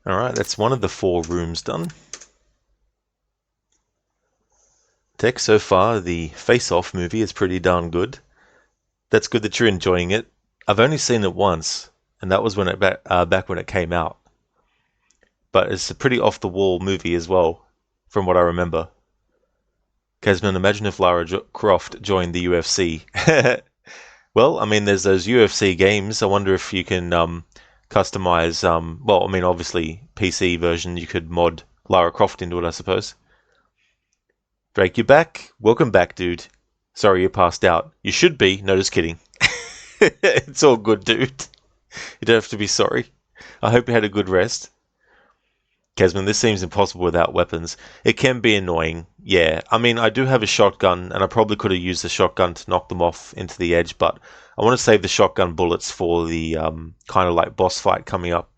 Speaker 2: Alright, that's one of the 4 rooms done. Tech, so far, the Face Off movie is pretty darn good. That's good that you're enjoying it. I've only seen it once, and that was when it back when it came out. But it's a pretty off-the-wall movie as well, from what I remember. Kesman, imagine if Lara Croft joined the UFC. Well, I mean, there's those UFC games. I wonder if you can customize, well, I mean, obviously, PC version, you could mod Lara Croft into it, I suppose. Drake, you're back? Welcome back, dude. Sorry you passed out. You should be. No, just kidding. It's all good, dude. You don't have to be sorry. I hope you had a good rest. Kesman, this seems impossible without weapons. It can be annoying, yeah. I mean, I do have a shotgun, and I probably could have used the shotgun to knock them off into the edge, but I want to save the shotgun bullets for the kind of like boss fight coming up.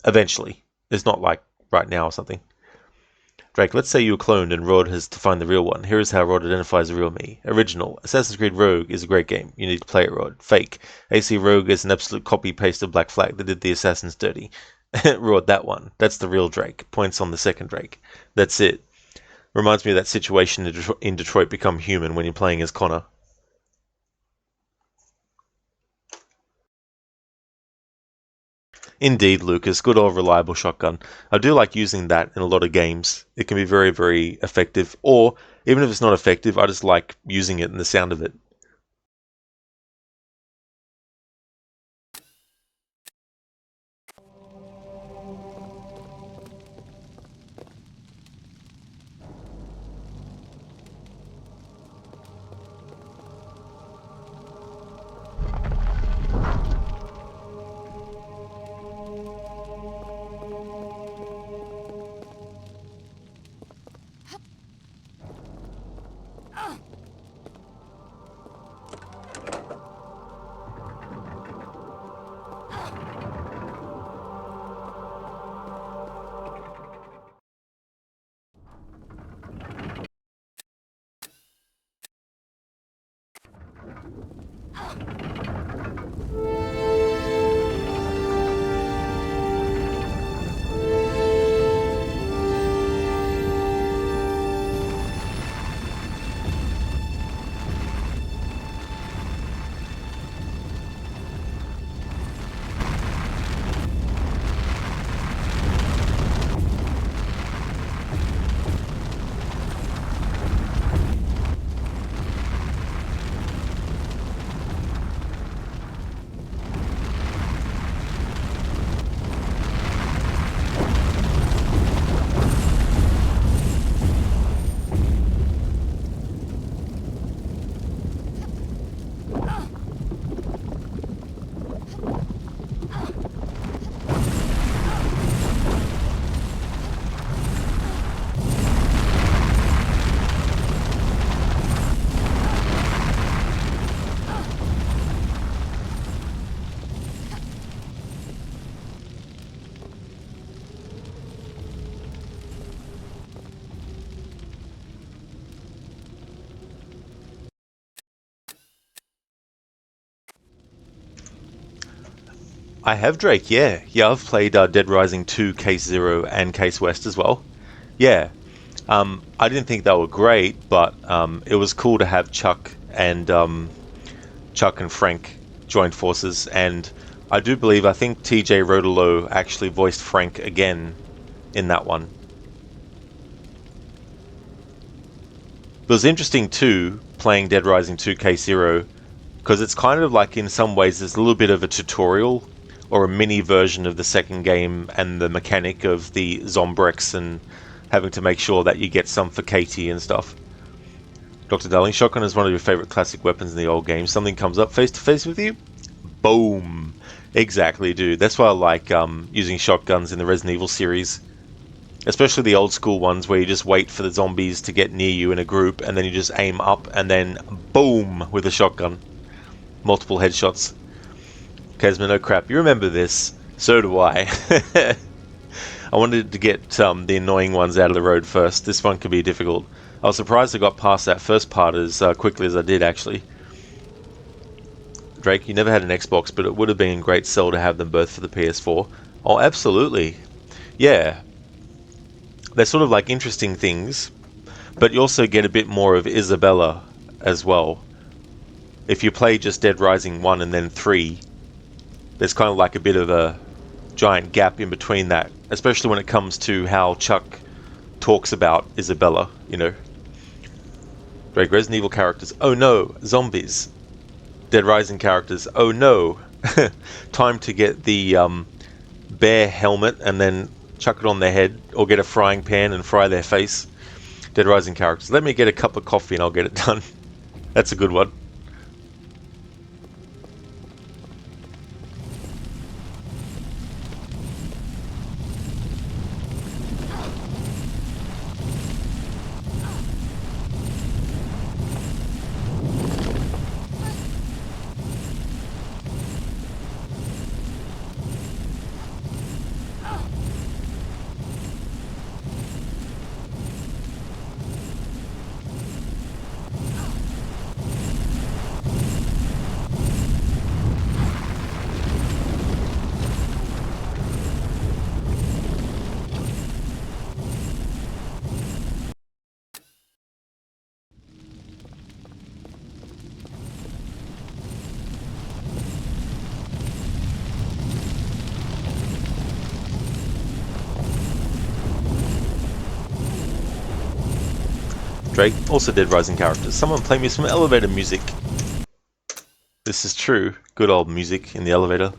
Speaker 2: Eventually. It's not like right now or something. Drake, let's say you were cloned and Rod has to find the real one. Here is how Rod identifies the real me. Original. Assassin's Creed Rogue is a great game. You need to play it, Rod. Fake. AC Rogue is an absolute copy-paste of Black Flag that did the Assassins dirty. Rod, that one. That's the real Drake. Points on the second Drake. That's it. Reminds me of that situation in Detroit Become Human when you're playing as Connor. Indeed, Lucas. Good old reliable shotgun. I do like using that in a lot of games. It can be very, very effective. Or, even if it's not effective, I just like using it and the sound of it. I have, Drake, yeah. Yeah, I've played Dead Rising 2, Case Zero, and Case West as well. Yeah. I didn't think they were great, but it was cool to have Chuck and Frank join forces, and I think TJ Rodolo actually voiced Frank again in that one. It was interesting too, playing Dead Rising 2 Case Zero, because it's kind of like, in some ways, there's a little bit of a tutorial or a mini version of the second game and the mechanic of the Zombrex and having to make sure that you get some for Katie and stuff. Dr. Darling, shotgun is one of your favorite classic weapons in the old games. Something comes up face to face with you? Boom! Exactly, dude. That's why I like using shotguns in the Resident Evil series. Especially the old school ones where you just wait for the zombies to get near you in a group and then you just aim up and then boom with a shotgun. Multiple headshots. Kesman, oh crap, you remember this. So do I. I wanted to get the annoying ones out of the road first. This one could be difficult. I was surprised I got past that first part as quickly as I did, actually. Drake, you never had an Xbox, but it would have been a great sell to have them both for the PS4. Oh, absolutely. Yeah. They're sort of like interesting things, but you also get a bit more of Isabella as well. If you play just Dead Rising 1 and then 3, there's kind of like a bit of a giant gap in between that, especially when it comes to how Chuck talks about Isabella, you know. Drake, Resident Evil characters, oh no, zombies. Dead Rising characters, oh no. Time to get the bear helmet and then chuck it on their head, or get a frying pan and fry their face. Dead Rising characters, let me get a cup of coffee and I'll get it done. That's a good one. Drake, also Dead Rising characters. Someone play me some elevator music. This is true. Good old music in the elevator.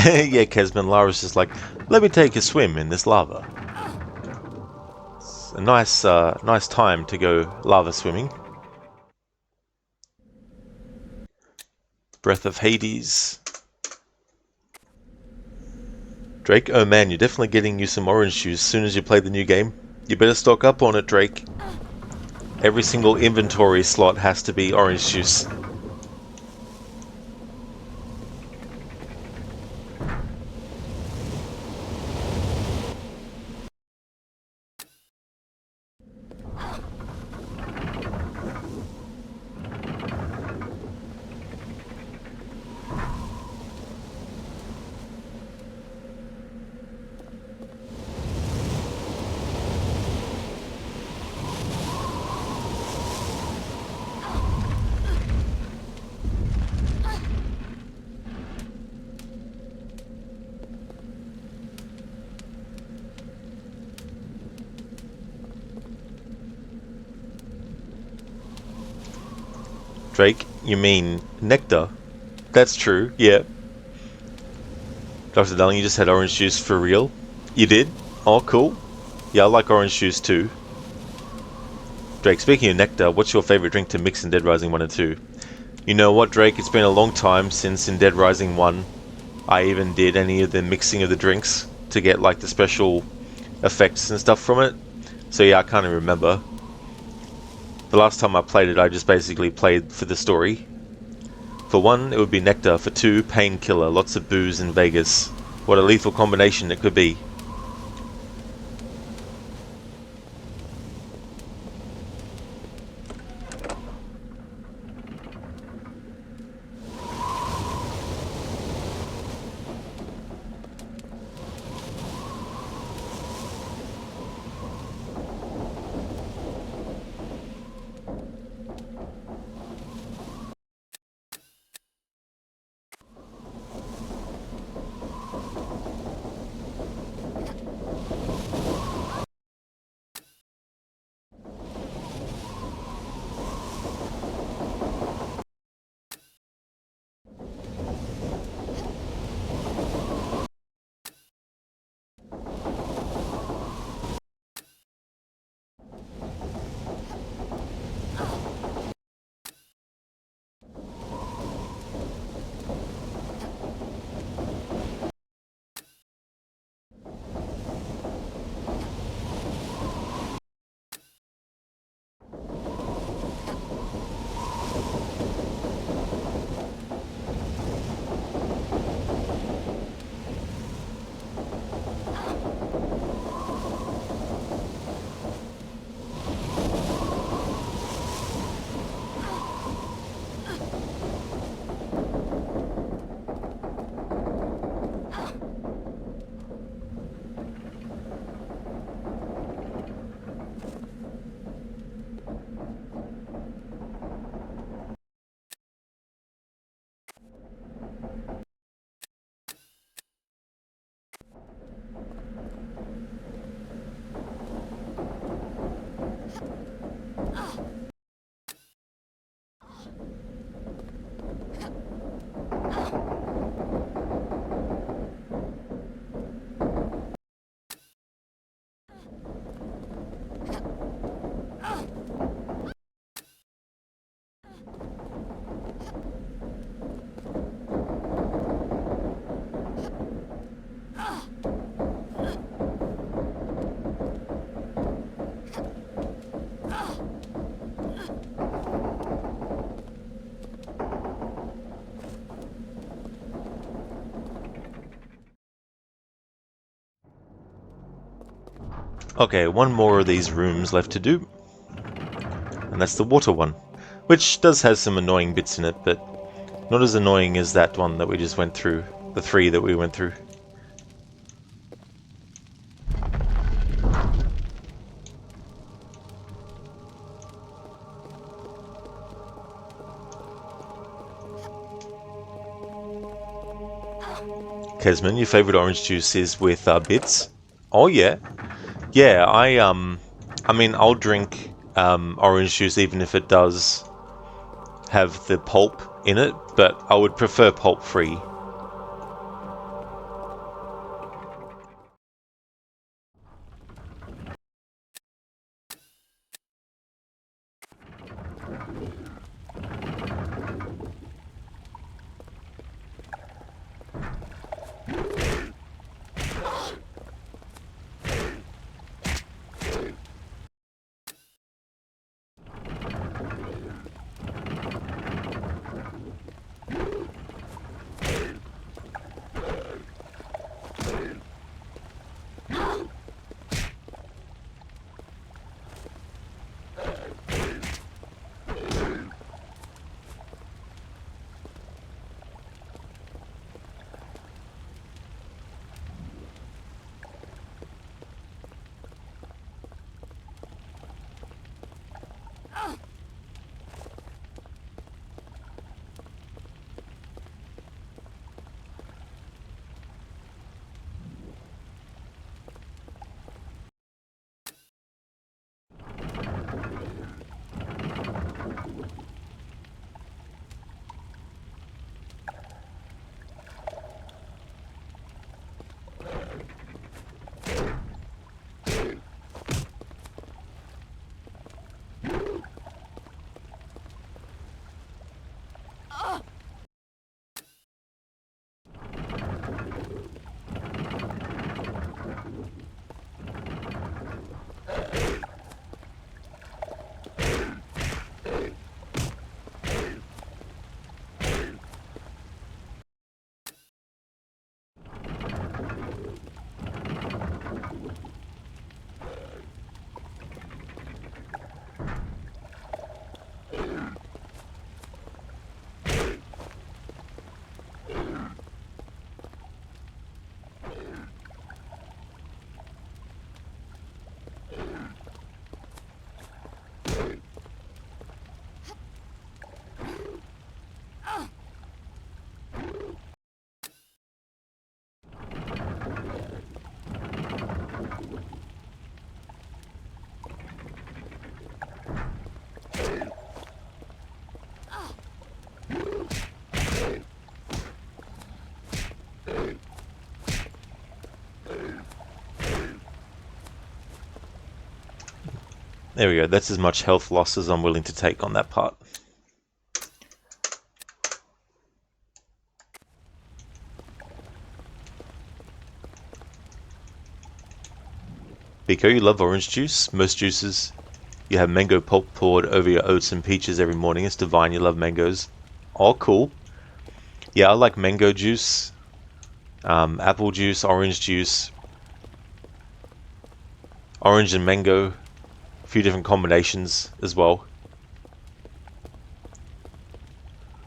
Speaker 2: Yeah, Kesman, Lara's just like, let me take a swim in this lava. It's a nice time to go lava swimming. Breath of Hades. Drake, oh man, you're definitely getting you some orange juice as soon as you play the new game. You better stock up on it, Drake. Every single inventory slot has to be orange juice. Drake, you mean nectar? That's true, yeah. Dr. Darling, you just had orange juice for real? You did? Oh, cool. Yeah, I like orange juice too. Drake, speaking of nectar, what's your favorite drink to mix in Dead Rising 1 and 2? You know what, Drake, it's been a long time since in Dead Rising 1 I even did any of the mixing of the drinks to get like the special effects and stuff from it. So yeah, I can't even remember. The last time I played it, I just basically played for the story. For 1, it would be Nectar. For 2, Painkiller. Lots of booze in Vegas. What a lethal combination it could be. Okay, one more of these rooms left to do. And that's the water one. Which does have some annoying bits in it, but not as annoying as that one that we just went through. The 3 that we went through. Kesman, your favorite orange juice is with bits? Oh yeah. Yeah, I mean, I'll drink orange juice even if it does have the pulp in it, but I would prefer pulp free. There we go. That's as much health loss as I'm willing to take on that part. Biko, you love orange juice. Most juices, you have mango pulp poured over your oats and peaches every morning. It's divine. You love mangoes. Oh, cool. Yeah, I like mango juice, apple juice, orange juice, orange and mango. A few different combinations as well.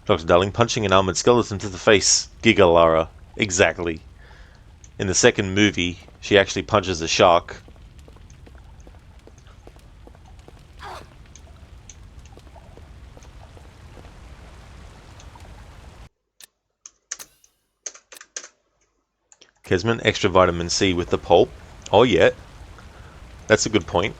Speaker 2: Dr. Darling, punching an armored skeleton to the face. Giga Lara. Exactly. In the second movie, she actually punches a shark. Kesman, extra vitamin C with the pulp. Oh yeah, that's a good point.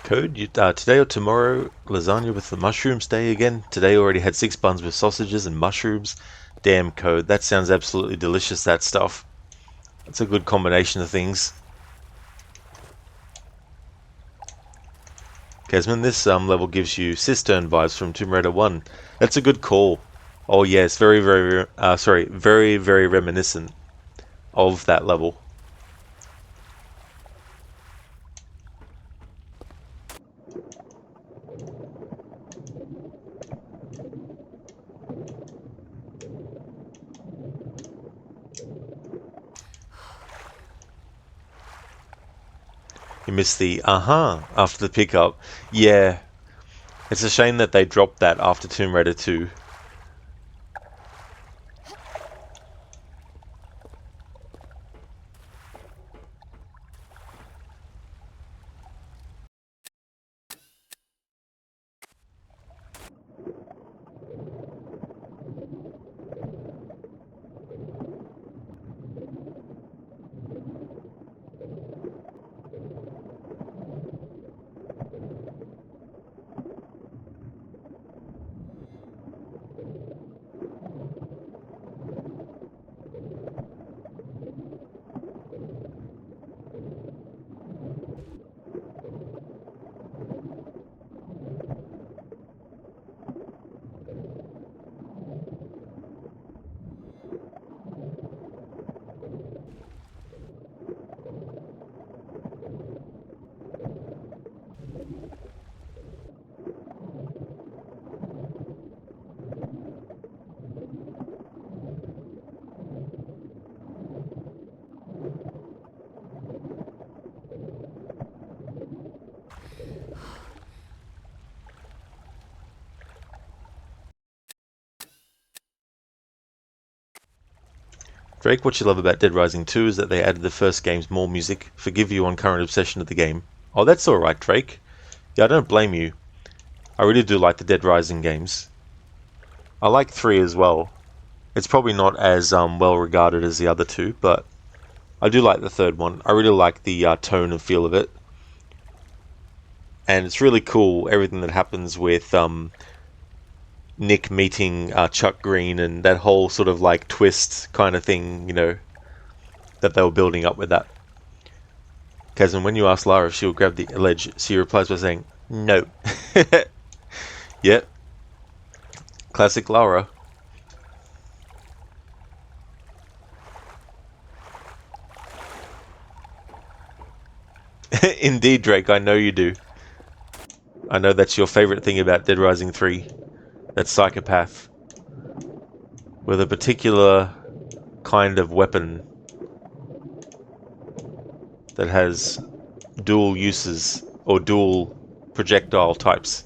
Speaker 2: Code, today or tomorrow, lasagna with the mushrooms day again. Today already had 6 buns with sausages and mushrooms. Damn, Code, that sounds absolutely delicious, that stuff. That's a good combination of things. Kesman, this level gives you Cistern vibes from Tomb Raider 1. That's a good call. Oh yes, very reminiscent of that level. You missed the after the pickup. Yeah. It's a shame that they dropped that after Tomb Raider 2. Drake, what you love about Dead Rising 2 is that they added the first game's more music. Forgive you on current obsession of the game. Oh, that's alright, Drake. Yeah, I don't blame you. I really do like the Dead Rising games. I like 3 as well. It's probably not as well regarded as the other two, but I do like the third one. I really like the tone and feel of it. And it's really cool, everything that happens with Nick meeting Chuck Green and that whole sort of like twist kind of thing, you know, that they were building up with that. Kazan, when you ask Lara if she'll grab the ledge, she replies by saying, no. Yep. Classic Lara. Indeed, Drake, I know you do. I know that's your favorite thing about Dead Rising 3. That psychopath. With a particular kind of weapon that has dual uses or dual projectile types.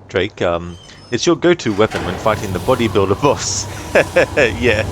Speaker 2: Drake, it's your go-to weapon when fighting the bodybuilder boss. Yeah.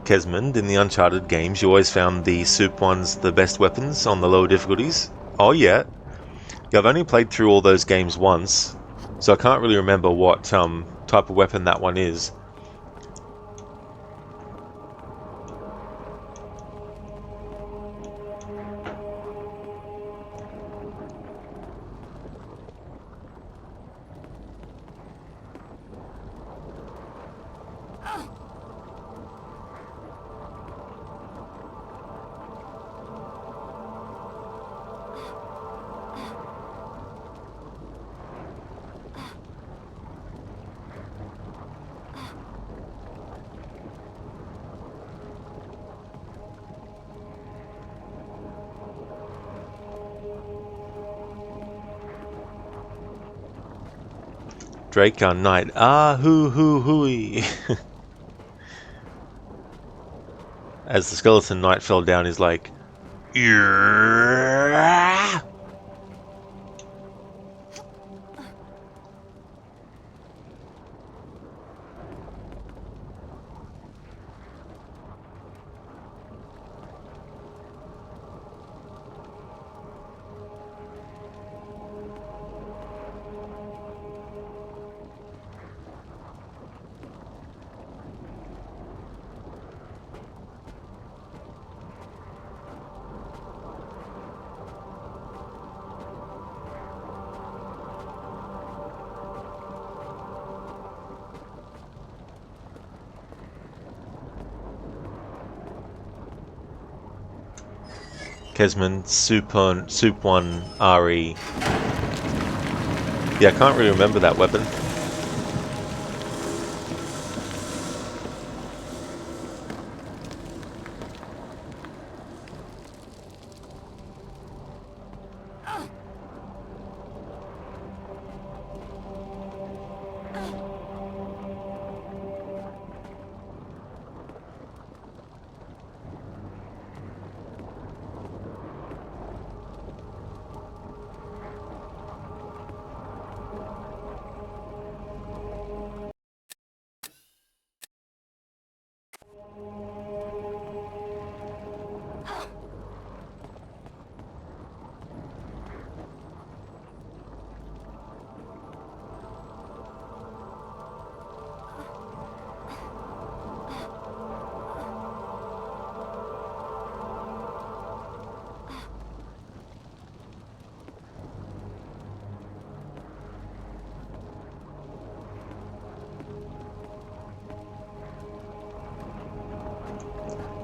Speaker 2: Kesmond, in the Uncharted games, you always found the soup ones the best weapons on the lower difficulties? Oh yeah. Yeah, I've only played through all those games once, so I can't really remember what type of weapon that one is. Drake Knight. Ah, hooey. As the skeleton knight fell down, he's like, yeah. Kesmond, Soup 1, RE. Yeah, I can't really remember that weapon.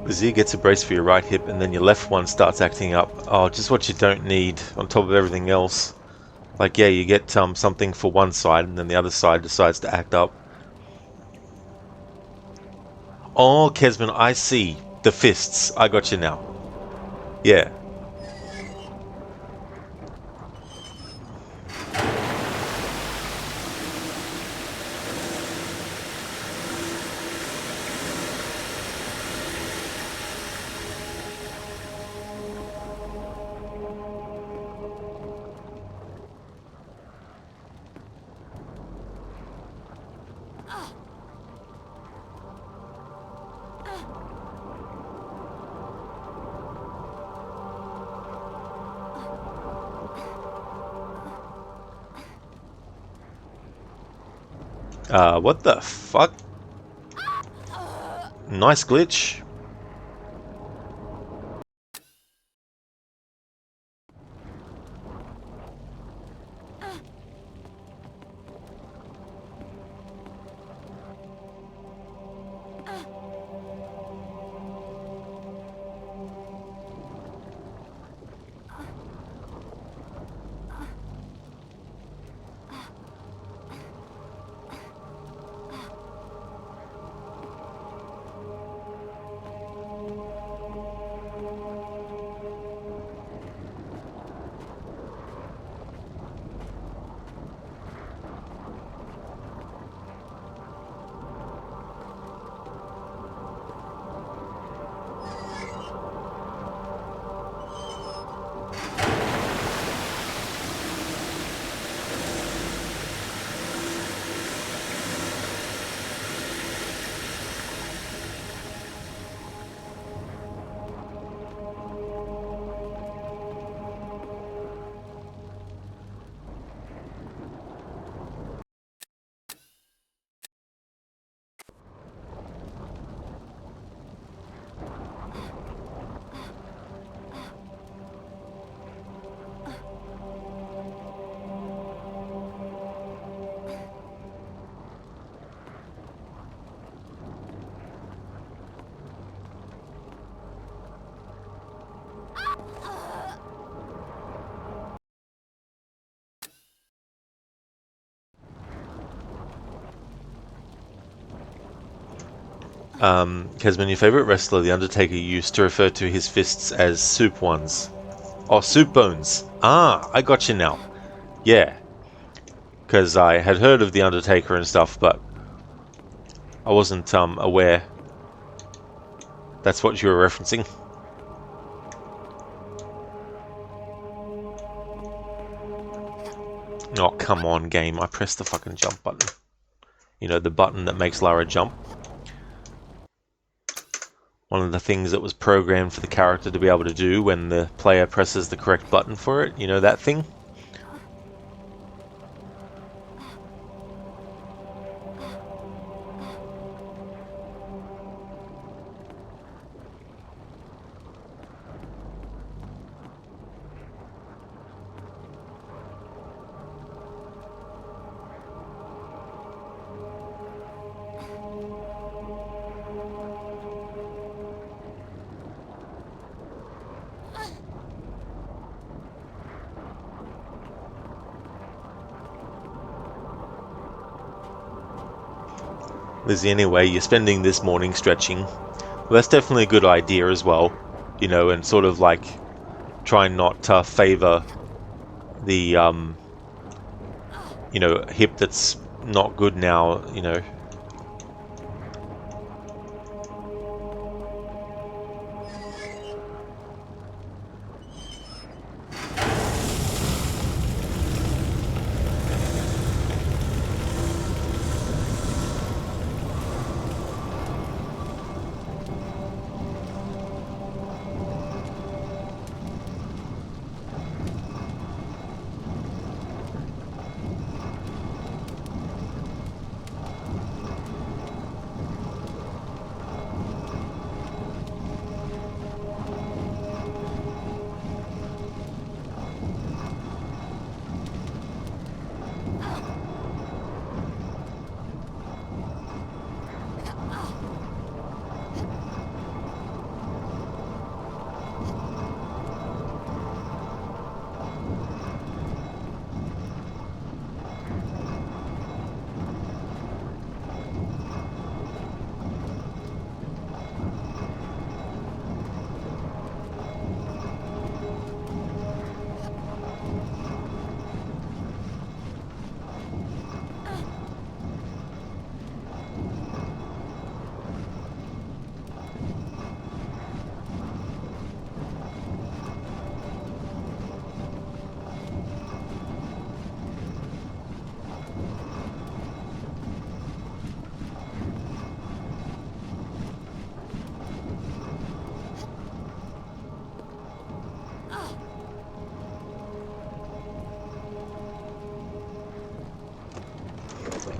Speaker 2: Vizier gets a brace for your right hip, and then your left one starts acting up. Oh, just what you don't need on top of everything else. Like, yeah, you get something for one side, and then the other side decides to act up. Oh, Kesman, I see. The fists. I got you now. Yeah. What the fuck? Nice glitch. Kesman, your favorite wrestler, The Undertaker, used to refer to his fists as soup ones. Oh, soup bones. Ah, I got you now. Yeah. Because I had heard of The Undertaker and stuff, but I wasn't aware that's what you were referencing. Oh, come on, game. I pressed the fucking jump button. You know, the button that makes Lara jump. One of the things that was programmed for the character to be able to do when the player presses the correct button for it. You know that thing? Lizzie, anyway, you're spending this morning stretching. Well, that's definitely a good idea as well, you know, and sort of like try not to favor the, you know, hip that's not good now, you know.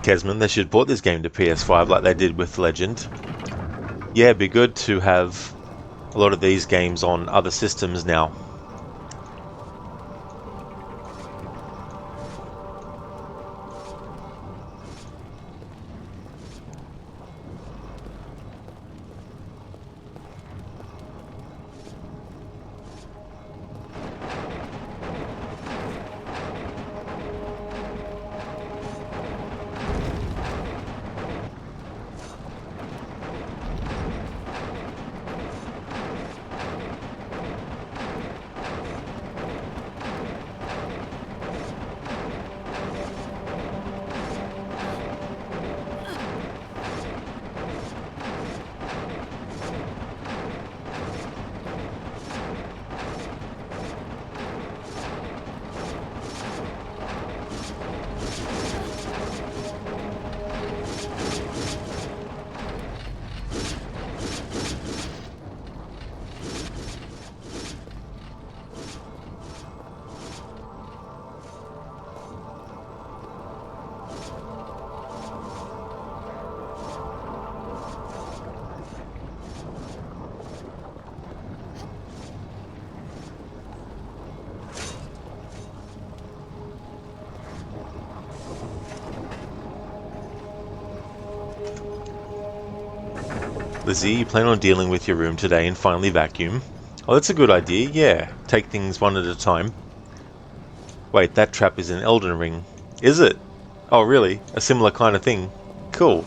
Speaker 2: Kesman, they should port this game to PS5 like they did with Legend. Yeah, it'd be good to have a lot of these games on other systems now. Lizzie, you plan on dealing with your room today and finally vacuum? Oh, that's a good idea, yeah. Take things one at a time. Wait, that trap is in Elden Ring. Is it? Oh, really? A similar kind of thing? Cool.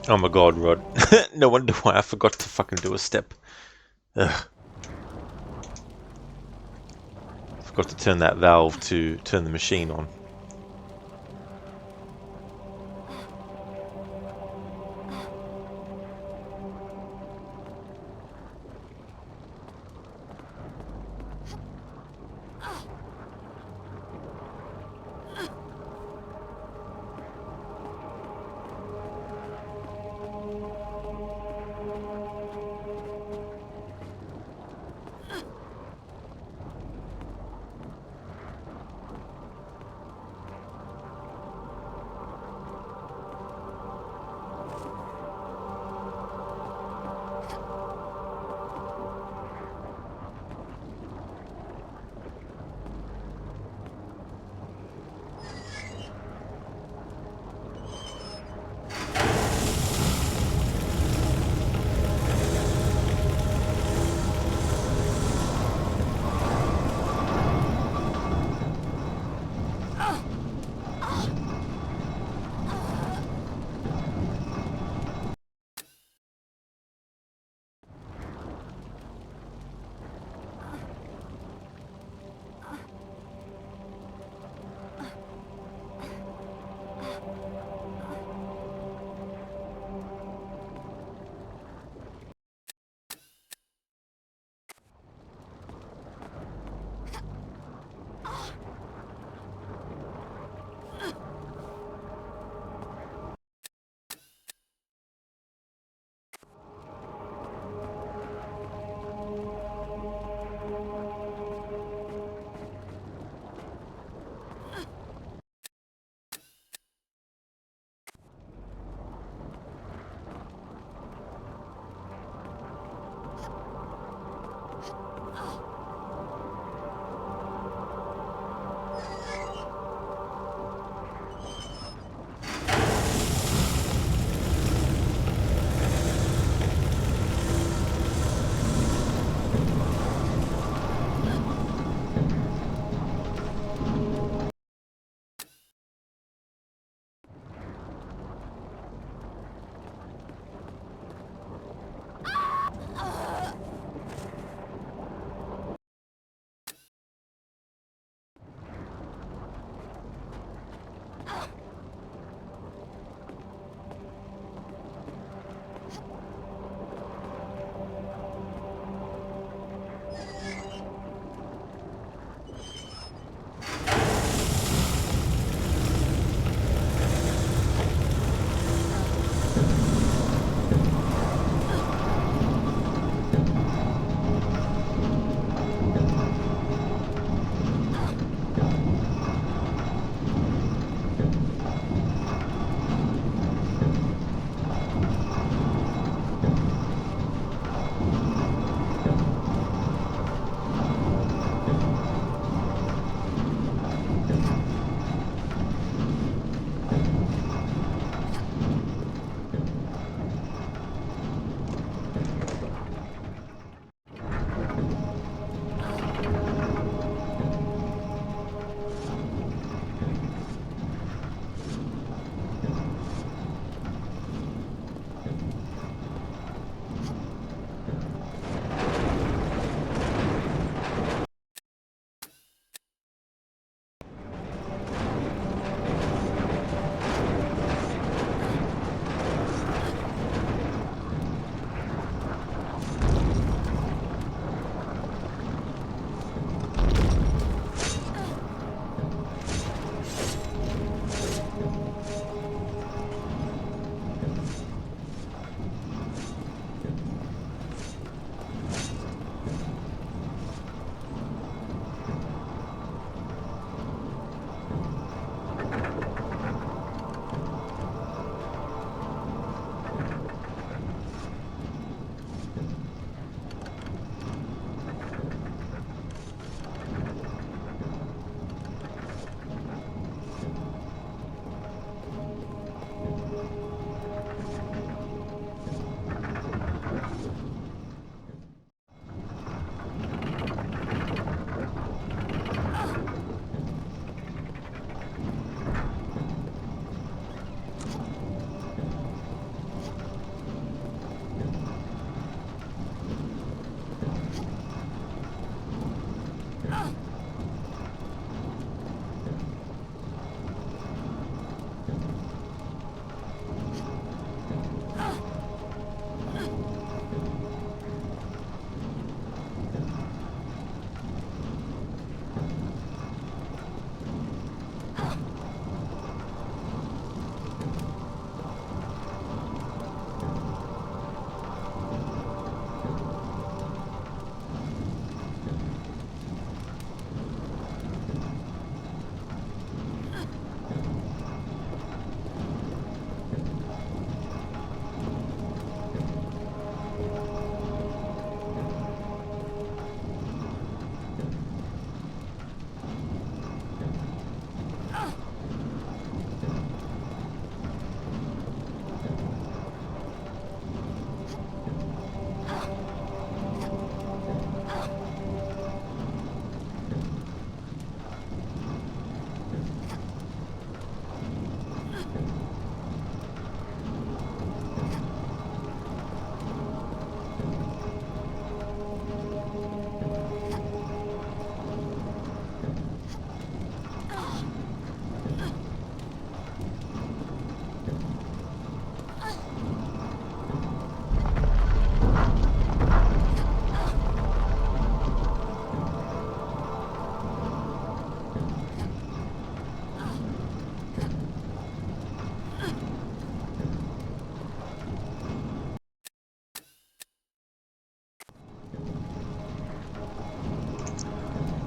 Speaker 2: Oh my god, Rod. No wonder why I forgot to fucking do a step. Ugh. Forgot to turn that valve to turn the machine on.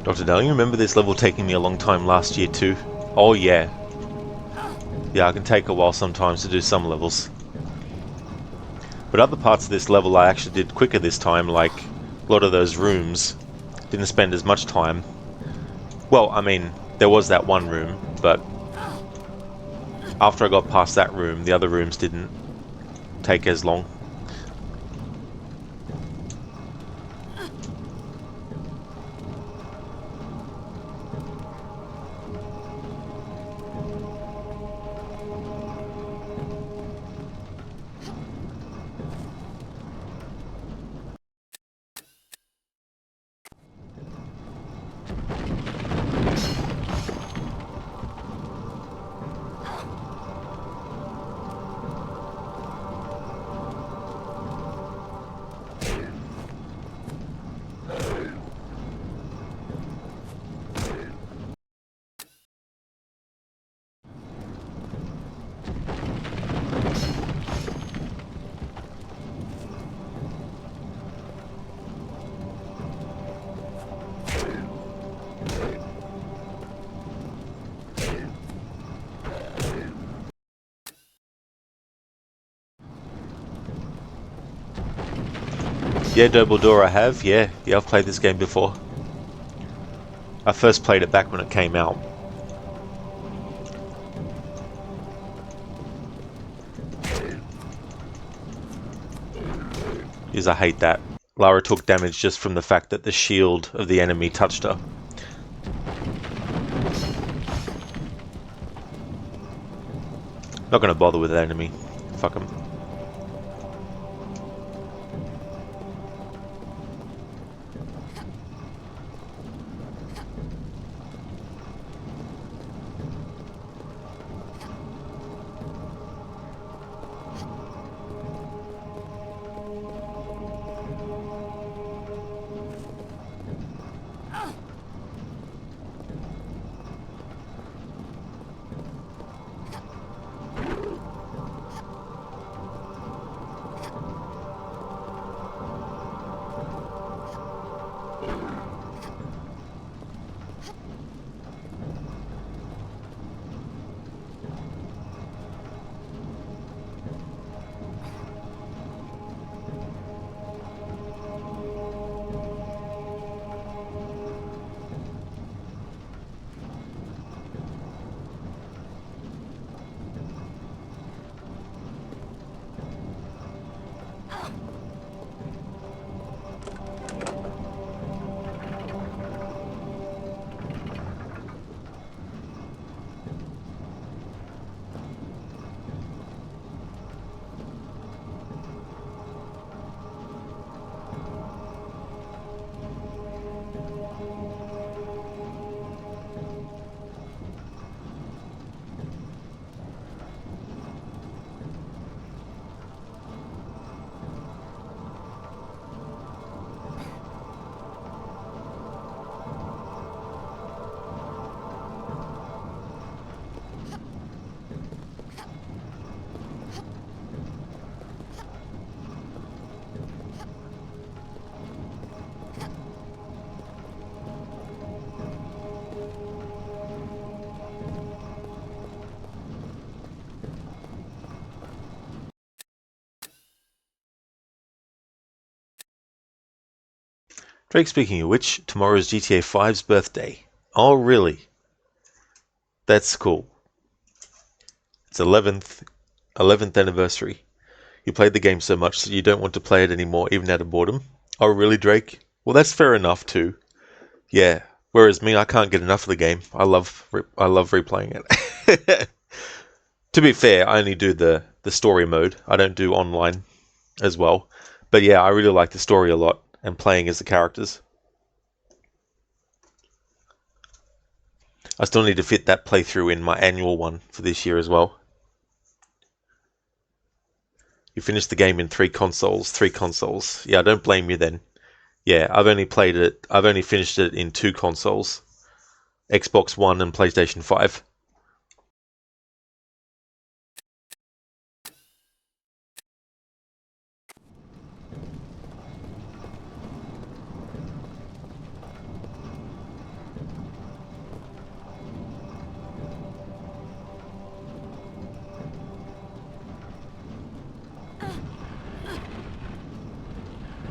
Speaker 2: Dr. Darling, you remember this level taking me a long time last year too? Oh yeah. Yeah, it can take a while sometimes to do some levels. But other parts of this level I actually did quicker this time, like a lot of those rooms. Didn't spend as much time. Well, I mean, there was that one room, but after I got past that room, the other rooms didn't take as long. Yeah, Dobledore I have, yeah, I've played this game before. I first played it back when it came out. Because I hate that. Lara took damage just from the fact that the shield of the enemy touched her. Not gonna bother with that enemy. Fuck him. Drake, speaking of which, tomorrow's GTA 5's birthday. Oh, really? That's cool. It's 11th anniversary. You played the game so much that you don't want to play it anymore, even out of boredom. Oh, really, Drake? Well, that's fair enough too. Yeah. Whereas me, I can't get enough of the game. I love replaying it. To be fair, I only do the story mode. I don't do online as well. But yeah, I really like the story a lot and playing as the characters. I still need to fit that playthrough in my annual one for this year as well. You finished the game in 3 consoles. Yeah, I don't blame you then. Yeah, I've only finished it in 2 consoles. Xbox One and PlayStation 5.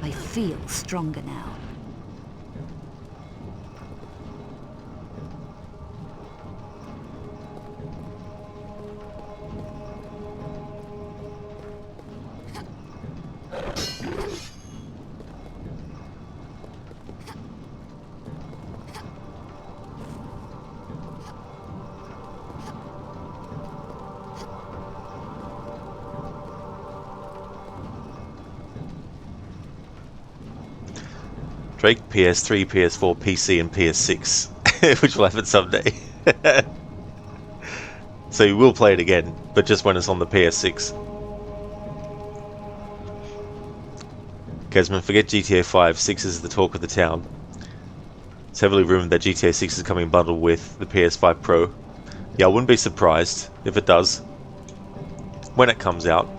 Speaker 4: I feel stronger now.
Speaker 2: Drake, PS3, PS4, PC, and PS6, which will happen someday. So you will play it again, but just when it's on the PS6. Kesman, forget GTA 5, 6 is the talk of the town. It's heavily rumoured that GTA 6 is coming bundled with the PS5 Pro. Yeah, I wouldn't be surprised if it does. When it comes out.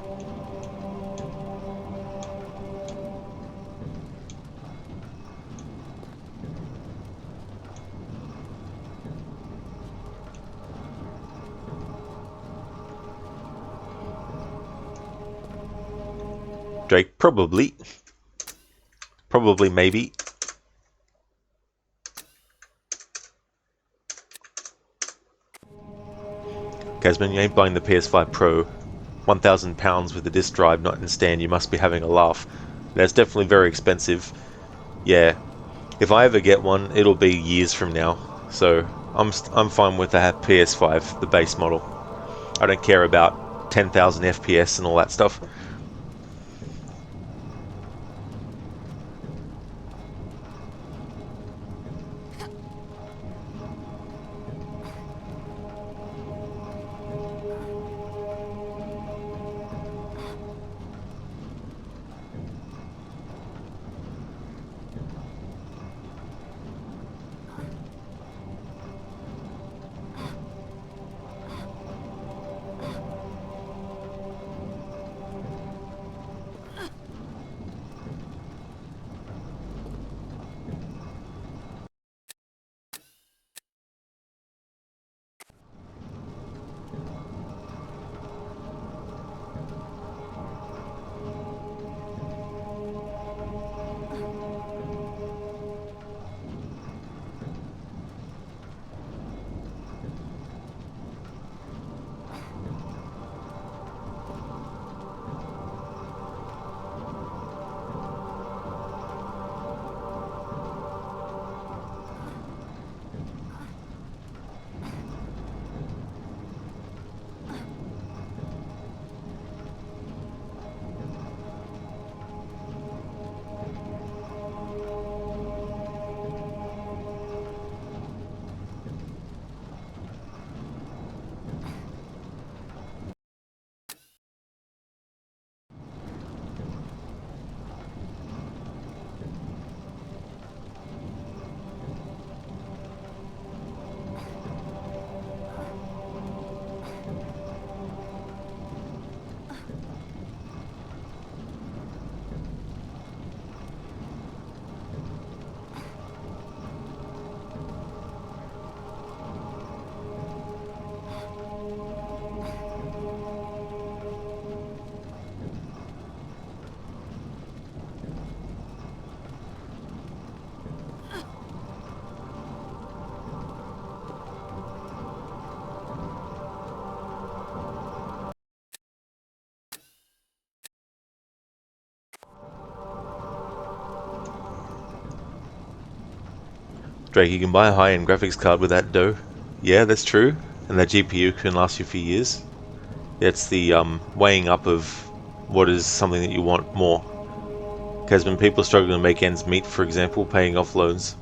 Speaker 2: Drake, probably. Probably, maybe. Casman, you ain't buying the PS5 Pro. £1,000 with the disc drive not in stand, you must be having a laugh. That's definitely very expensive. Yeah. If I ever get one, it'll be years from now. So, I'm fine with the PS5, the base model. I don't care about 10,000 FPS and all that stuff. Drake, you can buy a high-end graphics card with that dough. Yeah, that's true. And that GPU can last you for years. It's the weighing up of what is something that you want more. Because when people are struggling to make ends meet, for example, paying off loans.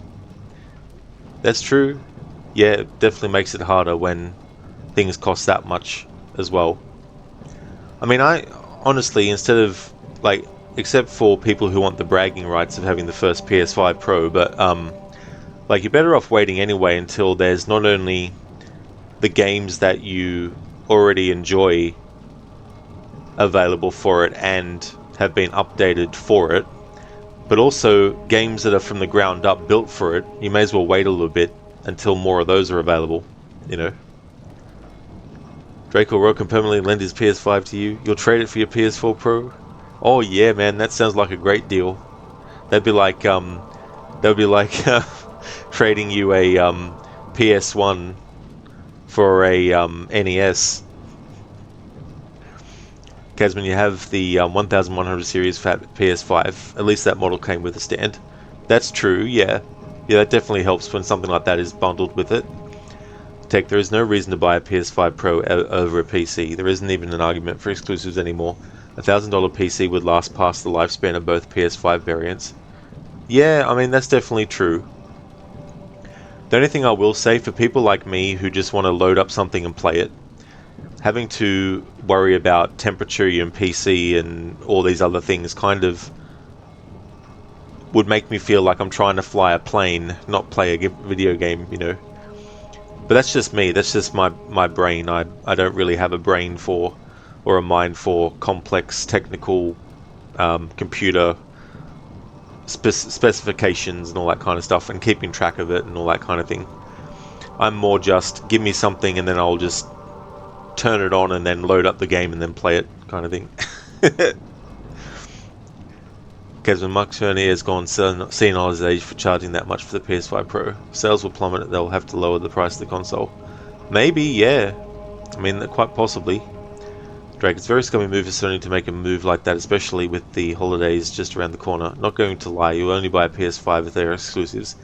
Speaker 2: That's true. Yeah, it definitely makes it harder when things cost that much as well. I mean, I honestly, instead of, like, except for people who want the bragging rights of having the first PS5 Pro, but, like, you're better off waiting anyway until there's not only the games that you already enjoy available for it and have been updated for it, but also games that are from the ground up built for it. You may as well wait a little bit until more of those are available, you know. Drake will can permanently lend his PS5 to you. You'll trade it for your PS4 Pro? Oh yeah, man, that sounds like a great deal. That'd be like trading you a PS1 for a NES. Because when you have the 1100 series fat PS5, at least that model came with a stand. That's true, yeah. Yeah, that definitely helps when something like that is bundled with it. Tech, there is no reason to buy a PS5 Pro over a PC. There isn't even an argument for exclusives anymore. A $1,000 PC would last past the lifespan of both PS5 variants. Yeah, I mean, that's definitely true. The only thing I will say, for people like me who just want to load up something and play it, having to worry about temperature and PC and all these other things kind of would make me feel like I'm trying to fly a plane, not play a video game, you know. But that's just me, that's just my brain. I don't really have a brain for, or a mind for, complex technical computer specifications and all that kind of stuff, and keeping track of it and all that kind of thing. I'm more just, give me something and then I'll just turn it on and then load up the game and then play it kind of thing. Because when Mark Cerny has gone senile his age for charging that much for the PS5 Pro, sales will plummet. They'll have to lower the price of the console. Maybe, yeah. I mean, quite possibly. Drake, it's a very scummy move for Sony to make a move like that, especially with the holidays just around the corner. Not going to lie, you'll only buy a PS5 if they're exclusives.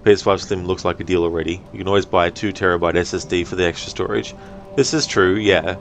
Speaker 2: PS5 Slim looks like a deal already. You can always buy a 2TB SSD for the extra storage. This is true, yeah.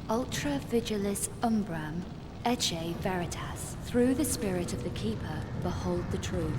Speaker 4: Ultra Vigilis Umbram, Ecce Veritas. Through the spirit of the Keeper, behold the truth.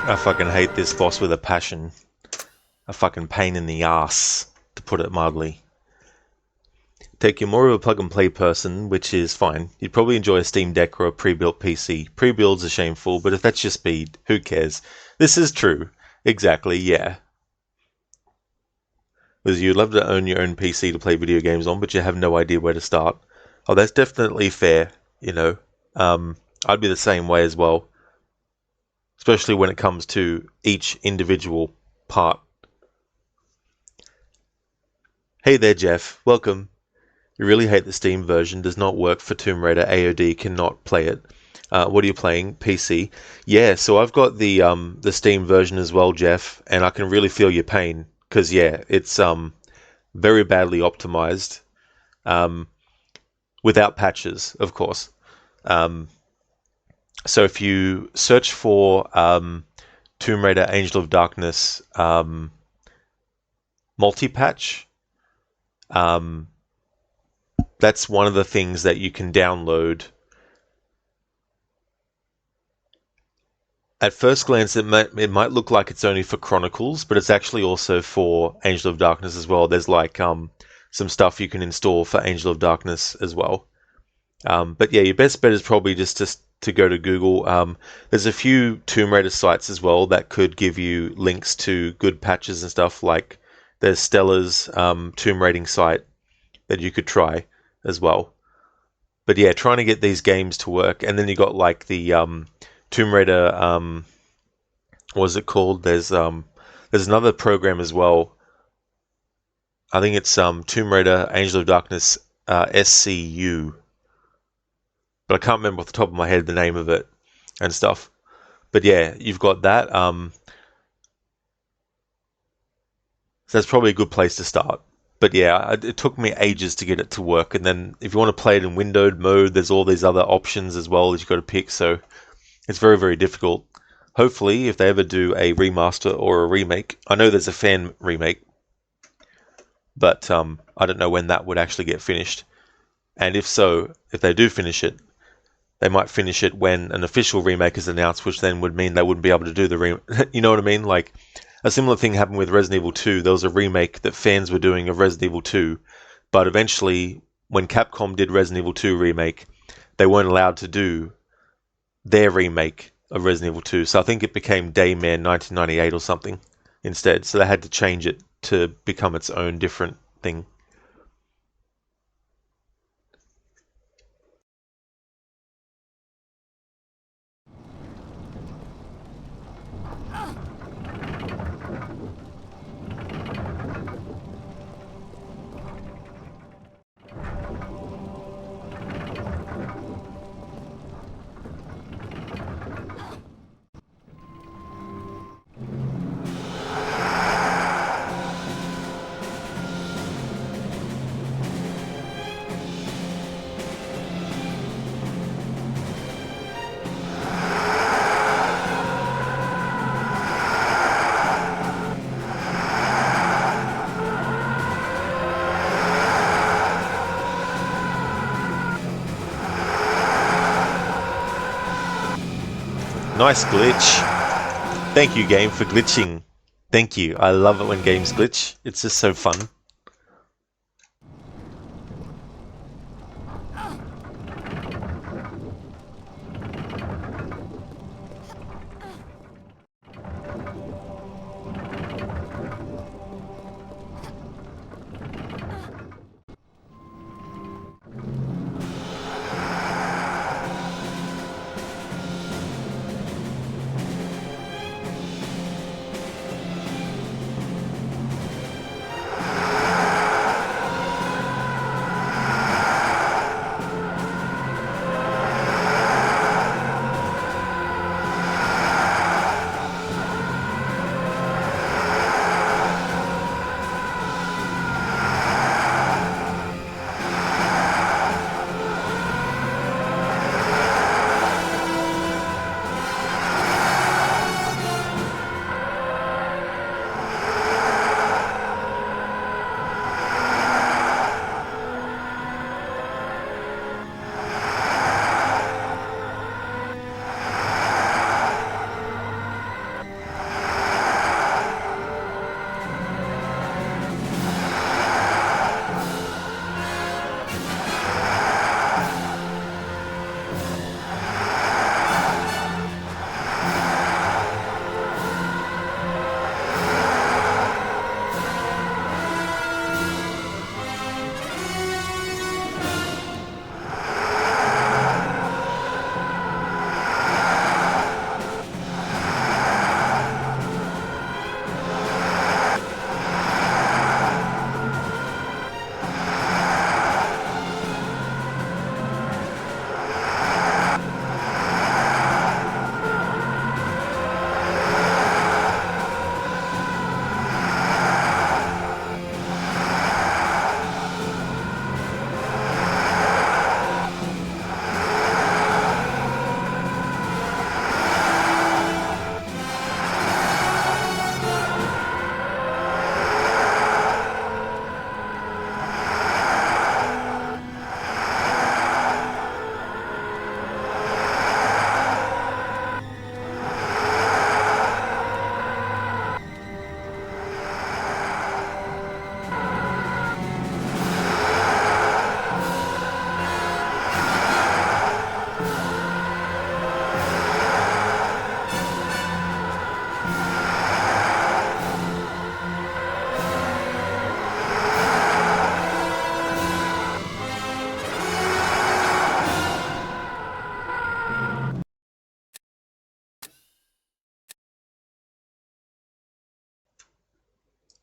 Speaker 2: I fucking hate this boss with a passion. A fucking pain in the ass, to put it mildly. Take you're more of a plug-and-play person, which is fine. You'd probably enjoy a Steam Deck or a pre-built PC. Pre-builds are shameful, but if that's your speed, who cares? This is true. Exactly, yeah. Because you'd love to own your own PC to play video games on, but you have no idea where to start. Oh, that's definitely fair, you know. I'd be the same way as well. Especially when it comes to each individual part. Hey there, Jeff. Welcome. You really hate the Steam version. Does not work for Tomb Raider. AOD cannot play it. What are you playing? PC? Yeah, so I've got the Steam version as well, Jeff, and I can really feel your pain. Because, yeah, it's very badly optimized. Without patches, of course. So if you search for Tomb Raider Angel of Darkness multi-patch, that's one of the things that you can download. At first glance, it might look like it's only for Chronicles, but it's actually also for Angel of Darkness as well. There's like some stuff you can install for Angel of Darkness as well. But yeah, your best bet is probably just to go to Google. There's a few Tomb Raider sites as well that could give you links to good patches and stuff. Like there's Stella's Tomb Raiding site that you could try as well. But yeah, trying to get these games to work, and then you got like the Tomb Raider. What is it called? There's another program as well. I think it's Tomb Raider Angel of Darkness SCU. But I can't remember off the top of my head the name of it and stuff. But yeah, you've got that. So that's probably a good place to start. But yeah, it took me ages to get it to work. And then if you want to play it in windowed mode, there's all these other options as well that you've got to pick. So it's very, very difficult. Hopefully, if they ever do a remaster or a remake, I know there's a fan remake, but I don't know when that would actually get finished. And if so, if they do finish it, they might finish it when an official remake is announced, which then would mean they wouldn't be able to do the you know what I mean? Like, a similar thing happened with Resident Evil 2. There was a remake that fans were doing of Resident Evil 2, but eventually, when Capcom did Resident Evil 2 remake, they weren't allowed to do their remake of Resident Evil 2. So I think it became Dayman 1998 or something instead. So they had to change it to become its own different thing. Nice glitch. Thank you, game, for glitching. Thank you. I love it when games glitch. It's just so fun.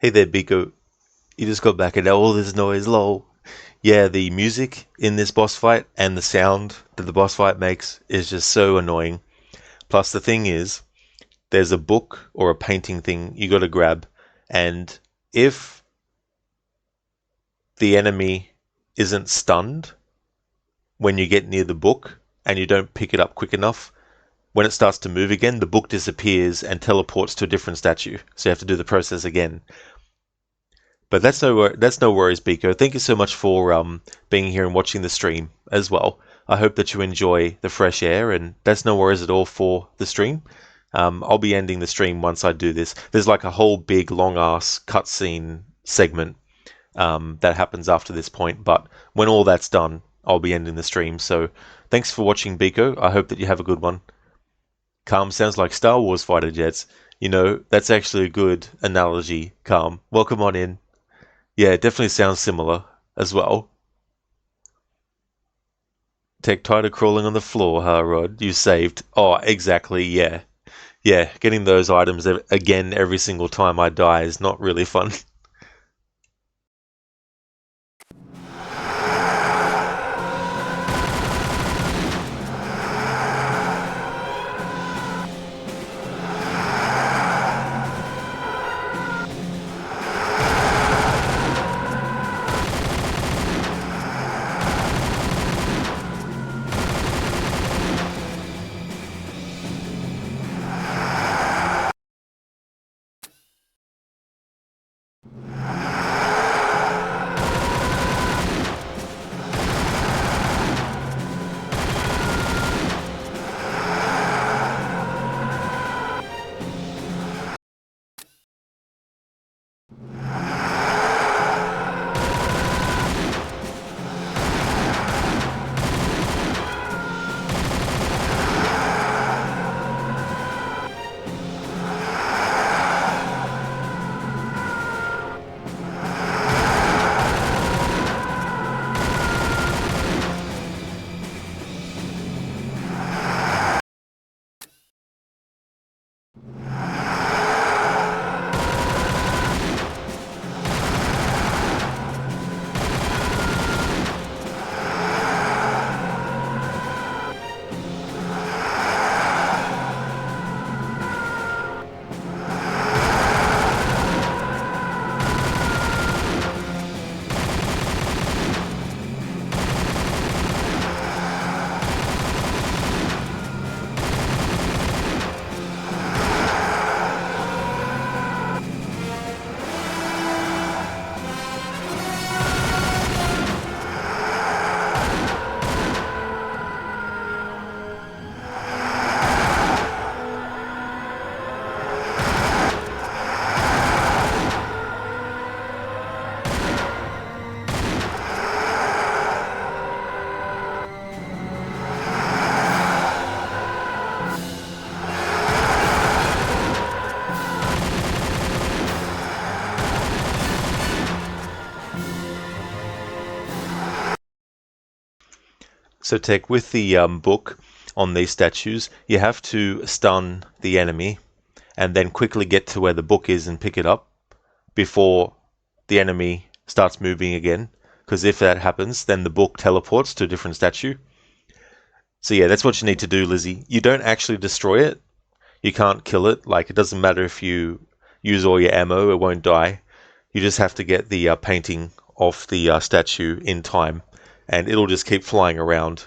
Speaker 2: Hey there, Biko. You just got back and all this noise, lol. Yeah, the music in this boss fight and the sound that the boss fight makes is just so annoying. Plus, the thing is, there's a book or a painting thing you got to grab, and if the enemy isn't stunned when you get near the book and you don't pick it up quick enough, when it starts to move again, the book disappears and teleports to a different statue. So you have to do the process again. But that's no worries, Biko. Thank you so much for being here and watching the stream as well. I hope that you enjoy the fresh air, and that's no worries at all for the stream. I'll be ending the stream once I do this. There's like a whole big long-ass cutscene segment that happens after this point, but when all that's done, I'll be ending the stream. So thanks for watching, Biko. I hope that you have a good one. Calm sounds like Star Wars fighter jets. You know, that's actually a good analogy, Calm. Welcome on in. Yeah, it definitely sounds similar as well. Tech tired of crawling on the floor, huh, Rod? You saved. Oh, exactly, yeah. Yeah, getting those items again every single time I die is not really fun. So Tech, with the book on these statues, you have to stun the enemy and then quickly get to where the book is and pick it up before the enemy starts moving again. Because if that happens, then the book teleports to a different statue. So yeah, that's what you need to do, Lizzie. You don't actually destroy it. You can't kill it. Like, it doesn't matter if you use all your ammo, it won't die. You just have to get the painting off the statue in time, and it'll just keep flying around.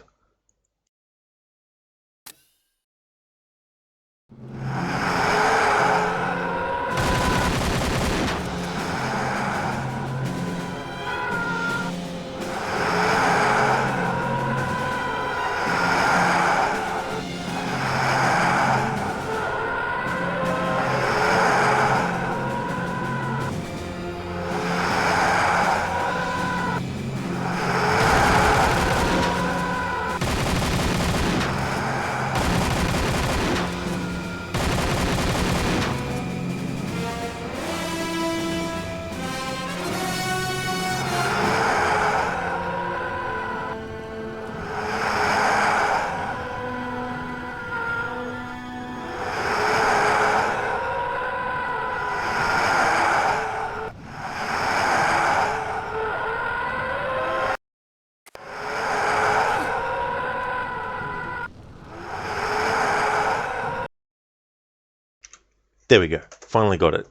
Speaker 2: There we go. Finally got it.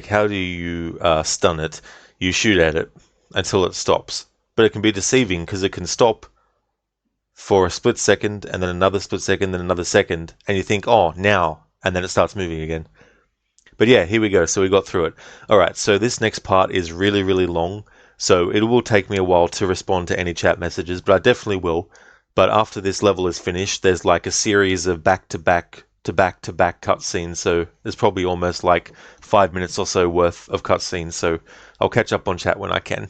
Speaker 2: How do you stun it? You shoot at it until it stops. But it can be deceiving because it can stop for a split second and then another split second, then another second. And you think, oh, now. And then it starts moving again. But yeah, here we go. So we got through it. All right, so this next part is really, really long. So it will take me a while to respond to any chat messages, but I definitely will. But after this level is finished, there's like a series of back-to-back cutscenes. So there's probably almost like 5 minutes or so worth of cutscenes. So I'll catch up on chat when I can.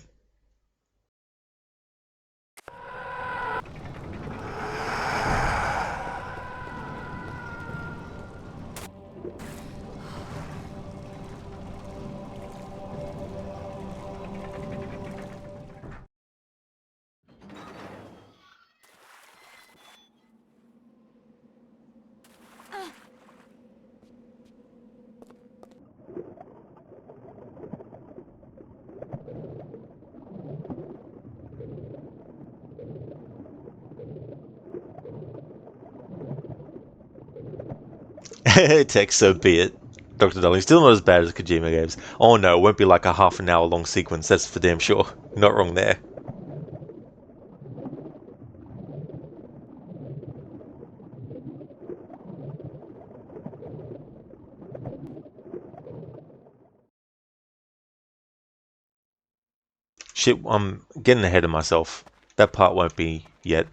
Speaker 2: Tech, so be it. Dr. Darling, still not as bad as Kojima games. Oh no, it won't be like a half an hour long sequence, that's for damn sure. You're not wrong there. Shit, I'm getting ahead of myself. That part won't be yet.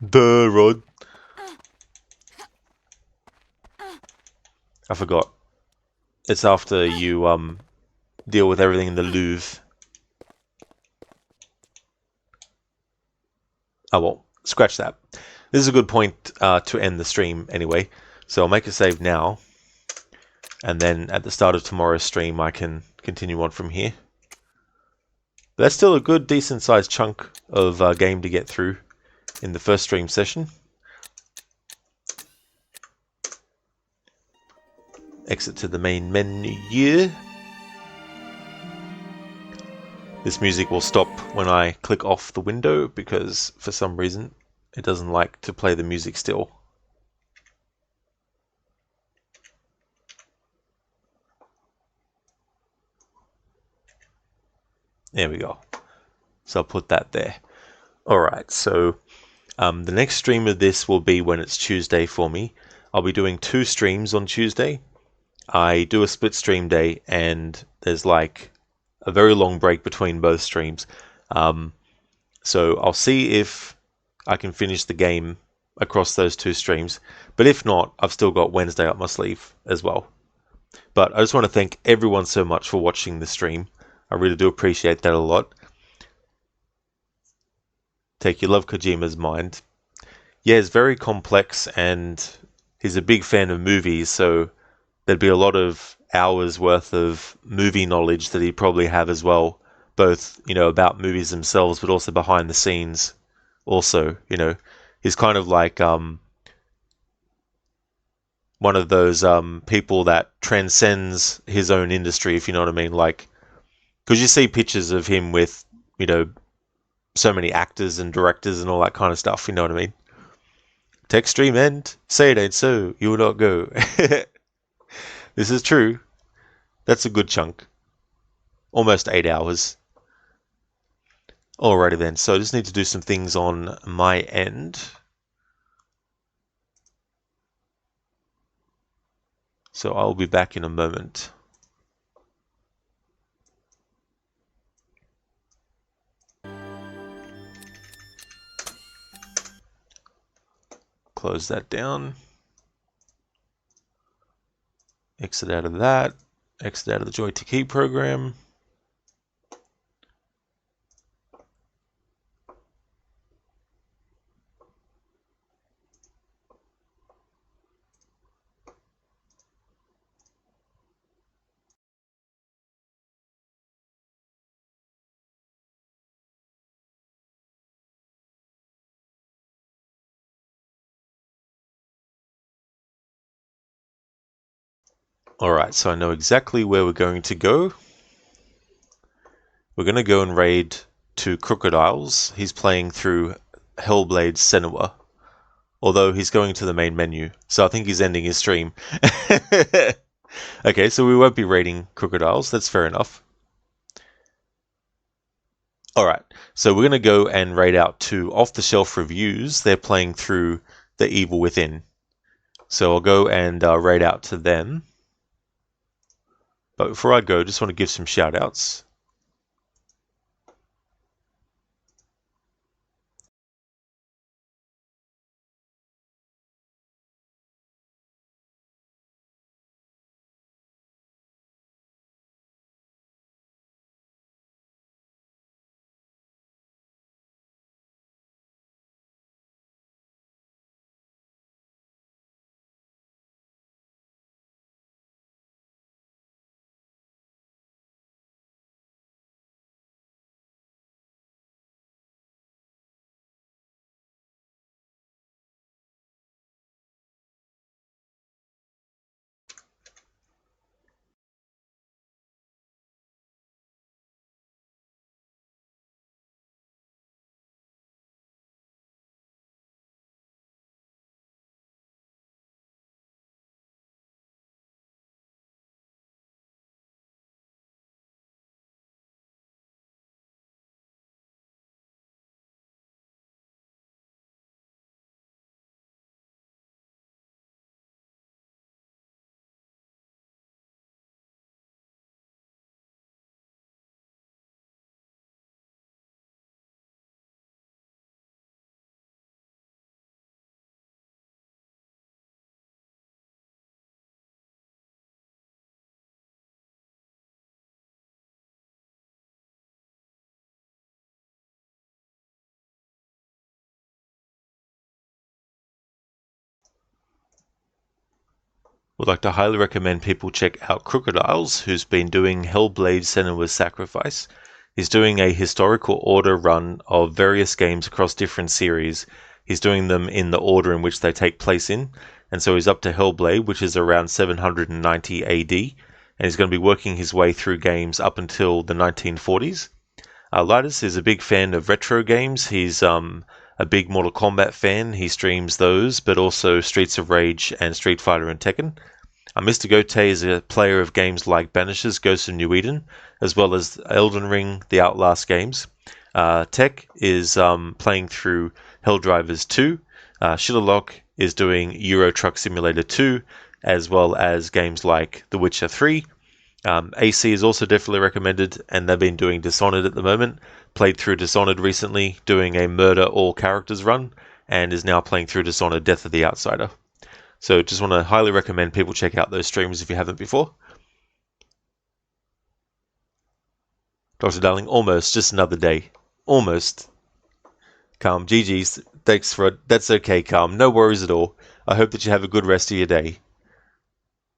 Speaker 2: Duh, Rod. I forgot. It's after you deal with everything in the Louvre. Oh well, scratch that. This is a good point to end the stream anyway. So I'll make a save now. And then at the start of tomorrow's stream I can continue on from here. But that's still a good decent sized chunk of game to get through in the first stream session. Exit to the main menu. This music will stop when I click off the window because for some reason it doesn't like to play the music still. There we go. So I'll put that there. Alright, so the next stream of this will be when it's Tuesday for me. I'll be doing 2 streams on Tuesday. I do a split stream day and there's like a very long break between both streams. So I'll see if I can finish the game across those 2 streams. But if not, I've still got Wednesday up my sleeve as well. But I just want to thank everyone so much for watching the stream. I really do appreciate that a lot. Take your love Kojima's mind. Yeah, it's very complex and he's a big fan of movies, so there'd be a lot of hours worth of movie knowledge that he'd probably have as well, both, you know, about movies themselves, but also behind the scenes. Also, you know, he's kind of like one of those people that transcends his own industry, if you know what I mean. Like, because you see pictures of him with, you know, so many actors and directors and all that kind of stuff, you know what I mean. Tech stream end, say it ain't so, you will not go. This is true. That's a good chunk. Almost 8 hours. Alrighty then, so I just need to do some things on my end. So I'll be back in a moment. Close that down. Exit out of that. Exit out of the Joy2Keep program. Alright, so I know exactly where we're going to go. We're going to go and raid 2 Crocodiles. He's playing through Hellblade Senua. Although he's going to the main menu. So I think he's ending his stream. Okay, so we won't be raiding crocodiles. That's fair enough. Alright, so we're going to go and raid out to Off the Shelf Reviews. They're playing through The Evil Within. So I'll go and raid out to them. But before I go, just want to give some shout outs. Would like to highly recommend people check out Crocodiles, who's been doing Hellblade Senua's Sacrifice. He's doing a historical order run of various games across different series. He's doing them in the order in which they take place in, and so he's up to Hellblade, which is around 790 AD, and he's going to be working his way through games up until the 1940s. Lidus is a big fan of retro games. He's a big Mortal Kombat fan. He streams those, but also Streets of Rage and Street Fighter and Tekken. Mr. Gote is a player of games like Banishers, Ghosts of New Eden, as well as Elden Ring, the Outlast games. Tech is playing through Helldivers 2. Shitterlock is doing Euro Truck Simulator 2, as well as games like The Witcher 3. AC is also definitely recommended, and they've been doing Dishonored at the moment. Played through Dishonored recently, doing a murder all characters run, and is now playing through Dishonored Death of the Outsider. So just want to highly recommend people check out those streams if you haven't before. Dr. Darling, almost, just another day. Almost. Calm, GG's, thanks for it. That's okay, Calm, no worries at all. I hope that you have a good rest of your day.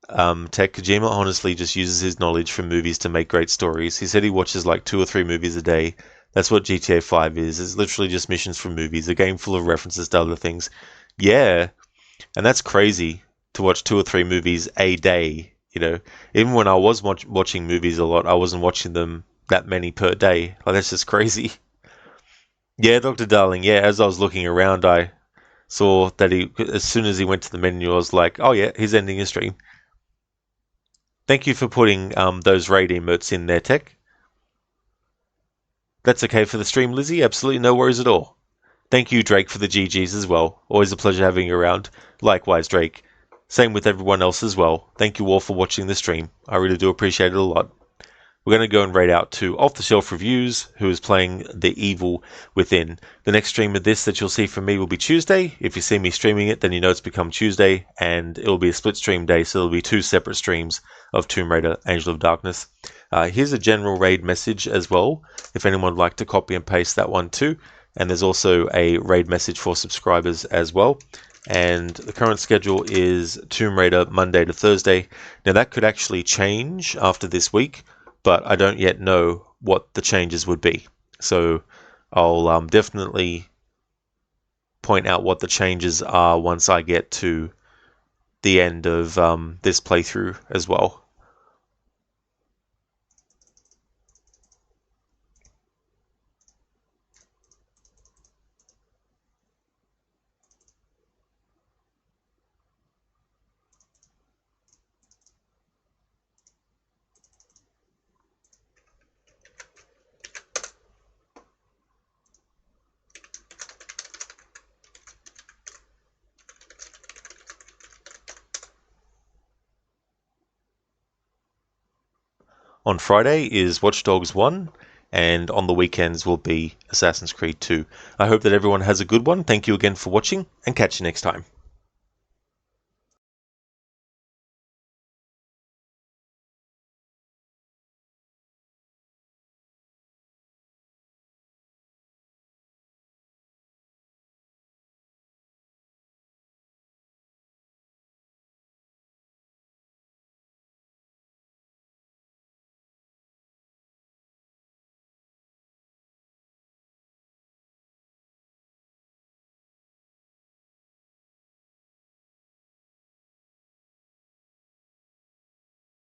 Speaker 2: Tech Kojima honestly just uses his knowledge from movies to make great stories. He said he watches like 2 or 3 movies a day. That's what GTA 5 is. It's literally just missions from movies, a game full of references to other things. Yeah, and that's crazy to watch 2 or 3 movies a day, you know. Even when I was watching movies a lot, I wasn't watching them that many per day. Like, that's just crazy. Yeah, Dr. Darling, yeah, as I was looking around, I saw that as soon as he went to the menu, I was like, oh yeah, he's ending his stream. Thank you for putting those raid emotes in there, Tech. That's okay for the stream, Lizzie. Absolutely no worries at all. Thank you, Drake, for the GGs as well. Always a pleasure having you around. Likewise, Drake. Same with everyone else as well. Thank you all for watching the stream. I really do appreciate it a lot. We're going to go and raid out to Off the Shelf Reviews, who is playing The Evil Within. The next stream of this that you'll see from me will be Tuesday. If you see me streaming it, then you know it's become Tuesday, and it'll be a split stream day, so there'll be 2 separate streams of Tomb Raider, Angel of Darkness. Here's a general raid message as well, if anyone would like to copy and paste that one too. And there's also a raid message for subscribers as well. And the current schedule is Tomb Raider Monday to Thursday. Now that could actually change after this week, but I don't yet know what the changes would be. So I'll definitely point out what the changes are once I get to the end of this playthrough as well. On Friday is Watch Dogs 1, and on the weekends will be Assassin's Creed 2. I hope that everyone has a good one. Thank you again for watching, and catch you next time.